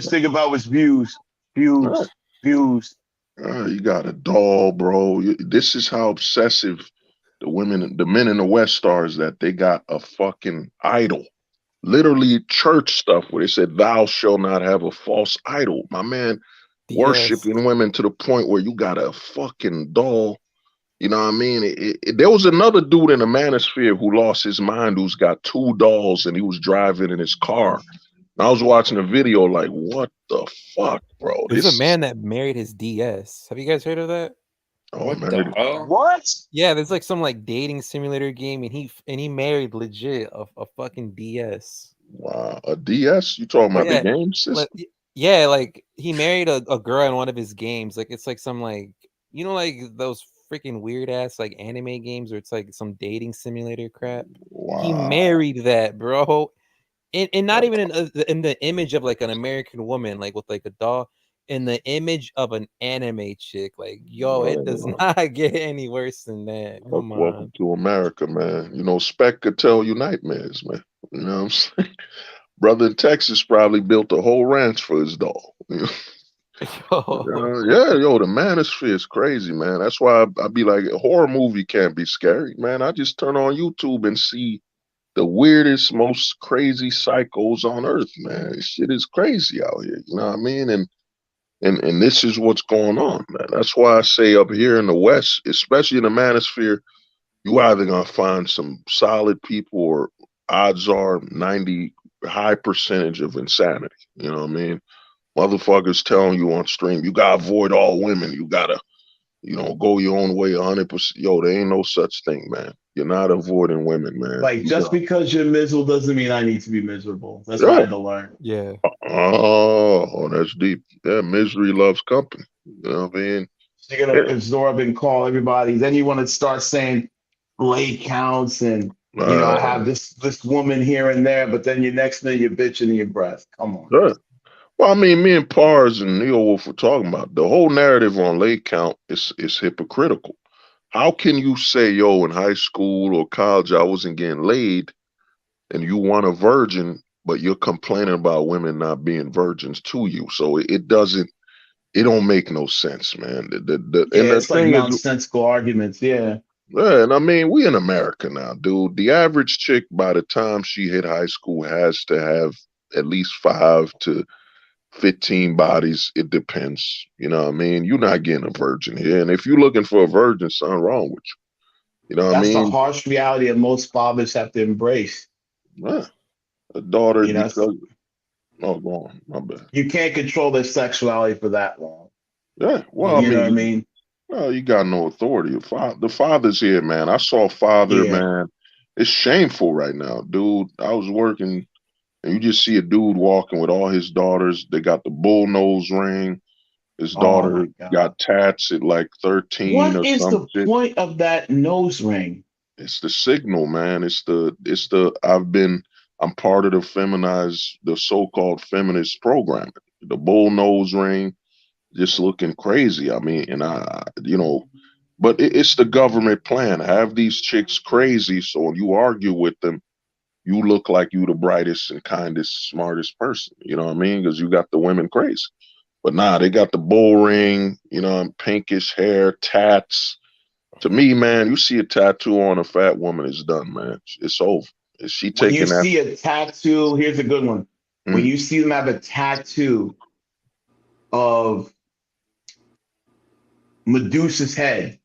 thinking about was views, views, views. You got a doll, bro. This is how obsessive the men in the West are, is that they got a fucking idol. Literally church stuff where they said, thou shalt not have a false idol. My man, DS. worshiping women to the point where you got a fucking doll. You know what I mean? There was another dude in the manosphere who lost his mind who's got 2 dolls and he was driving in his car. And I was watching a video like, what the fuck, bro? There's a This is, man that married his DS. Have you guys heard of that? oh What man. the hell? What? Yeah, there's like some like dating simulator game, and he married legit a fucking DS. Wow, a DS? You talking about the Yeah, game like system? yeah, like he married a girl in one of his games. Like it's like some like like those freaking weird ass like anime games where it's like some dating simulator crap. He Wow. married that, bro. And not even in the image of like an American woman, like with like a doll, in the image of an anime chick. Like, yo, it does not get any worse than that. Come Welcome on. to America, man. Spec could tell you nightmares, man. You know what I'm saying? Brother in Texas probably built a whole ranch for his doll. Yo. Yeah, yo, the manosphere is crazy, man. That's why I be like, a horror movie can't be scary, man. I just turn on YouTube and see the weirdest, most crazy psychos on earth, man. This shit is crazy out here. You know what I mean? And this is what's going on, man. That's why I say up here in the West, especially in the manosphere, you either gonna find some solid people or odds are 90 high percentage of insanity. You know what I mean? Motherfuckers telling you on stream, you gotta avoid all women. You gotta, go your own way 100%. Yo, there ain't no such thing, man. You're not avoiding women, man. Like, just because you're miserable doesn't mean I need to be miserable. That's what I Yeah. had to learn. Yeah. Oh, that's deep. Yeah, misery loves company. You know what I mean? So you're gonna absorb and call everybody. Then you want to start saying blade counts and I Uh, have this woman here and there, but then your next thing you're bitching in your breath. Come on. yeah. Well, I mean, me and Pars and Neo Wolf were talking about the whole narrative on late count is hypocritical. How can you say, yo, in high school or college, I wasn't getting laid and you want a virgin, but you're complaining about women not being virgins to you? So it don't make no sense, man. Yeah, And the it's like thing is, nonsensical arguments. Yeah. yeah, and I mean, we in America now, dude. The average chick by the time she hit high school has to have at least 5 to 15 bodies. It depends. You know what I mean? You're not getting a virgin here. And if you're looking for a virgin, something wrong with you. You know what I That's the mean? harsh reality that most fathers have to embrace. Yeah. A daughter, You know, because, oh, go on. My bad. you can't control their sexuality for that long. Yeah. Well, I You know what I mean, mean? well, you got no authority. The father's here, man. I saw father, Yeah. man. It's shameful right now, dude. I was working, and you just see a dude walking with all his daughters. They got the bull nose ring. His Oh daughter my God. got tats at like 13 What or is some the shit. point of that nose ring? It's the signal, man. I'm part of the so-called feminist programming. The bull nose ring, just looking crazy. I mean, and but it's the government plan. Have these chicks crazy, so when you argue with them, you look like you the brightest and kindest, smartest person. You know what I mean? Because you got the women crazy. But nah, they got the bull ring, pinkish hair, tats. To me, man, you see a tattoo on a fat woman, it's done, man. It's over. Is she When you taking that? see a tattoo, here's a good one. When Mm, you see them have a tattoo of Medusa's head,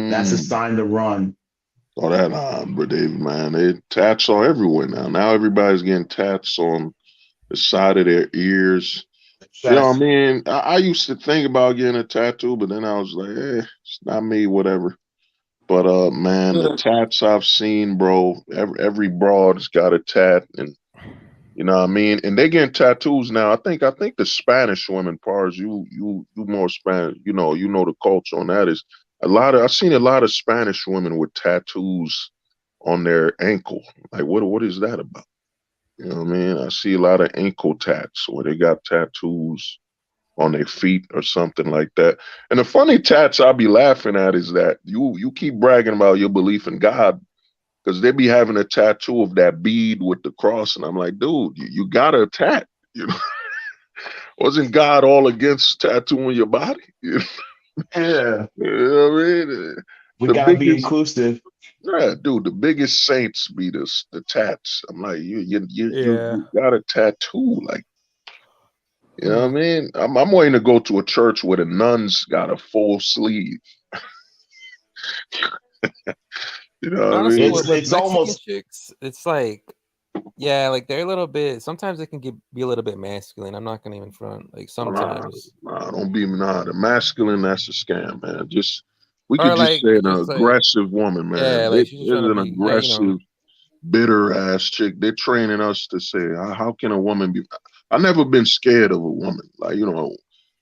that's a mm. sign to run. All that but David, man, they tats are everywhere now. Now everybody's getting tats on the side of their ears. You know what I Chest. mean? I used to think about getting a tattoo, but then I was like, it's not me, whatever. But man, the tats I've seen, bro, every broad's got a tat, and you know what I mean? And they getting tattoos now. I think the Spanish women, Pars, you more Spanish, you know the culture on that is I've seen a lot of Spanish women with tattoos on their ankle. Like what is that about? You know what I mean? I see a lot of ankle tats where they got tattoos on their feet or something like that. And the funny tats I be laughing at is that you keep bragging about your belief in God because they be having a tattoo of that bead with the cross, and I'm like, dude, you got a tat. You know, wasn't God all against tattooing your body? Yeah. You know what I mean? We The gotta be biggest, inclusive. yeah, dude, the biggest saints be the tats. I'm like, Yeah. you got a tattoo, like, you know what I mean? I'm waiting to go to a church where the nuns got a full sleeve. You know what I Honestly, mean? with It's Mexican almost chicks, it's like, yeah, like they're a little bit. Sometimes it can be a little bit masculine. I'm not gonna even front. Like Nah, sometimes, don't be the masculine. That's a scam, man. We could or just like say an just like, aggressive woman, man. yeah, It like she's just trying is to an be, yeah, aggressive, bitter ass chick. They're training us to say, how can a woman be? I never been scared of a woman. Like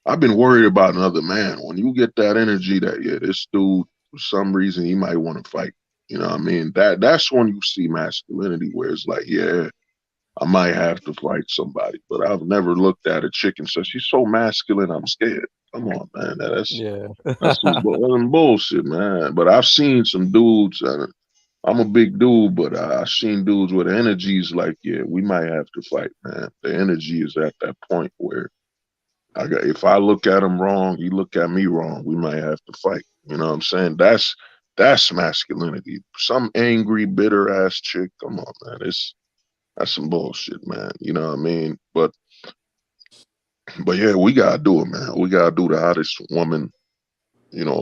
I've been worried about another man. When you get that energy that this dude for some reason he might want to fight. You know what I mean? That's when you see masculinity, where it's like, yeah, I might have to fight somebody, but I've never looked at a chick and said she's so masculine. I'm scared. Come on, man. yeah. That's some bullshit, man. But I've seen some dudes, and I'm a big dude, but I've seen dudes with energies like, yeah, we might have to fight, man. The energy is at that point where if I look at him wrong, he look at me wrong. We might have to fight. You know what I'm saying? That's masculinity. Some angry, bitter ass chick. Come on, man. That's some bullshit, man. You know what I mean? But yeah, we gotta do it, man. We gotta do the hottest woman,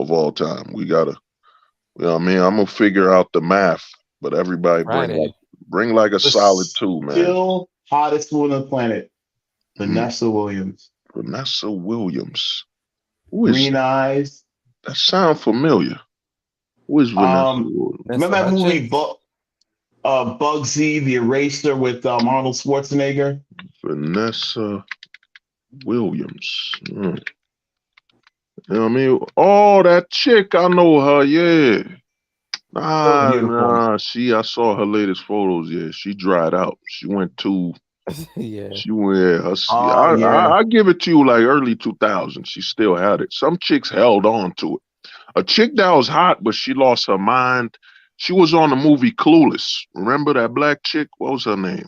of all time. We gotta, you know what I mean? I'm gonna figure out the math, but everybody Friday. bring like a the solid two, man. still hottest woman on the planet, Mm, Vanessa Williams. Vanessa Williams. Who is Green eyes. that? Sound familiar? Who is Vanessa Williams? Vanessa Remember that movie Hudgens. Bugsy the Eraser with Arnold Schwarzenegger? Vanessa Williams. You know what I mean? Oh, that chick, I know her, yeah. So Nah, beautiful. I saw her latest photos. Yeah, she dried out. Yeah. She went, Oh yeah. I give it to you like early 2000s. She still had it. Some chicks held on to it. A chick that was hot, but she lost her mind. She was on the movie Clueless. Remember that black chick? What was her name?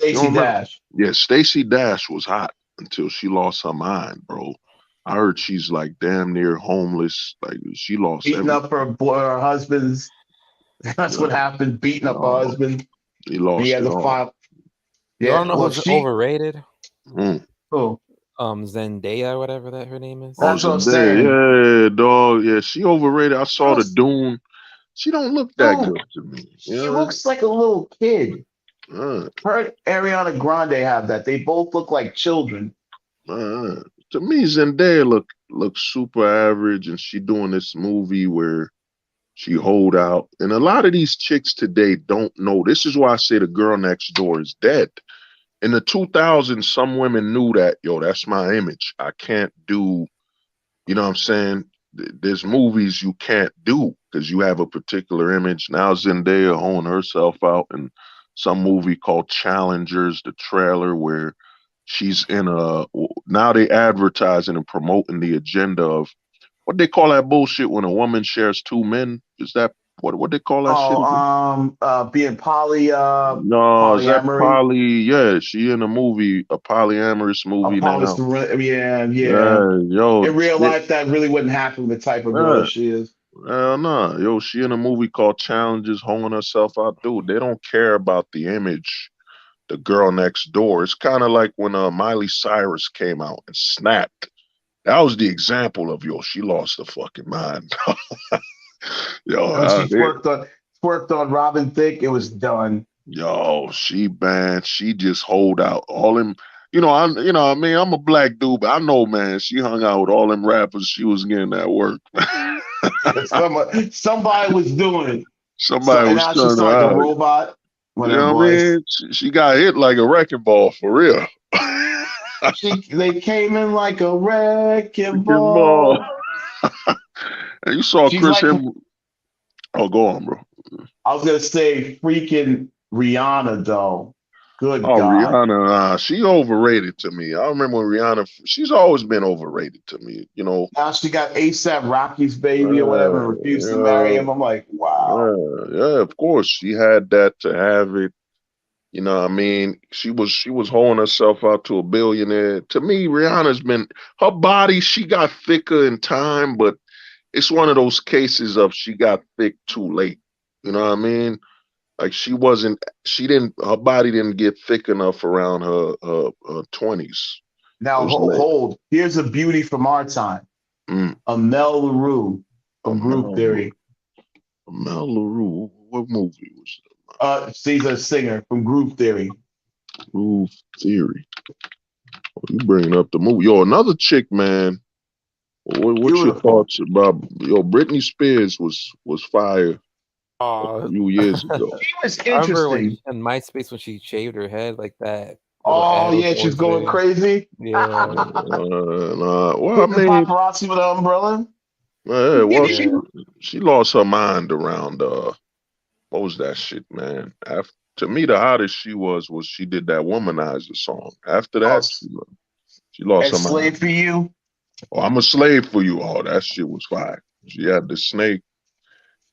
You Stacey don't remember? Dash. Yeah, Stacey Dash was hot until she lost her mind, bro. I heard she's like damn near homeless. Like she lost Beating up everything. her husband's. That's what Yeah, happened. Beating up her no, husband. he He lost had it to all. file. You Yeah. don't know Well, who's she. overrated? Mm. Oh, Zendaya, whatever that her name is. Oh, that's what I'm Zendaya, saying. yeah, dog. Yeah, she overrated. I She saw the looks. Dune. She don't look that Dude, good to me. You she know looks like a little kid. what I mean? Her and Ariana Grande have that. They both look like children. To me, Zendaya look super average, and she doing this movie where she hold out. And a lot of these chicks today don't know. This is why I say the girl next door is dead. in the 2000s, some women knew that, yo, that's my image. I can't do, you know what I'm saying? There's movies you can't do because you have a particular image. Now Zendaya honing herself out in some movie called Challengers, the trailer where she's in a, now they advertising and promoting the agenda of what they call that bullshit when a woman shares two men. Is that what they call that shit again? Being No, is that polyamory. poly? Yeah, she in a movie, a polyamorous movie now. Yeah, yeah. Yeah, yo, In real life, that really wouldn't happen with the type of girl yeah, that she is. hell nah. Yo, she in a movie called Challenges, honing herself out. Dude, they don't care about the image, the girl next door. It's kind of like when Miley Cyrus came out and snapped. That was the example of, yo, she lost her fucking mind. Yo, When she twerked on Robin Thicke, it was done. yo, she bad. She just hold out all them. I mean, I'm a black dude, but I know, man, she hung out with all them rappers. She was getting that work. Yeah, somebody was doing it. So, Somebody and was now she's turning her like a out. robot with You her know what I voice. mean? She got hit like a wrecking ball for real. They came in like a wrecking Wrecking ball. ball. And you saw She's Chris like, him. Oh, go on, bro. I was gonna say, freaking Rihanna though. Good Oh, God. Rihanna, she overrated to me. I remember when Rihanna, she's always been overrated to me. Now she got ASAP Rocky's baby or whatever and refused to marry Yeah, him. I'm like, wow. yeah, of course she had that to have it. You know, what I mean, she was holding herself out to a billionaire. To me, Rihanna's been her body. She got thicker in time, but it's one of those cases of she got thick too late. You know what I mean? Like she didn't, her body didn't get thick enough around her 20s. It Now was late. hold. Here's a beauty from our time. Mm. Amel Larue from Group Mel, Theory. Mel LaRue. What movie was She's a singer from Group Theory. that? Groove Theory. Oh, you bringing up the movie? Yo, another chick, man. What's your Beautiful. thoughts about, yo? Britney Spears was fire a Oh, few years ago. She was I remember when interesting. in MySpace when she shaved her head like that little Oh ad was yeah, she's always going there. crazy. Yeah, Well, I Hitting the mean, paparazzi with an umbrella. well, yeah. she lost her mind around what was that shit, man? After, to me, the hottest she was she did that Womanizer song. After Oh, that, she lost and her mind. Slave for You. Oh, I'm a slave for you. Oh, that shit was fire. She had the snake.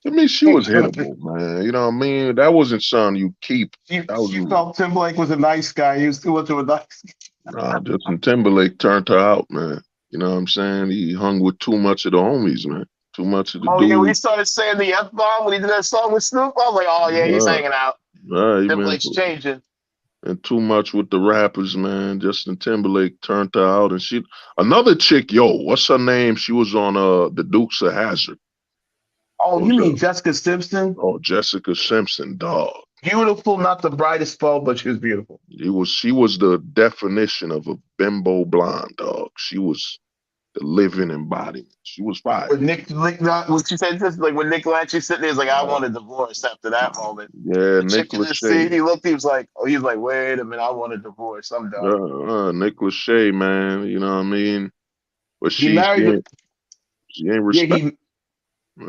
To me, she She was hittable, man. You know what I mean? That wasn't something you keep. That she was felt Timberlake was a nice guy. He was too much of a nice guy. nah. Justin Timberlake turned her out, man. You know what I'm saying? He hung with too much of the homies, man. Too much of the Oh yeah, when he dudes. started saying the F bomb when he did that song with Snoop, I was like, oh yeah, he's Uh, hanging out. man. Timberlake's changing. And too much with the rappers, man. Justin Timberlake turned her out, and another chick, yo, what's her name? She was on the Dukes of Hazzard. Oh, What you was mean that? Jessica Simpson? Oh, Jessica Simpson, dog. Beautiful, not the brightest bulb, but she was beautiful. She was the definition of a bimbo blonde, dog. She was the living embodiment. She was fire. When when she said this, like when Nick Lachey sitting there, he's like, I Uh, want a divorce after that moment. yeah, The chick in Nicholas the Shea. seat, he was like, wait a minute, I want a divorce. I'm done. Nicholas Shea, man. You know what I mean? But He she married the she ain't yeah, respect.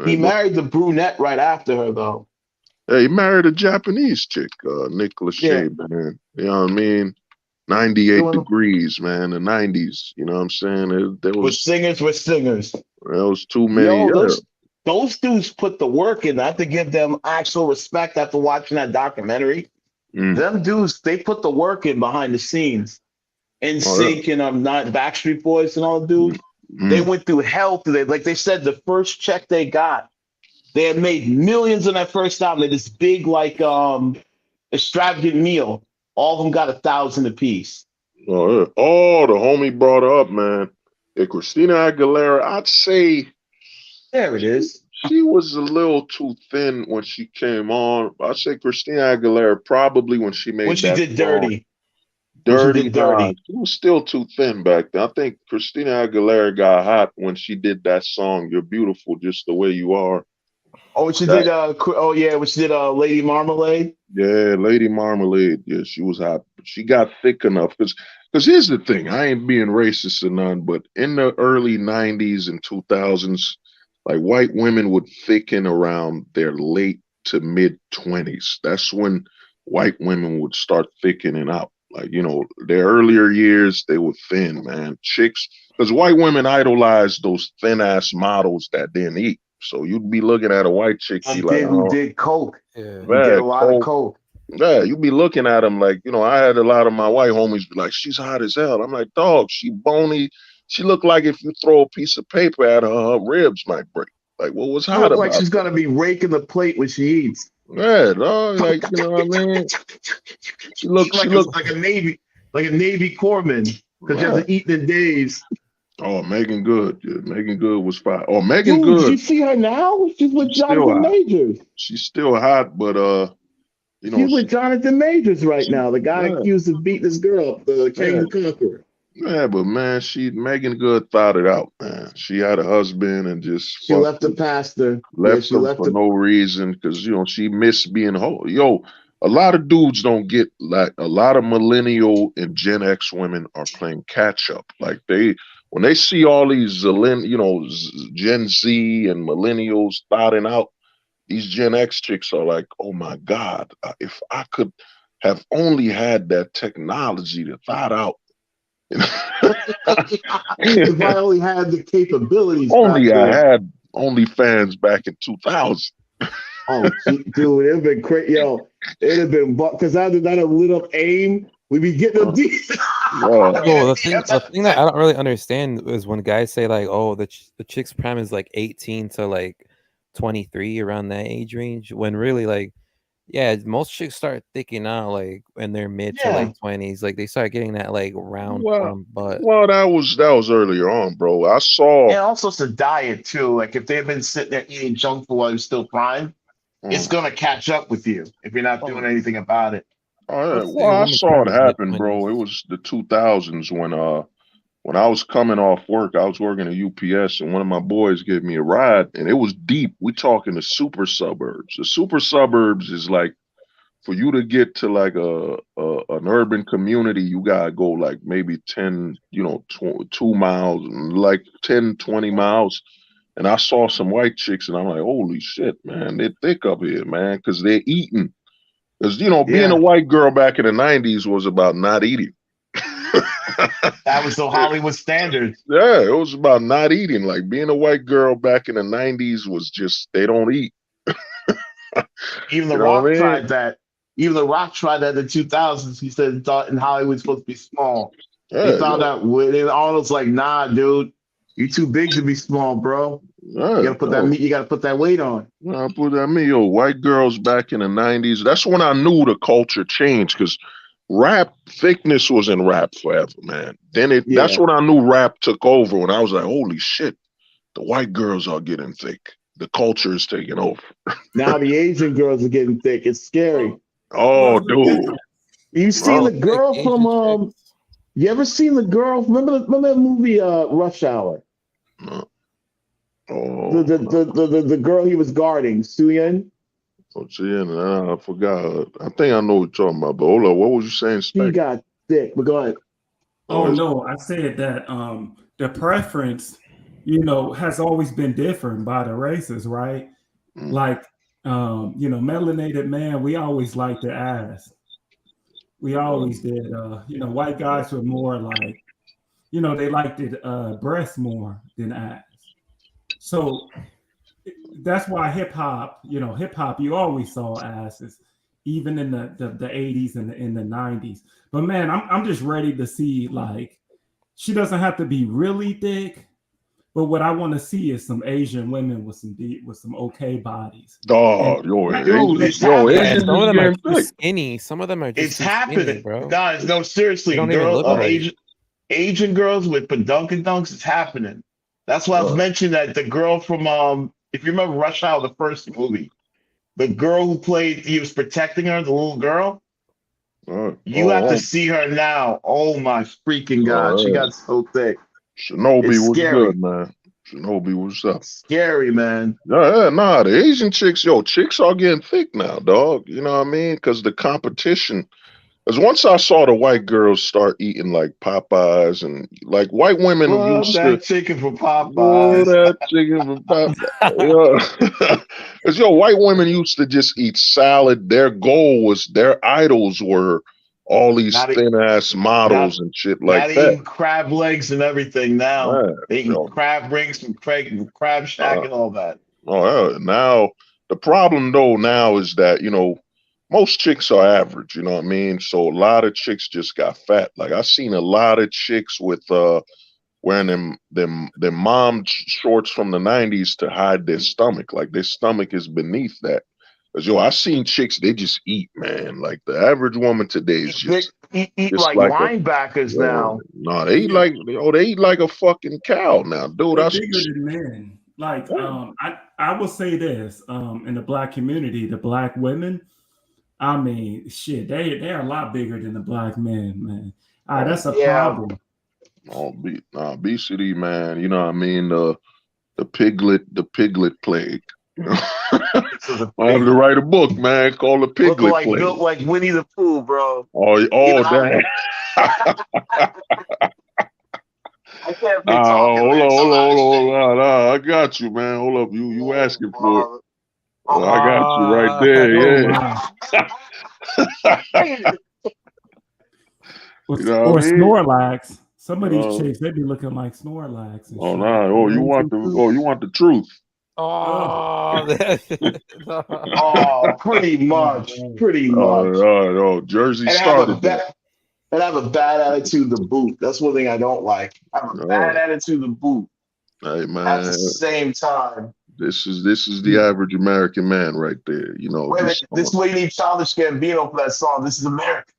he Go. married the brunette right after her though. Hey, he married a Japanese chick, Nicholas Yeah, Shea, man. You know what I mean? 98 doing degrees, man. The 90s. You know what I'm saying? with singers with singers. There was too many. Yo, Yeah. those dudes put the work in. I have to give them actual respect after watching that documentary. Mm. Them dudes, they put the work in behind the scenes. Oh, NSYNC and not Backstreet Boys and all the yeah. dudes. They Mm. went through hell. Like they said, the first check they got, they had made millions on that first album. They had this big extravagant meal. All of them got 1,000 apiece. Oh, yeah. Oh, the homie brought her up, man. Yeah, Christina Aguilera, I'd say There it is. she was a little too thin when she came on. I'd say Christina Aguilera probably when she When made she that did song, Dirty. When she Dirty did Nah. Dirty. She was still too thin back then. I think Christina Aguilera got hot when she did that song, You're Beautiful Just the Way You Are. Oh, when she did That Lady Marmalade. Yeah, Lady Marmalade. Yeah, she was hot but she got thick enough. Because here's the thing, I ain't being racist or none, but in the early '90s and 2000s, like white women would thicken around their late to mid 20s. That's when white women would start thickening out. Like, their earlier years, they were thin, man. Chicks, because white women idolize those thin ass models that didn't eat. So you'd be looking at a white chick, be like, Who oh, did coke? Yeah. Who did man, a lot of cold. coke? Yeah, you be looking at them like, I had a lot of my white homies be like, she's hot as hell. I'm like, dog, she bony. She looked like if you throw a piece of paper at her, her ribs might break. Like, what was She hot look like about she's that? gonna be raking the plate when she eats. Yeah, dog, like, you know what I mean? She looked, like a Navy corpsman because she yeah. hasn't eaten in days. Oh, Megan Good. Yeah, Megan Good was fine. Oh, Megan Dude, did you Good, see her now? She's with she's still Jonathan hot. Majors. She's still hot, but, She's with Jonathan Majors right now, the guy yeah, accused of beating his girl, the King yeah. the Conqueror. Yeah, but man, Megan Good thought it out, man. She had a husband and just She fucked left the pastor. Yeah, left she him left for the. no reason because she missed being whole. Yo, a lot of dudes don't get, like, a lot of millennial and Gen X women are playing catch up. Like, when they see all these Gen Z and millennials thotting out, these Gen X chicks are like, oh my God, if I could have only had that technology to thought out. If I only had the capabilities back Only I then. had OnlyFans back in 2000. Oh, dude, it'd have been crazy. Yo, it'd have been because I'd have lit up AIM. We'd be getting them deep. Well, the thing that I don't really understand is when guys say like, "Oh, the chick's prime is like 18 to like 23, around that age range," when really like, yeah, most chicks start thinking out like in their mid to Yeah. late 20s. Like they start getting that like round Well, firm butt. that was earlier on, bro. I saw. And also it's the diet too. Like if they've been sitting there eating junk food while you're still prime, it's Mm, gonna catch up with you if you're not doing Oh, anything about it. oh, yeah. let's say Well, a I woman's saw prime it is mid happen, bro. It 20s. was the 2000s when I was coming off work. I was working at UPS, and one of my boys gave me a ride, and it was deep. We talking the super suburbs. The super suburbs is like, for you to get to like an urban community, you gotta go like maybe 10, 2 miles, like 10, 20 miles. And I saw some white chicks, and I'm like, holy shit, man, they're thick up here, man, because they're eating. Because being a Yeah. white girl back in the '90s was about not eating. That was the Hollywood standard. Yeah, it was about not eating. Like, being a white girl back in the '90s was just, they don't eat. Even The You know what Rock I mean? tried that. Even The Rock tried that in the 2000s. He said thought in Hollywood's supposed to be small. They Yeah, found yo, out when Arnold's like, nah, dude, you too big to be small, bro. You yeah, gotta put that yo. meat. You gotta put that weight on. I put that me, yo, white girls back in the '90s. That's when I knew the culture changed because rap thickness was in rap forever, man. That's Yeah. when I knew rap took over. When I was like, holy shit, the white girls are getting thick. The culture is taking over. Now the Asian girls are getting thick. It's scary. Well, Oh, what's the dude. difference? You seen Huh? the You like girl from Asian chicks? You ever seen the girl? Remember the movie Rush Hour? No. The girl he was guarding, Suyin. See, and I forgot. I think I know what you're talking about. But hold on, what was you saying, She Spec? got thick. But go ahead. Oh Oh, no, I said that the preference, has always been different by the races, right? mm, Like melanated man, we always liked the ass. We always um, did. White guys were more like, they liked it breast more than ass. So that's why hip hop, you always saw asses, even in the 80s and in the 90s. But man, I'm just ready to see, like, she doesn't have to be really thick, but what I want to see is some Asian women with some okay bodies. And dog, Dude, it's Yeah, Asians happening. some of is them are getting too thick. skinny. Some of them are just It's too skinny, happening. bro. Guys, no, They seriously, don't even girl, look right. Asian girls with dunks, it's happening. That's why I was Uh, mentioning that the girl from if you remember Rush Hour, the first movie, the girl who played, he was protecting her, the little girl. You have to oh, see her now. Oh my freaking God, she oh, got so thick. Shinobi It's was good, scary. man. Shinobi was up. Scary, man. Yeah, nah, the Asian chicks, chicks are getting thick now, dog. You know what I mean? Because the competition Because once I saw the white girls start eating like Popeyes and like white women who Love used to, that chicken for oh, Popeyes. that chicken from Popeyes. Because, white women used to just eat salad. Their goal was, their idols were all these Not, e- thin ass not, models and shit like not that. eating crab legs and everything now. Man, They eating yo, crab rings from Crab Shack uh, and all that. oh, yeah. Now, the problem though now is that, most chicks are average, you know what I mean? So a lot of chicks just got fat. Like I seen a lot of chicks with wearing them mom shorts from the 90s to hide their stomach. Like their stomach is beneath that. Cause I seen chicks, they just eat, man. Like the average woman today is Eat just like like a linebackers now. no, they eat Yeah, like a fucking cow now, dude. they I bigger than men. Like, yeah, I will say this, in the black community, the black women, I mean, shit, they're a lot bigger than the black men, man. oh, That's a Yeah. problem. obesity, man. You know what I mean? The piglet plague. This is a I have to big write a book, man, called The look Piglet like Plague. built like Winnie the Pooh, bro. You know, Oh, damn. I can't be Nah, talking hold on, about some hold on, other hold shit. on. Nah, I got you, man. Hold up. You Oh, asking for it. brother. I got you right Oh there, wow. yeah. You know what Or I mean? Snorlax. Some of these Uh, chicks, they be looking like Snorlax and oh, shit. nah. Amazing fruit. You want the truth. Oh, Oh, Oh, pretty oh much. bro. Pretty much. Jersey And have a started that. bad and have a bad attitude to boot. That's one thing I don't like. Have a Uh, bad attitude to boot hey, at the man, same time. this is the Yeah. average American man right there. Wait a minute, Just this way you need Childish Gambino for that song. This is America.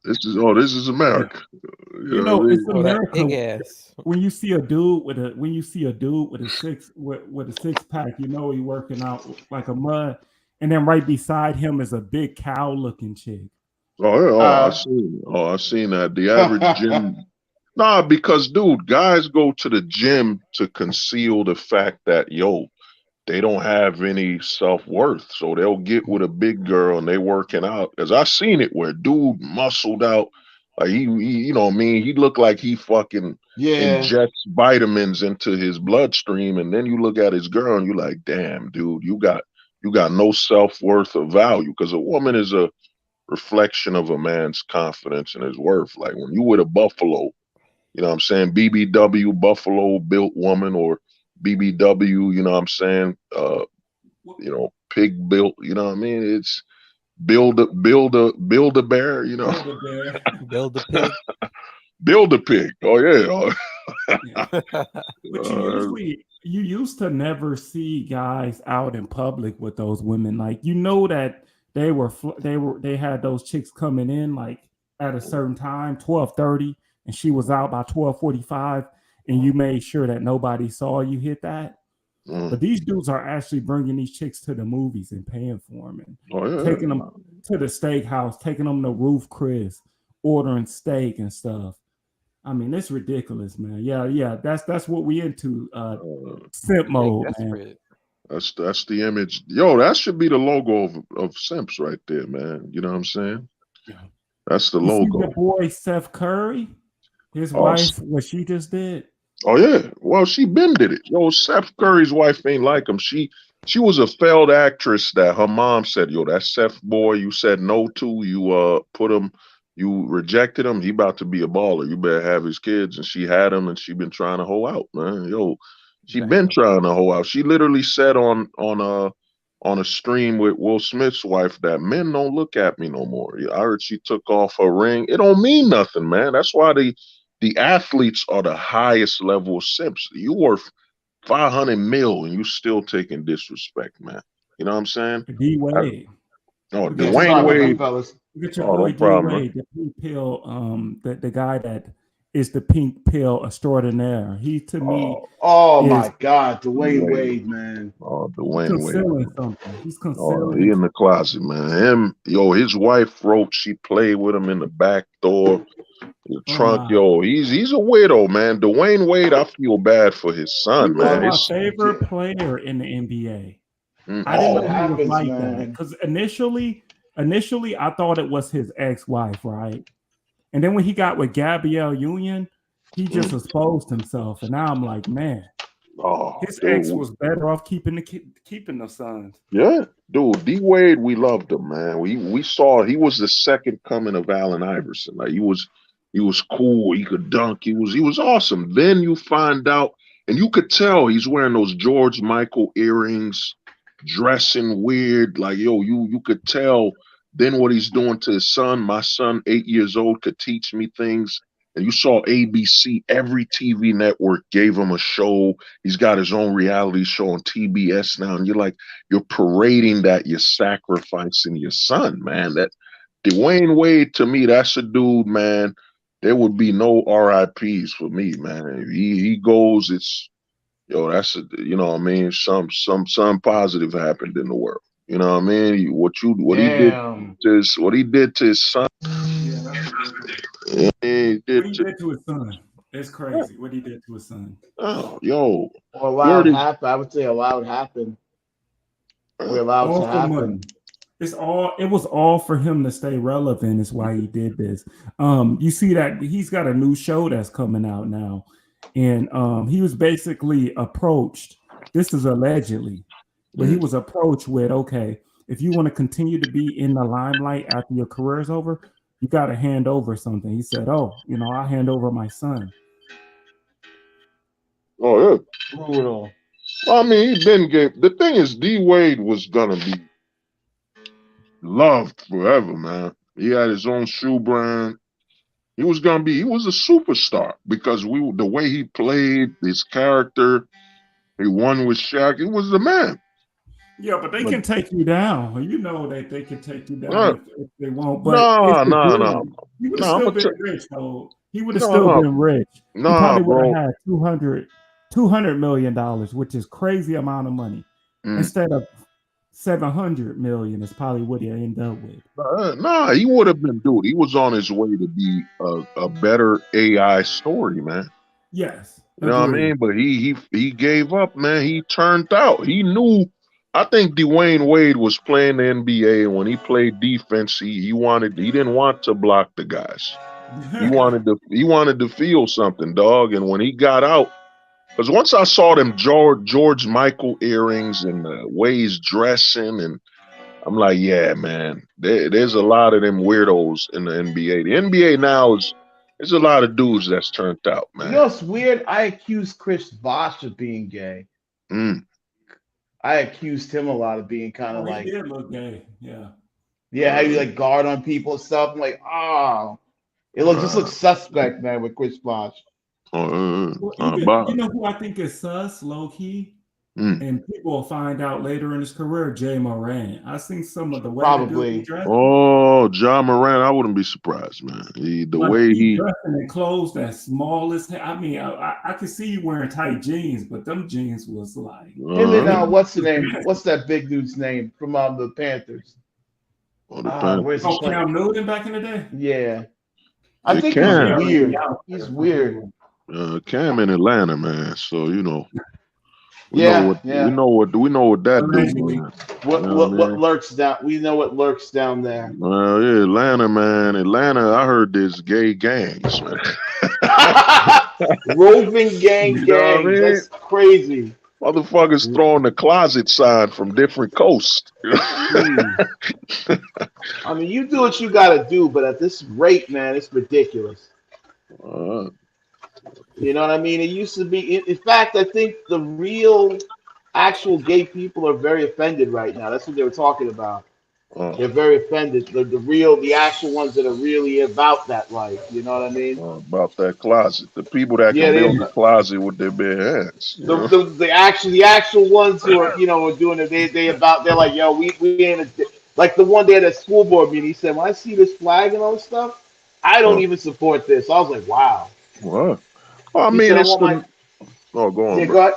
this is America. You You know what know, I it's mean? oh, that America. pig ass. When you see a dude with a with a six pack, you know he working out like a mud. And then right beside him is a big cow looking chick. Oh yeah, Uh, I seen that. The average gym. Nah, because dude, guys go to the gym to conceal the fact that they don't have any self-worth. So they'll get with a big girl and they working out. Cause I seen it where dude muscled out. Like he you know what I mean, he looked like he fucking yeah. injects vitamins into his bloodstream. And then you look at his girl and you're like, damn, dude, you got no self-worth or value. Cause a woman is a reflection of a man's confidence and his worth. Like when you with a buffalo, you know what I'm saying? BBW, Buffalo built woman, or BBW, you know what I'm saying? Pig built, you know what I mean? It's build a bear, Build a bear. Build the pig. build a pig. Oh yeah. Yeah. But you used to never see guys out in public with those women. Like that they had those chicks coming in like at a certain time, 12:30, and she was out by 12:45, and you made sure that nobody saw you hit that. But these dudes are actually bringing these chicks to the movies and paying for them and Oh yeah. taking them to the steakhouse, taking them to Roof Chris, ordering steak and stuff. I mean, it's ridiculous, man. Yeah. That's what we into. Simp We get mode, man. desperate. That's the image. That should be the logo of Simps right there, man. You know what I'm saying? Yeah. That's the You see logo. your boy Seth Curry, his Oh, wife, what she just did. Oh yeah, well she been did it. Seth Curry's wife ain't like him. She was a failed actress that her mom said, that Seth boy you said no to, you put him, you rejected him. He about to be a baller. You better have his kids, and she had him, and she been trying to hoe out, man. She been Damn. trying to hoe out. She literally said on a stream with Will Smith's wife that men don't look at me no more. I heard she took off her ring. It don't mean nothing, man. That's why the athletes are the highest level of simps. You worth 500 mil and you still taking disrespect, man. You know what I'm saying? D Wade. Oh, Look at Yeah, your Dwayne sorry boy. about that, Wade. fellas. Look at your Oh, no boy D problem, man. Wade, the pink pill. The guy that is the pink pill extraordinaire. He to me Oh is my God, Dwayne Dwayne. Wade, man. Oh, Dwayne Wade. concealing something. He's Oh, concealing he it. in the closet, man. His wife wrote she played with him in the back door, the Oh trunk. my! He's a widow, man. Dwayne Wade, I feel bad for his He son, was man. my It's Yeah. favorite player in the NBA. I mm, didn't Shit know oh, he was happens, like that man. because initially initially I thought it was his ex-wife, right? And then when he got with Gabrielle Union, he just exposed himself, and now I'm like, man, Oh, his ex dude. was better off keeping the sons. Yeah, dude. D Wade, we loved him, man. We saw he was the second coming of Allen Iverson. Like he was cool. He could dunk. He was awesome. Then you find out, and you could tell he's wearing those George Michael earrings, dressing weird. Like you could tell. Then what he's doing to his son. My son, 8 years old, could teach me things. And you saw ABC, every TV network gave him a show. He's got his own reality show on TBS now. And you're parading that you're sacrificing your son, man. That Dwayne Wade, to me, that's a dude, man. There would be no RIPs for me, man. If he goes, it's that's you know what I mean. Some positive happened in the world. You know what I mean? Damn. What he did to his son. What he did to his son. It's crazy what he did to his son. Oh, yo. Or allowed happen. I would say allowed happen. We're allowed All to for happen. money. It was all for him to stay relevant is why he did this. You see that he's got a new show that's coming out now. And he was basically approached. This is allegedly, but he was approached with, okay, if you want to continue to be in the limelight after your career is over, you got to hand over something. He said, oh, I'll hand over my son. Oh, yeah. Brutal. Well, I mean, the thing is, D Wade was gonna be loved forever, man. He had his own shoe brand. He was a superstar because the way he played, his character, he won with Shaq. He was the man. Yeah, but they can take you down. You know that they can take you down if they want. But no. He would have still been rich, though. He would have No, still been rich. He probably would bro. have had $200 million, which is crazy amount of money. Instead of 700 million is probably what he ended up with. He would have been, dude. He was on his way to be a better AI story, man. Yes. You know what I mean? But he gave up, man. He turned out. He knew. I think Dwayne Wade was playing the NBA, and when he played defense, he didn't want to block the guys. He wanted to feel something, dog. And when he got out, because once I saw them George Michael earrings and the way he's dressing, and I'm like, yeah, man, there's a lot of them weirdos in the NBA. The NBA now there's a lot of dudes that's turned out, man. You know what's weird? I accused Chris Bosh of being gay. I accused him a lot of being kind of like. He did look gay, yeah. Yeah, how you like guard on people and stuff. I'm like, it just looks suspect, man, with Chris Bosh. You know who I think is sus, low key, and people will find out later in his career. Jay Moran. I seen some of the way probably. John Moran. I wouldn't be surprised, man. He dressing in clothes that small as hell. I mean, I could see you wearing tight jeans, but them jeans was like. And then what's the name? What's that big dude's name from the Panthers? Cam Newton back in the day. Yeah, I think he's weird. He's weird. Cam in Atlanta, man. So we know what that dude. What lurks down? We know what lurks down there. Well, yeah, Atlanta, man. I heard there's gay gangs, man. Roving gangs. That's crazy. Motherfuckers throwing the closet sign from different coasts. I mean, you do what you gotta do, but at this rate, man, it's ridiculous. You know what I mean? It used to be. In fact, I think the real, actual gay people are very offended right now. That's what they were talking about. They're very offended. The actual ones that are really about that life. You know what I mean? About that closet. The people that can build the closet with their bare hands. The actual ones who are are doing it. They're like, yo, we ain't like the one day at a school board meeting. He said, when I see this flag and all this stuff, I don't even support this. I was like, wow. What? Well, I mean, go on. Yeah,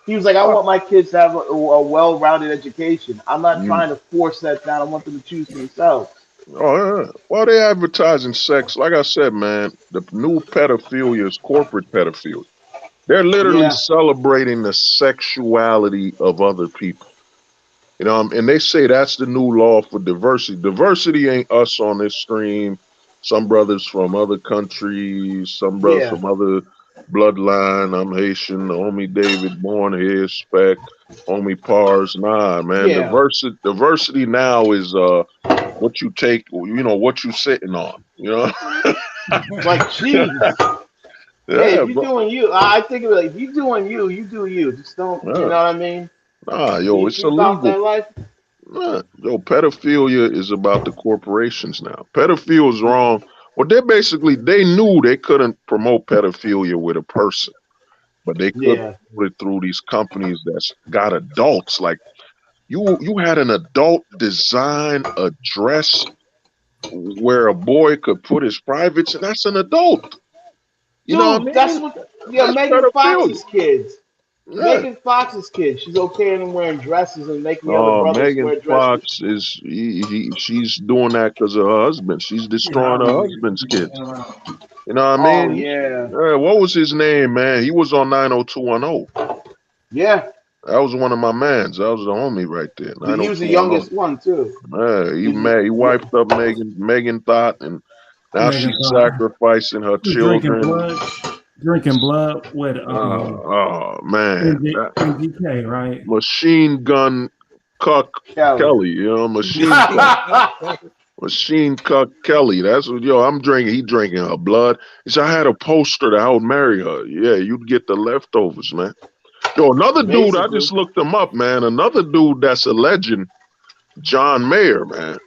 he was like, I want my kids to have a well-rounded education. I'm not trying to force that down. I want them to choose for themselves. Oh, yeah. Well, they advertising sex. Like I said, man, the new pedophilia is corporate pedophilia. They're literally celebrating the sexuality of other people. You know, and they say that's the new law for diversity. Diversity ain't us on this stream. Some brothers from other countries, some brothers Yeah. from other bloodline. I'm Haitian. The homie David born here, Spec, homie Pars. Nah, man. Yeah. Diversity now is what you take, you know, what you sitting on. You know? Like, jeez. Hey, Yeah, if you're bro. doing you, I think of it like, if you're doing you, you do you. Just don't, you know Yeah. what I mean? Nah, yo, If it's you're about illegal. that life, Nah, yo, pedophilia is about the corporations now. Pedophilia is wrong. Well, they knew they couldn't promote pedophilia with a person, but they could yeah. promote it through these companies that's got adults. Like you had an adult design a dress where a boy could put his privates, and that's an adult. You know what I Dude, that's mean? what, yeah, That's Megan pedophilia. Fox's kids. Yeah. Megan Fox's kids. She's okay in wearing dresses and making the other Oh, brothers Megan wear dresses. Fox is she's doing that because of her husband. She's destroying her husband's kids. You know what I Oh, mean? yeah. What was his name, man? He was on 90210. Yeah. That was one of my mans. That was the homie right there. He was the 90210. youngest one, too. Yeah, The- he yeah. wiped up Megan Thought, and now Megan she's thought sacrificing her he was drinking children. blood with Oh man, that MGK, right? machine gun cuck Kelly. Kelly, you know, Machine Cuck Kelly. That's what I'm drinking. He drinking her blood. He said I had a poster that I would marry her. Yeah, you'd get the leftovers, man. Yo, another dude, I Basically. just looked him up, man. Another dude that's a legend, John Mayer, man.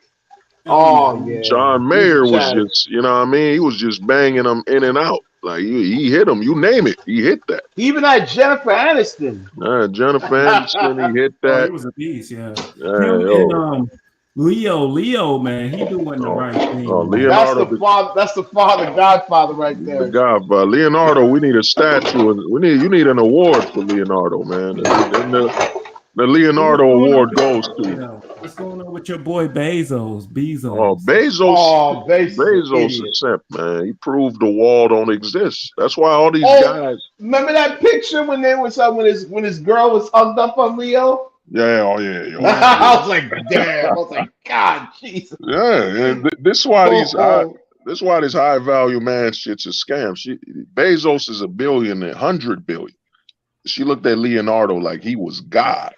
Oh, yeah. John He's a Mayer was chatty. just, you know what I mean? He was just banging them in and out. Like he hit them. You name it, he hit that. He even had Jennifer Aniston. Jennifer Aniston, he hit Oh, he that. was a beast, yeah. Him and Yo, Leo, man, he doing the oh, right thing, man. That's Leonardo, the father. That's the father, Godfather, right the there. guy, but Leonardo, we need a statue. You need an award for Leonardo, man. And the Hey, Leonardo award goes to what's going on with your boy Bezos? Bezos. Oh, Bates is an Bezos idiot. is simp, man. He proved the wall don't exist. That's why all these Oh, guys. remember that picture when they was when his girl was hugged up on Leo? Yeah, oh yeah, yo, I was like, damn. I was like, God, Jesus. yeah. And this is why Oh, this why this high value man shit's a scam. Bezos is a billion, 100 billion. She looked at Leonardo like he was God.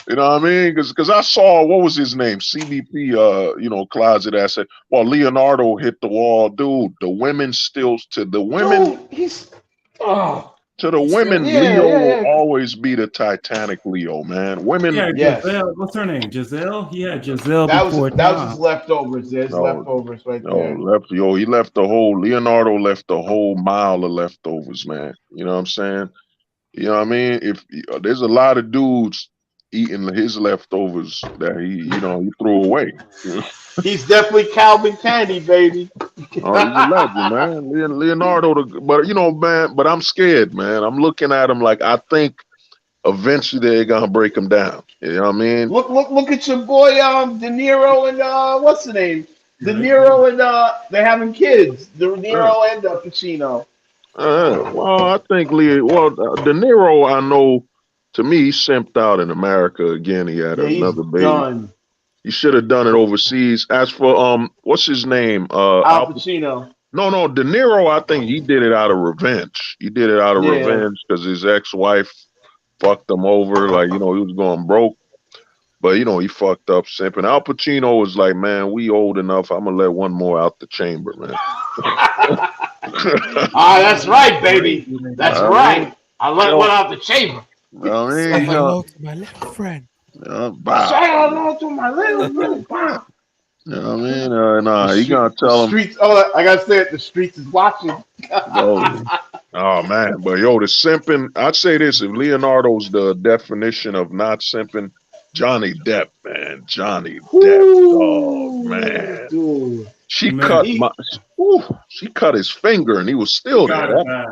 You know what I mean? Because I saw, what was his name? CBP, closet asset. Well, Leonardo hit the wall, dude. The women still to the women dude, he's oh to the women. yeah, Leo yeah, will yeah. always be the Titanic Leo, man. Women, Yeah, Yes. Giselle. What's her name? Giselle. He had Giselle That was before his time. leftovers. There's no, leftovers right no, there. he left the whole. Leonardo left the whole mile of leftovers, man. You know what I'm saying? You know what I mean? If there's a lot of dudes eating his leftovers that he threw away. He's definitely Calvin Candy, baby. Oh, he's a legend, man. Leonardo, but man, but I'm scared, man. I'm looking at him like I think eventually they're gonna break him down. You know what I mean? Look at your boy De Niro and what's the name? De Yeah, Niro and they're having kids. De Yeah. Niro and Pacino. Well, I think De Niro, I know. To me, he simped out in America again. He had Yeah, he's another baby. done. He should have done it overseas. As for what's his name? Al Pacino. No, De Niro. I think he did it out of revenge. He did it out of Yeah. revenge because his ex-wife fucked him over. Like he was going broke, but he fucked up simping. Al Pacino was like, man, we old enough. I'm gonna let one more out the chamber, man. Ah, that's right, baby. crazy, man. That's I right. I let mean, one out the chamber. I Say mean, hello to my little friend. bow. Say hello to my little wow. You know what I mean? Nah, he gonna The tell him. streets. Oh, I gotta say it. The streets is watching. Oh, oh man, but the simping. I'd say this: if Leonardo's the definition of not simping, Johnny Depp, man, Johnny Depp. Oh man, Dude. she Man, cut she cut his finger, and he was still there. Got it back.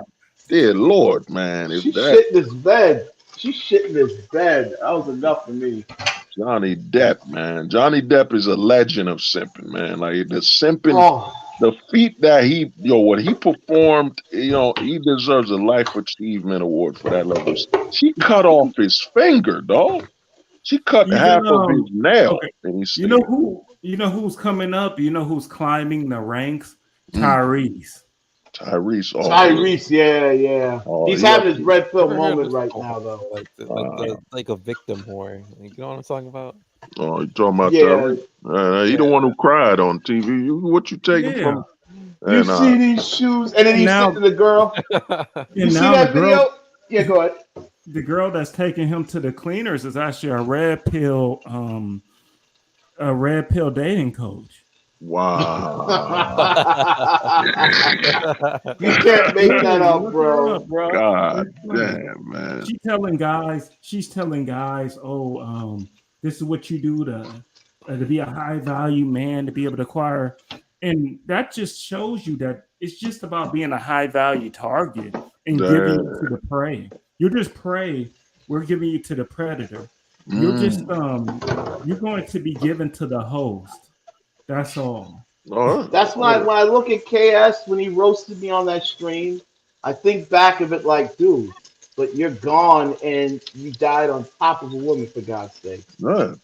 Dear Lord, man, if She that shit in his bed. She shit in his bed. That was enough for me. Johnny Depp, man, Johnny Depp is a legend of simping, man. Like the simping. Oh, The feat that what he performed, he deserves a life achievement award for that level. She cut off his finger, dog. She cut half of his nail, okay. and he's You know who? You know who's coming up? You know who's climbing the ranks? Tyrese. Tyrese. Oh, Tyrese, yeah. oh, He's he up having his there. red pill Never heard moment this right before, now, though. like a victim whore. Like, you know what I'm talking about? Oh, you talking about Yeah, Tyrese? He the one who cried on TV. What you taking Yeah. from? you And see these shoes, and then And he's saying now, to the girl, "You and see now that video?" Yeah, go ahead. the girl that's taking him to the cleaners is actually a red pill dating coach. wow, You can't make that Literally, up, look her bro. up, bro. God It's funny. damn, man. She's telling guys, oh, this is what you do to be a high value man, to be able to acquire. And that just shows you that it's just about being a high value target and giving Damn. it to the prey. You're just prey. We're giving you to the predator. You're just you're going to be given to the host. That's all. That's why when I look at KS when he roasted me on that stream, I think back of it like, dude, but you're gone and you died on top of a woman for God's sake. Come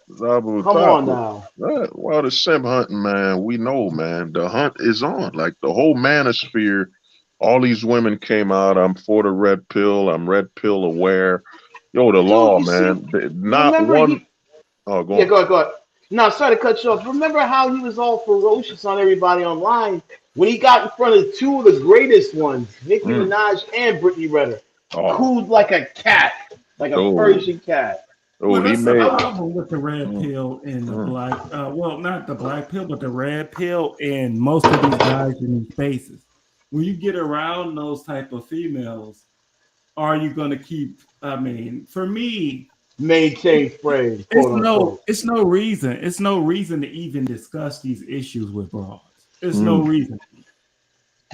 on now. Well, the simp hunting, man, we know, man. The hunt is on. Like the whole manosphere, all these women came out. I'm for the red pill. I'm red pill aware. Yo, the Dude, law, you see, man. Not remember one. he Oh, go yeah, on. go ahead. No, sorry to cut you off. Remember how he was all ferocious on everybody online when he got in front of two of the greatest ones, Nicki Minaj and Brittany Renner, Oh, cooed like a cat, like a oh, Persian cat. oh, Well, he that's the made. problem with the red pill and the black. Well, not the black pill, but the red pill and most of these guys in these spaces. When you get around those type of females, are you going to keep? I mean, for me, Maintain frame, quote unquote. it's no reason. It's no reason to even discuss these issues with broads. It's no reason.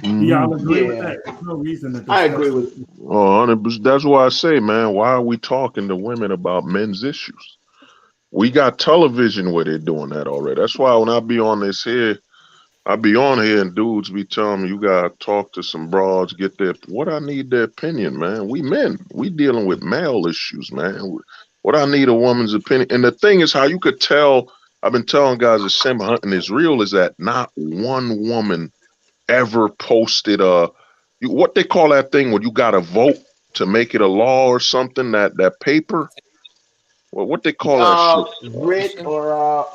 Do y'all agree with Yeah, that? There's no reason to I discuss. agree with you. Oh, 100%. That's why I say, man, why are we talking to women about men's issues? We got television where they're doing that already. That's why when I be on this here, I be on here and dudes be telling me you gotta talk to some broads, get their what I need their opinion, man. We men, we dealing with male issues, man. What I need a woman's opinion. And the thing is how you could tell, I've been telling guys that simp hunting is real, is that not one woman ever posted what they call that thing when you gotta vote to make it a law or something, that paper. Well, what they call that shit? Writ or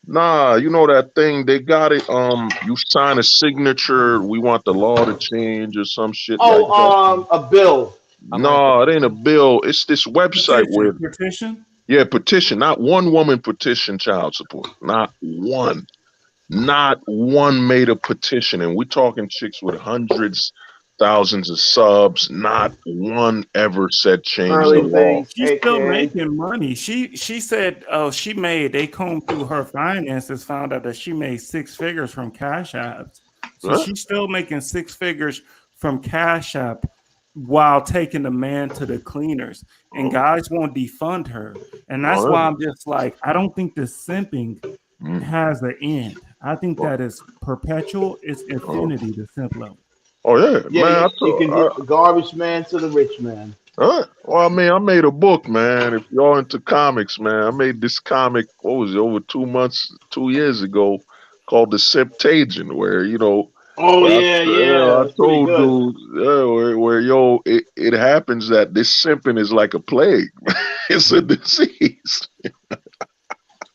Nah, you know that thing, they got it. You sign a signature, we want the law to change or some shit like that. a bill. No, it ain't a bill. It's this website where Petition. yeah, petition. Not one woman petitioned child support. Not one. Not one made a petition. And we're talking chicks with hundreds, thousands of subs. Not one ever said change the Pearly law. Banks, She's still aka. making money. She said they combed through her finances, found out that she made 6 figures from Cash Apps. So Huh? she's still making 6 figures from Cash App while taking the man to the cleaners. And guys won't defund her. And that's why I'm just like, I don't think the simping has an end. I think that is perpetual. It's infinity, the simp level. Oh yeah, Yeah, man. you can get the garbage man to the rich man. Well, I mean, I made a book, man. If y'all into comics, man, I made this comic. What was it? Over 2 years ago, called the Septagion, where Oh where yeah, I that's pretty told good. dudes, where it happens that this simping is like a plague. It's a disease.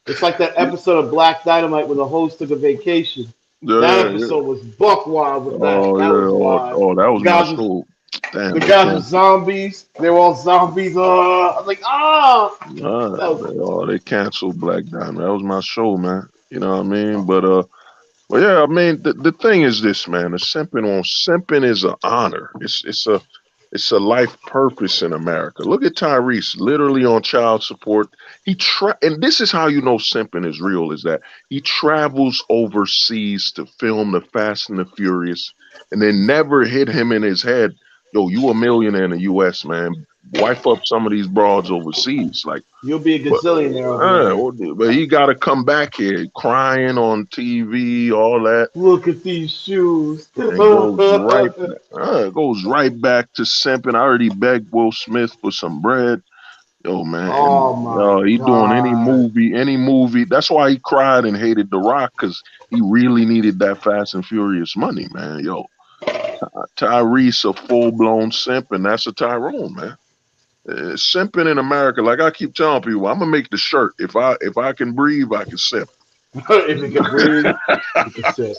It's like that episode of Black Dynamite when the host took a vacation. That Yeah. episode was buck wild with that. Oh That was yeah. wild. Oh, that The was my guys was show. the Damn, they guys were canceled. zombies. They were all zombies. I was like, that was They canceled Black Diamond. That was my show, man. You know what I mean? But yeah, I mean, the thing is this, man. The simping is an honor. It's a life purpose in America. Look at Tyrese, literally on child support. And this is how you know simping is real, is that he travels overseas to film the Fast and the Furious, and they never hit him in his head, yo, you a millionaire in the US, man. Wife up some of these broads overseas. Like, you'll be a but, gazillionaire over there. but he got to come back here crying on TV, all that, Look at these shoes. and goes right back to simping. I already begged Will Smith for some bread. Yo, man, Oh my he doing God. any movie. That's why he cried and hated The Rock, because he really needed that Fast and Furious money, man. Yo, Tyrese a full blown simp, and that's a Tyrone, man. Simping in America, like I keep telling people, I'm gonna make the shirt. If I can breathe, I can simp. If you can breathe, you can sit.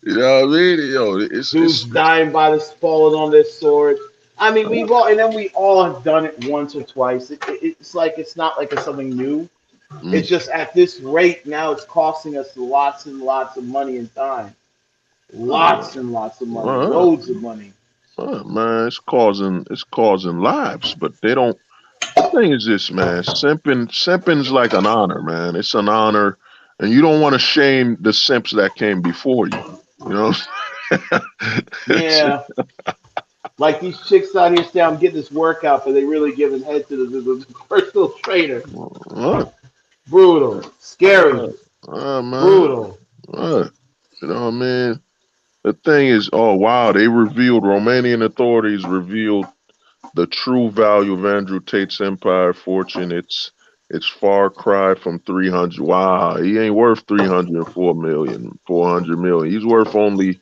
You know what I mean? Yo, Dudes dying by this falling on their sword. I mean, we've all and then we all have done it once or twice. It's like it's not like it's something new. mm, It's just at this rate now, it's costing us lots and lots of money and time. Lots and lots of money, uh, loads of money. man, it's causing lives, but they don't. The thing is this, man. Simping's like an honor, man. It's an honor, and you don't want to shame the simps that came before you. You know. Yeah, like these chicks out here say, I'm getting this workout, but they really giving head to the personal trainer. What? Brutal, scary, Man. brutal. What? You know what I mean? The thing is, oh wow, Romanian authorities revealed the true value of Andrew Tate's empire fortune. It's far cry from 300. Wow, he ain't worth 304 million, 400 million. He's worth only.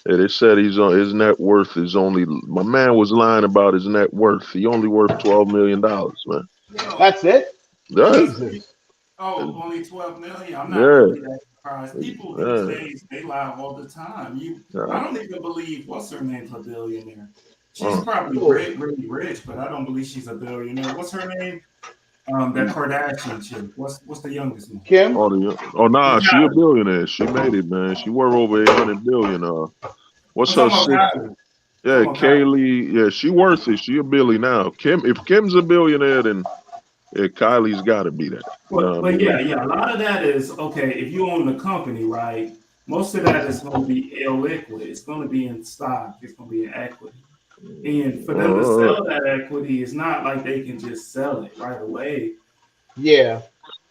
They said he's on his net worth is only. My man was lying about his net worth. He only worth $12 million, man. Yo, That's it. Yeah, Jesus. only 12 million. I'm not yeah, really that surprised. People these yeah. days they lie all the time. I yeah. don't even believe what's her name's a billionaire. She's Uh, probably Oh, really rich, but I don't believe she's a billionaire. What's her name? That Kardashian chick. What's the youngest one? Kim. nah, she a Kylie. billionaire. She made it, man. She worth over 800 billion. What's I'm her talking sis? about Kylie. I'm Yeah, talking about Kylie. Kaylee. Yeah, she worth it. She a billy now. If Kim's a billionaire, then yeah, Kylie's got to be that. You know what I But mean? yeah, a lot of that is okay. If you own the company, right? Most of that is going to be illiquid. It's going to be in stock. It's going to be in equity. And for them to Uh, sell that equity, it's not like they can just sell it right away. Yeah.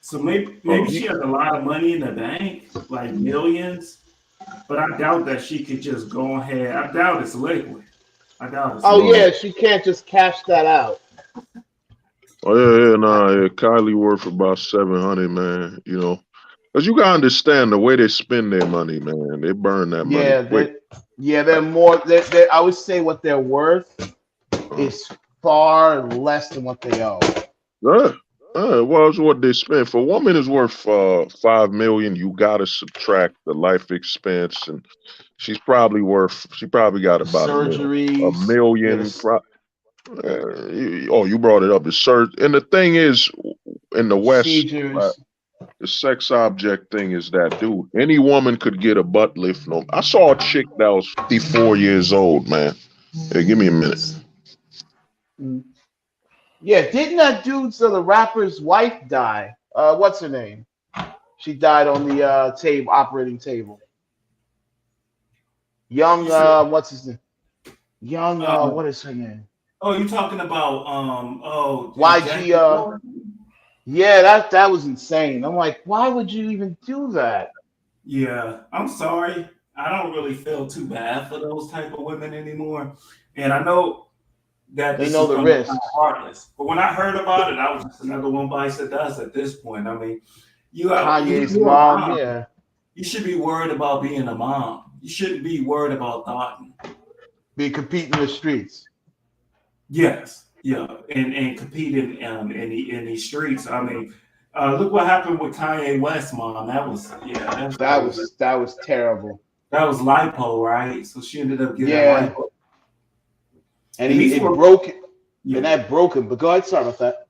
So maybe uh, she has a lot of money in the bank, like millions. But I doubt that she could just go ahead. I doubt it's liquid. I doubt it's Oh uh, liquid. yeah, she can't just cash that out. oh yeah, nah, yeah. Kylie worth about 700, man. You know, cause you gotta understand the way they spend their money, man. They burn that money Yeah, quick. they're more. I would say what they're worth Uh, is far less than what they owe. yeah, well, it's what they spend. For a woman is worth 5 million. You gotta subtract the life expense, and she's probably worth. She probably got The about a surgeries, yeah, million. You brought it up. The search, and the thing is, in the West, procedures. the sex object thing is that, dude. Any woman could get a butt lift. No, I saw a chick that was 54 years old, man. Hey, give me a minute. Mm. Yeah, didn't that dude, so the rapper's wife die? What's her name? She died on the table, operating table. Young, You said, what's his name? Young, uh, what is her name? oh, you talking about YG. Jackie Moore? Yeah, that was insane. I'm like, why would you even do that? Yeah, I'm sorry. I don't really feel too bad for those type of women anymore. And I know that They this know is the going to sound risks. heartless, but when I heard about it, I was just another one bites the dust at this point. I mean, Kanye's you're a mom, mom. yeah. You should be worried about being a mom. You shouldn't be worried about thought. Be competing in the streets. Yes, yeah, and competing in these streets. I mean, look what happened with Kanye West, mom. That was That was terrible. that was lipo, right? So she ended up getting Yeah, lipo, and and it broke, and yeah, that broke him. But go ahead, sorry about that.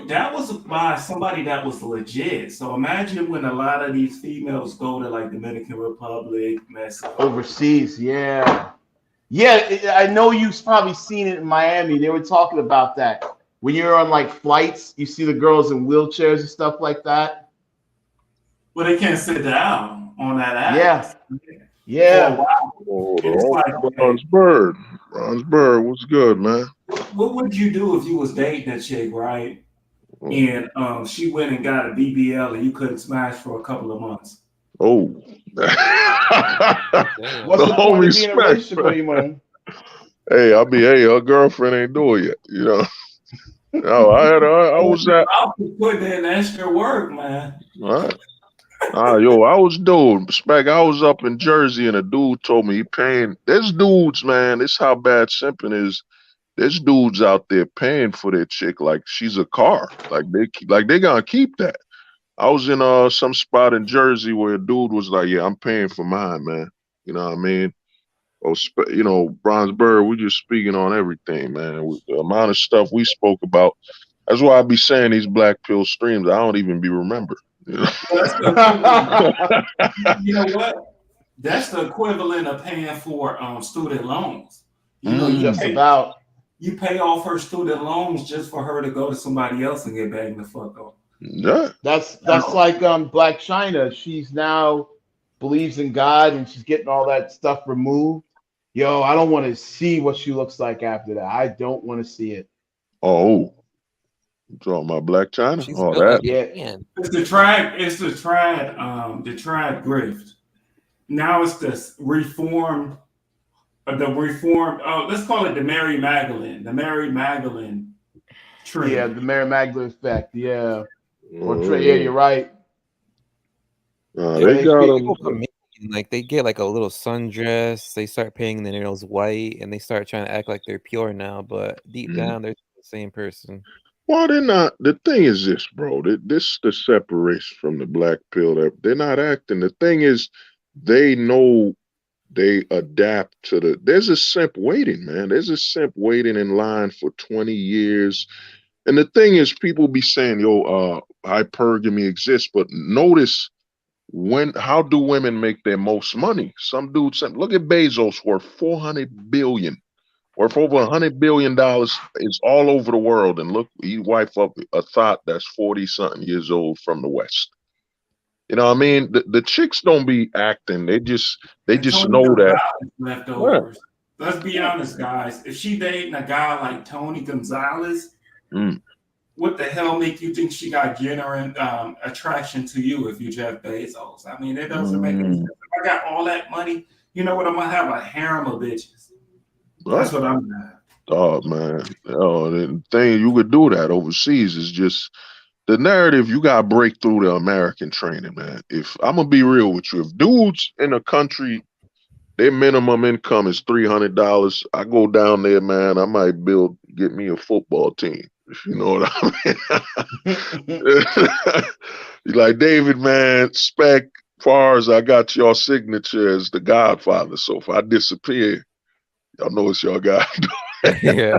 that was by somebody that was legit. So imagine when a lot of these females go to like Dominican Republic, Mexico. Overseas, yeah, yeah. I know you've probably seen it in Miami. They were talking about that when you're on like flights. You see the girls in wheelchairs and stuff like that. Well, they can't sit down on that Yeah, ass for a yeah. while, Oh, the and it's like, homie okay, Bronze Bird. Bronze Bird, what's good, man? what would you do if you was dating a chick, right? Oh, And she went and got a BBL and you couldn't smash for a couple of months. oh. the Damn. What's the point homie of being in a smack, relationship man. anymore? Hey, her girlfriend ain't do it yet, you know. No, I was at. I'm putting in extra work, man. What? Yo, I was up in Jersey and a dude told me he paying. There's dudes, man. This how bad simping is. There's dudes out there paying for their chick like she's a car. Like they gonna keep that. I was in some spot in Jersey where a dude was like, "Yeah, I'm paying for mine, man." You know what I mean? Bronze Bird, we just speaking on everything, man. The amount of stuff we spoke about. That's why I be saying these black pill streams. I don't even be remember. You know? You know what? That's the equivalent of paying for student loans. Just about. You pay off her student loans just for her to go to somebody else and get banged the fuck up. Yeah. That's like Black China. She's now believes in God and she's getting all that stuff removed. Yo, I don't want to see what she looks like after that. I don't want to see it. Oh, you talking about Black China? She's Oh, built that. like Yeah. It's the trad grift. Now it's this reformed, let's call it the Mary Magdalene trend. Yeah, the Mary Magdalene effect. Yeah. Yeah, you're right. They got them. Like they get like a little sundress, they start painting their nails white, and they start trying to act like they're pure now, but deep down they're the same person. Well, they're not. The thing is this, bro. This the separation from the black pill. They're not acting. The thing is, they know they adapt to the. There's a simp waiting, man. There's a simp waiting in line for 20 years. And the thing is, people be saying, yo, hypergamy exists, but notice how do women make their most money? Some dudes say, look at Bezos, worth 400 billion, worth over $100 billion, is all over the world. And look, he wife up a thought that's 40 something years old from the West. You know what I mean? The chicks don't be acting. They just know that. Leftovers. Yeah. Let's be honest, guys. If she dating a guy like Tony Gonzalez, what the hell make you think she got genuine attraction to you if you Jeff Bezos? I mean, it doesn't make any sense. If I got all that money, you know what? I'm gonna have a harem of bitches. That's what I'm gonna have. Oh man. Oh, the thing you could do that overseas is just the narrative. You gotta break through the American training, man. If I'm gonna be real with you, if dudes in a country, their minimum income is $300, I go down there, man, I might get me a football team. If you know what I mean. You're like, David, man, spec far as I got your signature as the Godfather. So if I disappear, y'all know it's your guy. Yeah.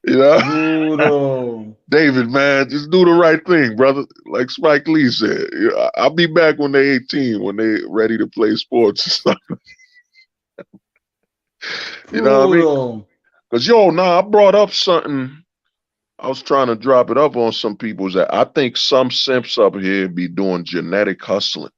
You know? David, man, just do the right thing, brother. Like Spike Lee said, I'll be back when they're 18, when they're ready to play sports. You know what I mean? Because, I brought up something. I was trying to drop it up on some people. That I think some simps up here be doing genetic hustling.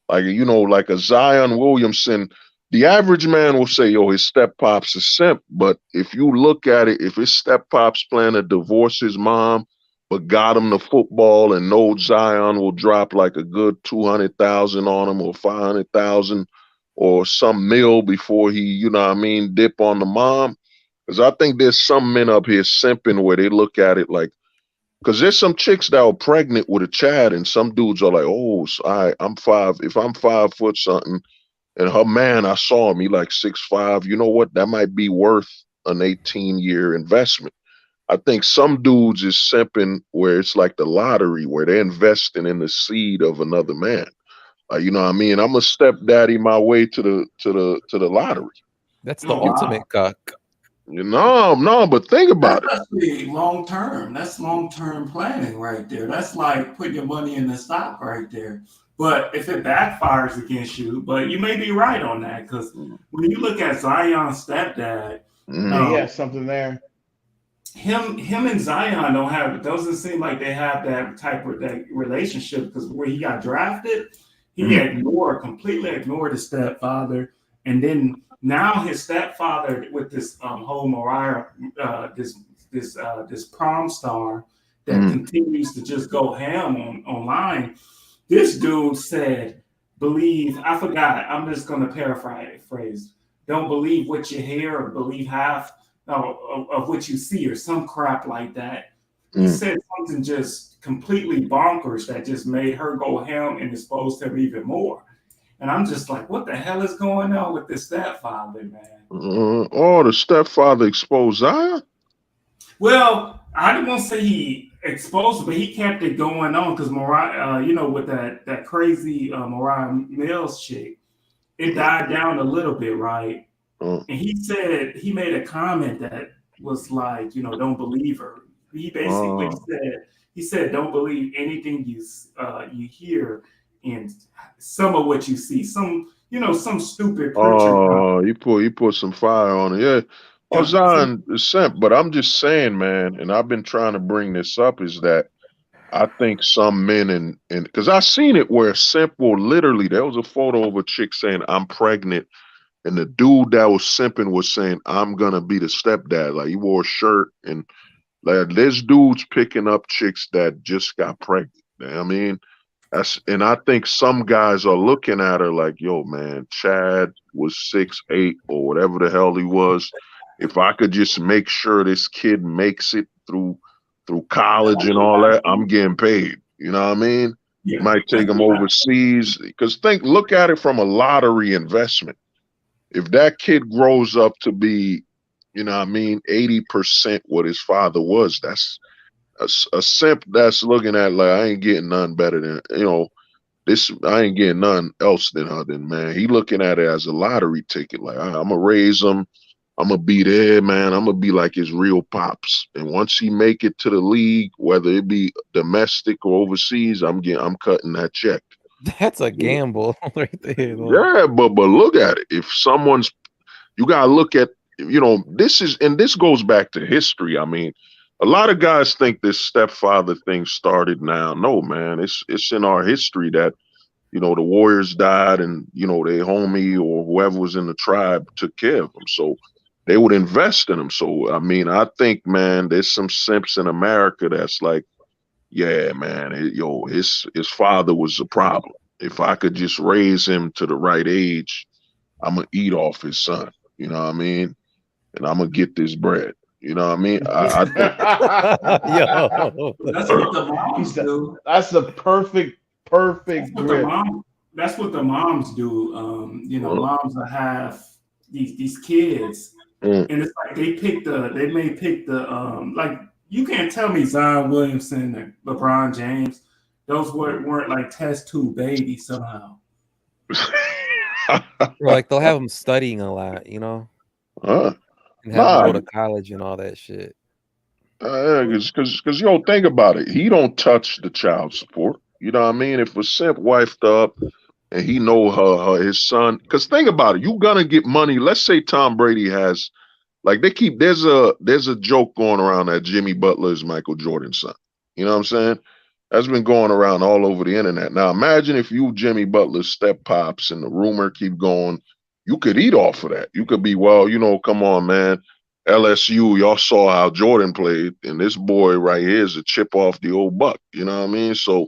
Like, like a Zion Williamson. The average man will say, yo, his step pop's a simp. But if you look at it, if his step pop's planning to divorce his mom, but got him the football and know Zion will drop like a good 200,000 on him or 500,000 or some mil before he, dip on the mom. Because I think there's some men up here simping where they look at it like, because there's some chicks that are pregnant with a child and some dudes are like, oh, so I'm 5. If I'm 5 foot something and her man, I saw him, he like 6'5", you know what? That might be worth an 18-year investment. I think some dudes is simping where it's like the lottery, where they're investing in the seed of another man. You know what I mean? I'm a stepdaddy my way to the lottery. That's the ultimate cock. No, but think about it. That's long term. That's long-term planning right there. That's like putting your money in the stock right there. But if it backfires against you, but you may be right on that, because when you look at Zion's stepdad, yeah, something there. Him and Zion doesn't seem like they have that type of that relationship, because where he got drafted, he completely ignored his stepfather, and then now his stepfather with this whole Mariah, this prom star that continues to just go ham online. This dude said, I forgot, I'm just going to paraphrase, don't believe what you hear or believe half of what you see or some crap like that. He Mm. said something just completely bonkers that just made her go ham and exposed him even more. And I'm just like, what the hell is going on with this stepfather, man? Oh, the stepfather exposed Zion? Well, I didn't want to say he exposed it, but he kept it going on because Mariah, with that crazy Mariah Mills chick, it died down a little bit, right? Uh, And he said he made a comment that was like, don't believe her. He basically uh, said, don't believe anything you hear, and some of what you see. Some stupid preacher. he put some fire on it. Yeah. Oh, Yeah, Zion is simp, but I'm just saying, man, and I've been trying to bring this up, is that I think some men and because I seen it where simp will literally, there was a photo of a chick saying, I'm pregnant. And the dude that was simping was saying, I'm gonna be the stepdad. Like he wore a shirt and like there's dudes picking up chicks that just got pregnant. You know what I mean? And I think some guys are looking at her like, yo, man, Chad was 6'8" or whatever the hell he was. If I could just make sure this kid makes it through college and all that, I'm getting paid. You know what I mean? yeah. Might take him overseas. Because look at it from a lottery investment. If that kid grows up to be, 80% what his father was, that's a simp that's looking at like, I ain't getting none better than, this, I ain't getting none else than her. Then, man, he looking at it as a lottery ticket. Like, I'm going to raise him. I'm going to be there, man. I'm going to be like his real pops. And once he make it to the league, whether it be domestic or overseas, I'm cutting that check. That's a gamble right there. Yeah, but look at it. If you gotta look at, this goes back to history. I mean, a lot of guys think this stepfather thing started now. No, man, it's in our history that, the Warriors died and, their homie or whoever was in the tribe took care of them. So they would invest in them. So, I mean, I think, man, there's some simps in America that's like, yeah, man, his father was a problem. If I could just raise him to the right age, I'm gonna eat off his son. You know what I mean? And I'm gonna get this bread. You know what I mean? I think. Yo. That's what the moms do. That's the perfect That's what the grip. mom. That's what the moms do. Moms will have these kids, Mm. and it's like they may pick the like you can't tell me Zion Williamson and LeBron James, those weren't like test tube babies somehow. Like they'll have them studying a lot, and have them go to college and all that shit. Because think about it. He don't touch the child support. You know what I mean? If a simp wifed up and he know his son, because think about it, you gonna get money. Let's say Tom Brady has, like there's a joke going around that Jimmy Butler is Michael Jordan's son. You know what I'm saying? That's been going around all over the internet. Now imagine if you Jimmy Butler's step pops and the rumor keep going, you could eat off of that. You could be, well, come on, man. LSU, y'all saw how Jordan played, and this boy right here is a chip off the old buck. You know what I mean? So,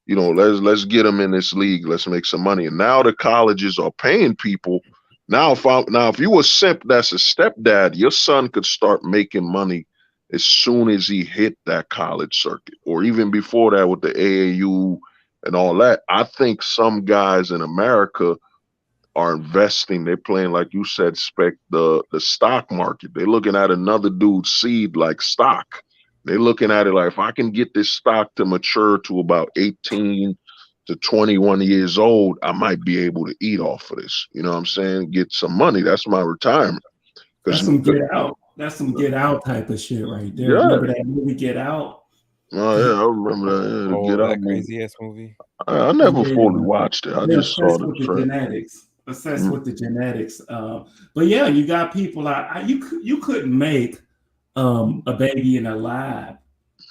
let's get him in this league. Let's make some money. And now the colleges are paying people. Now, if you a simp that's a stepdad, your son could start making money as soon as he hit that college circuit, or even before that with the AAU and all that. I think some guys in America are investing. They're playing, like you said, the stock market. They're looking at another dude's seed like stock. They're looking at it like, if I can get this stock to mature to about 18 to 21 years old, I might be able to eat off of this. You know what I'm saying? Get some money. That's my retirement. That's some get out. That's some get out type of shit right there. Yeah. Remember that movie Get Out? Oh yeah, I remember that. Oh, Get Out that crazy ass movie. I never fully watched it. I just saw the trailer. Genetics. Obsessed with the genetics. But yeah, you got people you couldn't make a baby in a lab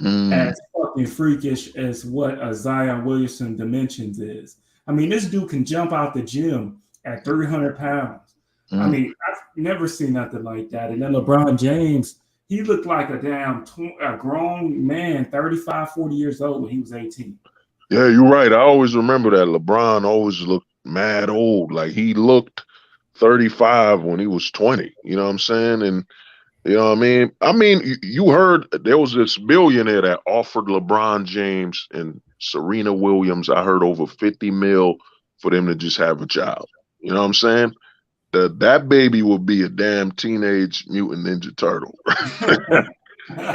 as fucking freakish as what a Zion Williamson Dimensions is. I mean, this dude can jump out the gym at 300 pounds. I mean, I've never seen nothing like that. And then LeBron James, he looked like a grown man, 35, 40 years old when he was 18. Yeah, you're right. I always remember that LeBron always looked mad old. Like he looked 35 when he was 20. You know what I'm saying? And You know what I mean? You heard there was this billionaire that offered LeBron James and Serena Williams, I heard over 50 mil for them to just have a child. You know what I'm saying? That baby will be a damn teenage mutant ninja turtle.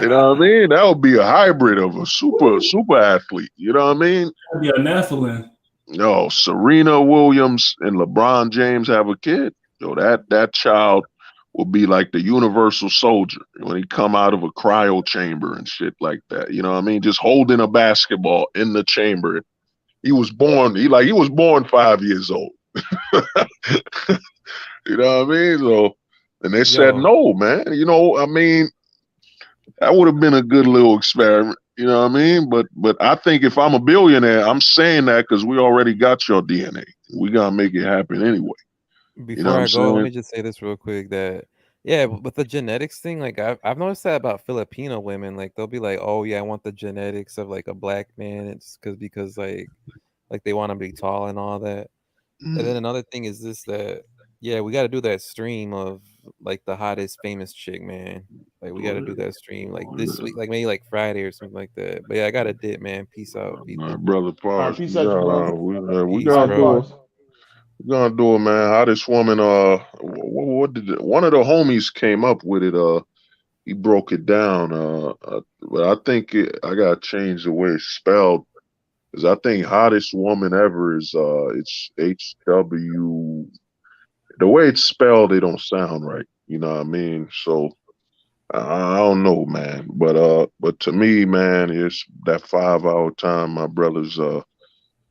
You know what I mean? That would be a hybrid of a super athlete. You know what I mean? Be a Nephilim. No, Serena Williams and LeBron James have a kid. Yo, that child will be like the universal soldier when he come out of a cryo chamber and shit like that. You know what I mean? Just holding a basketball in the chamber. He was born 5 years old. You know what I mean? So, and they said Yo, no, man. You know, I mean, that would have been a good little experiment. You know what I mean? But I think if I'm a billionaire, I'm saying that because we already got your DNA. We gotta make it happen anyway. You know before what I'm I go, let saying? me just say this real quick that yeah, with the genetics thing, like I've noticed that about Filipino women, like they'll be like, oh yeah, I want the genetics of like a black man. It's because like they want to be tall and all that. And then Mm. another thing is this that yeah, we got to do that stream of like the hottest famous chick, man. Like we got Oh, to do yeah. that stream like Oh, this yeah. week, like maybe like Friday or something like that. But yeah, I got to dip, man. Peace out, My people. brother All right, Parks, peace out, you brother. we Peace, All gotta right, bro. do it. Pars. We gotta do it, man. How this woman, what did one of the homies came up with it? He broke it down. But I think I gotta change the way it's spelled. Cause I think hottest woman ever is it's HW. The way it's spelled, it don't sound right. You know what I mean? So I don't know, man. But to me, man, it's that 5 hour time, my brothers. I'm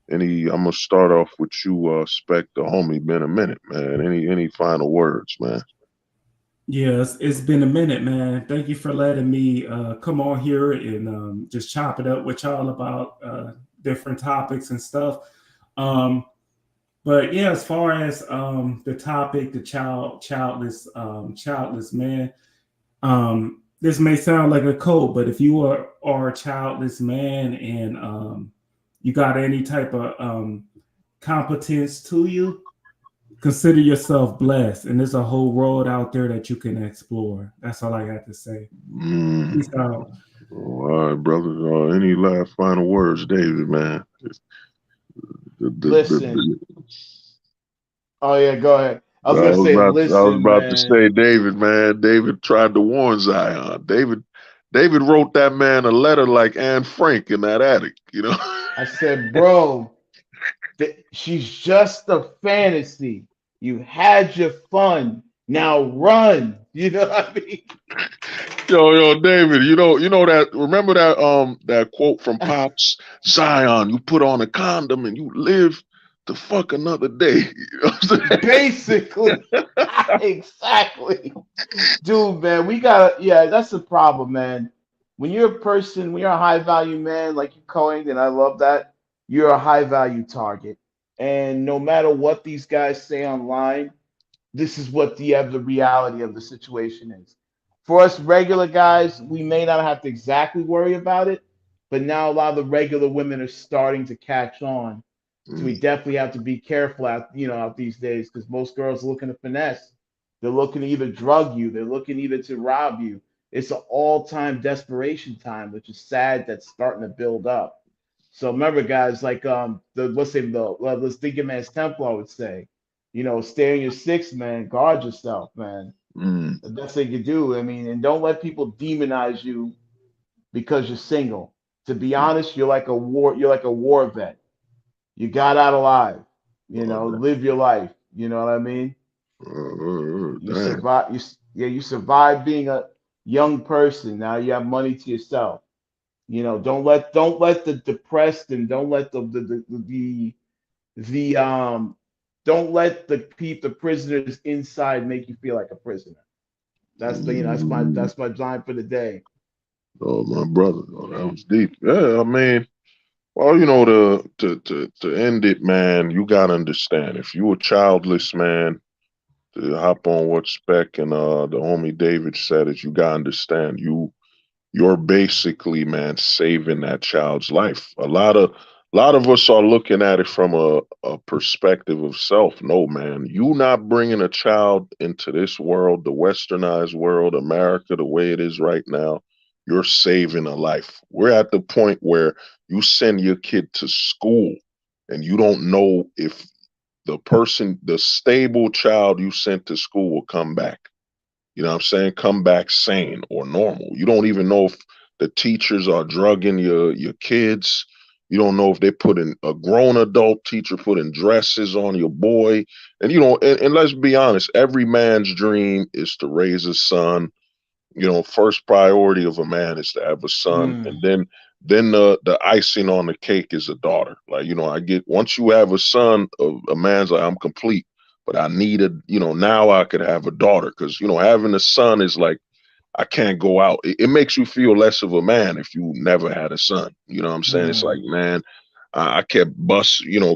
gonna start off with you, Spec the homie. Been a minute, man. Any final words, man? Yes, it's been a minute, man. Thank you for letting me come on here and just chop it up with y'all about different topics and stuff. Um, but yeah, as far as the topic, the childless man, this may sound like a code, but if you are a childless man and you got any type of competence to you, consider yourself blessed, and there's a whole world out there that you can explore. That's all I got to say. Mm. Peace out. All right, brothers. Any last final words, David, man? Listen. Oh yeah, go ahead. I was gonna say, I was listen, about to man. say, David, man. David tried to warn Zion. David wrote that man a letter like Anne Frank in that attic. You know. I said, bro, she's just a fantasy. You had your fun. Now run. You know what I mean? Yo, David, you know that. Remember that quote from Pops, Zion. You put on a condom and you live to fuck another day. You know what I'm saying? Basically. Exactly. Dude, man, we got yeah, that's the problem, man. When you're a person, when you're a high value man, like you coined, and I love that, you're a high value target. And no matter what these guys say online, this is what the reality of the situation is. For us regular guys, we may not have to exactly worry about it, but now a lot of the regular women are starting to catch on. So we Mm, definitely have to be careful out these days because most girls are looking to finesse. They're looking to either drug you, they're looking either to rob you. It's an all-time desperation time, which is sad that's starting to build up. So remember, guys, like the let's say the let's think of man's Templar would say, stay on your six, man. Guard yourself, man. mm, The best thing you do. I mean, and don't let people demonize you because you're single. To be honest, you're like a war vet. You got out alive. oh, Live your life. You know what I mean? You damn. survive. You survive being a young person. Now you have money to yourself. Don't let the depressed and don't let the don't let the prisoners inside make you feel like a prisoner. That's the you know Mm, that's my line for the day. oh, my brother. Oh, that was deep. Yeah, I mean, well, to end it, man, you gotta understand. If you a childless man, to hop on what Spec and the homie David said is you gotta understand you're basically, man, saving that child's life. A lot of us are looking at it from a perspective of self. No, man, you not bringing a child into this world, the westernized world, America, the way it is right now. You're saving a life. We're at the point where you send your kid to school and you don't know if the stable child you sent to school will come back. You know what I'm saying? Come back sane or normal. You don't even know if the teachers are drugging your kids. You don't know if they put in a grown adult teacher putting dresses on your boy. And and let's be honest, every man's dream is to raise a son. First priority of a man is to have a son, and Mm, then the icing on the cake is a daughter. Like, I get once you have a son, a man's like, I'm complete, but I needed, now I could have a daughter because having a son is like I can't go out. It makes you feel less of a man if you never had a son. You know what I'm saying? It's like, mm. man, I kept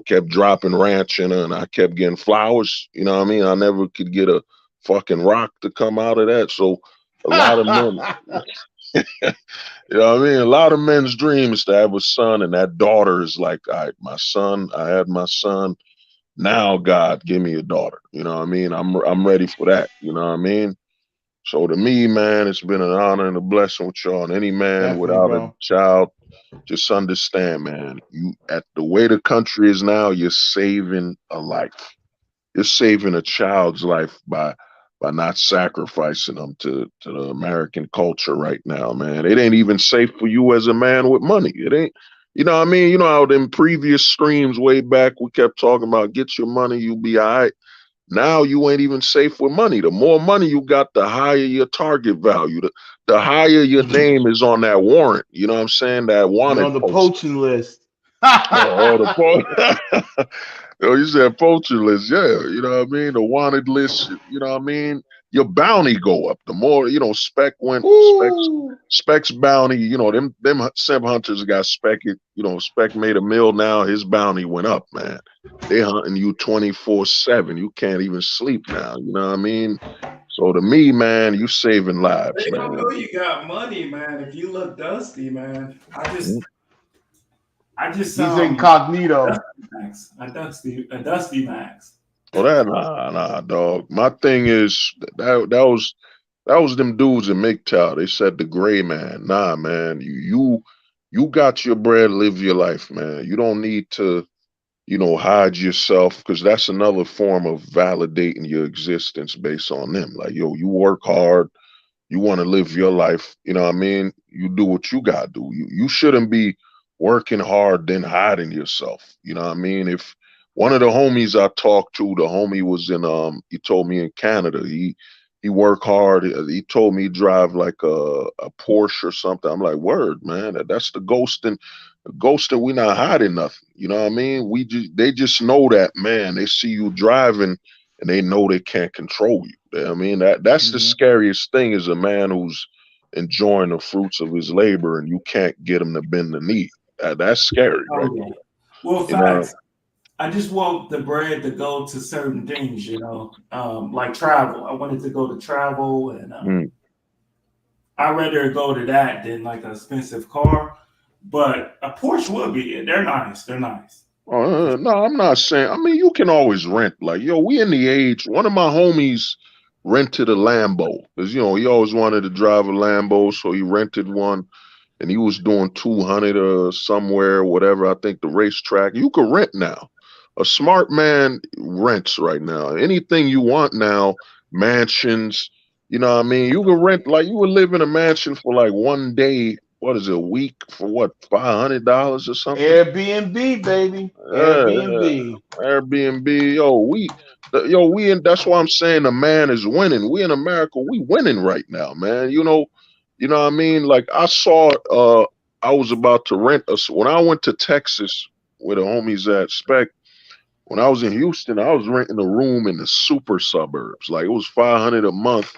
kept dropping ranch in her, and I kept getting flowers. You know what I mean? I never could get a fucking rock to come out of that. So a lot of men, you know what I mean? A lot of men's dream is to have a son, and that daughter is like, all right, my son, I had my son. Now, God, give me a daughter. You know what I mean? I'm ready for that. You know what I mean? So to me, man, it's been an honor and a blessing with y'all. And any man Definitely, without a bro. child, just understand, man, you at the way the country is now, you're saving a life. You're saving a child's life by not sacrificing them to the American culture right now, man. It ain't even safe for you as a man with money. It ain't. You know what I mean? You know how in previous streams way back we kept talking about get your money, you'll be all right. Now you ain't even safe with money. The more money you got, the higher your target value. The higher your name is on that warrant. You know what I'm saying? That You're wanted on the poster. poaching list. Oh, the you said poacher list, yeah. You know what I mean? The wanted list, you know what I mean? Your bounty go up. The more, Woo! Specs bounty, them simp hunters got Spec it, Spec made a mill now, his bounty went up, man. They hunting you 24/7. You can't even sleep now, you know what I mean? So to me, man, you saving lives, They don't man. know you got money, man. If you look dusty, man. I just He's incognito. Dusty Max. A Dusty Max. Oh, that nah, dog. My thing is that was them dudes in MGTOW. They said the gray man. Nah, man. You got your bread, live your life, man. You don't need to, hide yourself because that's another form of validating your existence based on them. Like, yo, you work hard, you want to live your life, you know what I mean? You do what you gotta do. You shouldn't be working hard then hiding yourself. You know what I mean? If one of the homies I talked to, the homie was he told me in Canada, he work hard. He told me he drive like a Porsche or something. I'm like, word, man, that's the ghosting, we not hiding nothing. You know what I mean? They just know that, man. They see you driving and they know they can't control you. I mean, that's the Hmm. scariest thing is a man who's enjoying the fruits of his labor and you can't get him to bend the knee. That's scary right Oh yeah. there. Well, You know. facts. I just want the bread to go to certain things, like travel. I wanted to go to travel, and Mm. I'd rather go to that than like an expensive car. But a Porsche would be. They're nice. They're nice. No, I'm not saying. I mean, you can always rent. Like, yo, we in the age. One of my homies rented a Lambo because he always wanted to drive a Lambo, so he rented one, and he was doing 200 somewhere, whatever. I think the racetrack. You could rent now. A smart man rents right now. Anything you want now, mansions. You know what I mean? You can rent like you would live in a mansion for like one day. What is it, a week for what, $500 or something? Airbnb, baby. Yeah, yeah. Airbnb. Airbnb, that's why I'm saying the man is winning. We in America, we winning right now, man. What I mean? Like I was about to rent us when I went to Texas where the homies at Spec. When I was in Houston, I was renting a room in the super suburbs. Like it was 500 a month.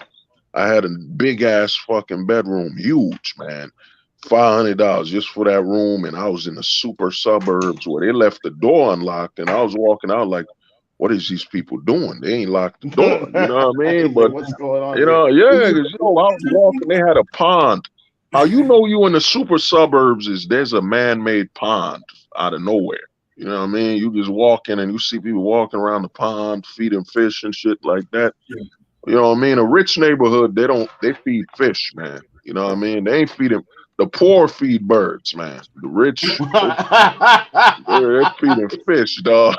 I had a big ass fucking bedroom, huge, man. $500 just for that room, and I was in the super suburbs where they left the door unlocked, and I was walking out like, "What is these people doing? They ain't locked the door." You know what I mean? He's like, But what's going on here? yeah, because I was walking. They had a pond. How you know you in the super suburbs is there's a man-made pond out of nowhere. You know what I mean? You just walking and you see people walking around the pond feeding fish and shit like that. You know what I mean? A rich neighborhood, they feed fish, man. You know what I mean? They ain't feeding the poor feed birds, man. The rich they're feeding fish, dog.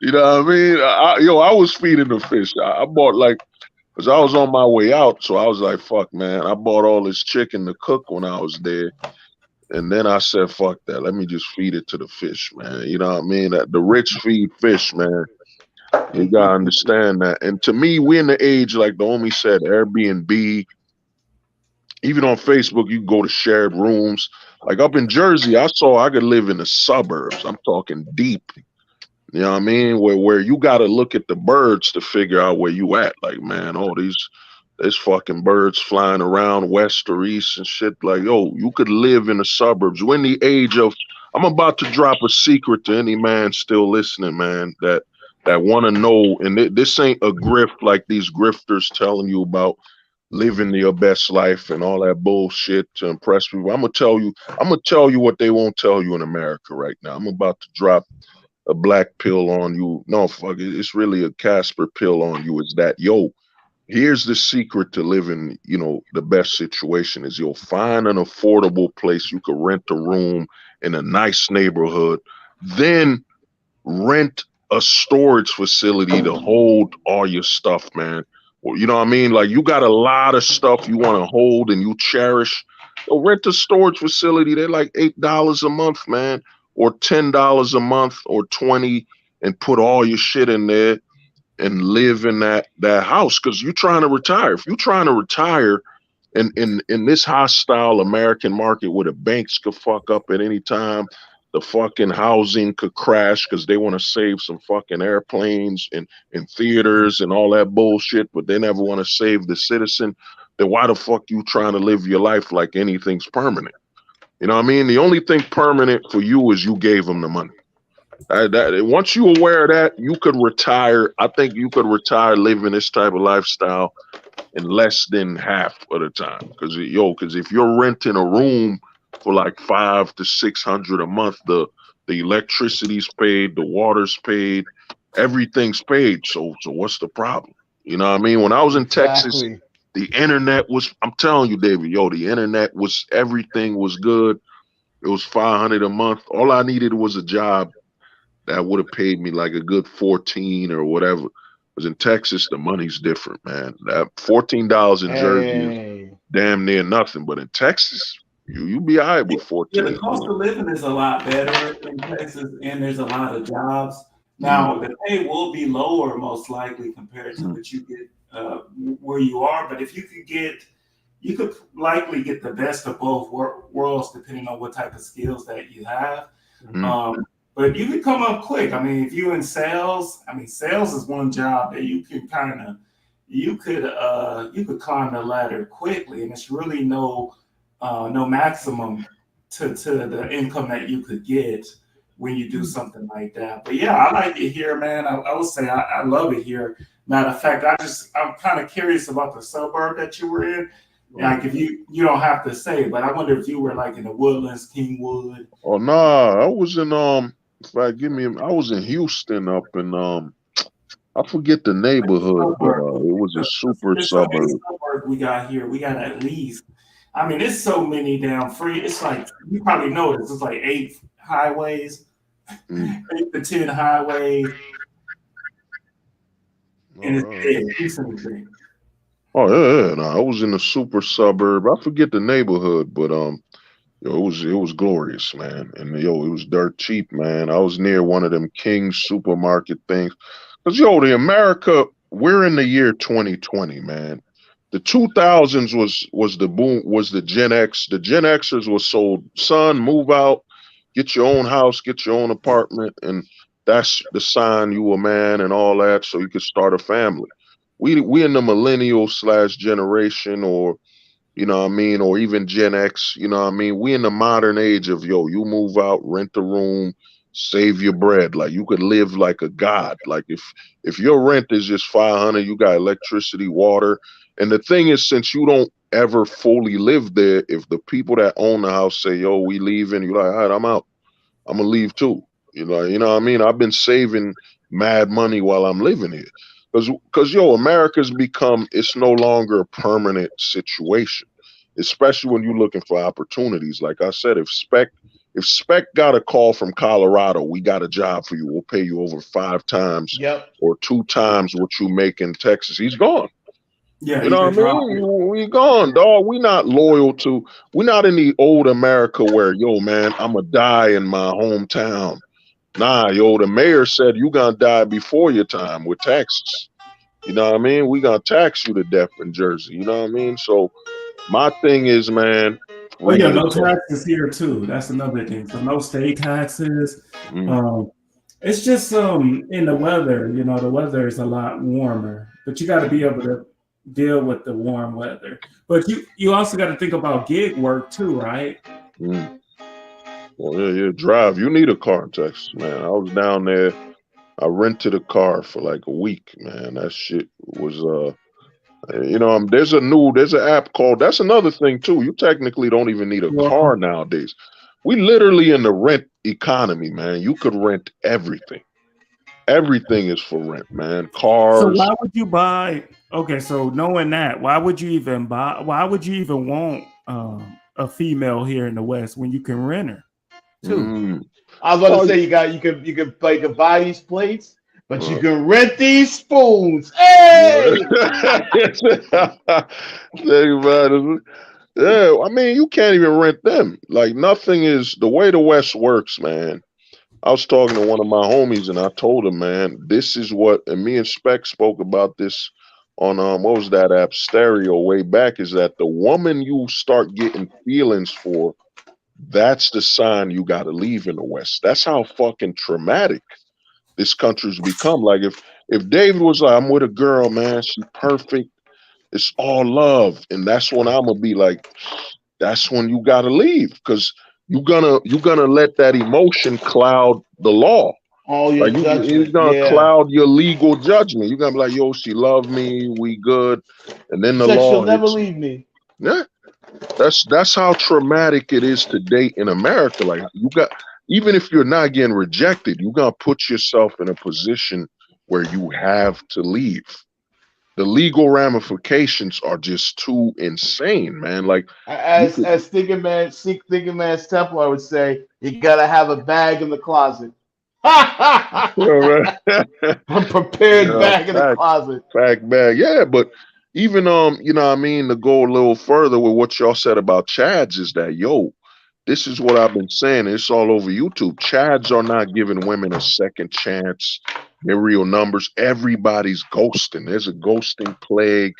You know what I mean? I was feeding the fish. I bought like, cause I was on my way out, so I was like, "Fuck, man!" I bought all this chicken to cook when I was there, and then I said, "Fuck that! Let me just feed it to the fish, man." You know what I mean? That the rich feed fish, man. You gotta understand that. And to me, we're in the age like the homie said, Airbnb. Even on Facebook, you can go to shared rooms. Like up in Jersey, I saw I could live in the suburbs. I'm talking deep. You know what I mean? Where you got to look at the birds to figure out where you at. Like, man, oh, there's fucking birds flying around west or east and shit. Like, yo, you could live in the suburbs. We're in the age of. I'm about to drop a secret to any man still listening, man. That want to know, and this ain't a grift like these grifters telling you about living your best life and all that bullshit to impress people. I'm gonna tell you what they won't tell you in America right now. I'm about to drop a black pill on you. No, fuck it. It's really a Casper pill on you. Is that, yo, here's the secret to living, the best situation is you'll find an affordable place you could rent a room in a nice neighborhood, then rent a storage facility to hold all your stuff, man. Well, you know what I mean? Like you got a lot of stuff you want to hold and you cherish. So rent a storage facility. They're like $8 a month, man, or $10 a month, or 20, and put all your shit in there and live in that house because you're trying to retire. If you're trying to retire in this hostile American market where the banks could fuck up at any time, the fucking housing could crash because they want to save some fucking airplanes and theaters and all that bullshit, but they never want to save the citizen. Then why the fuck you trying to live your life like anything's permanent? You know what I mean? The only thing permanent for you is you gave them the money. Once you aware of that, you could retire. I think you could retire living this type of lifestyle in less than half of the time. Because if you're renting a room for like 500 to 600 a month, the electricity's paid, the water's paid, everything's paid. So what's the problem? You know what I mean? When I was in Texas, Exactly. the internet was. I'm telling you, David, the internet was everything was good. It was 500 a month. All I needed was a job that would have paid me like a good 14 or whatever. Because in Texas, the money's different, man. That $14 in Jersey is Hey. damn near nothing. But in Texas, you be all right with Yeah, 14. the cost of living is a lot better in Texas, and there's a lot of jobs. Mm, Now, the pay will be lower, most likely, compared to mm, what you get where you are. But if you could likely get the best of both worlds, depending on what type of skills that you have. mm, Um, but you could come up quick. I mean, if you're in sales, sales is one job that you can you could climb the ladder quickly, and it's really no maximum to the income that you could get when you do mm, something like that. But yeah, I like it here, man. I would say I love it here. Matter of fact, I'm kind of curious about the suburb that you were in. Like if you don't have to say, but I wonder if you were like in the Woodlands, Kingwood. Oh nah, I was in if I give me I was in Houston up in I forget the neighborhood, but Suburb. it was a super It's so many suburb. suburbs we got here. We got at least, it's so many damn free. It's like you probably know this. It's like 8 highways, Mm. 8 to 10 highways, and it's Oh, big. Houston is big. yeah, nah, I was in a super suburb. I forget the neighborhood, but it was glorious, man. And it was dirt cheap, man. I was near one of them King supermarket things. Cause the America, we're in the year 2020, man. The 2000s was the boom, was the Gen X. The Gen Xers was sold, son, move out, get your own house, get your own apartment, and that's the sign you a man and all that, so you could start a family. We in the millennial slash generation, or what I mean, or even Gen X, what I mean. We in the modern age of you move out, rent a room, save your bread. Like you could live like a god. Like if your rent is just 500, you got electricity, water. And the thing is, since you don't ever fully live there, if the people that own the house say, "Yo, we leaving," you're like, "All right, I'm out. I'm gonna leave too." You know what I mean? I've been saving mad money while I'm living here, because yo, America's become, it's no longer a permanent situation, especially when you're looking for opportunities. Like I said, if Spec got a call from Colorado, we got a job for you. We'll pay you over 5 times Yep. or 2 times what you make in Texas. He's gone. Yeah, You he know could what I drop mean? it. We gone, dog. We not loyal to. We not in the old America where, yo, man, I'ma die in my hometown. Nah, yo, the mayor said you gonna die before your time with taxes. You know what I mean? We gonna tax you to death in Jersey. You know what I mean? So my thing is, man, Oh yeah, real no talk. taxes here too. That's another thing. So no state taxes. Mm, Um, it's just in the weather. You know, the weather is a lot warmer, but you got to be able to deal with the warm weather. But you also got to think about gig work too, right? mm. Well, yeah, drive. You need a car in Texas, man. I was down there. I rented a car for like a week, man. That shit was there's an app called, that's another thing too. You technically don't even need a Well, car nowadays. We literally in the rent economy, man. You could rent everything. Everything is for rent, man. so Cars. why would you buy? Okay, so knowing that, why would you even buy? Why would you even want a female here in the West when you can rent her too? Mm. I was about to Oh, say you can buy these plates, but you uh, can rent these spoons. Hey! think about it. Yeah, I mean, you can't even rent them. Like, nothing is the way the West works, man. I was talking to one of my homies and I told him, man, this is what, and me and Spec spoke about this on what was that app, Stereo, way back, is that the woman you start getting feelings for, that's the sign you got to leave in the West. That's how fucking traumatic this country's become. Like, if David was like, "I'm with a girl, man, she perfect, it's all love," and that's when I'm gonna be like, that's when you gotta leave, because you're gonna let that emotion cloud the law. All your Like, you're judgment. gonna Yeah. cloud your legal judgment. You're gonna be like, "Yo, she loved me, we good," and then She the said she'll law never hits you. leave me. Yeah, that's how traumatic it is to date in America. Like, even if you're not getting rejected, you're gonna put yourself in a position where you have to leave. The legal ramifications are just too insane, man. Like, you As could, as thinking man's temple, I would say you gotta have a bag in the closet. A you know, right? prepared Yeah, bag in the fact, closet. fact bag. Yeah, but even you know what I mean, to go a little further with what y'all said about Chads, is that, yo, this is what I've been saying. It's all over YouTube. Chads are not giving women a second chance. They're real numbers. Everybody's ghosting. There's a ghosting plague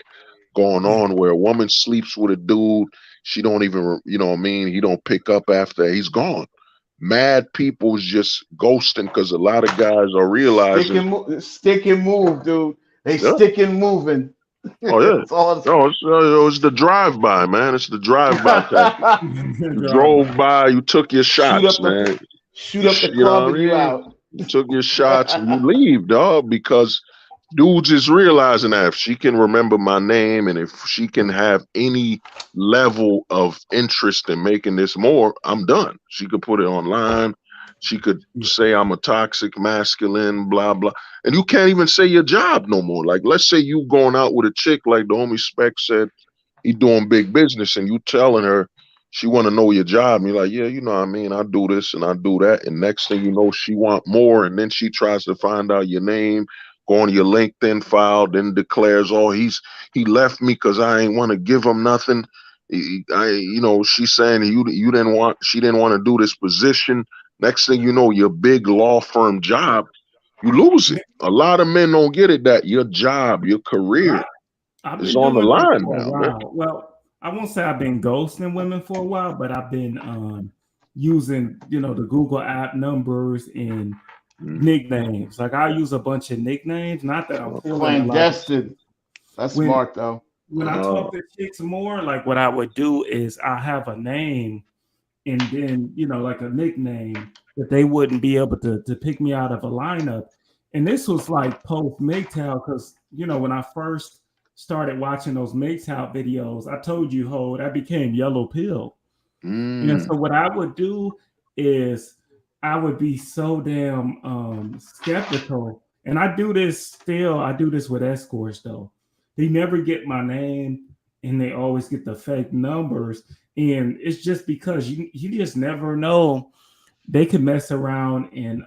going on where a woman sleeps with a dude. She don't even, you know what I mean? He don't pick up after he's gone. Mad people's just ghosting because a lot of guys are realizing, Stick and move, dude. They yeah, stick and moving. oh yeah, That's all. no, it's the drive by, man. It's the drive by tactic. You drove by, you took your shoot shots, up the man. shoot up the You know club what I and you mean? out. You took your shots and you leave, dog, because dudes is realizing that if she can remember my name and if she can have any level of interest in making this more, I'm done. She could put it online. She could say I'm a toxic masculine, blah, blah. And you can't even say your job no more. Like, let's say you going out with a chick, like the homie Spec said, he doing big business, and you telling her she want to know your job, and you're like, yeah, you know what I mean, I do this and I do that, and next thing you know, she want more, and then she tries to find out your name, go on your LinkedIn file, then declares, oh, he left me because I ain't want to give him nothing. She's saying she didn't want to do this position. Next thing you know, your big law firm job, you lose it. A lot of men don't get it, that your job, your career I've is been on the doing this line for a now, man. while. Well, I won't say I've been ghosting women for a while, but I've been using, the Google app numbers and Mm. nicknames. Like I use a bunch of nicknames. Not that I'm fooling a lot of Clandestine. That's when smart though. when I talk to chicks more, like what I would do is I have a name and then like a nickname that they wouldn't be able to pick me out of a lineup. And this was like post MGTOW because when I first started watching those mix out videos, I told you, Hold, I became yellow pill. And so what I would do is I would be so damn skeptical. And I do this still, I do this with escorts though. They never get my name and they always get the fake numbers. And it's just because you just never know. They could mess around and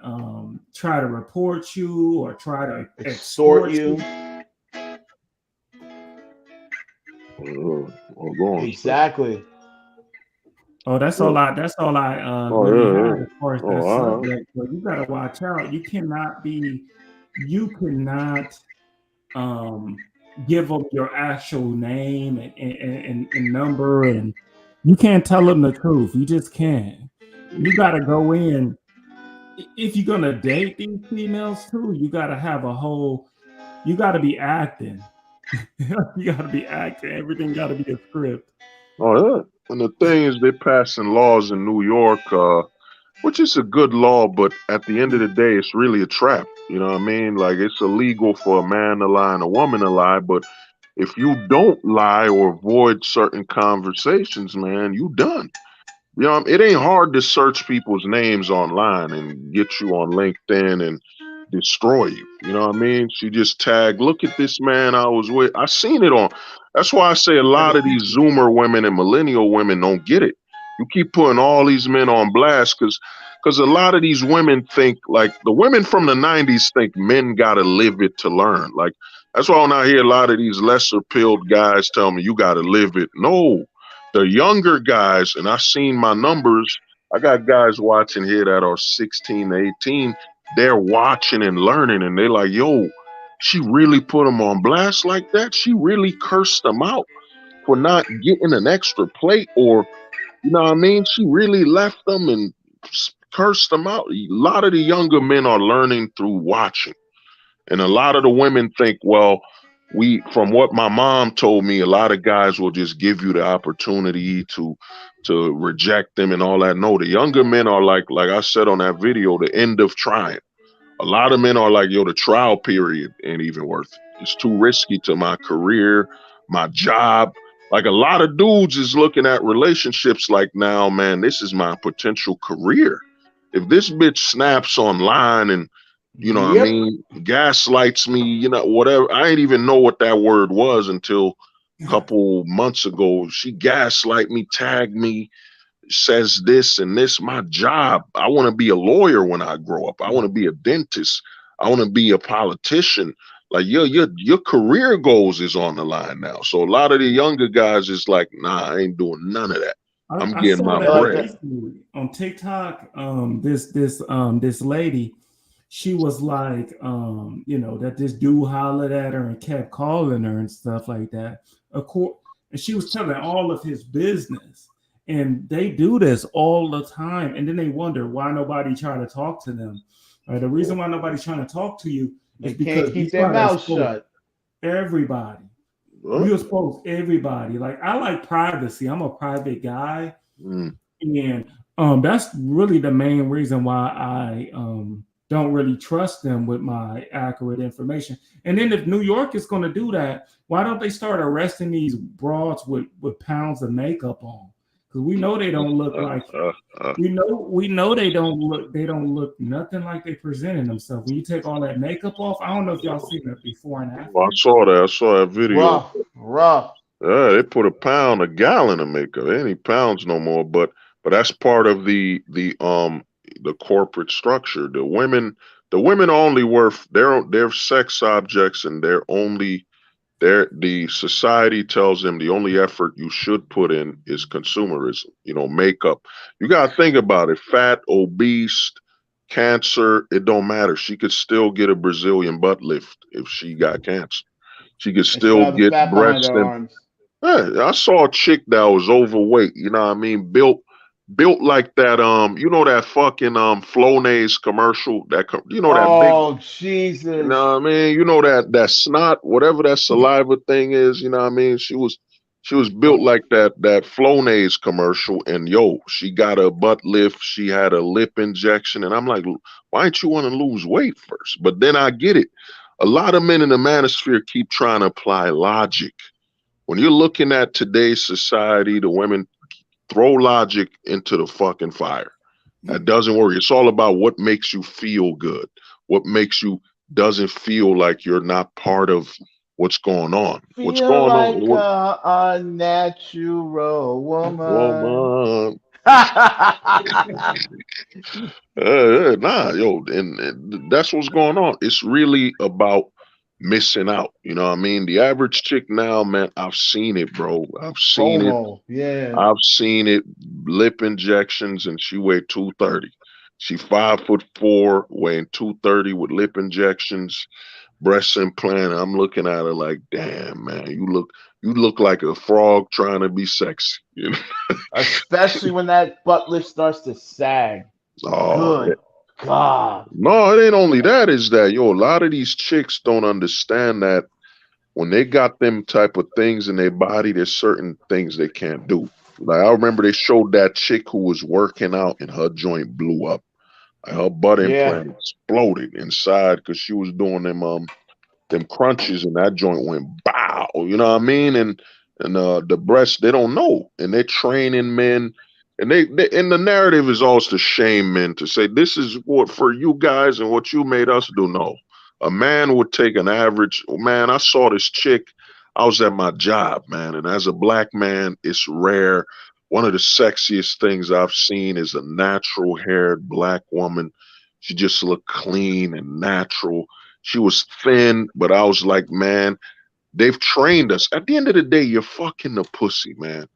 try to report you or try to Extort extort you. Exactly. Oh, that's all I really have as far as that subject. But you gotta watch out. You cannot give them your actual name and number, and you can't tell them the truth. You just can't. You gotta go in. If you're gonna date these females too, you gotta have you gotta be acting. You gotta be acting. Everything gotta be a script. Oh, yeah. And the thing is, they're passing laws in New York, which is a good law, but at the end of the day, it's really a trap. You know what I mean? Like, it's illegal for a man to lie and a woman to lie, but if you don't lie or avoid certain conversations, man, you done. You know, it ain't hard to search people's names online and get you on LinkedIn and destroy you. You know what I mean? She just tagged, look at this man I was with. I seen it on. That's why I say a lot of these Zoomer women and millennial women don't get it. You keep putting all these men on blast because a lot of these women think, like, the women from the 90s think men gotta live it to learn. Like, that's why when I hear a lot of these lesser pilled guys tell me you gotta live it. No, the younger guys, and I've seen my numbers. I got guys watching here that are 16 to 18. They're watching and learning, and they're like, yo, she really put them on blast like that? She really cursed them out for not getting an extra plate, or, you know what I mean? She really left them and cursed them out. A lot of the younger men are learning through watching. And a lot of the women think, well, from what my mom told me, a lot of guys will just give you the opportunity to reject them and all that. No, the younger men are like I said on that video, the end of trying. A lot of men are like, yo, the trial period ain't even worth it. It's too risky to my career, my job. Like, a lot of dudes is looking at relationships like, now, man, this is my potential career. If this bitch snaps online and, you know what I mean, gaslights me, you know, whatever. I ain't even know what that word was until a couple months ago. She gaslight me, tagged me, says this and this. My job, I want to be a lawyer when I grow up. I want to be a dentist. I want to be a politician. Like, your career goals is on the line now. So a lot of the younger guys is like, nah, I ain't doing none of that. I'm I getting saw my that bread. on TikTok. This lady, she was like, that this dude hollered at her and kept calling her and stuff like that. Of course, and she was telling all of his business. And they do this all the time. And then they wonder why nobody trying to talk to them. The reason why nobody's trying to talk to you is They can't because you keep their try to mouth expose shut. everybody. You expose everybody. Like, I like privacy. I'm a private guy. And that's really the main reason why I don't really trust them with my accurate information. And then if New York is going to do that, why don't they start arresting these broads with pounds of makeup on? Because we know they don't look like we know they don't look nothing like they presenting themselves. When you take all that makeup off, I don't know if y'all seen it before and after. I saw that video. Rough. Yeah, they put a gallon of makeup. Ain't any pounds no more, but that's part of the corporate structure. The women only worth they're sex objects, and the society tells them the only effort you should put in is consumerism. You know, makeup. You gotta think about it. Fat, obese, cancer, it don't matter. She could still get a Brazilian butt lift if she got cancer. She could And still still have the get fat behind breast their and arms. yeah, I saw a chick that was overweight, you know what I mean? Built like that, you know, that fucking Flonase commercial, you know, that big, Oh you Jesus. know what I mean? You know that snot, whatever that saliva thing is, you know what I mean? She was built like that Flonase commercial, and yo, she got a butt lift, she had a lip injection, and I'm like, why don't you want to lose weight first? But then I get it. a lot of men in the manosphere keep trying to apply logic. When you're looking at today's society, the women throw logic into the fucking fire. That doesn't work. It's all about what makes you feel good, what makes you doesn't feel like you're not part of what's going on. What's Feel going on? like a natural woman. Woman. Nah, yo, and that's what's going on. It's really about missing out. You know what I mean? The average chick now, man, I've seen it, bro. I've seen it. FOMO, yeah. I've seen it. Lip injections, and she weighed 230. She 5'4", weighing 230 with lip injections, breast implant. I'm looking at her like, damn, man, you look like a frog trying to be sexy. You know? Especially when that butt lift starts to sag. Oh, Good God. no, it ain't only that. Is that, yo, a lot of these chicks don't understand that when they got them type of things in their body, there's certain things they can't do. Like I remember they showed that chick who was working out and her joint blew up. Like her butt Yeah. implant exploded inside because she was doing them crunches and that joint went bow. You know what I mean? And the breasts, they don't know, and they're training men. And they and the narrative is always to shame men, to say this is what for you guys and what you made us do. No, a man would take an average man. I saw this chick. I was at my job, man, and as a black man, it's rare. One of the sexiest things I've seen is a natural haired black woman. She just looked clean and natural. She was thin, but I was like, man, they've trained us. At the end of the day, you're fucking the pussy, man.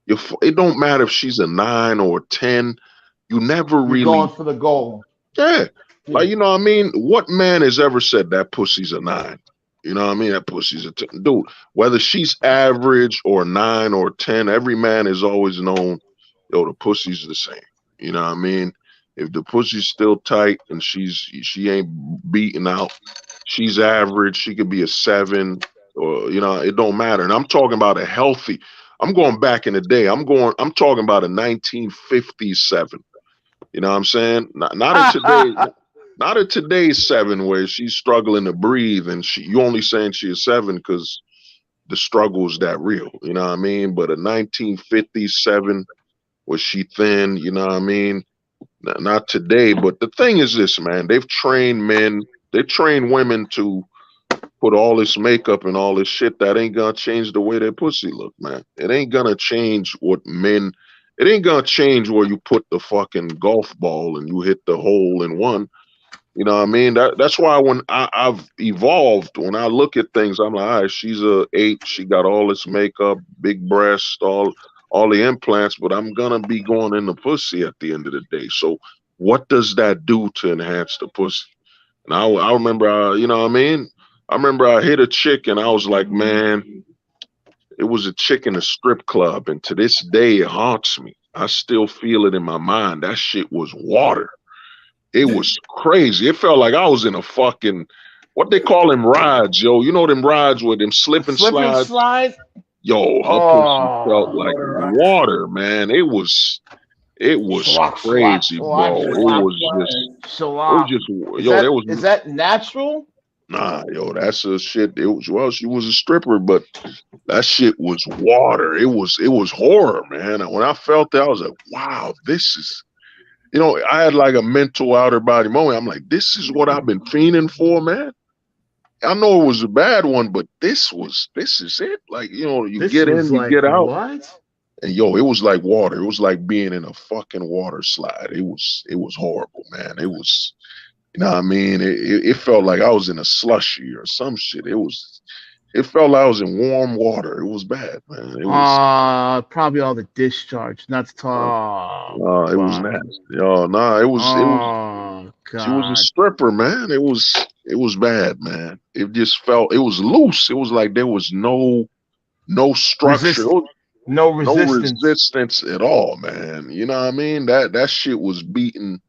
It don't matter if she's a 9 or a 10. You never You're going really, for the goal. yeah. Yeah. Like, you know what I mean? What man has ever said that pussy's a 9? You know what I mean? That pussy's a 10. Dude, whether she's average or 9 or 10, every man has always known, yo, the pussy's the same. You know what I mean? If the pussy's still tight and she ain't beaten out, she's average. She could be a 7, or you know, it don't matter. And I'm talking about a healthy. I'm going back in the day. I'm talking about a 1950s 7. You know what I'm saying? Not in today, not in today's 7 where she's struggling to breathe and you only saying she's a 7 because the struggle is that real. You know what I mean? But a 1950s 7, was she thin? You know what I mean? Not today. But the thing is this, man. They've trained men. They train women to put all this makeup and all this shit that ain't gonna change the way their pussy look, man. It ain't gonna change what men. It ain't gonna change where you put the fucking golf ball and you hit the hole in one. You know what I mean? That's why when I've evolved, when I look at things, I'm like, all right, she's a 8. She got all this makeup, big breasts, all the implants, but I'm gonna be going in the pussy at the end of the day. So what does that do to enhance the pussy? And I remember, you know what I mean? I remember I hit a chick and I was like, man, it was a chick in a strip club. And to this day, it haunts me. I still feel it in my mind. That shit was water. It was crazy. It felt like I was in a fucking, what they call them rides, yo. You know them rides with them slip and Slip and slide? slide. Yo, her pussy felt like Oh. water, man. It was Shalak, shalak, crazy, shalak, bro. shalak, It was shalak. just, Is yo, there that was is that natural? nah, yo, that's a shit. It was, well, she was a stripper, but that shit was water. It was horror, man. And when I felt that, I was like, wow, this is, I had like a mental outer body moment. I'm like, this is what I've been fiending for, man. I know it was a bad one, but this is it. Like, you This get was in, you like get out. what? And yo, it was like water. It was like being in a fucking water slide. It was horrible, man. It was, you know what I mean? It felt like I was in a slushy or some shit. It felt like I was in warm water. It was bad, man. It was Probably all the discharge. Not to uh, talk. it was Fuck. nasty. Oh, nah, it was Oh she was a God. stripper, man. It was bad, man. It just felt, it was loose. It was like there was no structure. Resist. No No resistance. resistance at all, man. You know what I mean? That shit was beaten.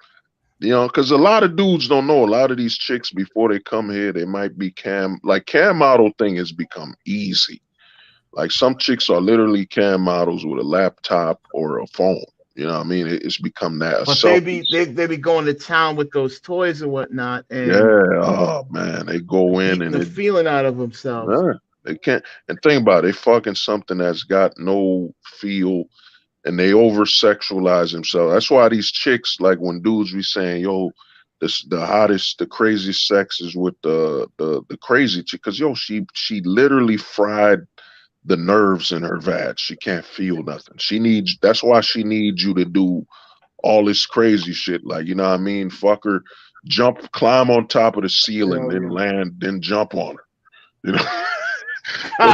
Because a lot of dudes don't know. A lot of these chicks before they come here, they might be cam model thing has become easy. Like some chicks are literally cam models with a laptop or a phone. You know what I mean? It's become that But they selfish. be they be going to town with those toys and whatnot, and Yeah, oh man, they go in beating and the it, feeling out of themselves. nah, they can't. And think about it, they fucking something that's got no feel, and they over sexualize themselves. That's why these chicks, like when dudes be saying, "Yo, this the hottest, the craziest sex is with the crazy chick," because yo, she literally fried the nerves in her vag. She can't feel nothing. She needs. That's why she needs you to do all this crazy shit. Like, you know what I mean? Fuck her, climb on top of the ceiling, Hell then yeah. land, then jump on her. You know, so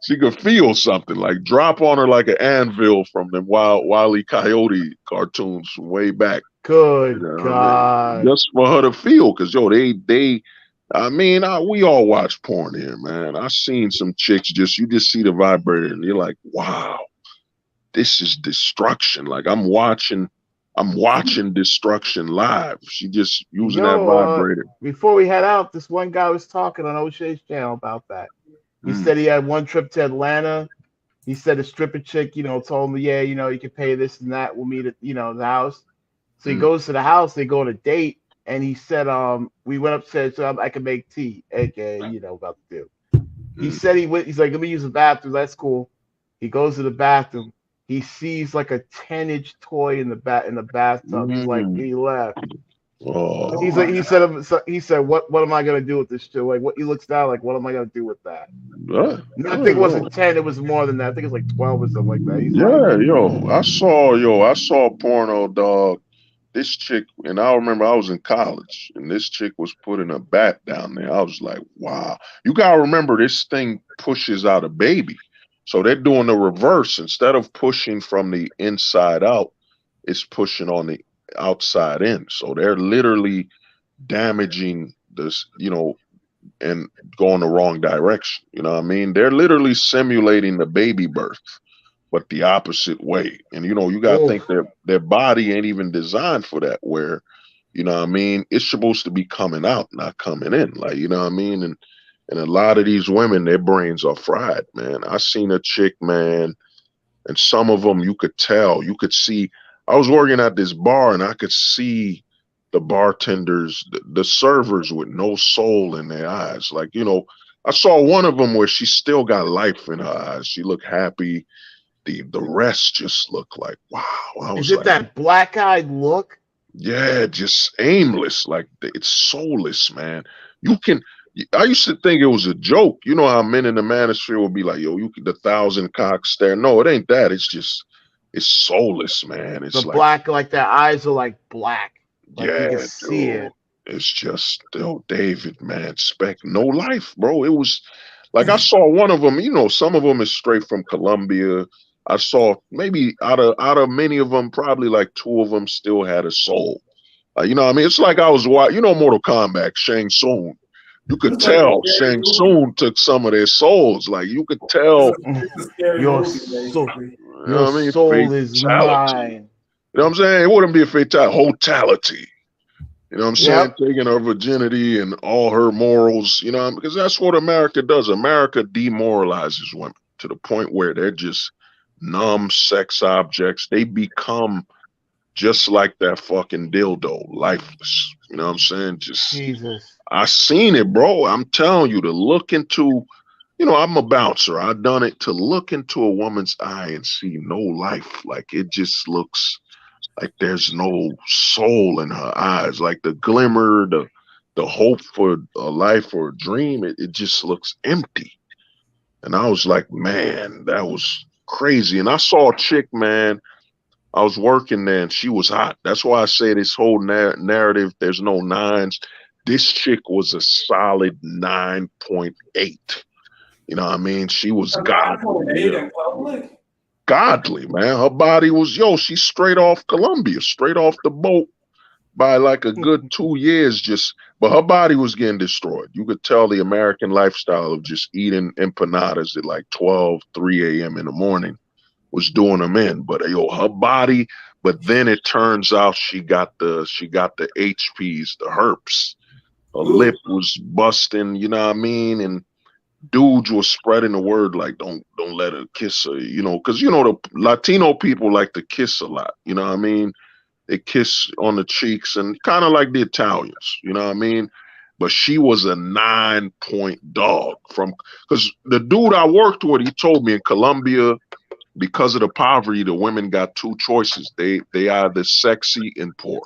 she could feel something. Like drop on her like an anvil from them Wile E. Coyote cartoons from way back. You Good know what I mean? God. Just for her to feel, because yo, they. I mean, we all watch porn here, man. I seen some chicks you just see the vibrator and you're like, wow, this is destruction. Like I'm watching destruction live. She just using that Yo, vibrator. before we head out, this one guy was talking on O'Shea's channel about that. He Mm, said he had one trip to Atlanta. He said a stripper chick, told him, yeah, you can pay this and that. We'll meet at, the house. So he mm, goes to the house. They go on a date, and he said, we went upstairs so I can make tea, aka, about to do. He mm, said he's like, let me use the bathroom. That's cool. He goes to the bathroom. He sees like a 10-inch toy in the bathtub. He's like, mm. he left. Oh, He's like, he said, what am I gonna do with this shit? Like, what he looks down, like, what am I gonna do with that? I think it yo. wasn't 10, it was more than that. I think it was like 12 or something like that. He's like, Yeah, I saw porno, dog. This chick, and I remember I was in college, and this chick was putting a bat down there. I was like, wow. You gotta remember, this thing pushes out a baby. So they're doing the reverse. Instead of pushing from the inside out, it's pushing on the outside in. So they're literally damaging this, and going the wrong direction. You know what I mean? They're literally simulating the baby birth, but the opposite way. And you gotta think oof. their body ain't even designed for that. Where, what I mean, it's supposed to be coming out, not coming in. Like, you know what I mean? And a lot of these women, their brains are fried, man. I seen a chick, man, and some of them you could tell, you could see. I was working at this bar and I could see the bartenders, the servers with no soul in their eyes. Like, I saw one of them where she still got life in her eyes. She looked happy. The rest just looked like, wow. I Is was it like, that black-eyed look? yeah, just aimless. Like it's soulless, man. You can. I used to think it was a joke. You know how men in the manosphere would be like, "Yo, you could the thousand cocks stare." No, it ain't that. It's soulless, man. The It's like, black, like their eyes are like black. Like you can yeah, see dude. it. It's just, David, man, no life, bro. It was like I saw one of them. Some of them is straight from Colombia. I saw maybe out of many of them, probably like two of them still had a soul. What I mean? It's like I was watching, Mortal Kombat, Shang Tsung. You could It's like a tell scary Shang movie. Tsung took some of their souls. Like you could It's a, tell, it's a scary Your movie, soul, basically. your I mean, soul is fatality. mine. You know what I'm saying? It wouldn't be a fatality. You know what I'm saying? Yep. Taking her virginity and all her morals, because that's what America does. America demoralizes women to the point where they're just numb sex objects. They become just like that fucking dildo, lifeless. You know what I'm saying? Just, Jesus. I seen it, bro. I'm telling you, to look into, I'm a bouncer. I've done it, to look into a woman's eye and see no life. Like it just looks like there's no soul in her eyes. Like the glimmer, the hope for a life or a dream, it just looks empty. And I was like, man, that was crazy. And I saw a chick, man. I was working there and she was hot. That's why I say this whole narrative, there's no nines. This chick was a solid 9.8. You know what I mean? She was A godly. 9.8 in public? Godly, man. Her body was, she's straight off Colombia, straight off the boat by like a good 2 years but her body was getting destroyed. You could tell the American lifestyle of just eating empanadas at like 12, 3 a.m. in the morning was doing them in. But her body, but then it turns out she got the HPs, the herpes. Her Ooh. lip was busting, you know what I mean? And dudes were spreading the word like don't let her kiss her, because the Latino people like to kiss a lot. You know what I mean? They kiss on the cheeks and kind of like the Italians. You know what I mean? But she was a 9-point dog because the dude I worked with, he told me in Colombia, because of the poverty, the women got two choices. They either sexy and poor.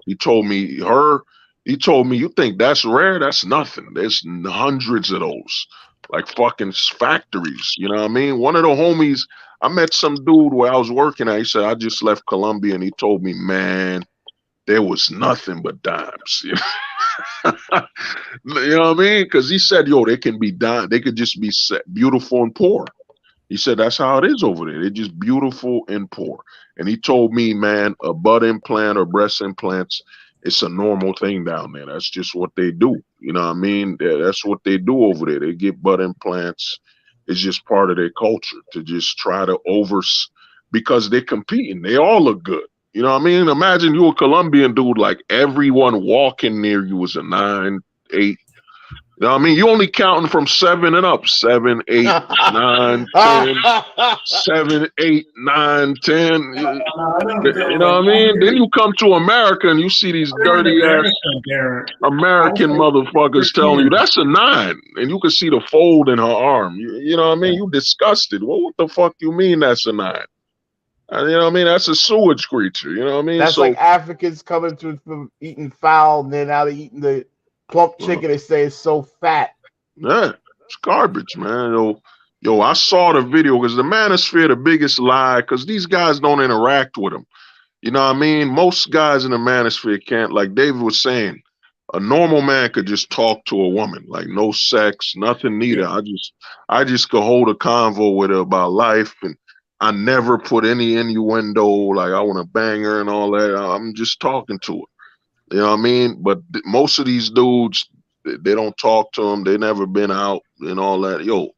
He told me you think that's rare? That's nothing. There's hundreds of those, like fucking factories. You know what I mean? One of the homies, I met some dude where I was working at. He said, I just left Colombia, and he told me, man, there was nothing but dimes. You know what I mean? Because he said, yo, they can be dime. They could just be beautiful and poor. He said that's how it is over there. They're just beautiful and poor. And he told me, man, a butt implant or breast implants, it's a normal thing down there. That's just what they do. You know what I mean? That's what they do over there. They get butt implants. It's just part of their culture to just try to because they're competing. They all look good. You know what I mean? Imagine you a Colombian dude, like everyone walking near you was a 9, 8. You know what I mean? You only counting from 7 and up. 7, 8, 9, 10. 7, 8, 9, 10. You know what I mean? Then you come to America and you see these dirty ass American motherfuckers telling you that's a 9, and you can see the fold in her arm. You know what I mean? You disgusted. Well, what the fuck you mean that's a 9? You know what I mean? That's a sewage creature. You know what I mean? That's like Africans coming from eating fowl, and then now they're eating the plump chicken. They say it's so fat. Yeah, it's garbage, man. Yo, I saw the video because the manosphere, the biggest lie, because these guys don't interact with them. You know what I mean? Most guys in the manosphere can't, like David was saying, a normal man could just talk to a woman, like no sex, nothing needed. I just could hold a convo with her about life, and I never put any innuendo, like I want to bang her and all that. I'm just talking to her. You know what I mean? But most of these dudes, they don't talk to them. They never been out and all that. Yo,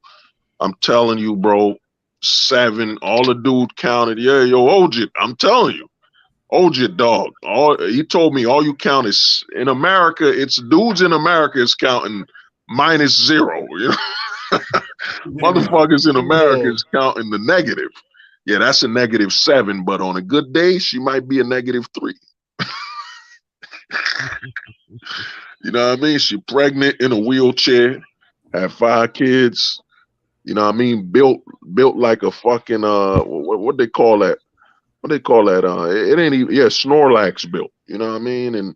I'm telling you, bro, 7, all the dude counted. Yeah, yo, Ojit, I'm telling you. Ojit, dog. He told me all you count is, in America, it's dudes in America is counting -0. You know? Motherfuckers in America is counting the negative. Yeah, that's a -7, but on a good day, she might be a -3. You know what I mean? She pregnant, in a wheelchair, had 5 kids. You know what I mean? Built like a fucking what they call that? What they call that? It ain't even Snorlax built. You know what I mean? And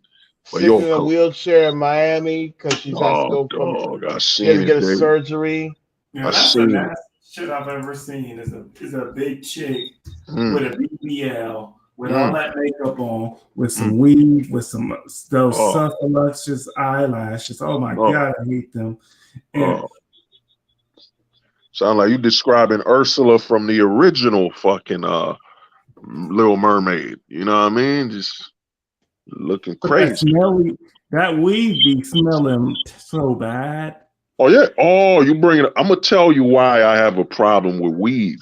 Sitting in a wheelchair in Miami because she has to go dog, I she had to seen get it, a David. surgery. Yeah, that's the last shit I've ever seen. Is a big chick with a BBL with all that makeup on, with some weave, with some those suffluxus eyelashes. Oh my god, I hate them. And sound like you describing Ursula from the original fucking Little Mermaid. You know what I mean? Just looking crazy. That weave be smelling so bad. Oh yeah. Oh, you bring it. I'm gonna tell you why I have a problem with weave,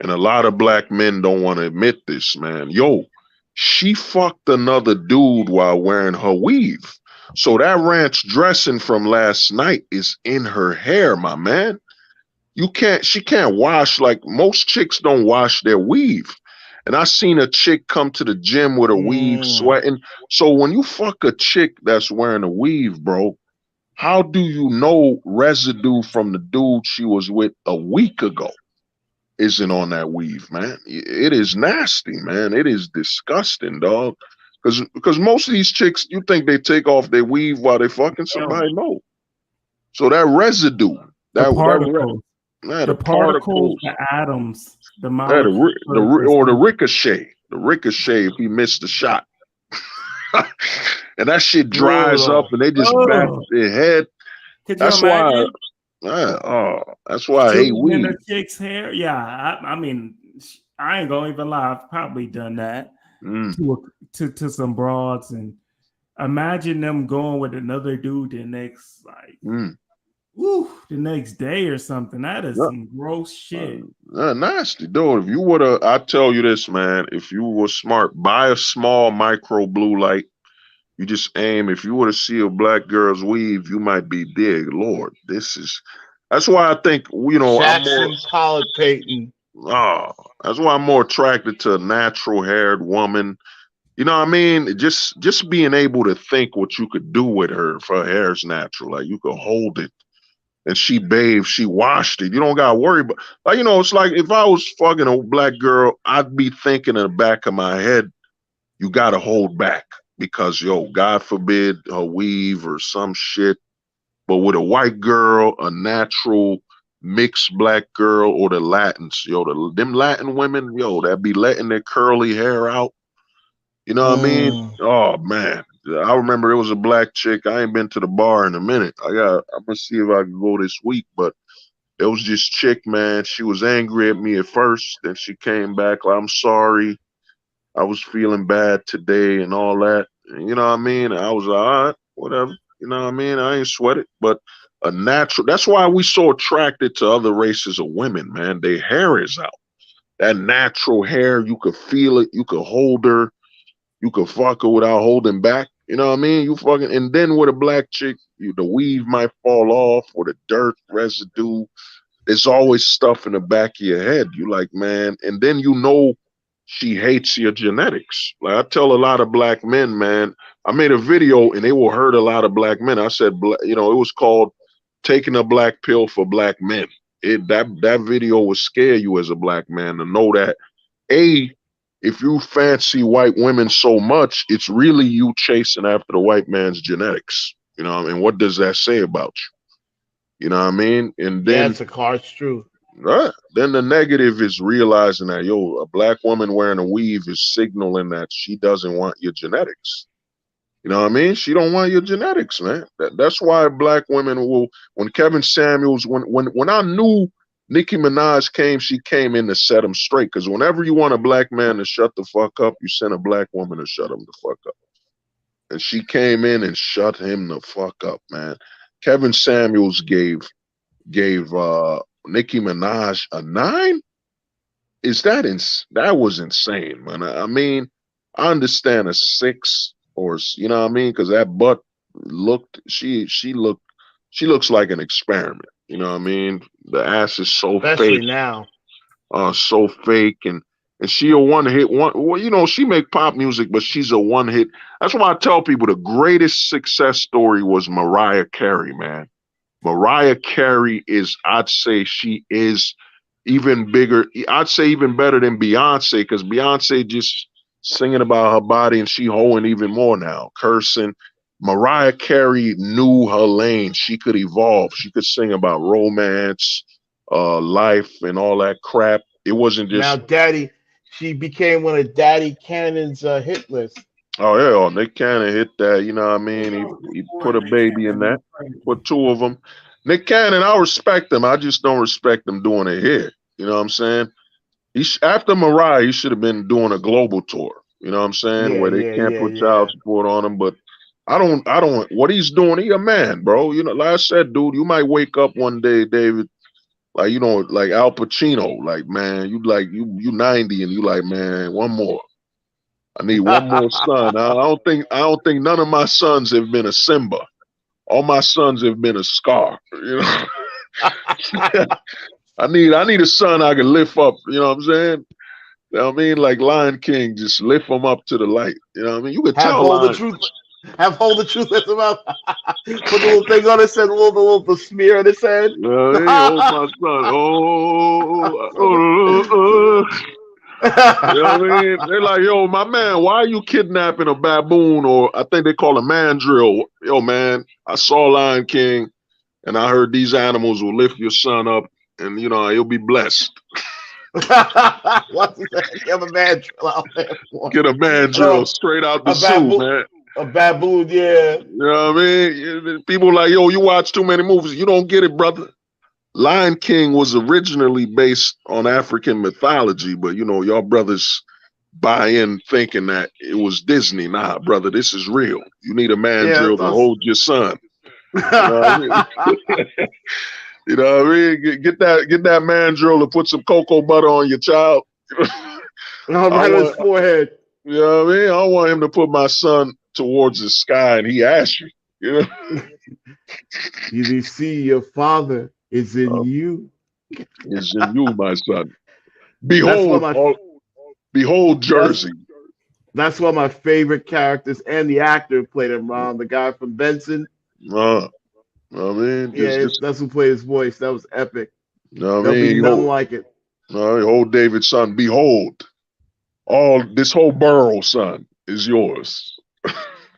and a lot of black men don't want to admit this, man. Yo, she fucked another dude while wearing her weave, so that ranch dressing from last night is in her hair, my man. She can't wash, like most chicks don't wash their weave. And I seen a chick come to the gym with a weave sweating. So when you fuck a chick that's wearing a weave, bro, how do you know residue from the dude she was with a week ago isn't on that weave, man? It is nasty, man. It is disgusting, dog. Because most of these chicks, you think they take off their weave while they fucking somebody? No. So that residue, the particles, the atoms, the molecules, or the ricochet if he missed the shot. And that shit dries up and they just back their head. That's why I hate weed. In a chick's hair. Yeah, I mean, I ain't gonna even lie. I've probably done that to some broads, and imagine them going with another dude the next the next day or something. That is some gross shit. Nasty, dude. If you would have, I tell you this, man. If you were smart, buy a small micro blue light. You just aim. If you were to see a black girl's weave, you might be big. Lord, this is. That's why I think I'm more. Jackson Pollock Payton. Oh, that's why I'm more attracted to a natural haired woman. You know what I mean? Just being able to think what you could do with her if her hair's natural. Like you could hold it and she bathed, she washed it. You don't gotta worry about like, it's like if I was fucking a black girl, I'd be thinking in the back of my head, you gotta hold back because God forbid her weave or some shit. But with a white girl, a natural mixed black girl, or the Latins, them Latin women, that be letting their curly hair out. You know what I mean? Oh man, I remember it was a black chick. I ain't been to the bar in a minute. I'm gonna see if I can go this week, but it was this chick, man. She was angry at me at first, then she came back like, I'm sorry, I was feeling bad today and all that. And you know what I mean? I was like, all right, whatever. You know what I mean? I ain't sweat it, but a natural. That's why we so attracted to other races of women, man. Their hair is out. That natural hair, you could feel it. You could hold her. You could fuck her without holding back. You know what I mean? You fucking, and then with a black chick, the weave might fall off or the dirt residue. There's always stuff in the back of your head. You like, man, and then she hates your genetics. Like I tell a lot of black men, man, I made a video and it will hurt a lot of black men. I said, it was called "Taking a Black Pill for Black Men." That video will scare you as a black man to know that if you fancy white women so much, it's really you chasing after the white man's genetics. You know, and what does that say about you? You know what I mean? And then it's a harsh truth. Right. Then the negative is realizing that a black woman wearing a weave is signaling that she doesn't want your genetics. You know what I mean? She don't want your genetics, man. That's why black women will. When Kevin Samuels, when I knew Nicki Minaj came, she came in to set him straight. Because whenever you want a black man to shut the fuck up, you send a black woman to shut him the fuck up. And she came in and shut him the fuck up, man. Kevin Samuels gave Nicki Minaj a 9? That was insane, man. I mean, I understand a 6 or you know what I mean, because that butt she looks like an experiment. You know what I mean? The ass is so especially fake, now. so fake, and she a one hit one. Well, she make pop music, but she's a one hit. That's why I tell people the greatest success story was Mariah Carey, man. Mariah Carey I'd say she is even bigger. I'd say even better than Beyonce, because Beyonce just singing about her body and she hoeing even more now, cursing. Mariah Carey knew her lane. She could evolve. She could sing about romance, life, and all that crap. It wasn't just she became one of Daddy Cannon's hit list. Oh yeah, they kind of hit that. You know what I mean? He put a baby in that. Put 2 of them. Nick Cannon, I respect him. I just don't respect him doing it here. You know what I'm saying? After Mariah, he should have been doing a global tour. You know what I'm saying? Where they can't put child support on him. But I don't. What he's doing, he a man, bro. You know, like I said, dude, you might wake up one day, David, like like Al Pacino, like man, you 90 and you like, man, one more. I need one more son. I don't think none of my sons have been a Simba. All my sons have been a Scar. You know, I need a son I can lift up. You know what I'm saying? You know what I mean? Like Lion King, just lift them up to the light. You know what I mean? You could tell the truth. Have hold the truth in his mouth. Put the little thing on his head, the smear on his head. Hey, oh my son. You know what I mean? They're like, yo, my man, why are you kidnapping a baboon? Or I think they call a mandrill. Yo, man, I saw Lion King and I heard these animals will lift your son up and, he'll be blessed. What's that? Get a mandrill out there. Get a mandrill straight out the zoo, man. A baboon, yeah. You know what I mean? People like, yo, you watch too many movies. You don't get it, brother. Lion King was originally based on African mythology, but y'all brothers buy in thinking that it was Disney. Nah, brother, this is real. You need a mandrill to hold your son. You know what I mean? You know what I mean? Get that mandrill to put some cocoa butter on your child. Right on his forehead. You know what I mean? I don't want him to put my son towards the sky and he asks you. You know? You see your father It's in Uh, you. is in you, my son. That's one of Behold, my all, behold, that's Jersey. that's one of my favorite characters, and the actor who played him, the guy from Benson. Uh, I mean, Yeah, just, that's who played his voice. That was epic. I There'll be mean, nothing like it. hold David's son. Behold, all this whole borough, son, is yours.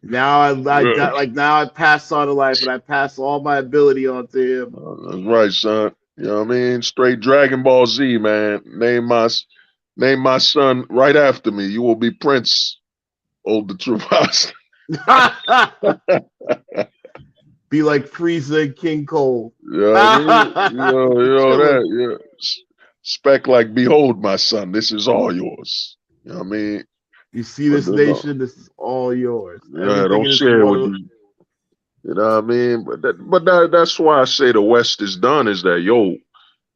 Now I Yeah. got like now I pass on to life, and I pass all my ability on to him. That's right, son. You know what I mean? Straight Dragon Ball Z, man. Name my son right after me. You will be Prince Old the Travas. Be like Frieza and King Cole. You know what I mean? Chilling. That, yeah. Spec like, behold, my son, this is all yours. You know what I mean? You see But this no, nation, this is all yours. yeah, Everything don't in this share with water. you. You know what I mean? That's why I say the West is done. Is that yo?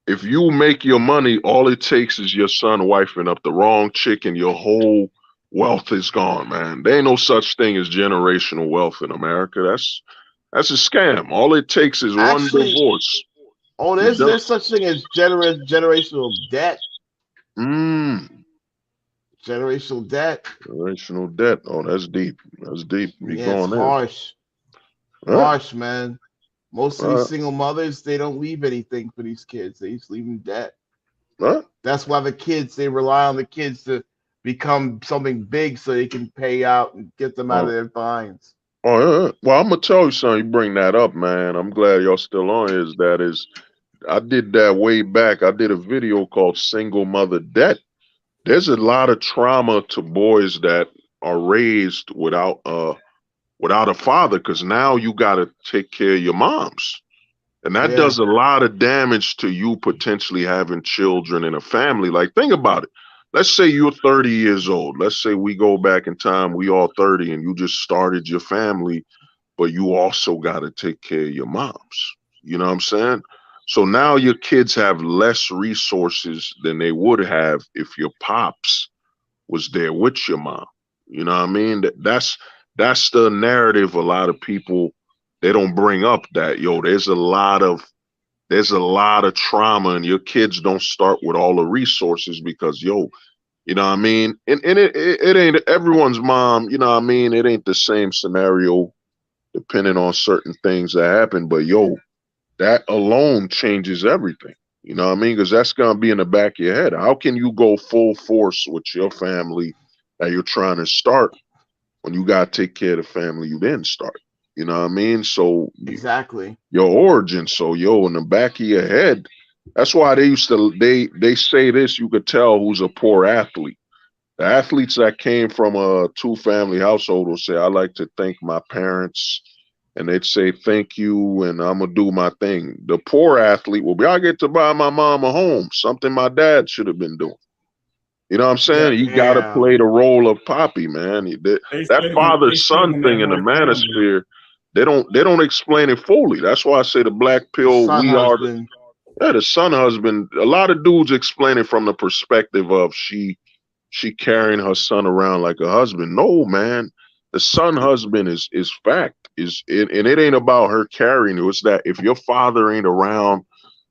If you make your money, all it takes is your son wifing up the wrong chick, and your whole wealth is gone, man. There ain't no such thing as generational wealth in America. That's a scam. All it takes is one Actually, divorce. oh, It there's does. such thing as generational debt. Mm, Generational debt. generational debt. Oh, that's deep. That's deep. We Yeah, it's going there. harsh. Huh? Harsh, man. Most of these Uh, single mothers, they don't leave anything for these kids. They just leave them debt. huh? That's why the kids, they rely on the kids to become something big so they can pay out and get them out of Oh, their fines. oh, yeah. Well, I'm gonna tell you something. You bring that up, man. I'm glad y'all still on. Is I did that way back. I did a video called "Single Mother Debt." There's a lot of trauma to boys that are raised without a father, because now you got to take care of your moms, and that Yeah, does a lot of damage to you potentially having children in a family. Like, think about it. Let's say you're 30 years old. Let's say we go back in time, we all 30, and you just started your family, but you also got to take care of your moms. You know what I'm saying? So now your kids have less resources than they would have if your pops was there with your mom. You know what I mean? That's the narrative. A lot of people, they don't bring up that, yo, there's a lot of trauma, and your kids don't start with all the resources because, yo, you know what I mean? And it ain't everyone's mom, you know what I mean? It ain't the same scenario depending on certain things that happen. But yo, that alone changes everything. You know what I mean? Because that's gonna be in the back of your head. How can you go full force with your family that you're trying to start when you gotta take care of the family you didn't start? You know what I mean? So exactly. your origin. So yo, in the back of your head, that's why they say this. You could tell who's a poor athlete. The athletes that came from a two-family household will say, I like to thank my parents, and they'd say thank you, and I'm gonna do my thing. The poor athlete will be, I get to buy my mom a home, something my dad should have been doing. You know what I'm saying? You got to play Damn. the role of Poppy, man. That They say father-son when thing they're in the my family. manosphere, they don't explain it fully. That's why I say the black The pill. son husband. Yeah, the son husband. A lot of dudes explain it from the perspective of she carrying her son around like a husband. No, man. The son husband is fact. And it ain't about her carrying you. It's that if your father ain't around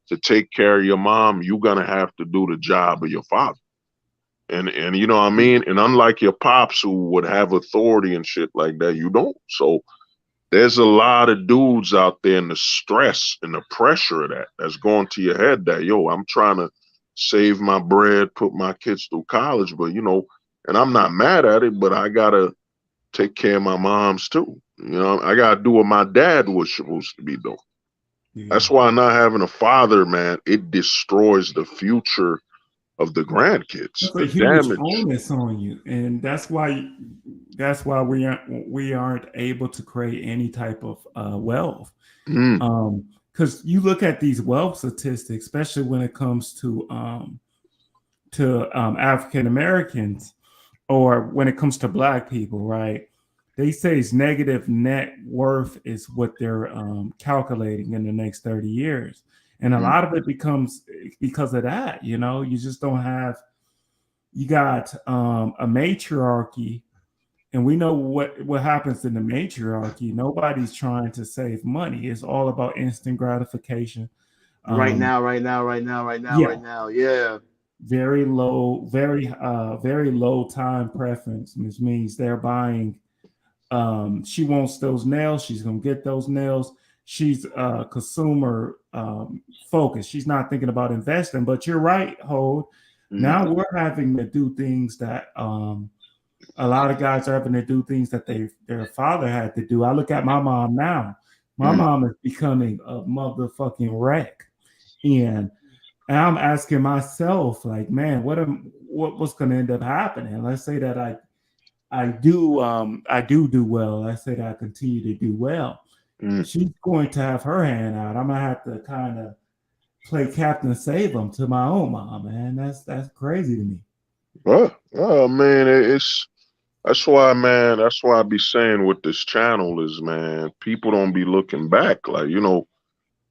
to take care of your mom, you gonna have to do the job of your father. And you know what I mean? And unlike your pops who would have authority and shit like that, you don't. So there's a lot of dudes out there, and the stress and the pressure of that's going to your head that, yo, I'm trying to save my bread, put my kids through college, but and I'm not mad at it, but I gotta take care of my moms too. I gotta do what my dad was supposed to be doing. Yeah. That's why not having a father, man, it destroys the future of the grandkids. That's a The huge damage. onus on you, and that's why we aren't able to create any type of wealth. Mm, Because you look at these wealth statistics, especially when it comes to African Americans, or when it comes to Black people, right? They say it's negative net worth is what they're calculating in the next 30 years. And a mm, lot of it becomes because of that. You just don't have, you got a matriarchy, and we know what happens in the matriarchy. Nobody's trying to save money. It's all about instant gratification. Right Um, now, right now, right now, right now, yeah, right now. Yeah. very low, very low time preference, which means they're buying. She wants those nails. She's gonna get those nails. She's consumer focused. She's not thinking about investing. But you're right, Hold. Mm, Now we're having to do things that a lot of guys are having to do things that their father had to do. I look at my mom now. My mm, mom is becoming a motherfucking wreck, and I'm asking myself, like, man, what's going to end up happening? Let's say that I do well. Let's say that I continue to do well. mm. She's going to have her hand out. I'm gonna have to kind of play Captain Save 'em to my own mom, man. That's crazy to me. Well, oh man, it's that's why, man. That's why I be saying with this channel is, man, people don't be looking back. Like, you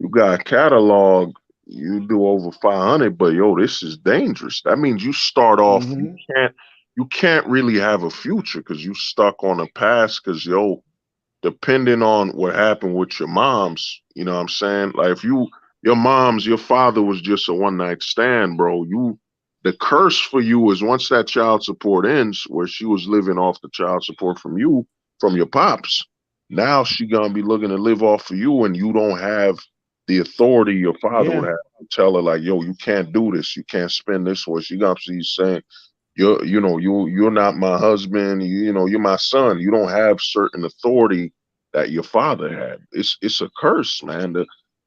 got a catalog, you do over 500, but yo, this is dangerous. That means you start off, Mm-hmm. you can't really have a future because you stuck on the past. Because yo, depending on what happened with your moms, you know what I'm saying? Like if your father was just a one night stand, bro, the curse for you is once that child support ends, where she was living off the child support from you, from your pops, now she gonna be looking to live off of you and you don't have the authority your father would Yeah. have to tell her like, yo, you can't do this, you can't spend this way. She gonna see you saying, you're not my husband. You're my son. You don't have certain authority that your father had. It's a curse, man.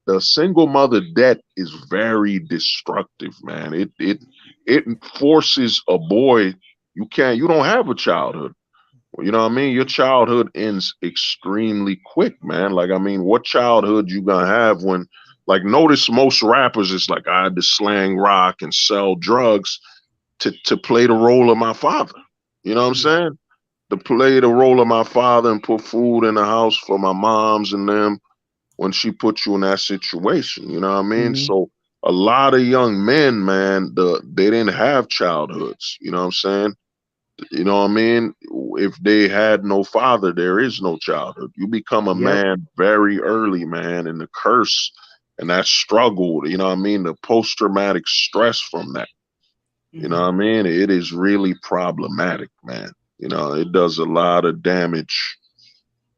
The single mother debt is very destructive, man. It forces a boy. You don't have a childhood. You know what I mean? Your childhood ends extremely quick, man. Like, I mean, what childhood you gonna have when, like, notice most rappers is like, I had to slang rock and sell drugs to play the role of my father. You know what I'm saying? To play the role of my father and put food in the house for my moms and them when she put you in that situation. You know what I mean? Mm-hmm. So a lot of young men, man, they didn't have childhoods. You know what I'm saying? You know what I mean? If they had no father, there is no childhood. You become a Yep. man very early, man, and the curse and that struggle, you know what I mean? The post traumatic stress from that. You know what I Mhm. mean? It is really problematic, man. It does a lot of damage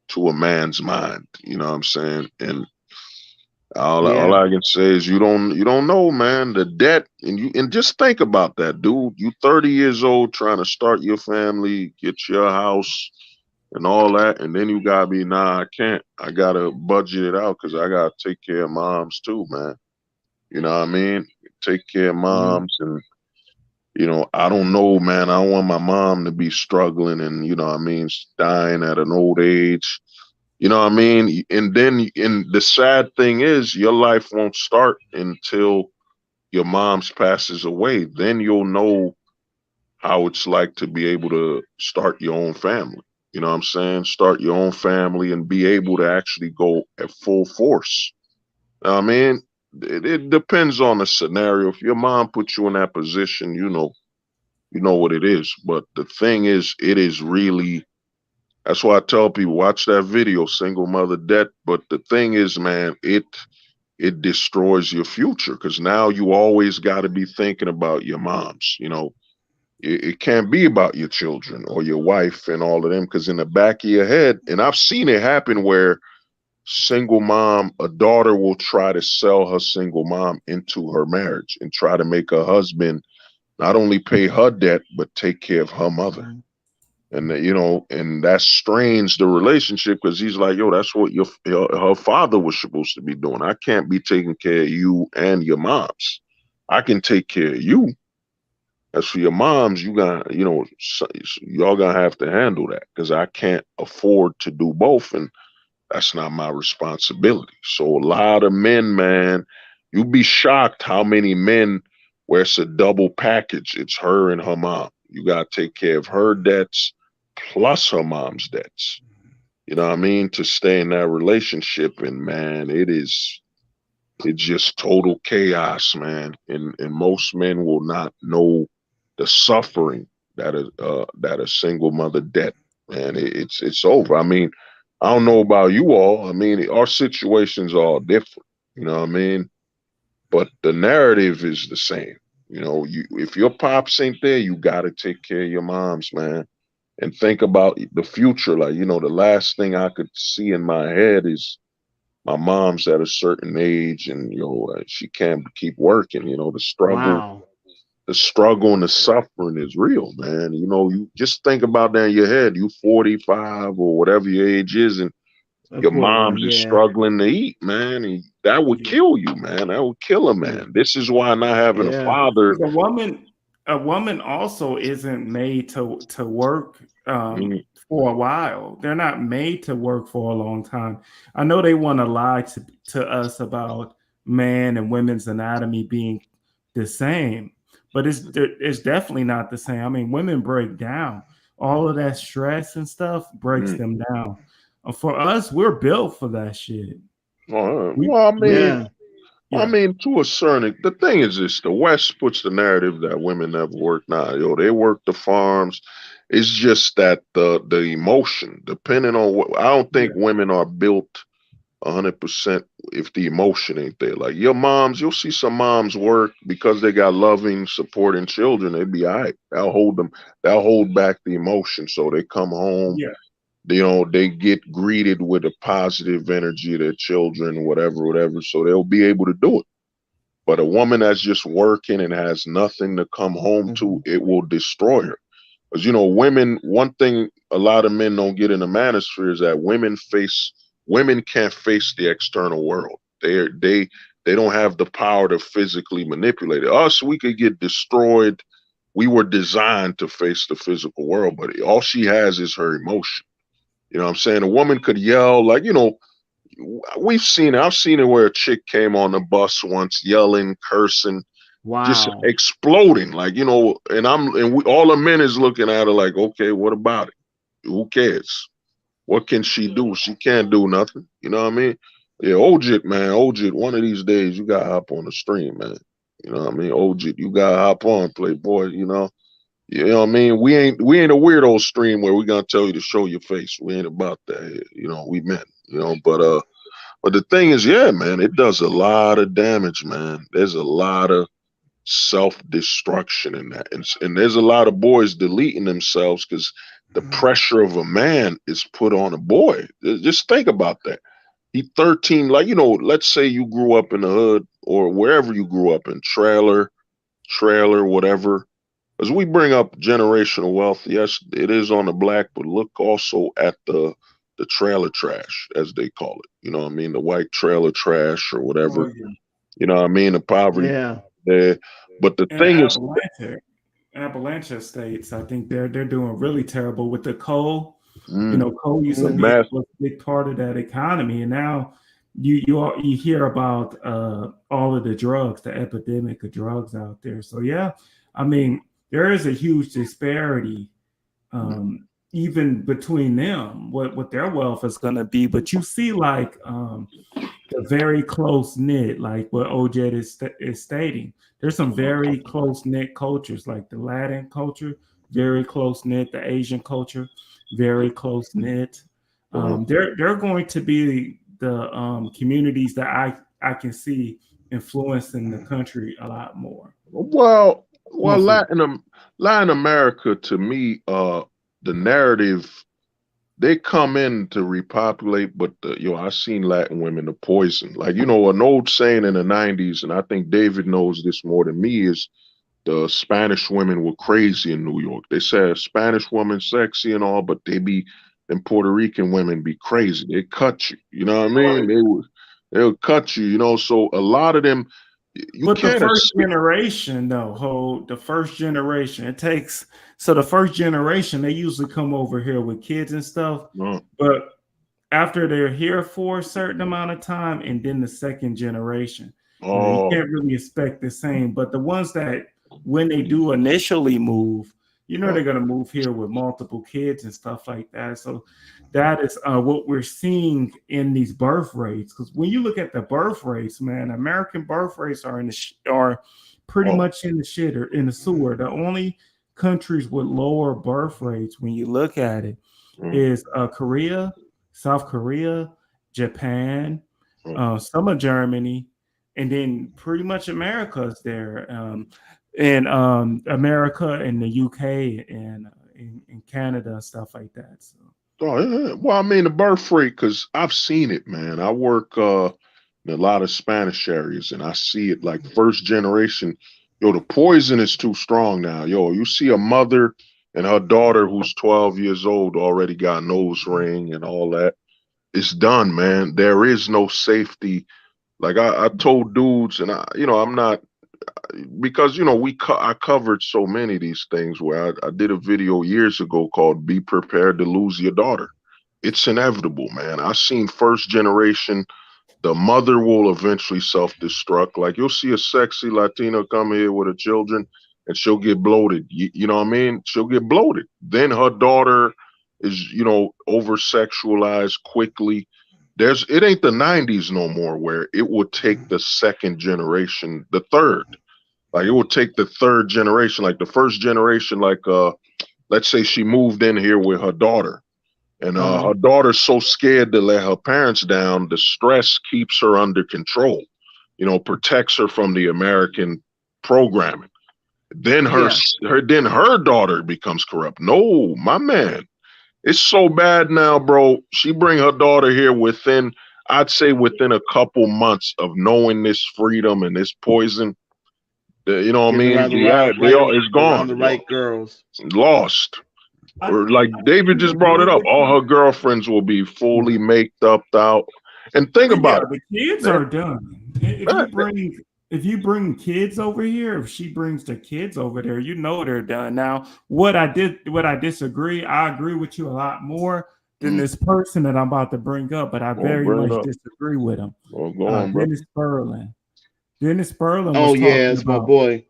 to a man's mind. You know what I'm saying? And all Yeah. I can say is you don't know, man. The debt and just think about that, dude. You 30 years old trying to start your family, get your house and all that, and then you gotta be, nah, I can't. I gotta budget it out because I gotta take care of moms too, man. You know what I mean? Take care of Mm-hmm. moms and I don't know, man. I don't want my mom to be struggling and, what I mean, dying at an old age. You know what I mean? And the sad thing is, your life won't start until your mom's passes away. Then you'll know how it's like to be able to start your own family. You know what I'm saying? Start your own family and be able to actually go at full force. I mean, it depends on the scenario. If your mom puts you in that position, you know what it is. But the thing is, it is really, that's why I tell people watch that video, Single Mother Debt. But the thing is, man, it destroys your future because now you always got to be thinking about your moms. It can't be about your children or your wife and all of them because in the back of your head, and I've seen it happen where single mom, a daughter will try to sell her single mom into her marriage and try to make her husband not only pay her debt but take care of her mother. Mm-hmm. And and that strains the relationship because he's like, yo, that's what her father was supposed to be doing. I can't be taking care of you and your moms. I can take care of you. As for your moms, you got, y'all gonna have to handle that because I can't afford to do both, and that's not my responsibility. So a lot of men, man, you'd be shocked how many men where it's a double package. It's her and her mom. You gotta take care of her debts plus her mom's debts. You know what I mean? To stay in that relationship. And man, it's just total chaos, man. And most men will not know the suffering that a single mother debt, man. It's over. I mean, I don't know about you all. I mean, our situations are all different. You know what I mean? but the narrative is the same. You know, you if your pops ain't there, you gotta take care of your moms, man. And think about the future. Like, the last thing I could see in my head is my mom's at a certain age and she can't keep working. Wow. The struggle and the suffering is real, man. You just think about that in your head. You 45 or whatever your age is, and A your poor one, mom's is yeah. struggling to eat, man. And that would Yeah. kill you, man. That would kill a Yeah. man. This is why not having a Yeah. father. Because a woman also isn't made to work Mm, for a while. They're not made to work for a long time. I know they want to lie to us about man and women's anatomy being the same, but it's definitely not the same. I mean, women break down. All of that stress and stuff breaks mm. them down. For us, we're built for that shit. We Well, we Yeah. I yeah. mean, to a certain, the thing is this: the West puts the narrative that women never work. Nah, they work the farms. It's just that the emotion, depending on what, I don't think Yeah. women are built 100% if the emotion ain't there. Like your moms, you'll see some moms work because they got loving, supporting children. They be all right. They'll hold back the emotion. So they come home, Yeah. they get greeted with a positive energy of their children, whatever, whatever. So they'll be able to do it. But a woman that's just working and has nothing to come home to, Mhm. it will destroy her. Because women, one thing a lot of men don't get in the manosphere is that women can't face the external world. They don't have the power to physically manipulate it. Us, we could get destroyed. We were designed to face the physical world, but all she has is her emotion. You know what I'm saying? A woman could yell like, we've seen it. I've seen it where a chick came on the bus once yelling, cursing, just Wow. exploding, like, all the men is looking at her like, okay, what about it? Who cares? What can she do? She can't do nothing. You know what I mean? Yeah, Ojit, man, Ojit, one of these days you gotta hop on the stream, man. You know what I mean? Ojit, you gotta hop on, Playboy, you know. You know what I mean? We ain't a weirdo stream where we gonna tell you to show your face. We ain't about that here. We men, but the thing is, yeah, man, it does a lot of damage, man. There's a lot of self-destruction in that, and there's a lot of boys deleting themselves because the pressure of a man is put on a boy. Just think about that. He 13, like, let's say you grew up in the hood or wherever you grew up in, trailer, whatever. As we bring up generational wealth, yes, it is on the black, but look also at the trailer trash, as they call it. You know what I mean? The white trailer trash or Oh whatever. yeah. You know what I mean? The poverty Yeah. there. But the And thing is, Appalachia states, I think they're doing really terrible with the coal. mm, Coal used to be mass, was a big part of that economy, and now you hear about all of the drugs, the epidemic of drugs out there. So yeah, I mean there is a huge disparity, even between them, what their wealth is going to be. But you see, like the very close knit, like what Ojet is stating. There's some very close knit cultures, like the Latin culture, very close knit. The Asian culture, very close knit. uh, They're going to be the communities that I can see influencing the country a lot more well, once it. Latin America to me, the narrative they come in to repopulate, but I seen Latin women the poison. Like, an old saying in the '90s, and I think David knows this more than me, is the Spanish women were crazy in New York. They said Spanish women sexy and all, but and Puerto Rican women be crazy. They cut you. You know what I mean? They'll cut you. So a lot of them, you But the can't first escape. generation, though, the first generation, it takes the first generation, they usually come over here with kids and stuff. No. But after they're here for a certain amount of time, and then the second generation, you Oh, can't really expect the same. But the ones that when they do initially move, oh, they're gonna move here with multiple kids and stuff like that. So that is what we're seeing in these birth rates. Because when you look at the birth rates, man, American birth rates are are pretty oh, much in the shit or in the sewer. The only countries with lower birth rates, when you look at it, mm, is Korea, South Korea, Japan, mm, some of Germany, and then pretty much America's there, and America and the UK and in Canada and stuff like that. So. Oh, yeah. Well, I mean, the birth rate, because I've seen it, man. I work in a lot of Spanish areas, and I see it like first generation. Yo, the poison is too strong now. Yo, you see a mother and her daughter who's 12 years old already got nose ring and all that. It's done, man. There is no safety. Like I told dudes, and I'm not, because I covered so many of these things where I did a video years ago called "Be Prepared to Lose Your Daughter." It's inevitable, man. I seen first generation. The mother will eventually self-destruct. Like you'll see a sexy Latina come here with her children, and she'll get bloated. You know what I mean? She'll get bloated. Then her daughter is, over sexualized quickly. It ain't the 90s no more where it would take the second generation, the third. Like it would take the third generation, like the first generation, like let's say she moved in here with her daughter, and her daughter's so scared to let her parents down, the stress keeps her under control, protects her from the American programming. Then her daughter becomes corrupt. No, my man. It's so bad now, bro. She bring her daughter here I'd say within a couple months of knowing this freedom and this poison. You know what I mean? It's gone. The right girls. Lost. Or like David just brought it up. All her girlfriends will be fully maked up out. And think about it. The kids are done. If you bring kids over here, if she brings the kids over there, they're done. Now, what I disagree, I agree with you a lot more than this person that I'm about to bring up, but I very much disagree with him. Dennis Berlin. Dennis Berlin. Oh yeah, it's my boy.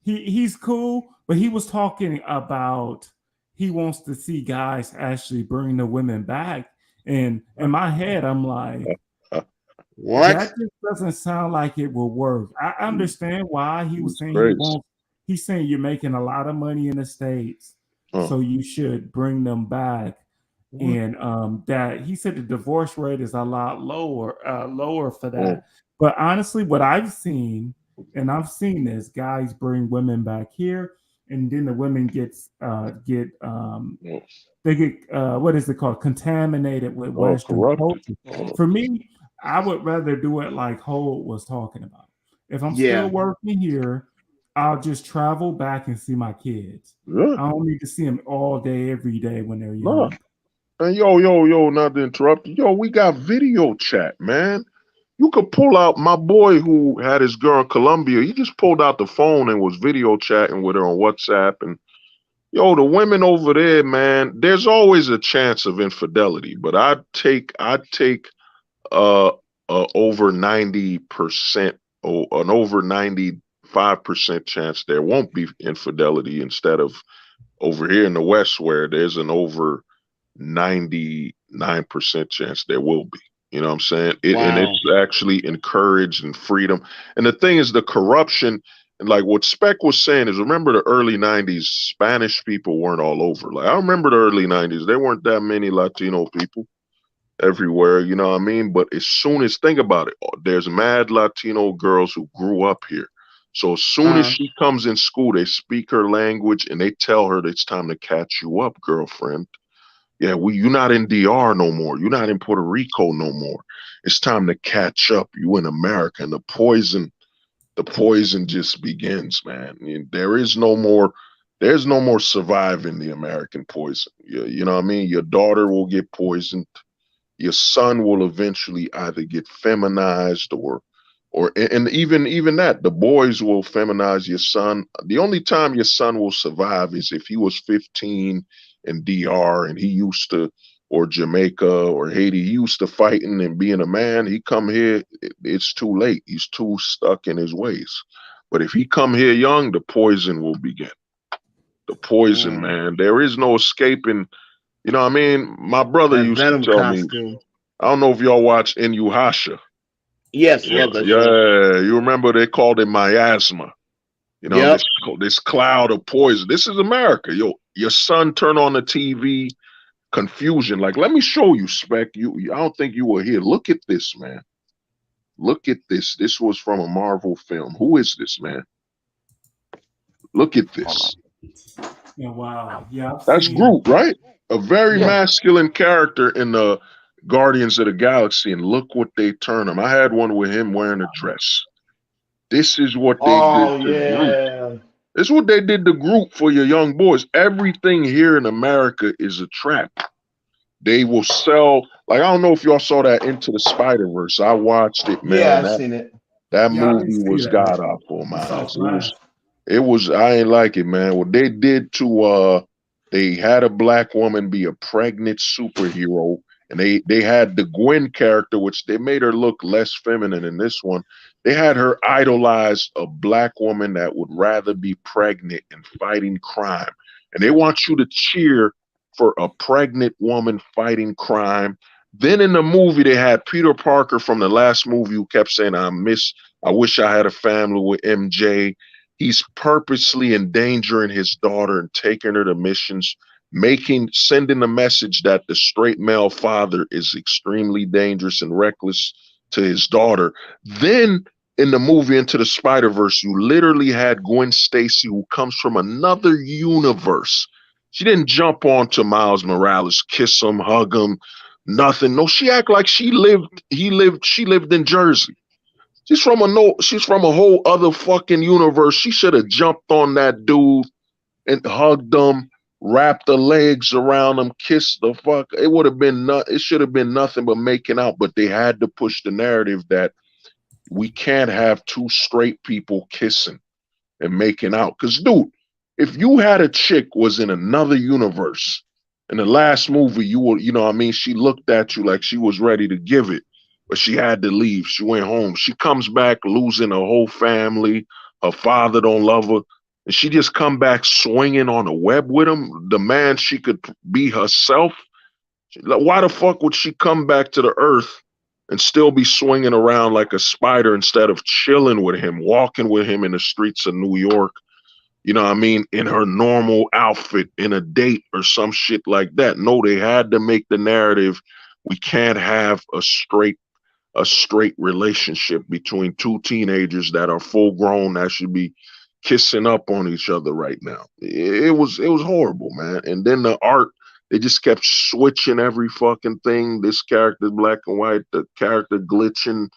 He's cool, but he was talking about he wants to see guys actually bring the women back. And in my head, I'm like, what? That just doesn't sound like it will work. I understand why he was saying he's saying you're making a lot of money in the States, so you should bring them back. And that he said the divorce rate is a lot lower for that. But honestly, what I've seen, and I've seen this, guys bring women back here, and then the women get what is it called? Contaminated with Western culture. For me, I would rather do it like Holt was talking about. If I'm still working here, I'll just travel back and see my kids. I don't need to see them all day, every day when they're young. And yo, not to interrupt. Yo, we got video chat, man. You could pull out my boy who had his girl in Colombia. He just pulled out the phone and was video chatting with her on WhatsApp. And yo, the women over there, man, there's always a chance of infidelity, but I'd take over 90% or an over 95% chance there won't be infidelity instead of over here in the West where there's an over 99% chance there will be. You know what I'm saying? And it's actually encouraged and freedom. And the thing is, the corruption, and like what Speck was saying is, remember the early 90s, Spanish people weren't all over. Like I remember the early 90s, there weren't that many Latino people everywhere, you know what I mean? But as soon as, think about it, there's mad Latino girls who grew up here. So as soon as she comes in school, they speak her language and they tell her that it's time to catch you up, girlfriend. Yeah, you're not in DR no more. You're not in Puerto Rico no more. It's time to catch up. You in America, and the poison just begins, man. There's no more surviving the American poison. You know what I mean? Your daughter will get poisoned. Your son will eventually either get feminized or and even that, the boys will feminize your son. The only time your son will survive is if he was 15 in DR and he used to, or Jamaica or Haiti, he used to fighting and being a man. He come here, it's too late. He's too stuck in his ways. But if he come here young, the poison will begin. The poison, man. There is no escaping. You know what I mean? My brother used to tell me, I don't know if y'all watch Inuyasha. Yes, yeah, you remember they called it miasma. You know, this cloud of poison. This is America. Yo, your son turn on the TV, confusion. Like, let me show you, Spec. I don't think you were here. Look at this, man. Look at this. This was from a Marvel film. Who is this, man? Look at this. Yeah, wow. Yeah, I've That's seen. Groot, right? A very Yeah. masculine character in the Guardians of the Galaxy, and look what they turn him. I had one with him wearing a dress. This is what they did Oh to Groot. yeah. This is what they did to Groot for your young boys. Everything here in America is a trap. They will sell. Like, I don't know if y'all saw that Into the Spider-Verse. I watched it, Yeah, man. I've That seen it. that Yeah, I didn't movie see was that. god awful in my I saw eyes. Flash. It was I ain't like it, man. What they did to they had a black woman be a pregnant superhero, and they had the Gwen character, which they made her look less feminine in this one. They had her idolize a black woman that would rather be pregnant and fighting crime. And they want you to cheer for a pregnant woman fighting crime. Then in the movie, they had Peter Parker from the last movie who kept saying, I wish I had a family with MJ. He's purposely endangering his daughter and taking her to missions, sending a message that the straight male father is extremely dangerous and reckless to his daughter. Then in the movie Into the Spider-Verse, you literally had Gwen Stacy, who comes from another universe. She didn't jump onto Miles Morales, kiss him, hug him, nothing. No, she act like she lived in Jersey. She's from a whole other fucking universe. She should have jumped on that dude and hugged him, wrapped her legs around him, kissed the fuck. It would have been it should have been nothing but making out, but they had to push the narrative that we can't have two straight people kissing and making out. Cause dude, if you had a chick was in another universe, in the last movie, you know what I mean, she looked at you like she was ready to give it, but she had to leave. She went home. She comes back losing her whole family. Her father don't love her. And she just come back swinging on a web with him, the man she could be herself. Why the fuck would she come back to the earth and still be swinging around like a spider instead of chilling with him, walking with him in the streets of New York, you know what I mean, in her normal outfit, in a date or some shit like that? No, they had to make the narrative we can't have a straight relationship between two teenagers that are full grown that should be kissing up on each other right now. It was horrible, man. And then the art, they just kept switching every fucking thing. This character's black and white, the character glitching.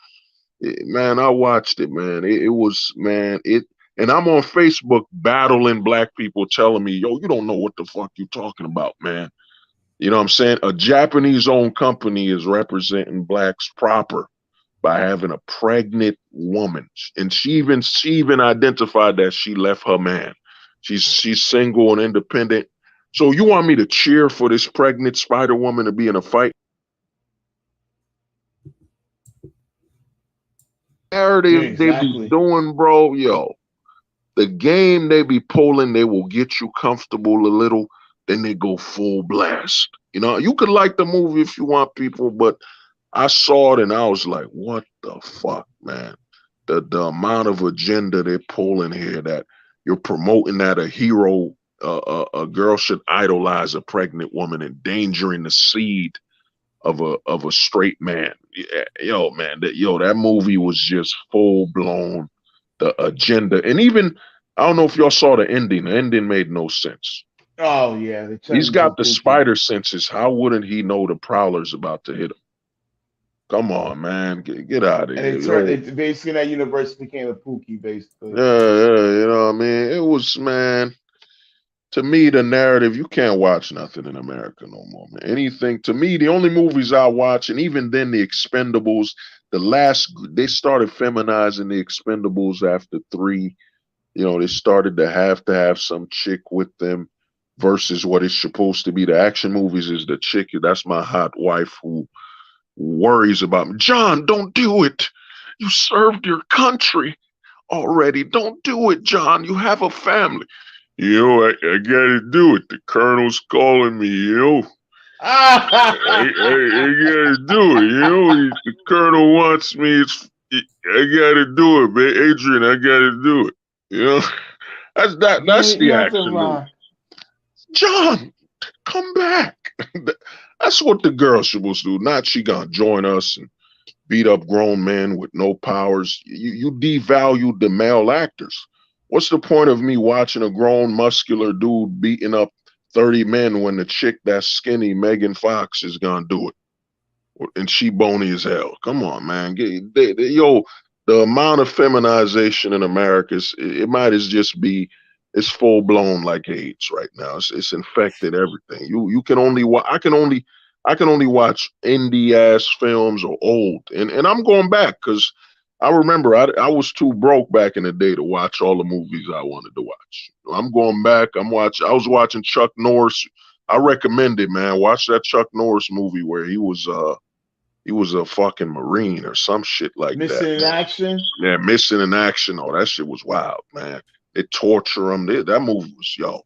Man, I watched it, man. It was, man, it. And I'm on Facebook battling black people telling me, yo, you don't know what the fuck you talking about, man. You know what I'm saying? A Japanese owned company is representing blacks proper by having a pregnant woman. And she even identified that she left her man. She's single and independent. So you want me to cheer for this pregnant Spider Woman to be in a fight? Yeah, Narrative they be exactly. doing, bro, yo. The game they be pulling, they will get you comfortable a little, then they go full blast. You know, you could like the movie if you want, people, but I saw it and I was like, what the fuck, man? The amount of agenda they pull in here, that you're promoting that a hero, a girl should idolize a pregnant woman, endangering the seed of a straight man. Yeah, yo, man, that movie was just full blown the agenda. And even I don't know if y'all saw the ending. The ending made no sense. Oh yeah, they He's turned into a got the pookie. spider senses. How wouldn't he know the prowler's about to hit him? Come on, man, get out of And they here. turned Yo, it basically that universe became a pookie, basically. yeah, you know what I mean? It was, man, to me, the narrative, you can't watch nothing in America no more, man. Anything, to me, the only movies I watch, and even then, the Expendables, they started feminizing the Expendables after three. You know, they started to have some chick with them versus what it's supposed to be. The action movies is the chick, that's my hot wife who worries about me. John, don't do it. You served your country already. Don't do it, John. You have a family. I gotta do it. The colonel's calling me, I gotta do it, The colonel wants me. I gotta do it, man. Adrian, I gotta do it. You know, that's you the have to action move. John, come back. That's what the girl's supposed to do. Not she gonna join us and beat up grown men with no powers. You devalue the male actors. What's the point of me watching a grown muscular dude beating up 30 men when the chick that's skinny, Megan Fox, is gonna do it? And she bony as hell. Come on, man. Yo, the amount of feminization in America it might as just be it's full blown like AIDS right now. It's infected everything. You can only I can only watch indie ass films or old, and I'm going back because I remember I was too broke back in the day to watch all the movies I wanted to watch. I'm going back. I was watching Chuck Norris. I recommend it, man. Watch that Chuck Norris movie where he was a fucking Marine or some shit like that, Missing in man. action. Yeah, missing in action. Oh, that shit was wild, man. They torture him. That movie was, yo.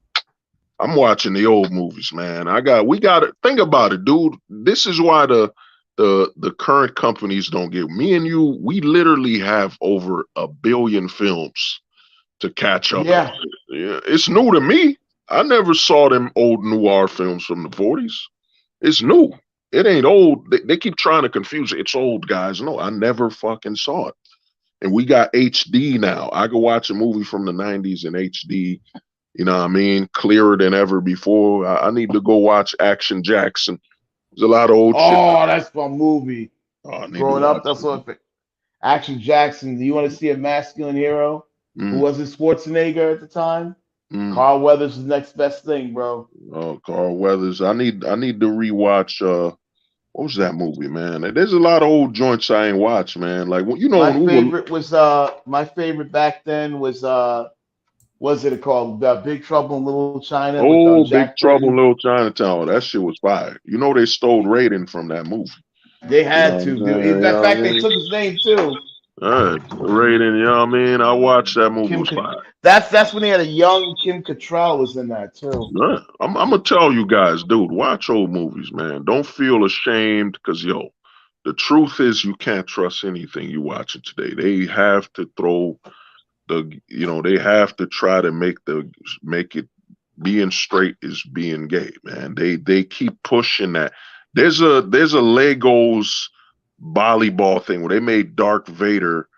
I'm watching the old movies, man. We got to think about it, dude. This is why the current companies don't get me and you. We literally have over 1 billion films to catch up on. Yeah. Yeah, it's new to me. I never saw them old noir films from the 40s. It's new. It ain't old. They keep trying to confuse it. It's old, guys. No, I never fucking saw it. And we got HD now. I could watch a movie from the 90s in HD. You know what I mean? Clearer than ever before. I need to go watch Action Jackson. There's a lot of old shit. Oh, that's my movie. Oh, I need to Growing up, watch that's it. what. Action Jackson. Do you want to see a masculine hero who Mm, wasn't Schwarzenegger at the time? mm. Carl Weathers is the next best thing, bro. Oh, Carl Weathers. I need to rewatch what was that movie, man? There's a lot of old joints I ain't watched, man. Like you know My when we were favorite was my favorite back then was it called Big Trouble in Little China with oh, Big Jack Trouble in Burton. Little Chinatown. That shit was fire. You know they stole Raiden from that movie. They You know had what I'm to do. saying? In You know what I fact, they mean? took his name too. All right. Raiden, you know what I mean? I watched that movie Kim. was fire. That's when they had a young Kim Cattrall was in that too. Yeah. I'm gonna tell you guys, dude, watch old movies, man. Don't feel ashamed because yo, the truth is you can't trust anything you watching today. They have to throw they have to try to make it being straight is being gay, man. They keep pushing that. There's a Legos volleyball thing where they made Darth Vader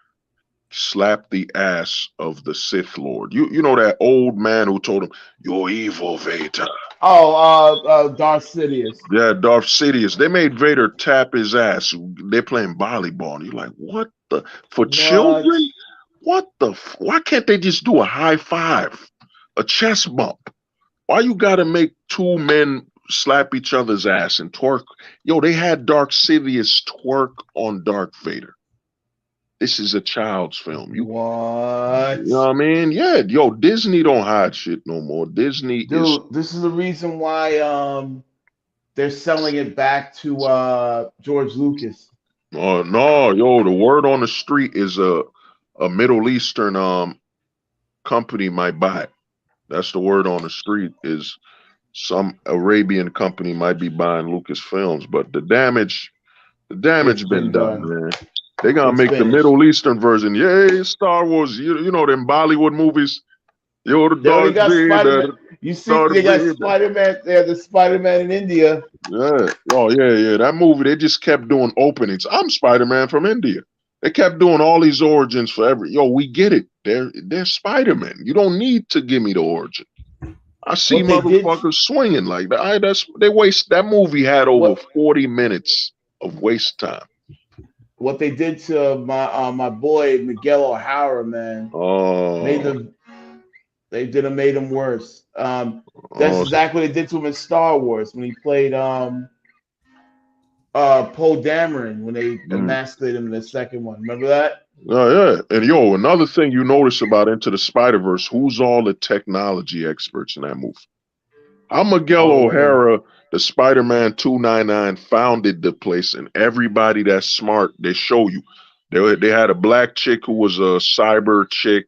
slap the ass of the Sith Lord. You know that old man who told him, "You're evil, Vader." Oh, Darth Sidious. Yeah, Darth Sidious. They made Vader tap his ass. They're playing volleyball, and you're like, "What the for What? children? What the? Why can't they just do a high five, a chest bump? Why you gotta make two men slap each other's ass and twerk? Yo, they had Darth Sidious twerk on Darth Vader. This is a child's film. You know What? what I mean? Yeah, yo, Disney don't hide shit no more. Disney is Dude, this is the reason why they're selling it back to George Lucas. no, yo, the word on the street is a Middle Eastern company might buy it. That's the word on the street is some Arabian company might be buying Lucasfilms, but the It's damage been been done, done. man. They gonna It's make the finished. Middle Eastern version. Yay, Star Wars. You know them Bollywood movies. Yo, the They already Darth got Spider Man. Vader, You see, Darth they got Vader. Spider Man. They have the Spider Man in India. Yeah. Oh, yeah, yeah. That movie, they just kept doing openings. I'm Spider-Man from India. They kept doing all these origins for every. Yo, we get it. They're Spider-Man. You don't need to give me the origin. I see What they did, motherfuckers swinging like that. They waste. That movie had over what 40 minutes of waste time. what they did to my boy Miguel O'Hara, man, made Oh, them. They did have made him worse. That's oh, exactly what they did to him in Star Wars when he played Poe Dameron when they mm. emasculated him in the second one. Remember that? Oh, yeah. And yo, another thing you notice about Into the Spider-Verse, who's all the technology experts in that movie? I'm Miguel All of them. O'Hara, the Spider-Man 299 founded the place, and everybody that's smart, they show you. They had a black chick who was a cyber chick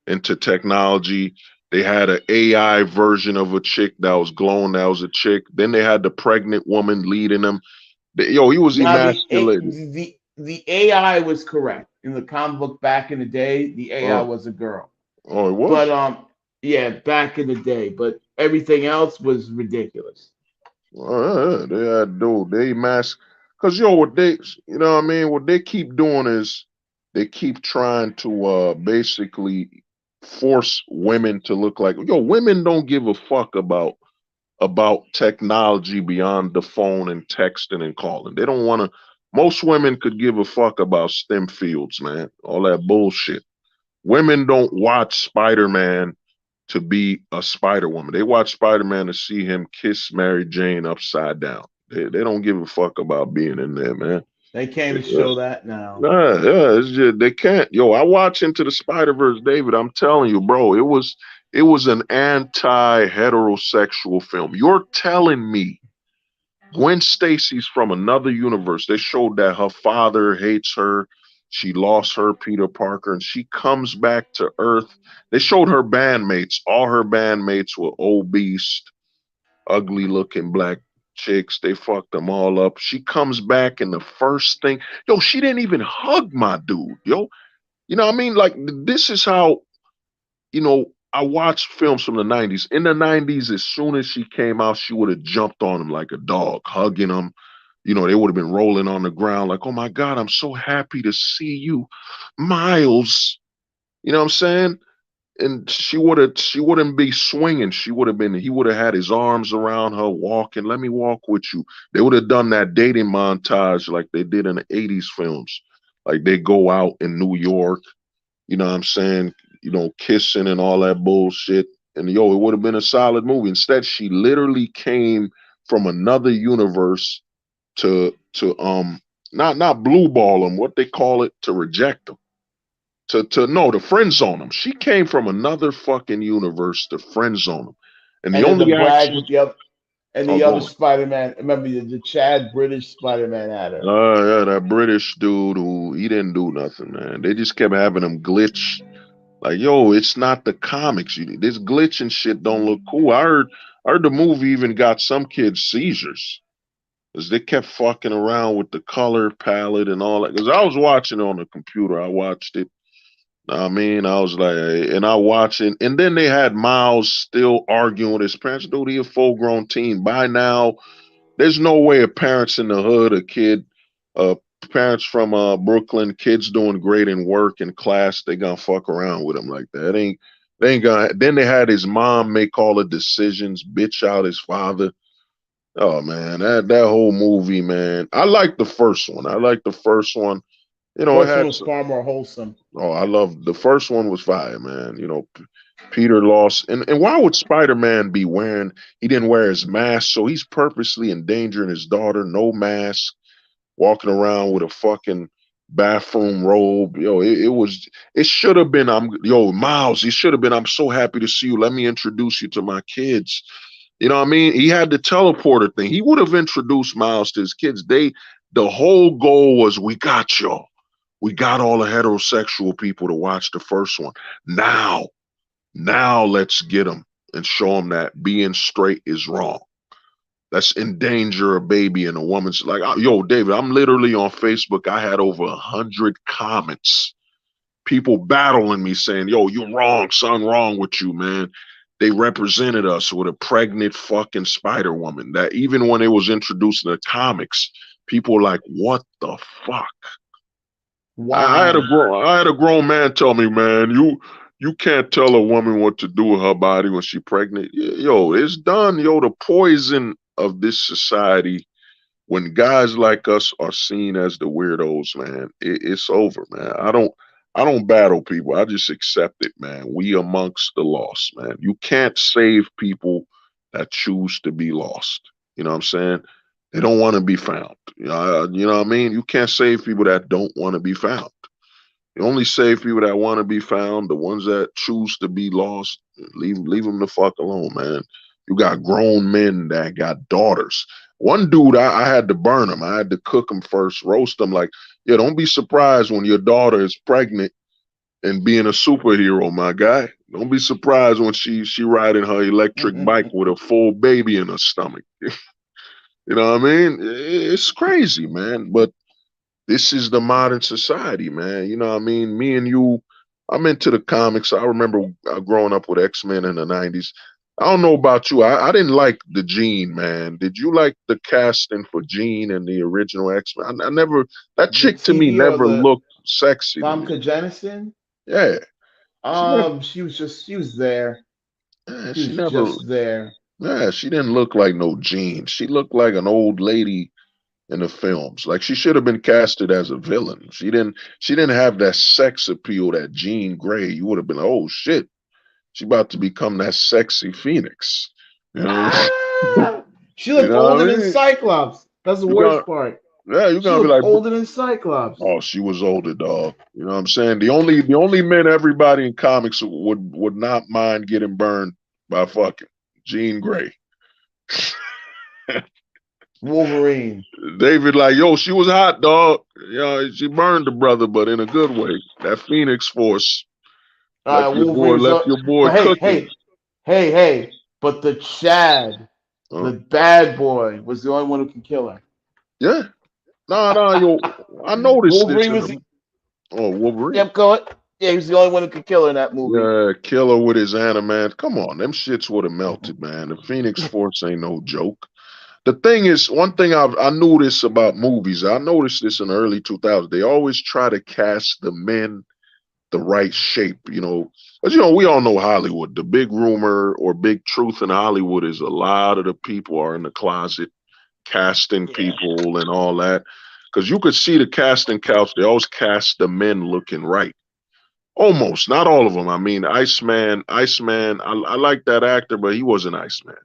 into technology. They had an AI version of a chick that was glowing, that was a chick. Then they had the pregnant woman leading them. Yo, he was Now emasculated. the AI was correct in the comic book back in the day. The AI Oh, was a girl, oh, it but was? yeah, back in the day. But everything else was ridiculous. They had dude. They mask. Cause yo, what they, you know what I mean? What they keep doing is they keep trying to basically force women to look like, yo, women don't give a fuck about technology beyond the phone and texting and calling. They don't want to. Most women could give a fuck about STEM fields, man. All that bullshit. Women don't watch Spider-Man to be a Spider Woman. They watch Spider Man to see him kiss Mary Jane upside down. They don't give a fuck about being in there, man. They can't even Yeah, show that now. yeah, it's just they can't. Yo, I watch Into the Spider Verse, David. I'm telling you, bro, it was an anti-heterosexual film. You're telling me Gwen Stacy's from another universe. They showed that her father hates her. She lost her Peter Parker, and she comes back to Earth. They showed her bandmates. All her bandmates were obese, ugly looking black chicks. They fucked them all up. She comes back, and the first thing, yo, she didn't even hug my dude, yo. You know what I mean? Like, this is how, I watched films from the 90s. In the 90s, as soon as she came out, she would have jumped on him like a dog, hugging him. They would have been rolling on the ground like, oh my God, I'm so happy to see you, Miles. You know what I'm saying? And she wouldn't be swinging. He would have had his arms around her, walking. Let me walk with you. They would have done that dating montage like they did in the 80s films. Like they go out in New York, you know what I'm saying? Kissing and all that bullshit. And yo, it would have been a solid movie. Instead, she literally came from another universe to not blue ball them, what they call it, to reject them. To no, to friend zone them. She came from another fucking universe to friend zone them. And the And then the only brag action with the other and oh the other go Spider-Man. Remember the Chad British Spider-Man had her. yeah, that British dude who he didn't do nothing, man. They just kept having him glitch. Like, yo, it's not the comics. This glitch and shit don't look cool. I heard the movie even got some kids seizures because they kept fucking around with the color palette and all that. Because I was watching it on the computer. I watched it. I mean, I was like, and I watching, and then they had Miles still arguing with his parents. Dude, he a full grown teen by now. There's no way a parents in the hood, a kid, uh, parents from Brooklyn, kids doing great in work and class, they gonna fuck around with him like that. They ain't gonna. Then they had his mom make all the decisions, bitch out his father. Oh man, that whole movie, man. I like the first one. I like the first one. It First one had was far more wholesome. oh, I love the first one was fire, man. Peter lost, and why would Spider-Man be wearing? He didn't wear his mask, so he's purposely endangering his daughter. No mask, walking around with a fucking bathroom robe. Yo, it should have been. Miles. He should have been. I'm so happy to see you. Let me introduce you to my kids. You know what I mean? He had the teleporter thing. He would have introduced Miles to his kids. The whole goal was we got y'all. We got all the heterosexual people to watch the first one. Now let's get them and show them that being straight is wrong. That's endanger a baby and a woman's like, yo, David, I'm literally on Facebook. I had over 100 comments, people battling me saying, yo, you're wrong, son, wrong with you, man. They represented us with a pregnant fucking Spider Woman that even when it was introduced in the comics, people were like, what the fuck? Wow. I had a grown man tell me, man, you can't tell a woman what to do with her body when she's pregnant. Yo, it's done. Yo, the poison of this society, when guys like us are seen as the weirdos, man, it's over, man. I don't battle people. I just accept it, man. We amongst the lost, man. You can't save people that choose to be lost. You know what I'm saying? They don't want to be found. You know what I mean? You can't save people that don't want to be found. You only save people that want to be found. The ones that choose to be lost, leave them the fuck alone, man. You got grown men that got daughters. One dude, I had to burn him. I had to cook him first, roast him. Like, yeah, don't be surprised when your daughter is pregnant and being a superhero, my guy. Don't be surprised when she riding her electric bike with a full baby in her stomach. You know what I mean? It's crazy, man. But this is the modern society, man. You know what I mean? Me and you, I'm into the comics. I remember growing up with X-Men in the 90s. I don't know about you. I didn't like the Jean, man. Did you like the casting for Jean and the original X-Men? I never. That The chick to me TV or never the looked sexy to me. Famke Janssen? Yeah, she never. She was there. Yeah, She she was never. just there. Yeah, she didn't look like no Jean. She looked like an old lady in the films. Like she should have been casted as a villain. She didn't. She didn't have that sex appeal that Jean Grey. You would have been like, oh shit, she about to become that sexy Phoenix. You know. She You looked know what older I than mean? Cyclops. That's the You got worst part. yeah, you're She gonna be looked like, older than Cyclops. oh, she was older, dog. You know what I'm saying? The only men everybody in comics would not mind getting burned by fucking Jean Grey. Wolverine. David, like, yo, she was hot, dog. You know, she burned the brother, but in a good way. That Phoenix Force Wolverine was left up. your boy But hey, cooking. hey. But the Chad, Huh? the bad boy, was the only one who can kill her. Yeah. Nah, yo, I noticed this Wolverine in was. the Wolverine. Yep, go. Yeah, he was the only one who could kill her in that movie. Yeah, killer with his animan. Come on, them shits would have melted, man. The Phoenix Force ain't no joke. The thing is, one thing I knew this about movies. I noticed this in the early 2000s. They always try to cast the men the right shape, But we all know Hollywood. The big rumor or big truth in Hollywood is a lot of the people are in the closet casting Yeah. people and all that. Because you could see the casting couch. They always cast the men looking right. Almost, not all of them. I mean, Iceman. I like that actor, but he wasn't Iceman.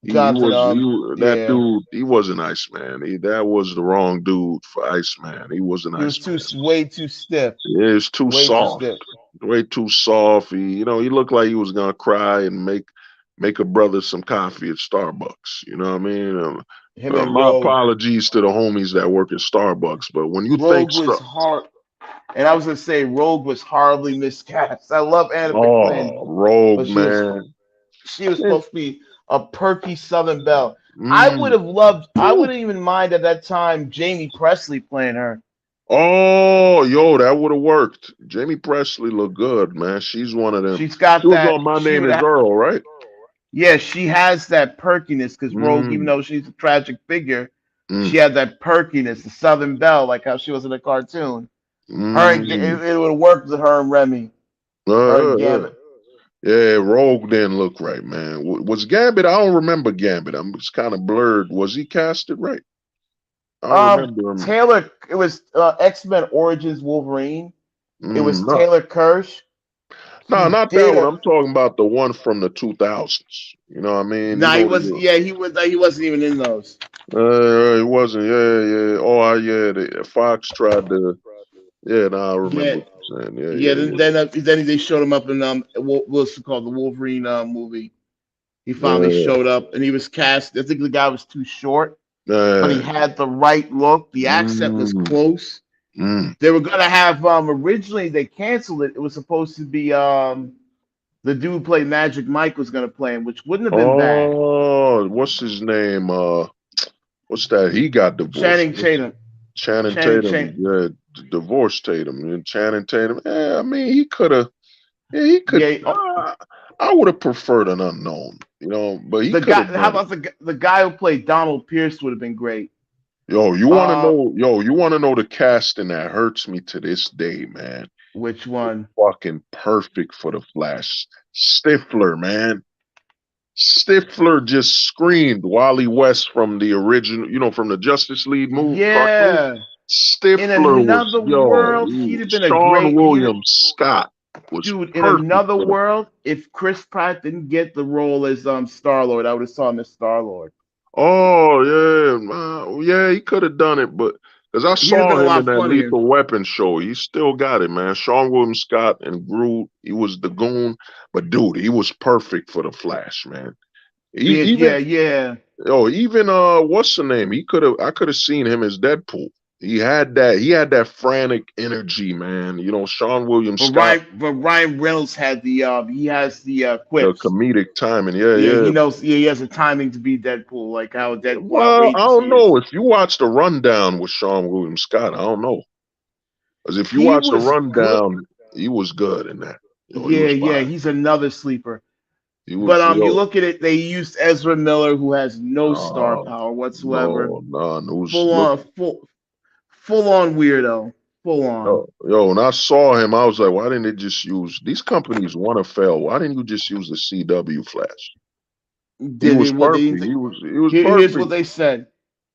He Jonathan. was that Yeah, dude. He wasn't Iceman. That was the wrong dude for Iceman. He wasn't he was Iceman. way too stiff. Yeah, it's too Way too soft. stiff. Way too soft. He looked like he was gonna cry and make a brother some coffee at Starbucks. You know what I mean? Him and My Rogue. apologies to the homies that work at Starbucks, but when you think Rogue was hard, and I was gonna say Rogue was horribly miscast. I love Anna Paquin, oh, Rogue but man, she was yeah. supposed to be a perky Southern belle. I would Mm. have loved. I wouldn't even mind at that time Jamie Presley playing her. Oh, yo, that would have worked. Jamie Presley looked good, man. She's one of them. She's She got was that. on My She Name would. Is Earl, right? Yeah, she has that perkiness because Rogue, even Mm, though she's a tragic figure, she mm, had that perkiness, the Southern belle, like how she was in the cartoon. Her, mm. it would have worked with her and Remy, her and Yeah. Gambit. Yeah, Rogue didn't look right, man. Was Gambit? I don't remember Gambit. It's kind of blurred. Was he casted right? I don't remember him. Taylor. It was X-Men Origins Wolverine. It was No, Taylor Kirsch. no, He not that did one. a. I'm talking about the one from the 2000s. You know what I mean? Nah, he was. Yeah, he was. He wasn't even in those. It wasn't. Yeah, yeah. Oh, yeah. Fox tried to. Yeah, no, I remember Yeah, what you're saying. Yeah, yeah. yeah, Then they showed him up in what's it called, the Wolverine movie. He finally yeah. showed up and he was cast. I think the guy was too short, but he Yeah. had the right look. The accent was Mm, close. mm. They were gonna have originally they canceled it. It was supposed to be the dude who played Magic Mike was gonna play him, which wouldn't have been bad. Oh, what's his name? What's that? He got divorced. Channing Tatum. Channing Channing Tatum, Tatum. yeah, divorced Tatum. And Channing Tatum, I mean, he could have, yeah, he could. Yeah. I would have preferred an unknown, but he The could guy. have How done it. about the guy who played Donald Pierce would have been great. Yo, Uh, you want to know the casting that hurts me to this day, man. which one? Fucking perfect for the Flash. Stifler, man. Stifler just screamed Wally West from the original, from the Justice League movie cartoon. Yeah. In Stifler was another world, he'd have been a Sean great. William Scott was Dude, in perfect another for the. world, if Chris Pratt didn't get the role as Star Lord, I would have saw him as Star Lord. Oh yeah, yeah, he could have done it, but because I He'd have been saw a him in lot that funnier. Lethal Weapon show, he still got it, man. Sean William Scott and Groot, he was the goon, but dude, he was perfect for the Flash, man. Yeah, Even yeah. even what's the name? I could have seen him as Deadpool. He had that frantic energy, man. Sean William Scott, But Ryan Reynolds had he has the the quips. comedic timing. Yeah, Yeah, yeah. he knows. Yeah, he has the timing to be Deadpool, like how Deadpool Well, I outrageous he don't is. know. If you watch the rundown with Sean William Scott, I don't know. Because if you He watch the was good. rundown, he was good in that. He Yeah, was fine. he's another sleeper. He But was you yo. look at it, they used Ezra Miller, who has no star Uh, power whatsoever. no, no, no. Full Look, on, full on weirdo. Full on. yo, when I saw him, I was like, why didn't they just use these companies want to fail? Why didn't you just use the CW Flash? He Did was it? What they perfect. He was here's what perfect. they said.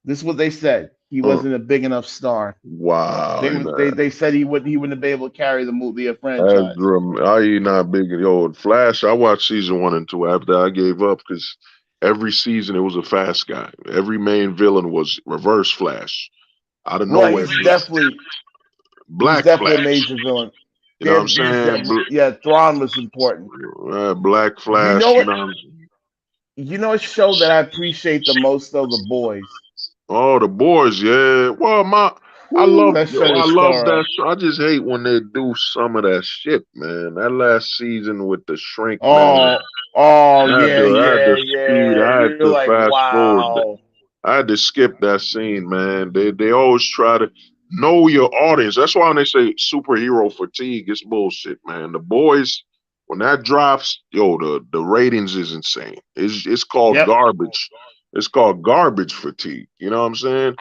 This is what they said. He Uh, wasn't a big enough star. wow, and They said he wouldn't be able to carry the movie a franchise. Ezra, I not big. Yo, Flash. I watched season 1 and 2 after I gave up because every season it was a fast guy. Every main villain was Reverse Flash. Out of Right, nowhere, he's Black definitely a Flash. major villain. You know what I'm saying? Yeah, Thrawn was important. Black You Flash. know You what? know. You know a show that I appreciate the most though, The Boys. Oh, the boys, yeah. Well, Whew, that show I was love thorough. that show. I just hate when they do some of that shit, man. That last season with the shrink, man. I had to speed. Yeah. I had You're to like, fast forward. wow. I had to skip that scene, man. They always try to know your audience. That's why when they say superhero fatigue, it's bullshit, man. The boys, when that drops, yo, the ratings is insane. It's called Yep. garbage. It's called garbage fatigue. You know what I'm saying?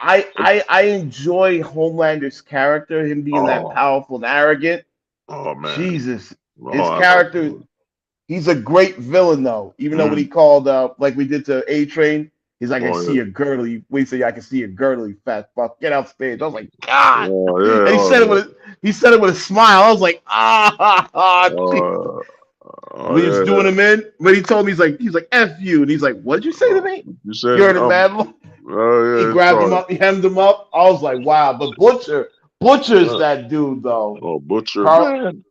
I enjoy Homelander's character, him being that Oh, powerful and arrogant. oh man. Jesus, Oh, his I love character. it. He's a great villain though. Even though when he Mm. called like we did to A Train, he's like, I Oh see yeah. your girdle. Wait till I can see your girdle, you fat fuck. Get off stage. I was like, God. Oh And yeah. he said it with a smile. I was like, ah, Oh, oh when he was yeah. doing him in, when he told me he's like F you. And he's like, what did you say to me? You You said heard him, man. oh He yeah, it's grabbed him called up, he hemmed him up. I was like, wow. But Butcher's that dude though. oh Butcher, Carl, man.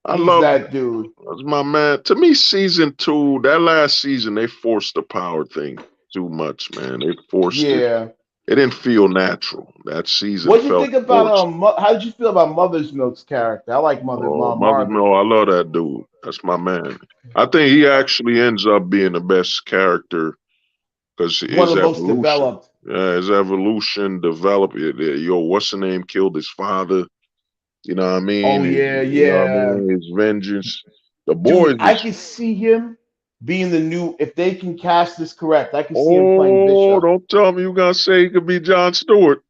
I he's love that dude. that's my man. To me, season 2, that last season, they forced the power thing too much, man. They forced it. Yeah. It didn't feel natural. That season What do you felt think about forced. How did you feel about Mother's Milk's character? I like Oh, Mother's Marvin. Milk, I love that dude. That's my man. I think he actually ends up being the best character because One his of the most evolution. developed. Yeah, his evolution developed. Yo, what's the name? Killed his father. You know what I Oh mean? yeah, You know what I yeah. mean? His vengeance. The Dude, boys I is. can see him being the new if they can cast this correct, I can see him playing Oh, Bishop. don't tell me you gonna say he could be John Stewart.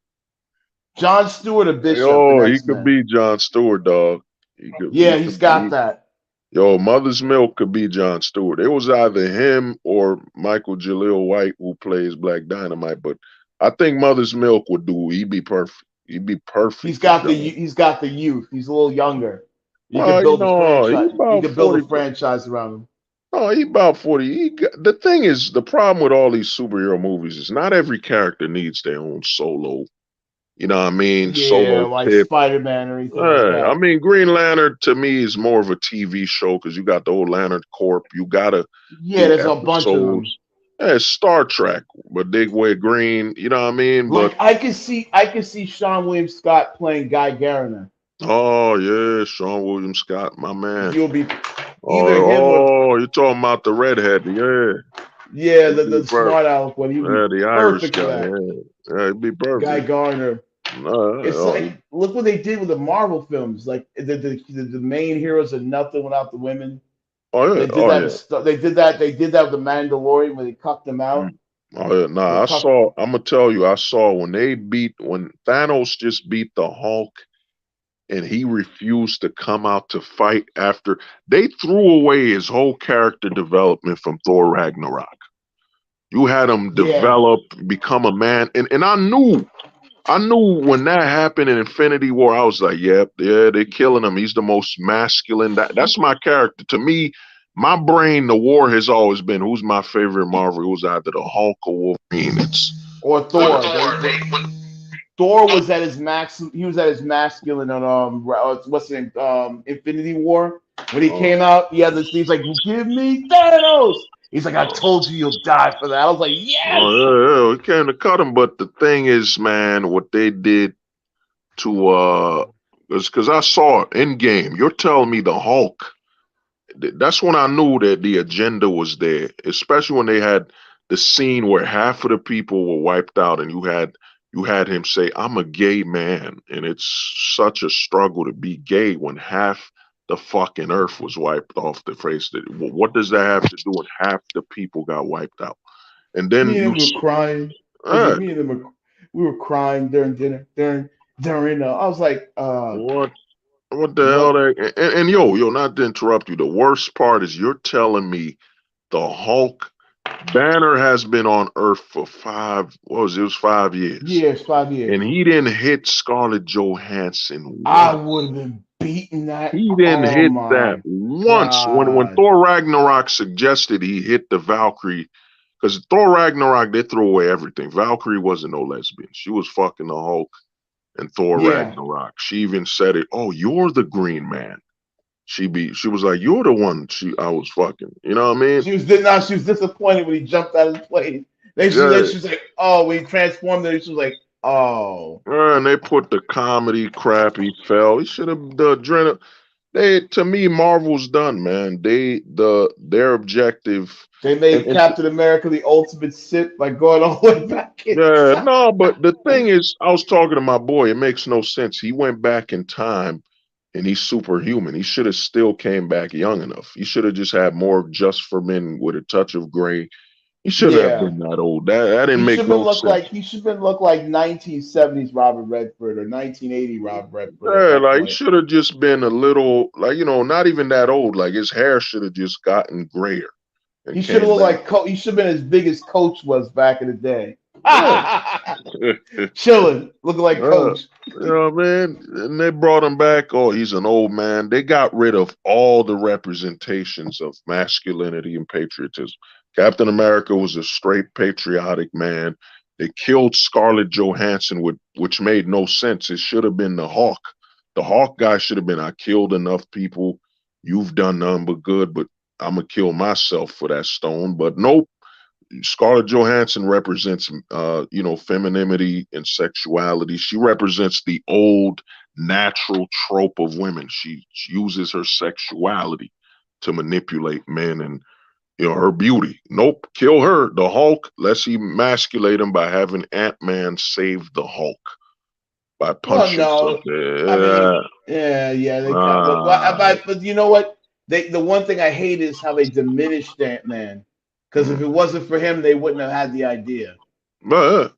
John Stewart or Bishop in Yo, he could X-Men. be John Stewart, dog. He could. Yeah, He he's could got be. that. Yo, Mother's Milk could be John Stewart. It was either him or Michael Jaleel White who plays Black Dynamite, but I think Mother's Milk would do. He'd be perfect. He'd be perfect for John. He's got the youth. He's a little younger. You could Well, you build a know, he franchise. You about could build a 40. franchise around him. Oh, he about 40. The thing is, the problem with all these superhero movies is not every character needs their own solo. You know what I mean? Yeah, Solo like tip. Spider-Man or anything like I that. mean, Green Lantern to me is more of a TV show because you got the old Lantern Corp. You gotta Yeah, do there's a bunch of them. episodes. Yeah, it's Star Trek, but they wear green. You know what I mean? But Like I can see Sean William Scott playing Guy Garner. oh yeah, Sean William Scott, my man. He'll be Oh, either him or you're talking about the redhead? Yeah, yeah, he'd be the perfect. smart aleck one. He'll be Yeah, the Irish perfect guy. for that. Yeah, he'd be Guy perfect. Garner. It's Oh, like look what they did with the Marvel films. Like the main heroes are nothing without the women. oh yeah, They did oh that. yeah. They did that with the Mandalorian when they cut them out. Mm. Oh yeah, They nah. cut. I'm gonna tell you. I saw when Thanos just beat the Hulk, and he refused to come out to fight after they threw away his whole character development from Thor Ragnarok. You had him Yeah, develop, become a man, and I knew when that happened in Infinity War, I was like, yep, yeah, they're killing him. He's the most masculine. That's my character. To me, my brain, the war has always been who's my favorite Marvel. It was either the Hulk or Wolverine. It's or Thor. Thor was at his max. He was at his masculine on what's the name? Infinity War. When he oh, came out, he had this. He's like, "Give me Thanos." He's like, "I oh, told you you'll die for that." I was like, oh "Yes." yeah, yeah, it came to cut him. But the thing is, man, what they did to because I saw it in game. You're telling me the Hulk. That's when I knew that the agenda was there, especially when they had the scene where half of the people were wiped out, and you had him say, "I'm a gay man," and it's such a struggle to be gay when half the fucking earth was wiped off the face. What does that have to do with half the people got wiped out? And then Me and you, him were crying. uh, Me and him we were crying during dinner. During I was like, what what the hell? what? That and yo, not to interrupt you. The worst part is you're telling me the Hulk Banner has been on Earth for what was it? It was 5 years, Years, 5 years. and he didn't hit Scarlett Johansson I once. would have been beating that. He didn't Oh hit that my once. When god. Thor Ragnarok suggested he hit the Valkyrie, because Thor Ragnarok they threw away everything. Valkyrie wasn't no lesbian. She was fucking the Hulk and Thor Yeah. Ragnarok. She even said it. Oh, you're the Green Man. She was like, you're the one I was fucking. You know what I mean? She was disappointed when he jumped out of the plane. Yeah. She was like, oh, when he transformed her, she was like, oh. And they put the comedy crap. He fell. He should have the adrenaline. To me, Marvel's done, man. Their objective. They made And Captain America the ultimate Sith by going all the way back in yeah, time. no, but the thing is, I was talking to my boy. It makes no sense. He went back in time, and he's superhuman. He should have still came back young enough. He should have just had more just for men with a touch of gray. He shouldn't have Yeah. been that old. That didn't make no sense. He should have been look like 1970s Robert Redford or 1980 Robert Redford at Yeah, that like he point. should have just been a little, like not even that old. Like his hair should have just gotten grayer and He should have came looked back. like he should have been as big as Coach was back in the day. Yeah. Chilling, looking like Coach. You know what I mean? And they brought him back. Oh, he's an old man. They got rid of all the representations of masculinity and patriotism. Captain America was a straight patriotic man. They killed Scarlett Johansson, which made no sense. It should have been the Hawk. The Hawk guy should have been, I killed enough people. You've done none but good, but I'm going to kill myself for that stone. But nope. Scarlett Johansson represents, femininity and sexuality. She represents the old natural trope of women. She uses her sexuality to manipulate men and her beauty. Nope, kill her. The Hulk. Let's emasculate him by having Ant-Man save the Hulk by Well, punching no, something. I mean, they can't. But you know what? The one thing I hate is how they diminished Ant-Man. Because if it wasn't for him, they wouldn't have had the idea. But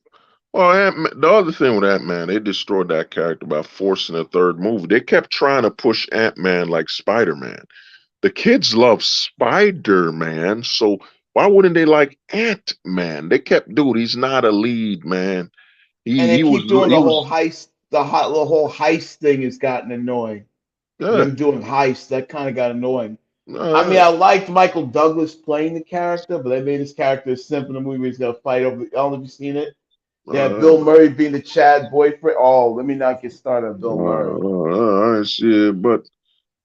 the other thing with Ant-Man, they destroyed that character by forcing a third movie. They kept trying to push Ant-Man like Spider-Man. The kids love Spider-Man, so why wouldn't they like Ant-Man? They kept, dude, he's not a lead, man. And they He was keep doing he the was whole heist. The whole heist thing has gotten annoying. yeah. Them doing heists, that kind of got annoying. I mean, Uh, I liked Michael Douglas playing the character, but they made his character simple in the movie. He's gonna fight over. I don't know if you've seen it. Yeah, uh, Bill Murray being the Chad boyfriend. Oh, let me not get started on Bill Murray. I see it, but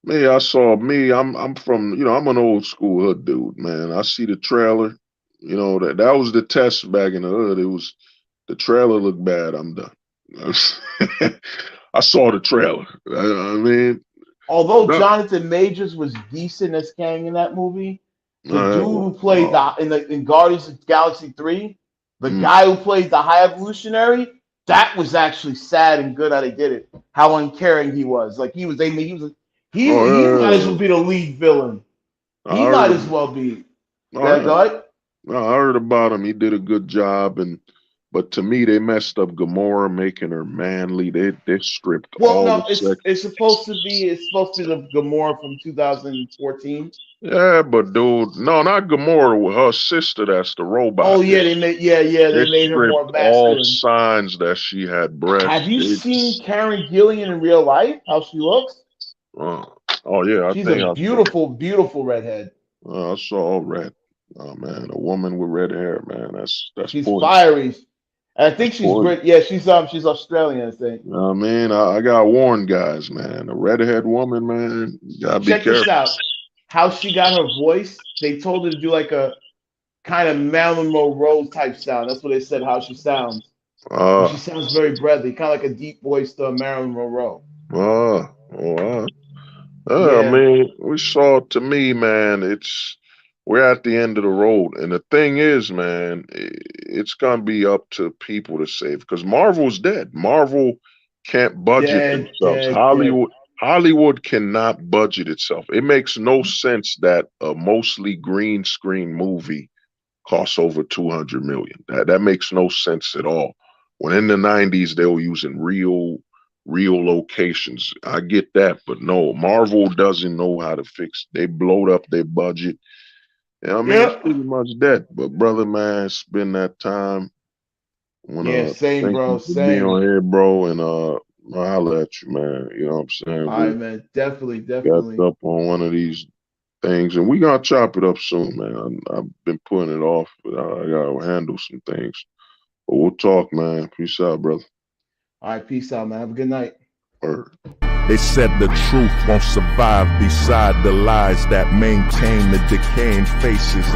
me, I saw me. I'm from I'm an old school hood dude, man. I see the trailer. That was the test back in the hood. It was the trailer looked bad. I'm done. I saw the trailer. I mean, Although no, Jonathan Majors was decent as Kang in that movie, the dude who played oh, in Guardians of the Galaxy 3, the mm, guy who played the High Evolutionary, that was actually sad and good how they did it. How uncaring he was. Like he might as well oh be the lead villain. yeah, He might as well be. oh Yeah, yeah. go ahead. No, I heard about him. He did a good job, but to me, they messed up Gamora, making her manly. They stripped Well, all the no, sex. it's supposed to be the Gamora from 2014. Yeah, but dude, no, not Gamora. Her sister, that's the robot. Oh yeah, They they made her stripped more all masculine. signs that she had Have breasts. you seen Karen Gillian in real life? How she looks? Uh, oh yeah, I She's a think I saw. beautiful, beautiful redhead. I saw red. Oh man, a woman with red hair, man. That's She's poison. fiery. I That's think she's poison. Brit. Yeah, she's Australian, I think. I mean, I got warned, guys, man. A redhead woman, man, you gotta be Check this careful. out. How she got her voice? They told her to do like a kind of Marilyn Monroe type sound. That's what they said. How she sounds, but she Uh, sounds very breathy, kind of like a deep voice to Marilyn Monroe. oh, I Yeah, mean, we saw. To me, man, we're at the end of the road, and the thing is, man, it's gonna be up to people to save because Marvel's dead. Marvel can't budget dead, themselves. dead, dead. Hollywood cannot budget itself. It makes no sense that a mostly green screen movie costs over 200 million. That makes no sense at all. When in the 90s they were using real locations. I get that, but no, Marvel doesn't know how to fix. They blowed up their budget. And I mean, it's pretty much that. But brother, man, it's been that time. I Yeah, wanna same, thank bro. you for being Same. on here, bro, and I'll holler at you, man. You know what I'm saying? All right, We man. Definitely, got definitely. up on one of these things, and we gonna chop it up soon, man. I've been putting it off, but I gotta handle some things. But we'll talk, man. Peace out, brother. All right, peace out, man. Have a good night. Word. They said the truth won't survive beside the lies that maintain the decaying faces